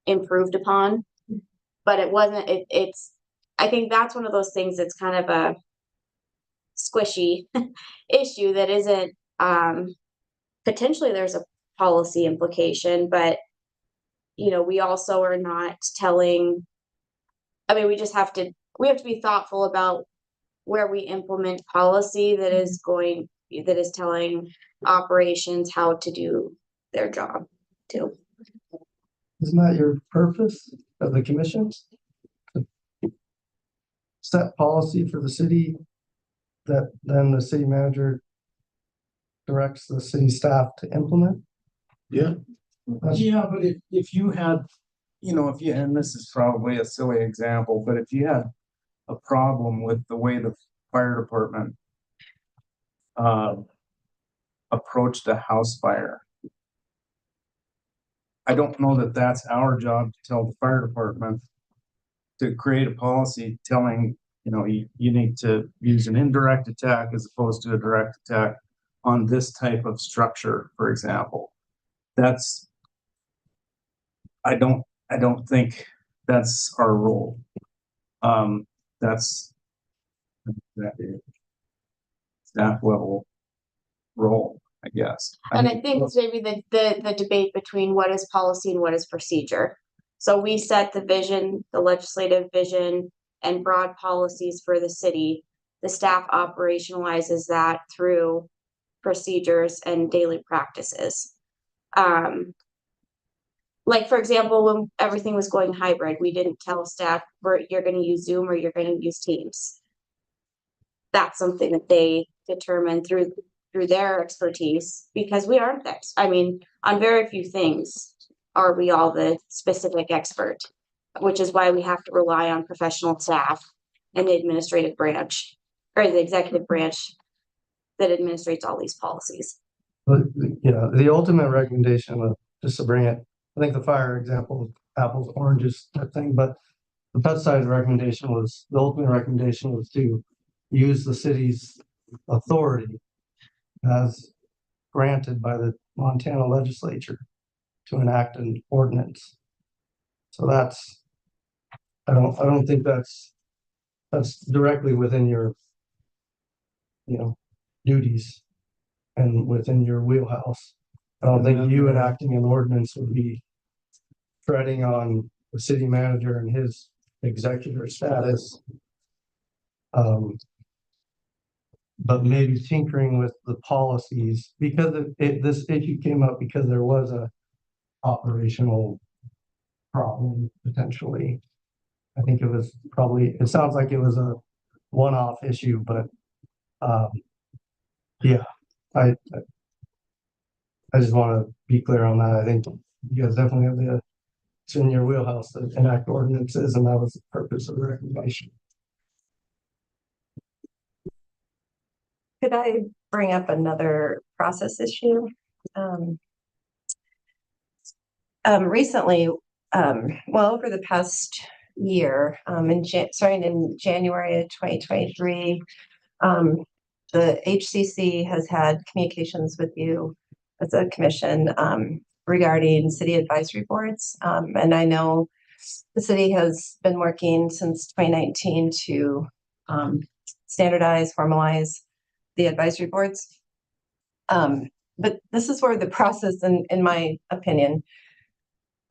improved upon. But it wasn't, I think that's one of those things that's kind of a squishy issue that isn't, potentially there's a policy implication, but we also are not telling, we have to be thoughtful about where we implement policy that is telling operations how to do their job too. Isn't that your purpose of the commission? To set policy for the city that then the city manager directs the city staff to implement? Yeah. Yeah, but if you had, and this is probably a silly example, but if you had a problem with the way the fire department approached a house fire, I don't know that that's our job to tell the fire department to create a policy telling, you need to use an indirect attack as opposed to a direct attack on this type of structure, for example. I don't think that's our role. That's staff level role, I guess. And I think it's maybe the debate between what is policy and what is procedure. So we set the vision, the legislative vision, and broad policies for the city. The staff operationalizes that through procedures and daily practices. Like, for example, when everything was going hybrid, we didn't tell staff you're going to use Zoom or you're going to use Teams. That's something that they determine through their expertise, because we aren't that. I mean, on very few things are we all the specific expert, which is why we have to rely on professional staff and the administrative branch or the executive branch that administrates all these policies. But, you know, the ultimate recommendation was just to bring it, I think the fire example was apples, oranges, that thing, but the pesticide recommendation was, the ultimate recommendation was to use the city's authority as granted by the Montana legislature to enact an ordinance. So that's, I don't think that's directly within your, you know, duties and within your wheelhouse. I don't think you enacting an ordinance would be treading on the city manager and his executor status. But maybe tinkering with the policies, because this issue came up because there was a operational problem potentially. I think it was probably, it sounds like it was a one-off issue, but yeah, I just want to be clear on that. I think you guys definitely have it's in your wheelhouse to enact ordinances, and that was the purpose of the recommendation. Could I bring up another process issue? Recently, well, over the past year, starting in January of 2023, the HCC has had communications with you as a commission regarding city advisory boards. And I know the city has been working since 2019 to standardize, formalize the advisory boards. But this is where the process, in my opinion,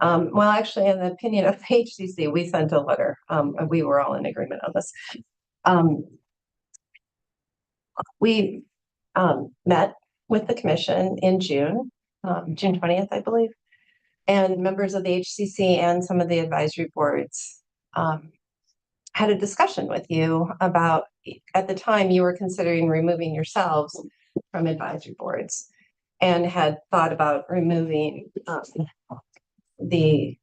well, actually, in the opinion of HCC, we sent a letter. We were all in agreement on this. We met with the commission in June 20th, I believe, and members of the HCC and some of the advisory boards had a discussion with you about, at the time, you were considering removing yourselves from advisory boards and had thought about removing the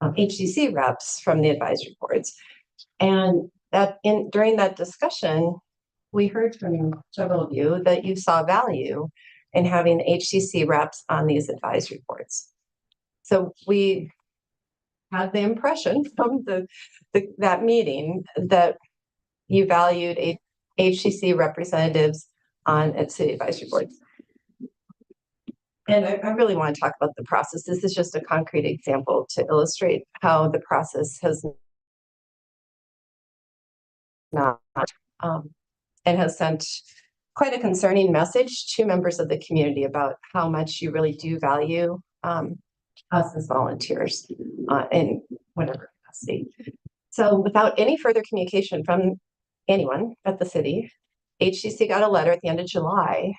HCC reps from the advisory boards. And during that discussion, we heard from several of you that you saw value in having HCC reps on these advisory boards. So we had the impression from that meeting that you valued HCC representatives on city advisory boards. And I really want to talk about the process. This is just a concrete example to illustrate how the process has not and has sent quite a concerning message to members of the community about how much you really do value us as volunteers in whatever capacity. So without any further communication from anyone at the city, HCC got a letter at the end of July,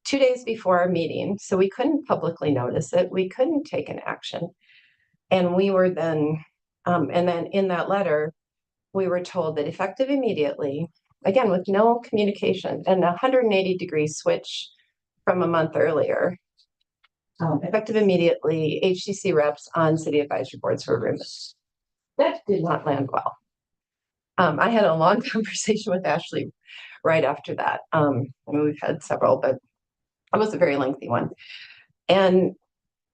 2 days before our meeting. So we couldn't publicly notice it. We couldn't take an action. And we were then, and then in that letter, we were told that effective immediately, again, with no communication and a 180-degree switch from a month earlier, effective immediately, HCC reps on city advisory boards were removed. That did not land well. I had a long conversation with Ashley right after that. I mean, we've had several, but it was a very lengthy one. And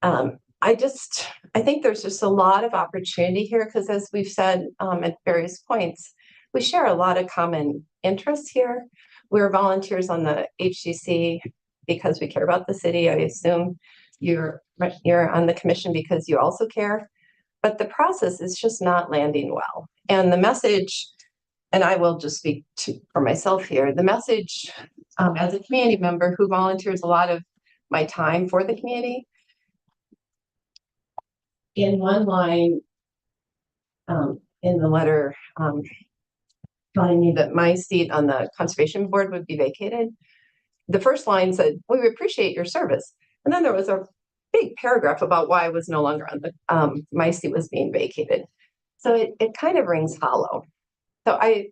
I think there's just a lot of opportunity here because, as we've said at various points, we share a lot of common interests here. We're volunteers on the HCC because we care about the city. I assume you're on the commission because you also care, but the process is just not landing well. And the message and I will just speak for myself here, the message, as a community member who volunteers a lot of my time for the community, in one line, in the letter, telling me that my seat on the conservation board would be vacated. The first line said, "We appreciate your service." And then there was a big paragraph about why I was no longer on the, my seat was being vacated. So it kind of rings hollow. So I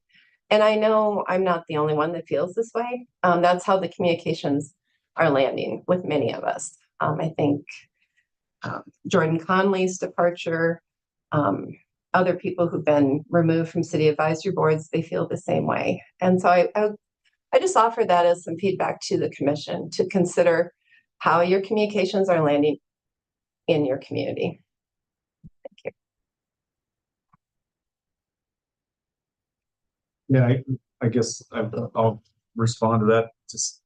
know I'm not the only one that feels this way. That's how the communications are landing with many of us. I think Jordan Conley's departure, other people who've been removed from city advisory boards, they feel the same way. And so I just offer that as some feedback to the commission to consider how your communications are landing in your community. Thank you. Yeah, I guess I'll respond to that just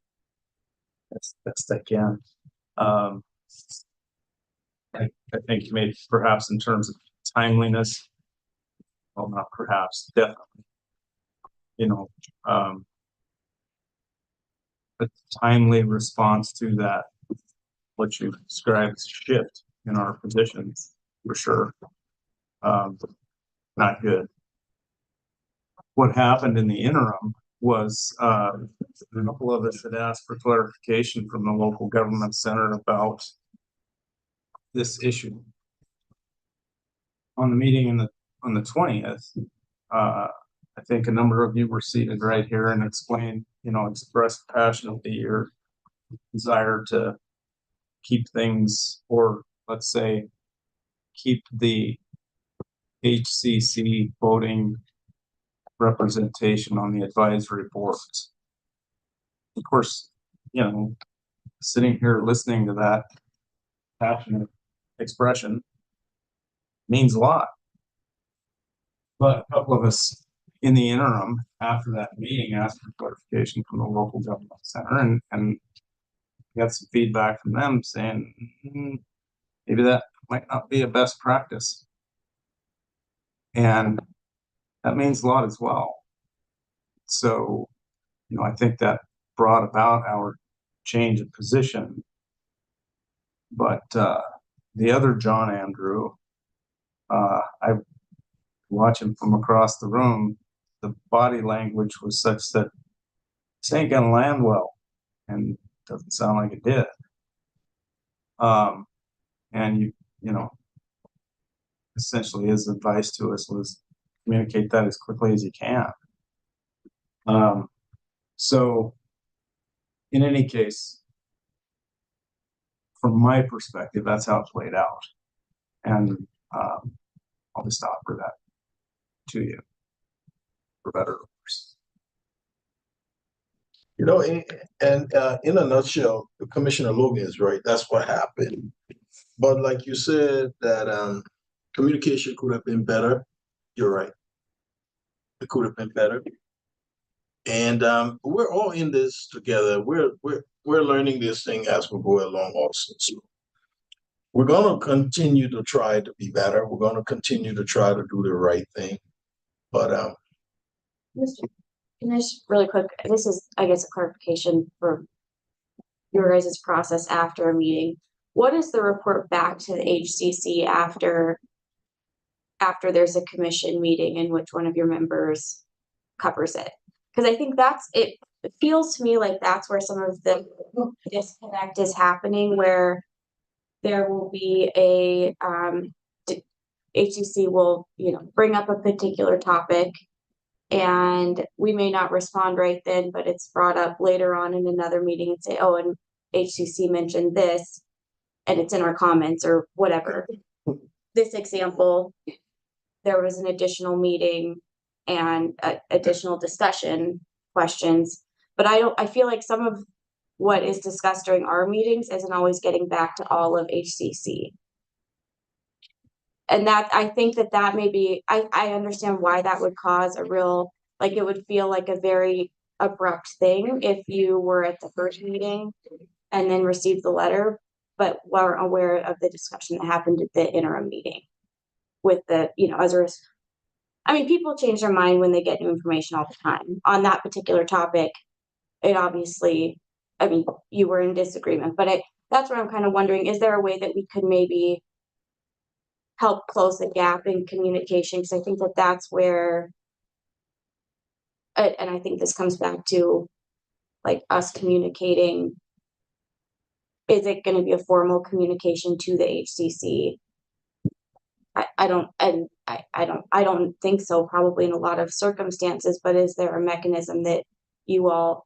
as best I can. I think maybe perhaps in terms of timeliness, well, not perhaps, definitely, you know, a timely response to that, what you described as shift in our positions, for sure. Not good. What happened in the interim was a couple of us had asked for clarification from the local government center about this issue. On the meeting on the 20th, I think a number of you were seated right here and explained, you know, expressed passionately your desire to keep things, or let's say, keep the HCC voting representation on the advisory boards. Of course, you know, sitting here listening to that passionate expression means a lot. But a couple of us in the interim after that meeting asked for clarification from the local government center and got some feedback from them saying maybe that might not be a best practice. And that means a lot as well. So, you know, I think that brought about our change of position. But the other John Andrew, I watch him from across the room, the body language was such that this ain't gonna land well, and doesn't sound like it did. And you know, essentially his advice to us was communicate that as quickly as you can. So in any case, from my perspective, that's how it played out. And I'll just offer that to you, for better or worse. You know, and in a nutshell, Commissioner Logan is right. That's what happened. But like you said, that communication could have been better. You're right. It could have been better. And we're all in this together. We're learning this thing as we go along also. So we're going to continue to try to be better. We're going to continue to try to do the right thing. But can I just really quick, this is, I guess, a clarification for your guys' process after a meeting. What is the report back to the HCC after there's a commission meeting in which one of your members covers it? Because I think it feels to me like that's where some of the disconnect is happening, where there will be a HCC will, you know, bring up a particular topic and we may not respond right then, but it's brought up later on in another meeting and say, oh, and HCC mentioned this and it's in our comments or whatever. This example, there was an additional meeting and additional discussion questions, but I feel like some of what is discussed during our meetings isn't always getting back to all of HCC. And that, I think that may be, I understand why that would cause a real, like, it would feel like a very abrupt thing if you were at the first meeting and then received the letter, but weren't aware of the discussion that happened at the interim meeting with the, you know, as a I mean, people change their mind when they get new information all the time. On that particular topic, it obviously, I mean, you were in disagreement, but that's where I'm kind of wondering, is there a way that we could maybe help close the gap in communication? Because I think that that's where, and I think this comes back to like us communicating. Is it going to be a formal communication to the HCC? I don't think so, probably in a lot of circumstances, but is there a mechanism that you all,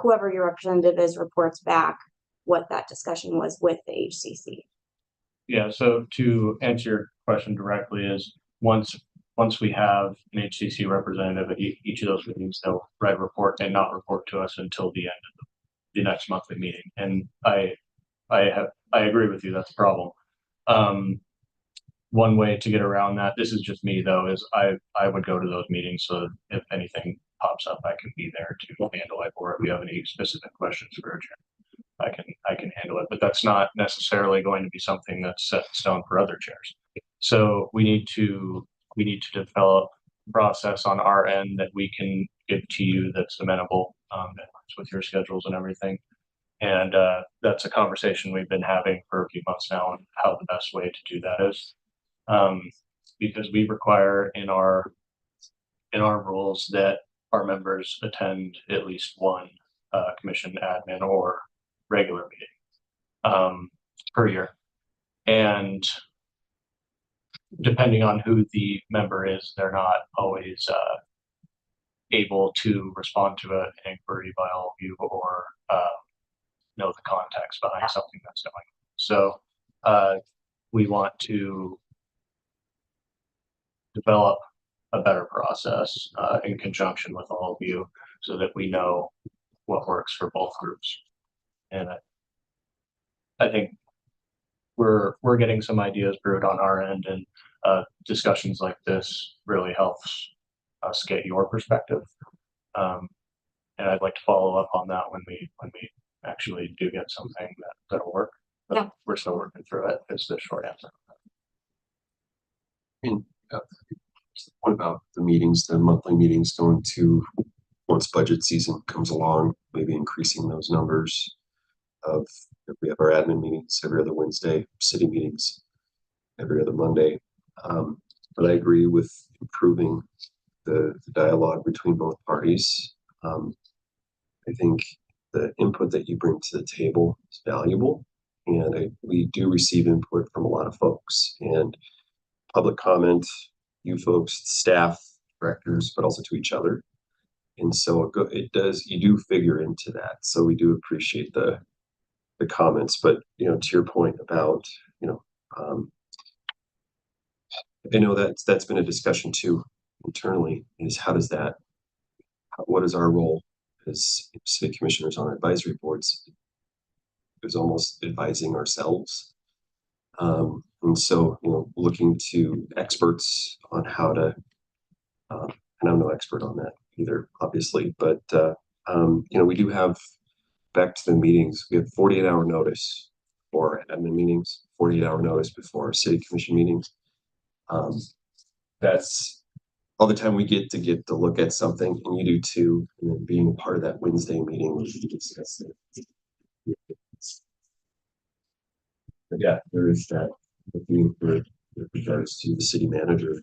whoever your representative is, reports back what that discussion was with the HCC? Yeah, so to answer your question directly is once we have an HCC representative at each of those meetings, they'll write a report and not report to us until the end of the next monthly meeting. And I agree with you, that's a problem. One way to get around that, this is just me though, is I would go to those meetings so if anything pops up, I can be there to handle it, or if you have any specific questions for a chair, I can handle it. But that's not necessarily going to be something that's set in stone for other chairs. So we need to develop a process on our end that we can give to you that's amenable, that works with your schedules and everything. And that's a conversation we've been having for a few months now on how the best way to do that is. Because we require in our rules that our members attend at least one commission, admin, or regular meeting per year. And depending on who the member is, they're not always able to respond to an inquiry by all of you or know the context behind something that's going on. So we want to develop a better process in conjunction with all of you so that we know what works for both groups. And I think we're getting some ideas brewed on our end, and discussions like this really helps us get your perspective. And I'd like to follow up on that when we actually do get something that'll work. But yeah, we're still working through it. Is the short answer. And what about the meetings, the monthly meetings going to, once budget season comes along, maybe increasing those numbers of, if we have our admin meetings every other Wednesday, city meetings every other Monday. But I agree with improving the dialogue between both parties. I think the input that you bring to the table is valuable, and we do receive input from a lot of folks, and public comment, you folks, staff, directors, but also to each other. And so you do figure into that. So we do appreciate the comments, but to your point about, I know that's been a discussion too internally, is what is our role as city commissioners on advisory boards? It was almost advising ourselves. And so, looking to experts on how to, and I'm no expert on that either, obviously, but, we do have, back to the meetings, we have 48-hour notice for admin meetings, 48-hour notice before our city commission meetings. That's all the time we get to look at something, and you do too, and then being a part of that Wednesday meeting, we discuss it. But yeah, there is that looking with regards to the city manager.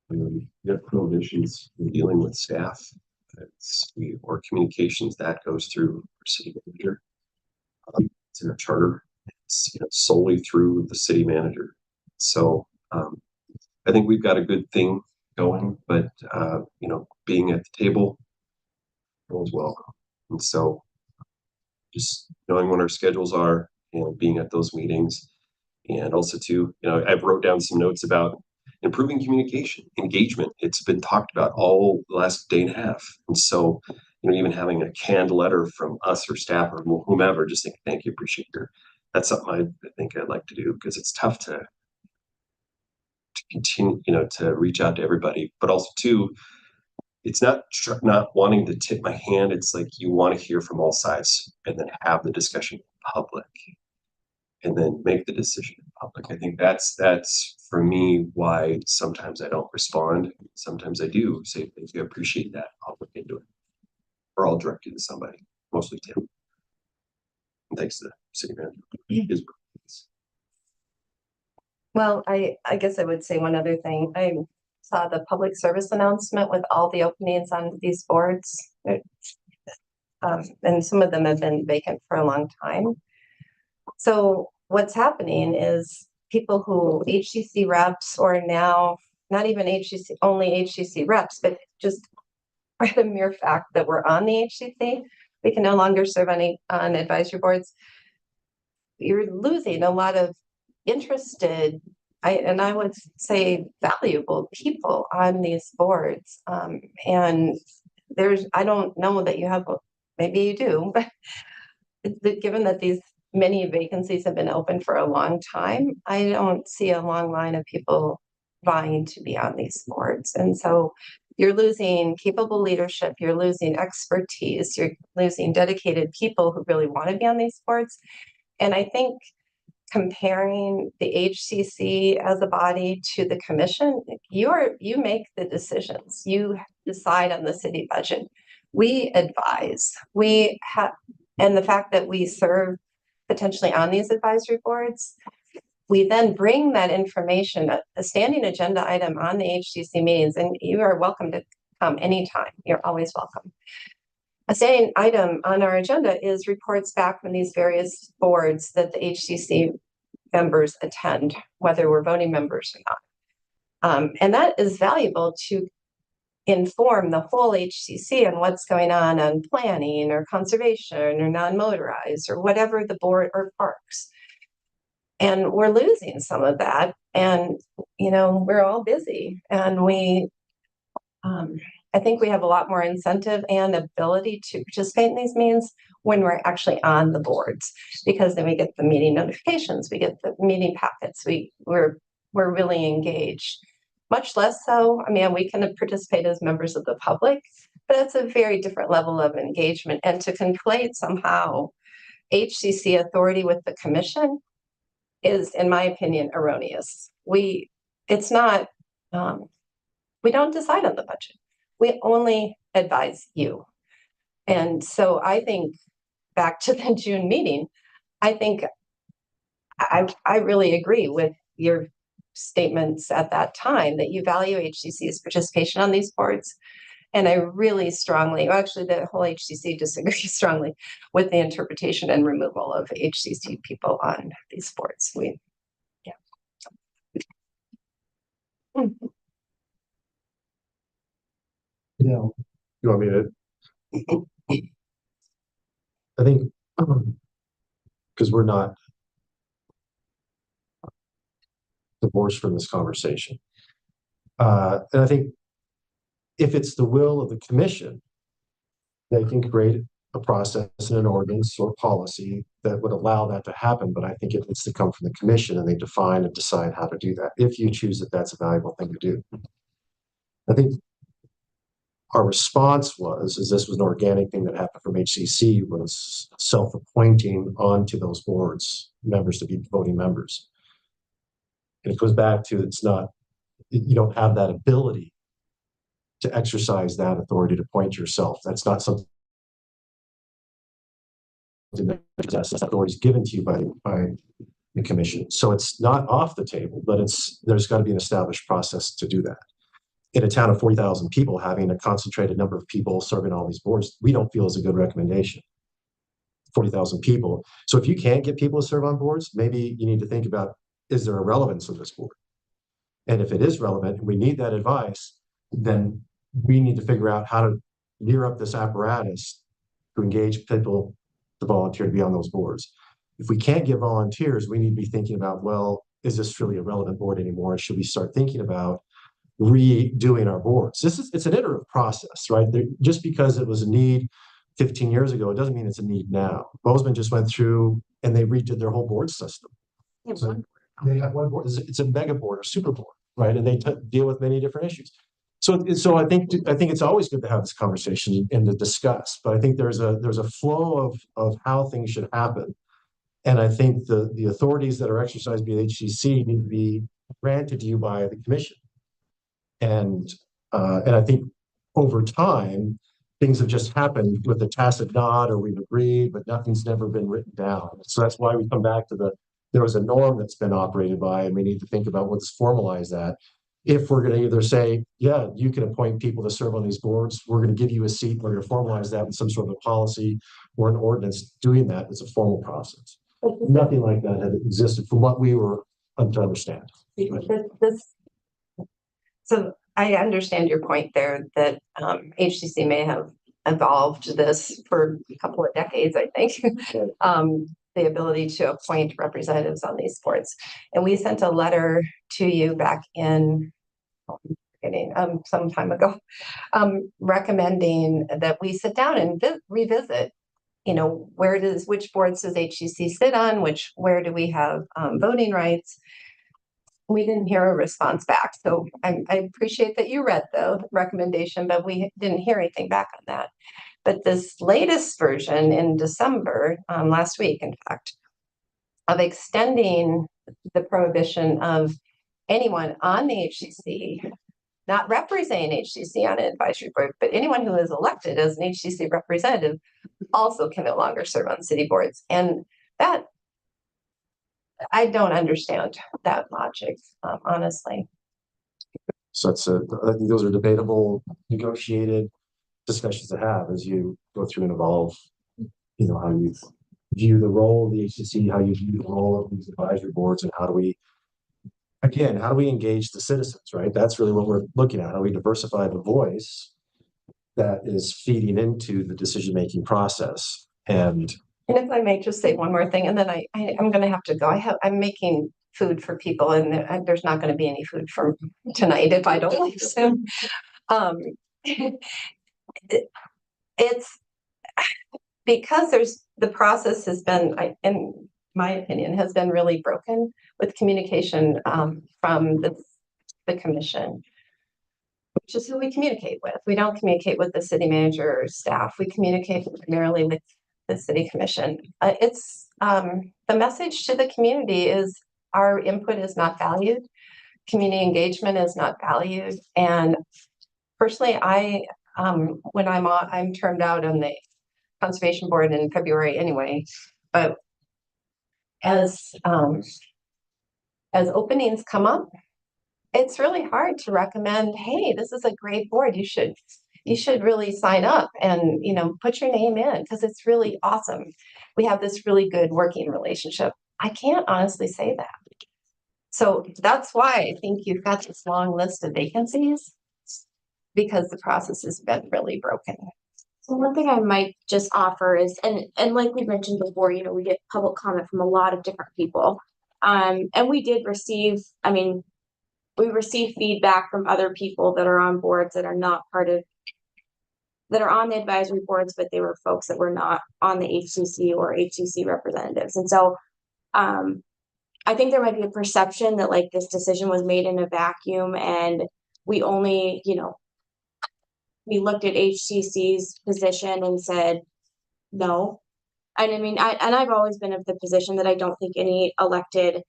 We have prohibitions in dealing with staff. Or communications that goes through our city manager. It's in our charter. It's solely through the city manager. So I think we've got a good thing going, but being at the table goes well. And so just knowing what our schedules are and being at those meetings, and also too, I've wrote down some notes about improving communication, engagement. It's been talked about all the last day and a half. And so, even having a canned letter from us or staff or whomever, just think, thank you, appreciate that's something I think I'd like to do, because it's tough to continue, to reach out to everybody, but also too, it's not wanting to tip my hand. It's like, you want to hear from all sides and then have the discussion in public. and then make the decision in public. I think that's for me why sometimes I don't respond. Sometimes I do say things. I appreciate that. I'll look into it. Or I'll direct you to somebody, mostly Tim. And thanks to the city manager. Well, I guess I would say one other thing. I saw the public service announcement with all the openings on these boards. And some of them have been vacant for a long time. So what's happening is people who HCC reps, or now not even HCC, only HCC reps, but just by the mere fact that we're on the HCC, we can no longer serve on advisory boards. You're losing a lot of interested, I would say valuable people on these boards. And I don't know that you have, maybe you do, but given that these many vacancies have been open for a long time, I don't see a long line of people vying to be on these boards. And so you're losing capable leadership, you're losing expertise, you're losing dedicated people who really want to be on these boards. And I think comparing the HCC as a body to the commission, you make the decisions. You decide on the city budget. We advise. And the fact that we serve potentially on these advisory boards, we then bring that information, a standing agenda item on the HCC meetings, and you are welcome to come anytime. You're always welcome. A standing item on our agenda is reports back from these various boards that the HCC members attend, whether we're voting members or not. And that is valuable to inform the whole HCC on what's going on planning or conservation or non-motorized or whatever the board or parks. And we're losing some of that. And, we're all busy, and I think we have a lot more incentive and ability to participate in these meetings when we're actually on the boards, because then we get the meeting notifications, we get the meeting packets, we're really engaged. Much less so, we can participate as members of the public, but it's a very different level of engagement. And to conflate somehow HCC authority with the commission is, in my opinion, erroneous. We don't decide on the budget. We only advise you. And so I think back to the June meeting, I think I really agree with your statements at that time that you value HCC's participation on these boards. And I really strongly, actually the whole HCC disagrees strongly with the interpretation and removal of HCC people on these boards. You want me to? I think, because we're not divorced from this conversation. And I think if it's the will of the commission, they can create a process and an ordinance or policy that would allow that to happen. But I think it needs to come from the commission, and they define and decide how to do that. If you choose that that's a valuable thing to do. I think our response is this was an organic thing that happened from HCC, was self-appointing onto those boards members to be voting members. And it goes back to, you don't have that ability to exercise that authority to appoint yourself. That's not something that authority is given to you by the commission. So it's not off the table, but there's got to be an established process to do that. In a town of 40,000 people, having a concentrated number of people serving all these boards, we don't feel is a good recommendation. 40,000 people. So if you can't get people to serve on boards, maybe you need to think about, is there a relevance of this board? And if it is relevant and we need that advice, then we need to figure out how to gear up this apparatus to engage people to volunteer to be on those boards. If we can't get volunteers, we need to be thinking about, well, is this really a relevant board anymore? Should we start thinking about redoing our boards? It's an iterative process, right? Just because it was a need 15 years ago, it doesn't mean it's a need now. Bozeman just went through and they redid their whole board system. So they have one board. It's a mega board or super board, right? And they deal with many different issues. So I think it's always good to have this conversation and to discuss. But I think there's a flow of how things should happen. And I think the authorities that are exercised by the HCC need to be granted to you by the commission. And I think over time, things have just happened with a tacit nod, or we've agreed, but nothing's never been written down. So that's why we come back to there was a norm that's been operated by, and we need to think about what's formalize that. If we're going to either say, yeah, you can appoint people to serve on these boards, we're going to give you a seat, we're going to formalize that in some sort of policy or an ordinance doing that. It's a formal process. Nothing like that had existed from what we were to understand. So I understand your point there that HCC may have evolved this for a couple of decades, I think, the ability to appoint representatives on these boards. And we sent a letter to you back in some time ago, recommending that we sit down and revisit, which boards does HCC sit on, where do we have voting rights? We didn't hear a response back. So I appreciate that you read the recommendation, but we didn't hear anything back on that. But this latest version in December, last week, in fact, of extending the prohibition of anyone on the HCC, not representing HCC on an advisory board, but anyone who is elected as an HCC representative also can no longer serve on city boards. And that, I don't understand that logic, honestly. So I think those are debatable, negotiated discussions to have as you go through and evolve, how you view the role of the HCC, how you view the role of these advisory boards, and how do we engage the citizens, right? That's really what we're looking at. How do we diversify the voice that is feeding into the decision-making process? And if I may just say one more thing, and then I'm going to have to go. I'm making food for people, and there's not going to be any food for tonight if I don't leave soon. It's because the process has been, in my opinion, has been really broken with communication from the commission, which is who we communicate with. We don't communicate with the city manager or staff. We communicate primarily with the city commission. It's the message to the community is our input is not valued. Community engagement is not valued. And personally, when I'm termed out on the conservation board in February anyway, but as openings come up, it's really hard to recommend, hey, this is a great board. You should really sign up and, put your name in because it's really awesome. We have this really good working relationship. I can't honestly say that. So that's why I think you've got this long list of vacancies, because the process has been really broken. So one thing I might just offer is, and like we mentioned before, we get public comment from a lot of different people. And we did receive, we received feedback from other people that are on boards that are not that are on the advisory boards, but they were folks that were not on the HCC or HCC representatives. And so I think there might be a perception that like this decision was made in a vacuum and we only, we looked at HCC's position and said, no. And I've always been of the position that I don't think any elected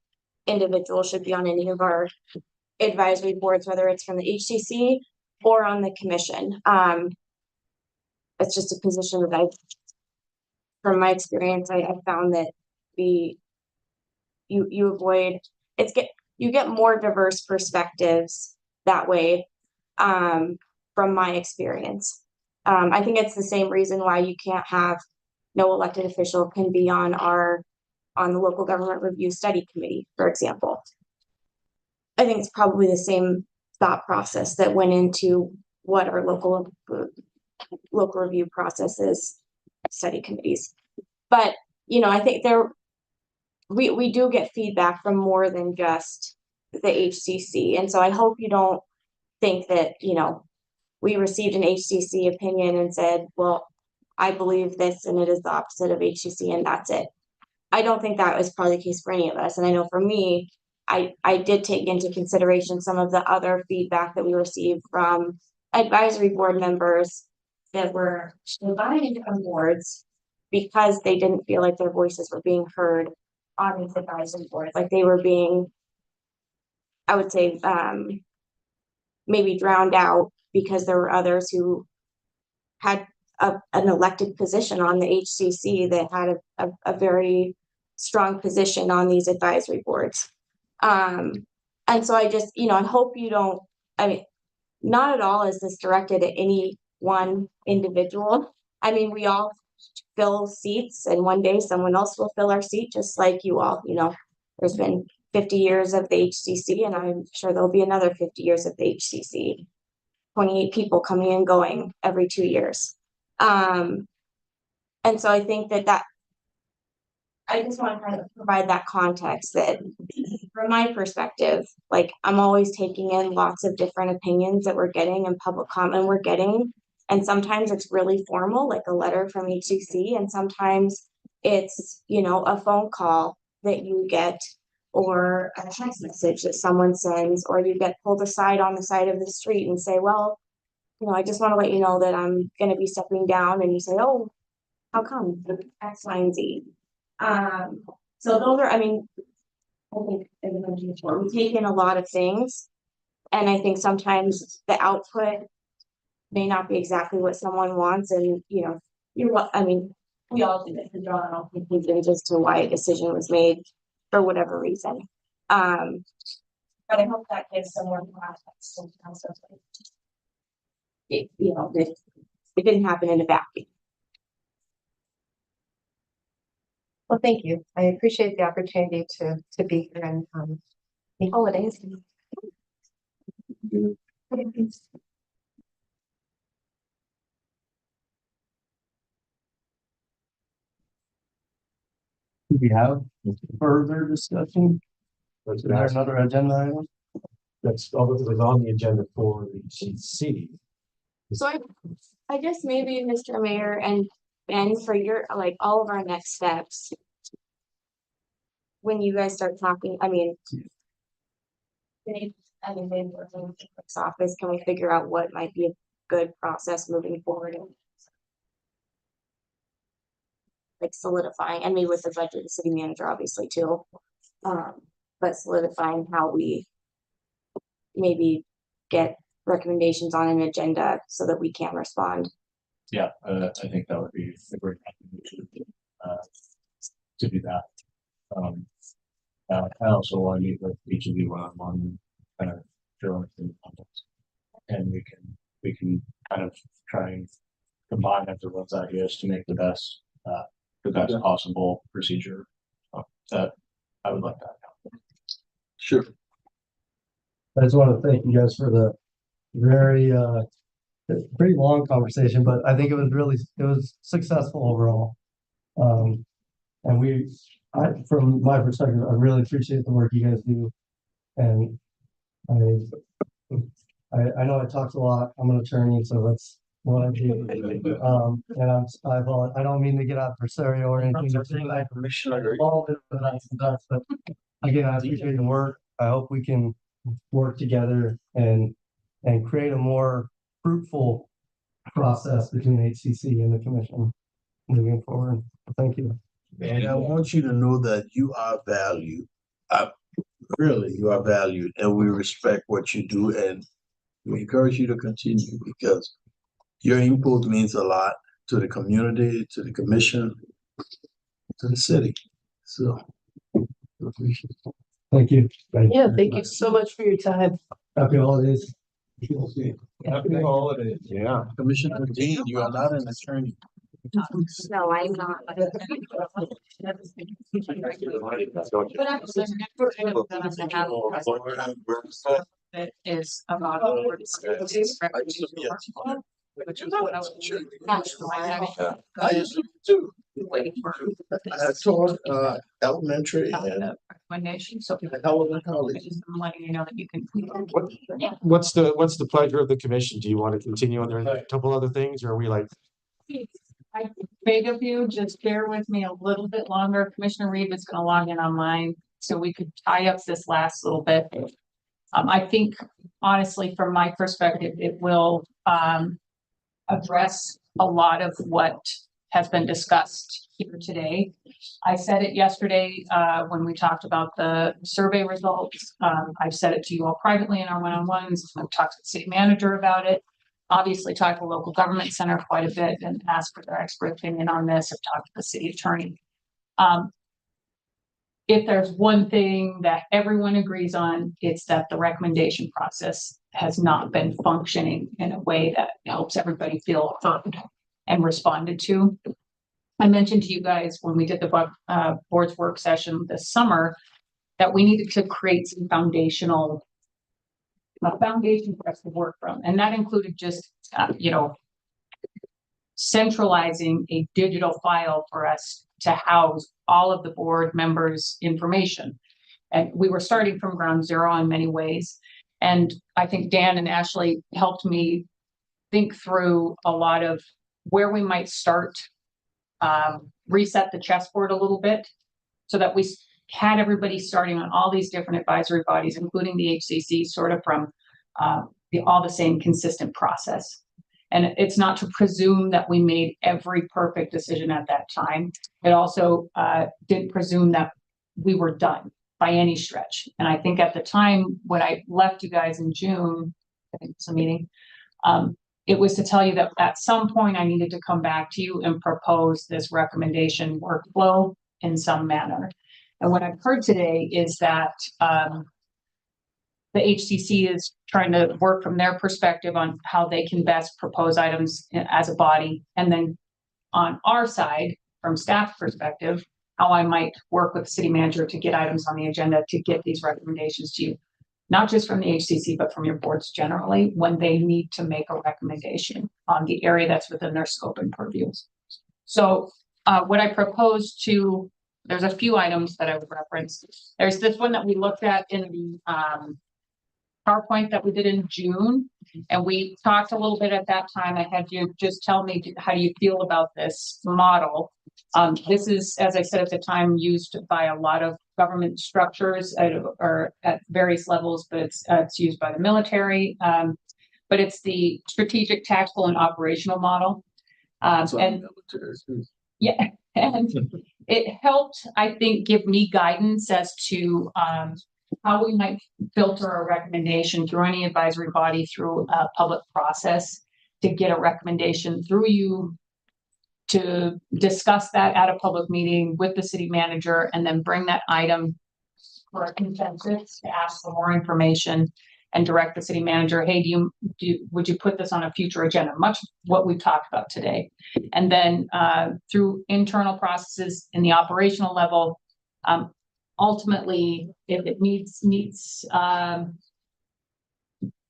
individual should be on any of our advisory boards, whether it's from the HCC or on the commission. It's just a position that from my experience, I found that you avoid, you get more diverse perspectives that way. From my experience, I think it's the same reason why you can't have no elected official can be on the local government review study committee, for example. I think it's probably the same thought process that went into what our local review process is, study committees. But I think we do get feedback from more than just the HCC, and so I hope you don't think that we received an HCC opinion and said, well, I believe this and it is the opposite of HCC and that's it. I don't think that was probably the case for any of us. And I know for me, I did take into consideration some of the other feedback that we received from advisory board members that were invited on boards because they didn't feel like their voices were being heard on these advisory boards, like they were being, I would say, maybe drowned out because there were others who had an elected position on the HCC that had a very strong position on these advisory boards. And so I just, I hope you don't, I mean, not at all is this directed at any one individual. I mean, we all fill seats and one day someone else will fill our seat, just like you all, there's been 50 years of the HCC and I'm sure there'll be another 50 years of the HCC. 28 people coming and going every 2 years. And so I think that I just want to kind of provide that context that from my perspective, like I'm always taking in lots of different opinions that we're getting and public comment we're getting. And sometimes it's really formal, like a letter from HCC, and sometimes it's, a phone call that you get or a text message that someone sends, or you get pulled aside on the side of the street and say, well, I just want to let you know that I'm going to be stepping down. And you say, oh, how come? X, Y, and Z. So those are, I think, as I mentioned before, we take in a lot of things. And I think sometimes the output may not be exactly what someone wants. And, we all do it to draw our own conclusions as to why a decision was made for whatever reason. But I hope that gives some more context in terms of it didn't happen in a vacuum. Well, thank you. I appreciate the opportunity to be here and the holidays. Do we have further discussion? Is there another agenda item? That's all that was on the agenda for the HCC. So I guess maybe Mr. Mayor and Ben, for your, all of our next steps, when you guys start talking, maybe working with the clerk's office, can we figure out what might be a good process moving forward? And solidifying, and maybe with the budget, the city manager, obviously too, but solidifying how we maybe get recommendations on an agenda so that we can respond. Yeah, I think that would be a great recommendation to do that. I also want to meet with each of you one-on-one, kind of drill into context, and we can kind of try and combine everyone's ideas to make the best possible procedure that I would like to have. Sure. I just want to thank you guys for the very pretty long conversation, but I think it was successful overall. And from my perspective, I really appreciate the work you guys do. And I know I talked a lot. I'm an attorney, so that's what I do. And I don't mean to get adversarial or anything. But again, I appreciate the work. I hope we can work together and create a more fruitful process between HCC and the commission moving forward. Thank you. And I want you to know that you are valued. Really, you are valued, and we respect what you do, and we encourage you to continue because your input means a lot to the community, to the commission, to the city. So, thank you. Yeah, thank you so much for your time. Happy holidays. Happy holidays. Yeah. Commissioner Dean, you are not an attorney. No, I'm not. That is about. Which is what I was taught elementary and recommendation. So college. I'm letting you know that you can. What's the pleasure of the commission? Do you want to continue on there a couple other things, or are we like? I beg of you, just bear with me a little bit longer. Commissioner Reed was going to log in on mine, so we could tie up this last little bit. I think honestly, from my perspective, it will address a lot of what has been discussed here today. I said it yesterday, when we talked about the survey results. I've said it to you all privately in our one-on-ones. I've talked to the city manager about it. Obviously talked to the local government center quite a bit and asked for their expert opinion on this. I've talked to the city attorney. If there's one thing that everyone agrees on, it's that the recommendation process has not been functioning in a way that helps everybody feel heard and responded to. I mentioned to you guys when we did the board's work session this summer that we needed to create some foundation for us to work from. And that included just, centralizing a digital file for us to house all of the board members' information. And we were starting from ground zero in many ways. And I think Dan and Ashley helped me think through a lot of where we might start, reset the chessboard a little bit so that we had everybody starting on all these different advisory bodies, including the HCC, sort of from all the same consistent process. And it's not to presume that we made every perfect decision at that time. It also didn't presume that we were done by any stretch. And I think at the time when I left you guys in June, I think it's a meeting, it was to tell you that at some point I needed to come back to you and propose this recommendation workflow in some manner. And what I've heard today is that the HCC is trying to work from their perspective on how they can best propose items as a body. And then on our side, from staff perspective, how I might work with the city manager to get items on the agenda to get these recommendations to you, not just from the HCC, but from your boards generally, when they need to make a recommendation on the area that's within their scope and purview. So what I propose to, there's a few items that I would reference. There's this one that we looked at in the PowerPoint that we did in June, and we talked a little bit at that time. I had you just tell me how do you feel about this model. This is, as I said at the time, used by a lot of government structures or at various levels, but it's used by the military. But it's the strategic, tactical, and operational model. And it helped, I think, give me guidance as to how we might filter a recommendation through any advisory body through a public process to get a recommendation through you to discuss that at a public meeting with the city manager and then bring that item for a consensus to ask for more information and direct the city manager, hey, would you put this on a future agenda? Much what we've talked about today. And then through internal processes in the operational level, ultimately, if it needs a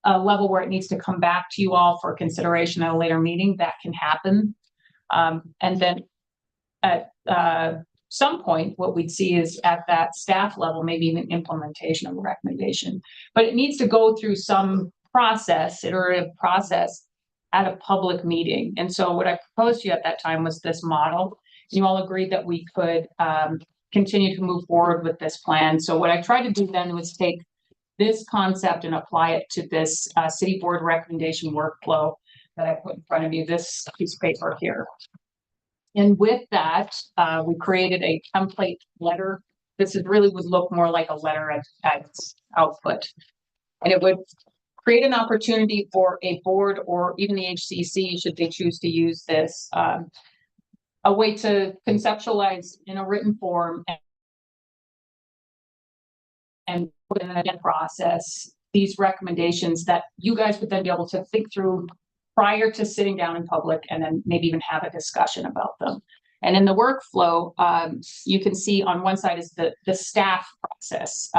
level where it needs to come back to you all for consideration at a later meeting, that can happen. And then at some point, what we'd see is at that staff level, maybe even implementation of a recommendation. But it needs to go through some process, iterative process at a public meeting. And so what I proposed to you at that time was this model. You all agreed that we could continue to move forward with this plan. So what I tried to do then was take this concept and apply it to this city board recommendation workflow that I put in front of you, this piece of paper here. And with that, we created a template letter. This is really would look more like a letter at its output. And it would create an opportunity for a board or even the HCC, should they choose to use this, a way to conceptualize in a written form and put in a process these recommendations that you guys would then be able to think through prior to sitting down in public and then maybe even have a discussion about them. And in the workflow, you can see on one side is the staff process.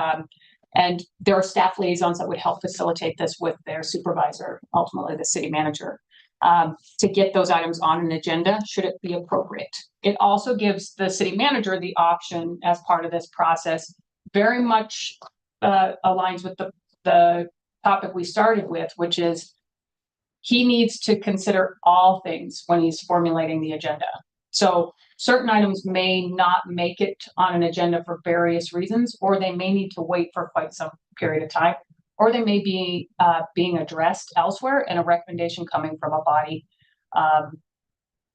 And there are staff liaisons that would help facilitate this with their supervisor, ultimately the city manager, to get those items on an agenda, should it be appropriate. It also gives the city manager the option as part of this process, very much aligns with the topic we started with, which is he needs to consider all things when he's formulating the agenda. So certain items may not make it on an agenda for various reasons, or they may need to wait for quite some period of time, or they may be being addressed elsewhere and a recommendation coming from a body.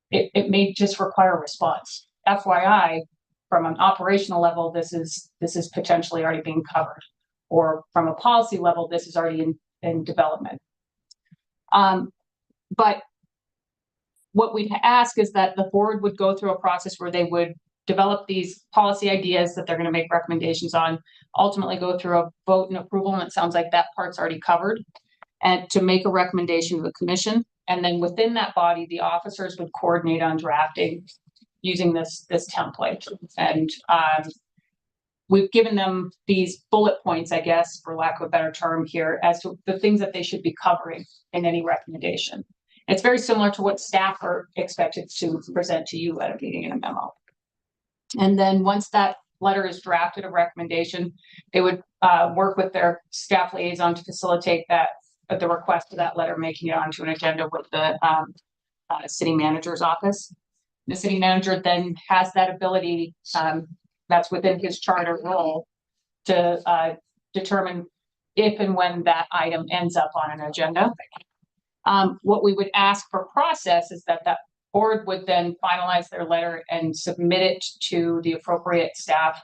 It may just require a response FYI, from an operational level, this is potentially already being covered, or from a policy level, this is already in development. But what we'd ask is that the board would go through a process where they would develop these policy ideas that they're going to make recommendations on, ultimately go through a vote and approval, and it sounds like that part's already covered, and to make a recommendation to the commission. And then within that body, the officers would coordinate on drafting using this template. And we've given them these bullet points, I guess, for lack of a better term here, as to the things that they should be covering in any recommendation. It's very similar to what staff are expected to present to you at a meeting in a memo. And then once that letter is drafted, a recommendation, they would work with their staff liaison to facilitate that, the request of that letter, making it onto an agenda with the city manager's office. The city manager then has that ability, that's within his charter role, to determine if and when that item ends up on an agenda. What we would ask for process is that that board would then finalize their letter and submit it to the appropriate staff.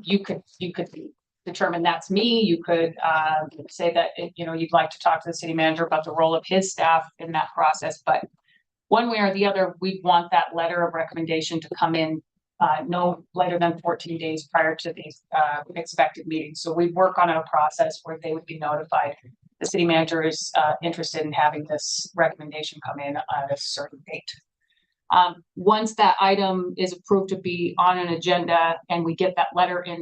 You could determine that's me. You could say that you'd like to talk to the city manager about the role of his staff in that process. But one way or the other, we want that letter of recommendation to come in no later than 14 days prior to the expected meeting. So we work on a process where they would be notified. The city manager is interested in having this recommendation come in at a certain date. Once that item is approved to be on an agenda and we get that letter in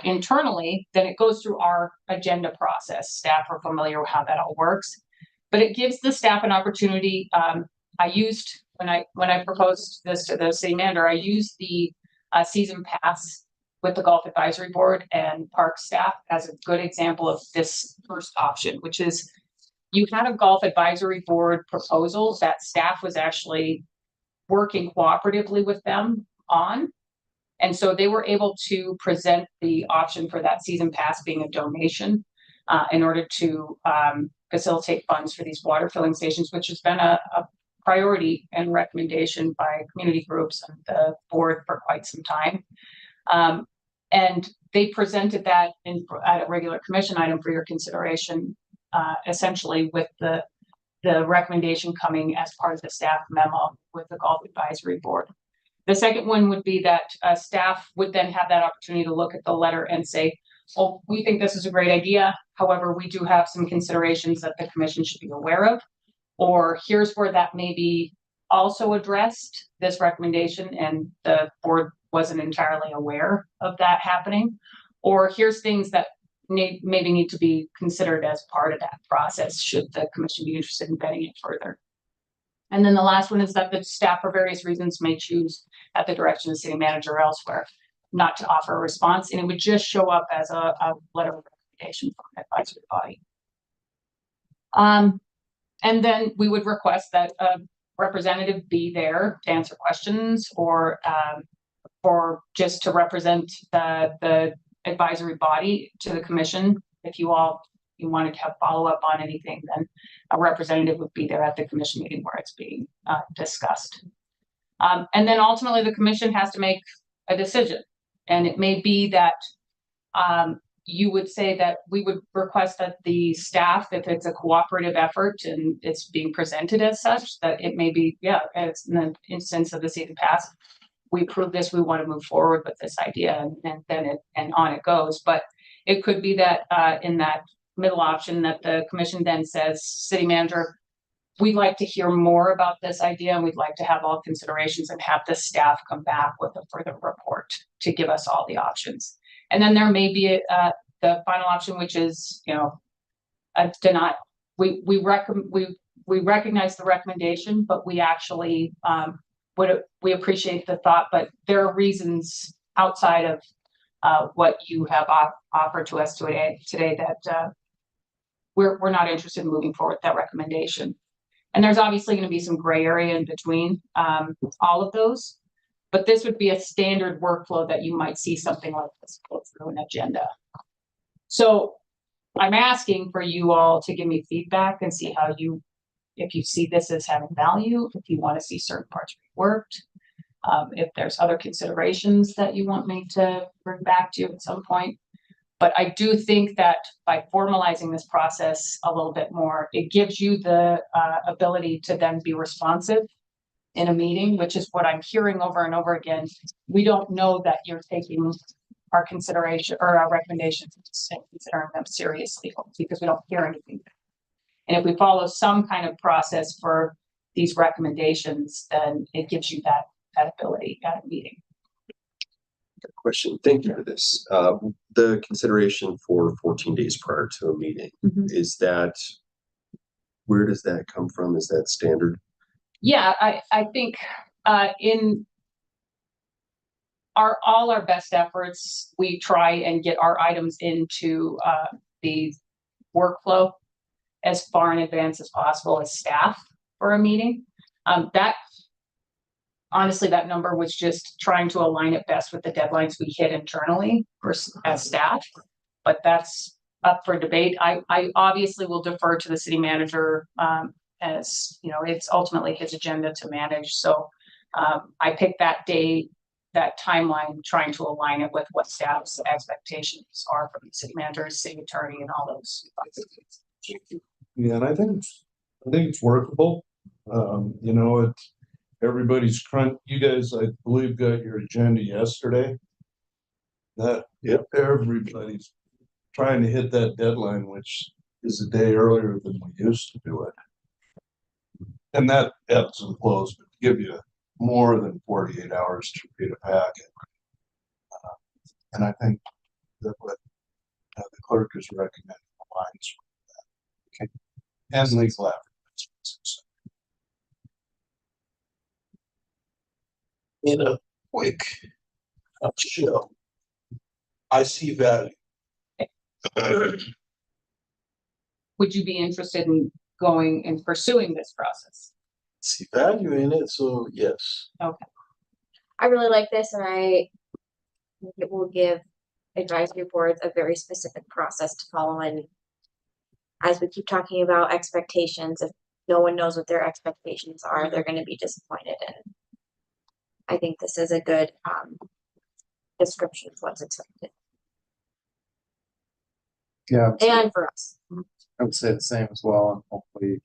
internally, then it goes through our agenda process. Staff are familiar with how that all works, but it gives the staff an opportunity. I used, when I proposed this to the city manager, I used the season pass with the Golf Advisory Board and park staff as a good example of this first option, which is you had a Golf Advisory Board proposal that staff was actually working cooperatively with them on. And so they were able to present the option for that season pass being a donation in order to facilitate funds for these water filling stations, which has been a priority and recommendation by community groups and the board for quite some time. And they presented that at a regular commission item for your consideration, essentially with the recommendation coming as part of the staff memo with the Golf Advisory Board. The second one would be that staff would then have that opportunity to look at the letter and say, well, we think this is a great idea. However, we do have some considerations that the commission should be aware of, or here's where that may be also addressed, this recommendation, and the board wasn't entirely aware of that happening, or here's things that maybe need to be considered as part of that process should the commission be interested in vetting it further. And then the last one is that the staff for various reasons may choose at the direction of the city manager or elsewhere not to offer a response, and it would just show up as a letter of recommendation from an advisory body. And then we would request that a representative be there to answer questions or just to represent the advisory body to the commission. If you wanted to have follow-up on anything, then a representative would be there at the commission meeting where it's being discussed. And then ultimately the commission has to make a decision. And it may be that you would say that we would request that the staff, if it's a cooperative effort and it's being presented as such, that it may be, it's in the instance of the season pass, we approve this, we want to move forward with this idea, and then on it goes. But it could be that in that middle option that the commission then says, city manager, we'd like to hear more about this idea and we'd like to have all considerations and have the staff come back with a further report to give us all the options. And then there may be the final option, which is, a denial. We recognize the recommendation, but we actually we appreciate the thought, but there are reasons outside of what you have offered to us today that we're not interested in moving forward with that recommendation. And there's obviously going to be some gray area in between all of those, but this would be a standard workflow that you might see something like this go through an agenda. So I'm asking for you all to give me feedback and see how if you see this as having value, if you want to see certain parts reworked. If there's other considerations that you want me to bring back to you at some point. But I do think that by formalizing this process a little bit more, it gives you the ability to then be responsive in a meeting, which is what I'm hearing over and over again. We don't know that you're taking our consideration or our recommendations and considering them seriously because we don't hear anything. And if we follow some kind of process for these recommendations, then it gives you that ability at a meeting. Question. Thank you for this. The consideration for 14 days prior to a meeting, is that, where does that come from? Is that standard? Yeah, I think in all our best efforts, we try and get our items into the workflow as far in advance as possible as staff for a meeting. That honestly, that number was just trying to align it best with the deadlines we hit internally as staff, but that's up for debate. I obviously will defer to the city manager as, you know, it's ultimately his agenda to manage. So I picked that day, that timeline, trying to align it with what staff's expectations are from the city manager, city attorney, and all those. Yeah, and I think it's workable. You know, everybody's crunch. You guys, I believe, got your agenda yesterday. Everybody's trying to hit that deadline, which is a day earlier than we used to do it. And that ebbs and flows, but to give you more than 48 hours to read a packet. And I think that what the clerk is recommending aligns with that. Okay. And legal advertisements. In a quick show, I see value. Would you be interested in going and pursuing this process? See value in it, so yes. Okay. I really like this, and I think it will give advisory boards a very specific process to follow. And as we keep talking about expectations, if no one knows what their expectations are, they're going to be disappointed. And I think this is a good description of what's expected. Yeah. And for us. I would say the same as well, and hopefully,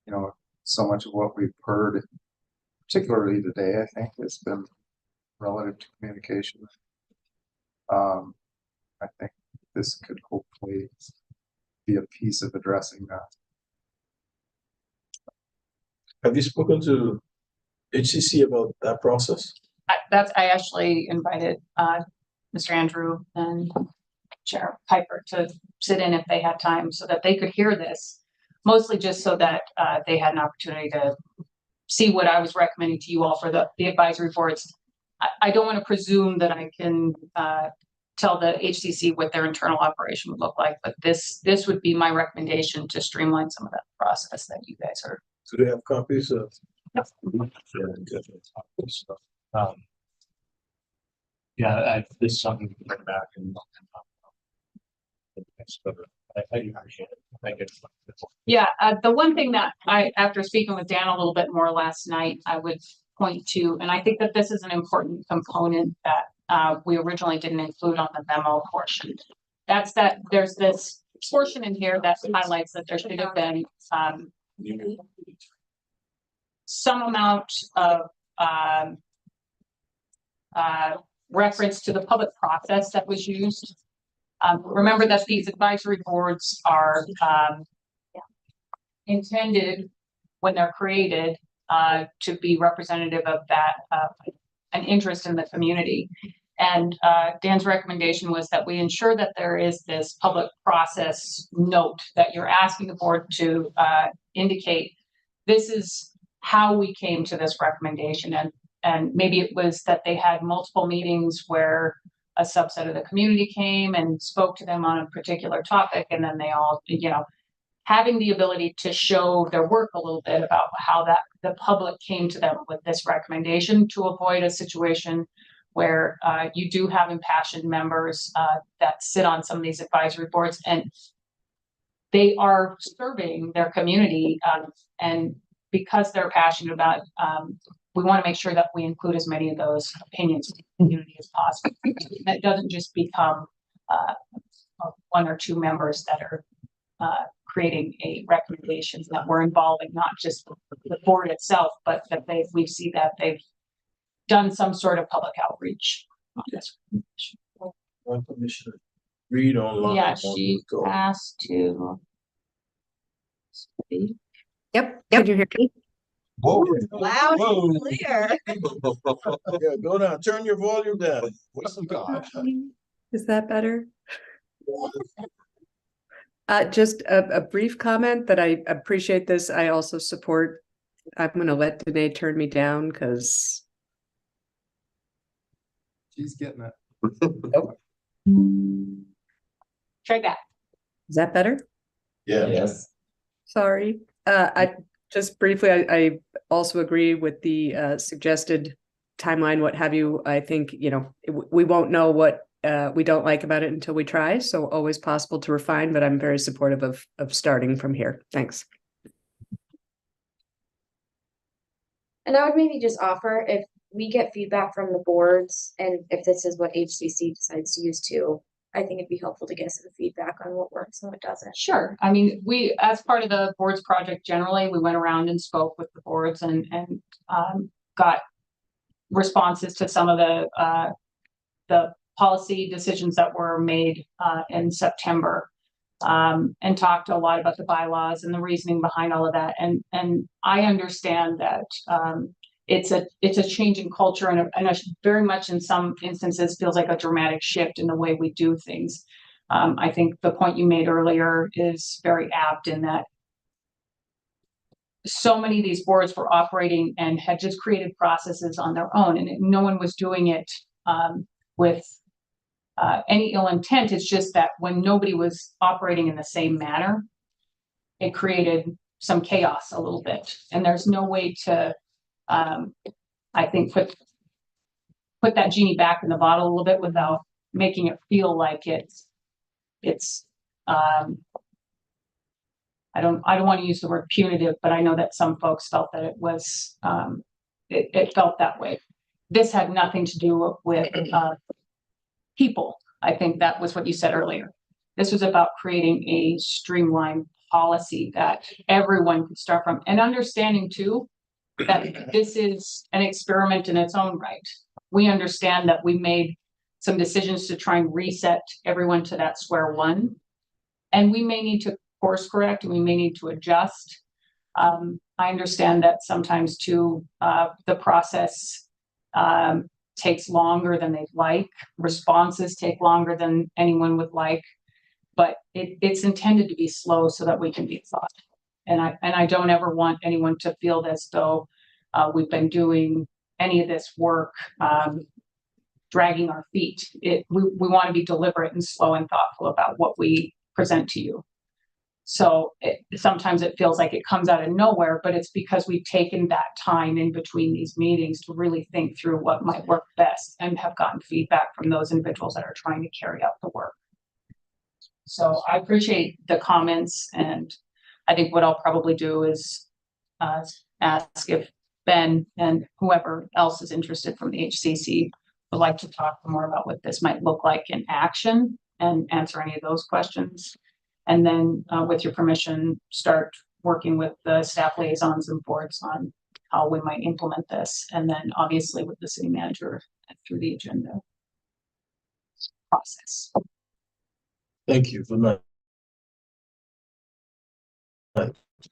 you know, so much of what we've heard, particularly today, I think, has been relative to communication. I think this could hopefully be a piece of addressing that. Have you spoken to HCC about that process? I actually invited Mr. Andrew and Chair Piper to sit in if they had time so that they could hear this, mostly just so that they had an opportunity to see what I was recommending to you all for the advisory boards. I don't want to presume that I can tell the HCC what their internal operation would look like, but this would be my recommendation to streamline some of that process that you guys are. Do they have copies of? Yep. Yeah, this is something we can bring back and I do appreciate it. Thank you. Yeah, the one thing that after speaking with Dan a little bit more last night, I would point to, and I think that this is an important component that we originally didn't include on the memo portion. That's that there's this portion in here that highlights that there should have been some amount of reference to the public process that was used. Remember that these advisory boards are intended when they're created to be representative of that an interest in the community. And Dan's recommendation was that we ensure that there is this public process note that you're asking the board to indicate this is how we came to this recommendation. And maybe it was that they had multiple meetings where a subset of the community came and spoke to them on a particular topic, and then they all, you know, having the ability to show their work a little bit about how that the public came to them with this recommendation to avoid a situation where you do have impassioned members that sit on some of these advisory boards and they are serving their community and because they're passionate about we want to make sure that we include as many of those opinions in the community as possible. That doesn't just become one or two members that are creating a recommendations, that we're involving not just the board itself, but that we see that they've done some sort of public outreach. Commissioner Reed online. Yeah, she asked to. Yep, can you hear me? Whoa. Loud and clear. Yeah, go down, turn your volume down. Is that better? Just a brief comment that I appreciate this. I also support. I'm going to let Danae turn me down because She's getting it. Try that. Is that better? Yeah. Yes. Sorry. I just briefly, I also agree with the suggested timeline, what have you. I think, we won't know what we don't like about it until we try. So always possible to refine, but I'm very supportive of starting from here. Thanks. And I would maybe just offer, if we get feedback from the boards and if this is what HCC decides to use too, I think it'd be helpful to get some feedback on what works and what doesn't. Sure. I mean, we, as part of the board's project, generally, we went around and spoke with the boards and got responses to some of the policy decisions that were made in September, and talked a lot about the bylaws and the reasoning behind all of that. And I understand that it's a change in culture and a very much in some instances feels like a dramatic shift in the way we do things. I think the point you made earlier is very apt in that so many of these boards were operating and had just created processes on their own, and no one was doing it with any ill intent. It's just that when nobody was operating in the same manner, it created some chaos a little bit, and there's no way to I think put that genie back in the bottle a little bit without making it feel like it's I don't want to use the word punitive, but I know that some folks felt that it was it felt that way. This had nothing to do with people. I think that was what you said earlier. This was about creating a streamlined policy that everyone could start from, and understanding too that this is an experiment in its own right. We understand that we made some decisions to try and reset everyone to that square one, and we may need to course correct and we may need to adjust. I understand that sometimes too the process takes longer than they'd like. Responses take longer than anyone would like, but it's intended to be slow so that we can be thoughtful. And I don't ever want anyone to feel as though we've been doing any of this work dragging our feet. We want to be deliberate and slow and thoughtful about what we present to you. So sometimes it feels like it comes out of nowhere, but it's because we've taken that time in between these meetings to really think through what might work best and have gotten feedback from those individuals that are trying to carry out the work. So I appreciate the comments, and I think what I'll probably do is ask if Ben and whoever else is interested from the HCC would like to talk more about what this might look like in action and answer any of those questions. And then with your permission, start working with the staff liaisons and boards on how we might implement this. And then obviously with the city manager through the agenda process. Thank you for that.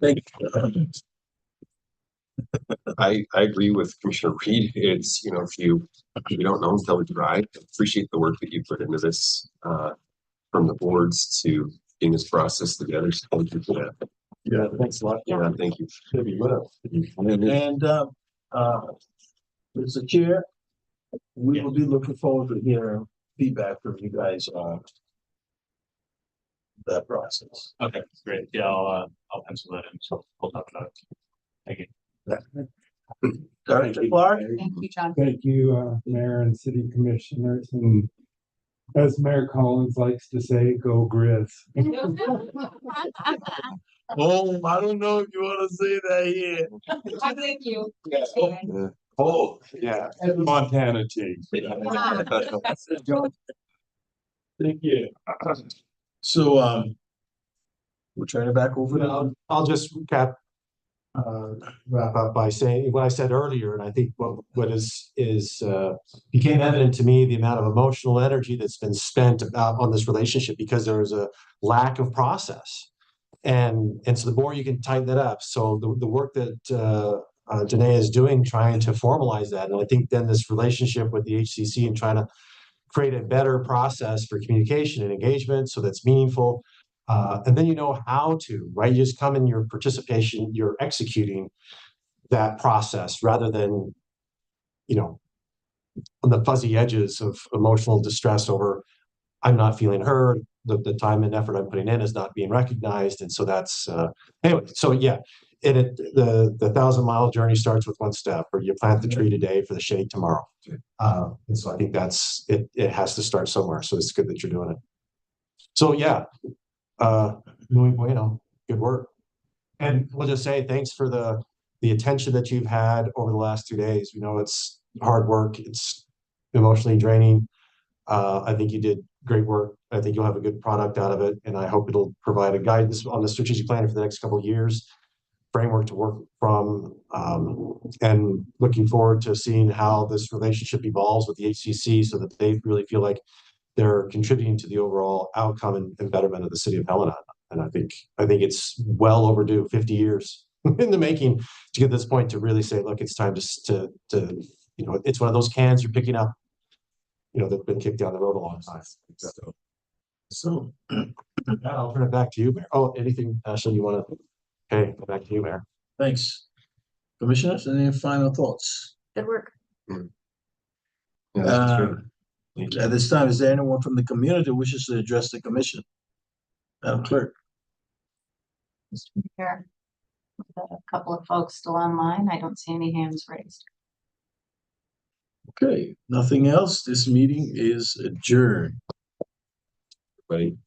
Thank you. I agree with Commissioner Reed. It's, if you don't know until we try. Appreciate the work that you put into this from the boards to getting this process together. So thank you for that. Yeah, thanks a lot. Yeah, thank you. And Mr. Chair, we will be looking forward to hearing feedback from you guys on that process. Okay, great. Yeah, I'll pencil that in. So we'll talk about it. Thank you. Director Clark? Thank you, John. Thank you, Mayor and City Commissioners. And as Mayor Collins likes to say, go Grizz. Oh, I don't know if you want to say that here. Thank you. Oh, yeah, and Montana change. Thank you. So, we'll turn it back over to. I'll just recap, wrap up by saying what I said earlier, and I think what became evident to me, the amount of emotional energy that's been spent on this relationship because there was a lack of process. And so the more you can tighten that up. So the work that Danae is doing, trying to formalize that. And I think then this relationship with the HCC and trying to create a better process for communication and engagement so that's meaningful. And then you know how to, right? You just come in your participation, you're executing that process rather than, on the fuzzy edges of emotional distress over, I'm not feeling heard, the time and effort I'm putting in is not being recognized. And so that's, anyway, so yeah, the 1,000-mile journey starts with one step, or you plant the tree today for the shade tomorrow. And so I think that's, it has to start somewhere. So it's good that you're doing it. So yeah, muy bueno, good work. And we'll just say thanks for the attention that you've had over the last 2 days. We know it's hard work, it's emotionally draining. I think you did great work. I think you'll have a good product out of it, and I hope it'll provide a guidance on the strategic plan for the next couple of years, framework to work from, and looking forward to seeing how this relationship evolves with the HCC so that they really feel like they're contributing to the overall outcome and betterment of the city of Helena. And I think it's well overdue, 50 years in the making to get to this point to really say, look, it's time to it's one of those cans you're picking up, that's been kicked down the road a long time. So I'll turn it back to you, Mayor. Oh, anything, Ashley, you want to? Okay, back to you, Mayor. Thanks. Commissioners, any final thoughts? Good work. At this time, is there anyone from the community who wishes to address the commission? Madam Clerk. Mr. Mayor, we've got a couple of folks still online. I don't see any hands raised. Okay, nothing else. This meeting is adjourned. Everybody.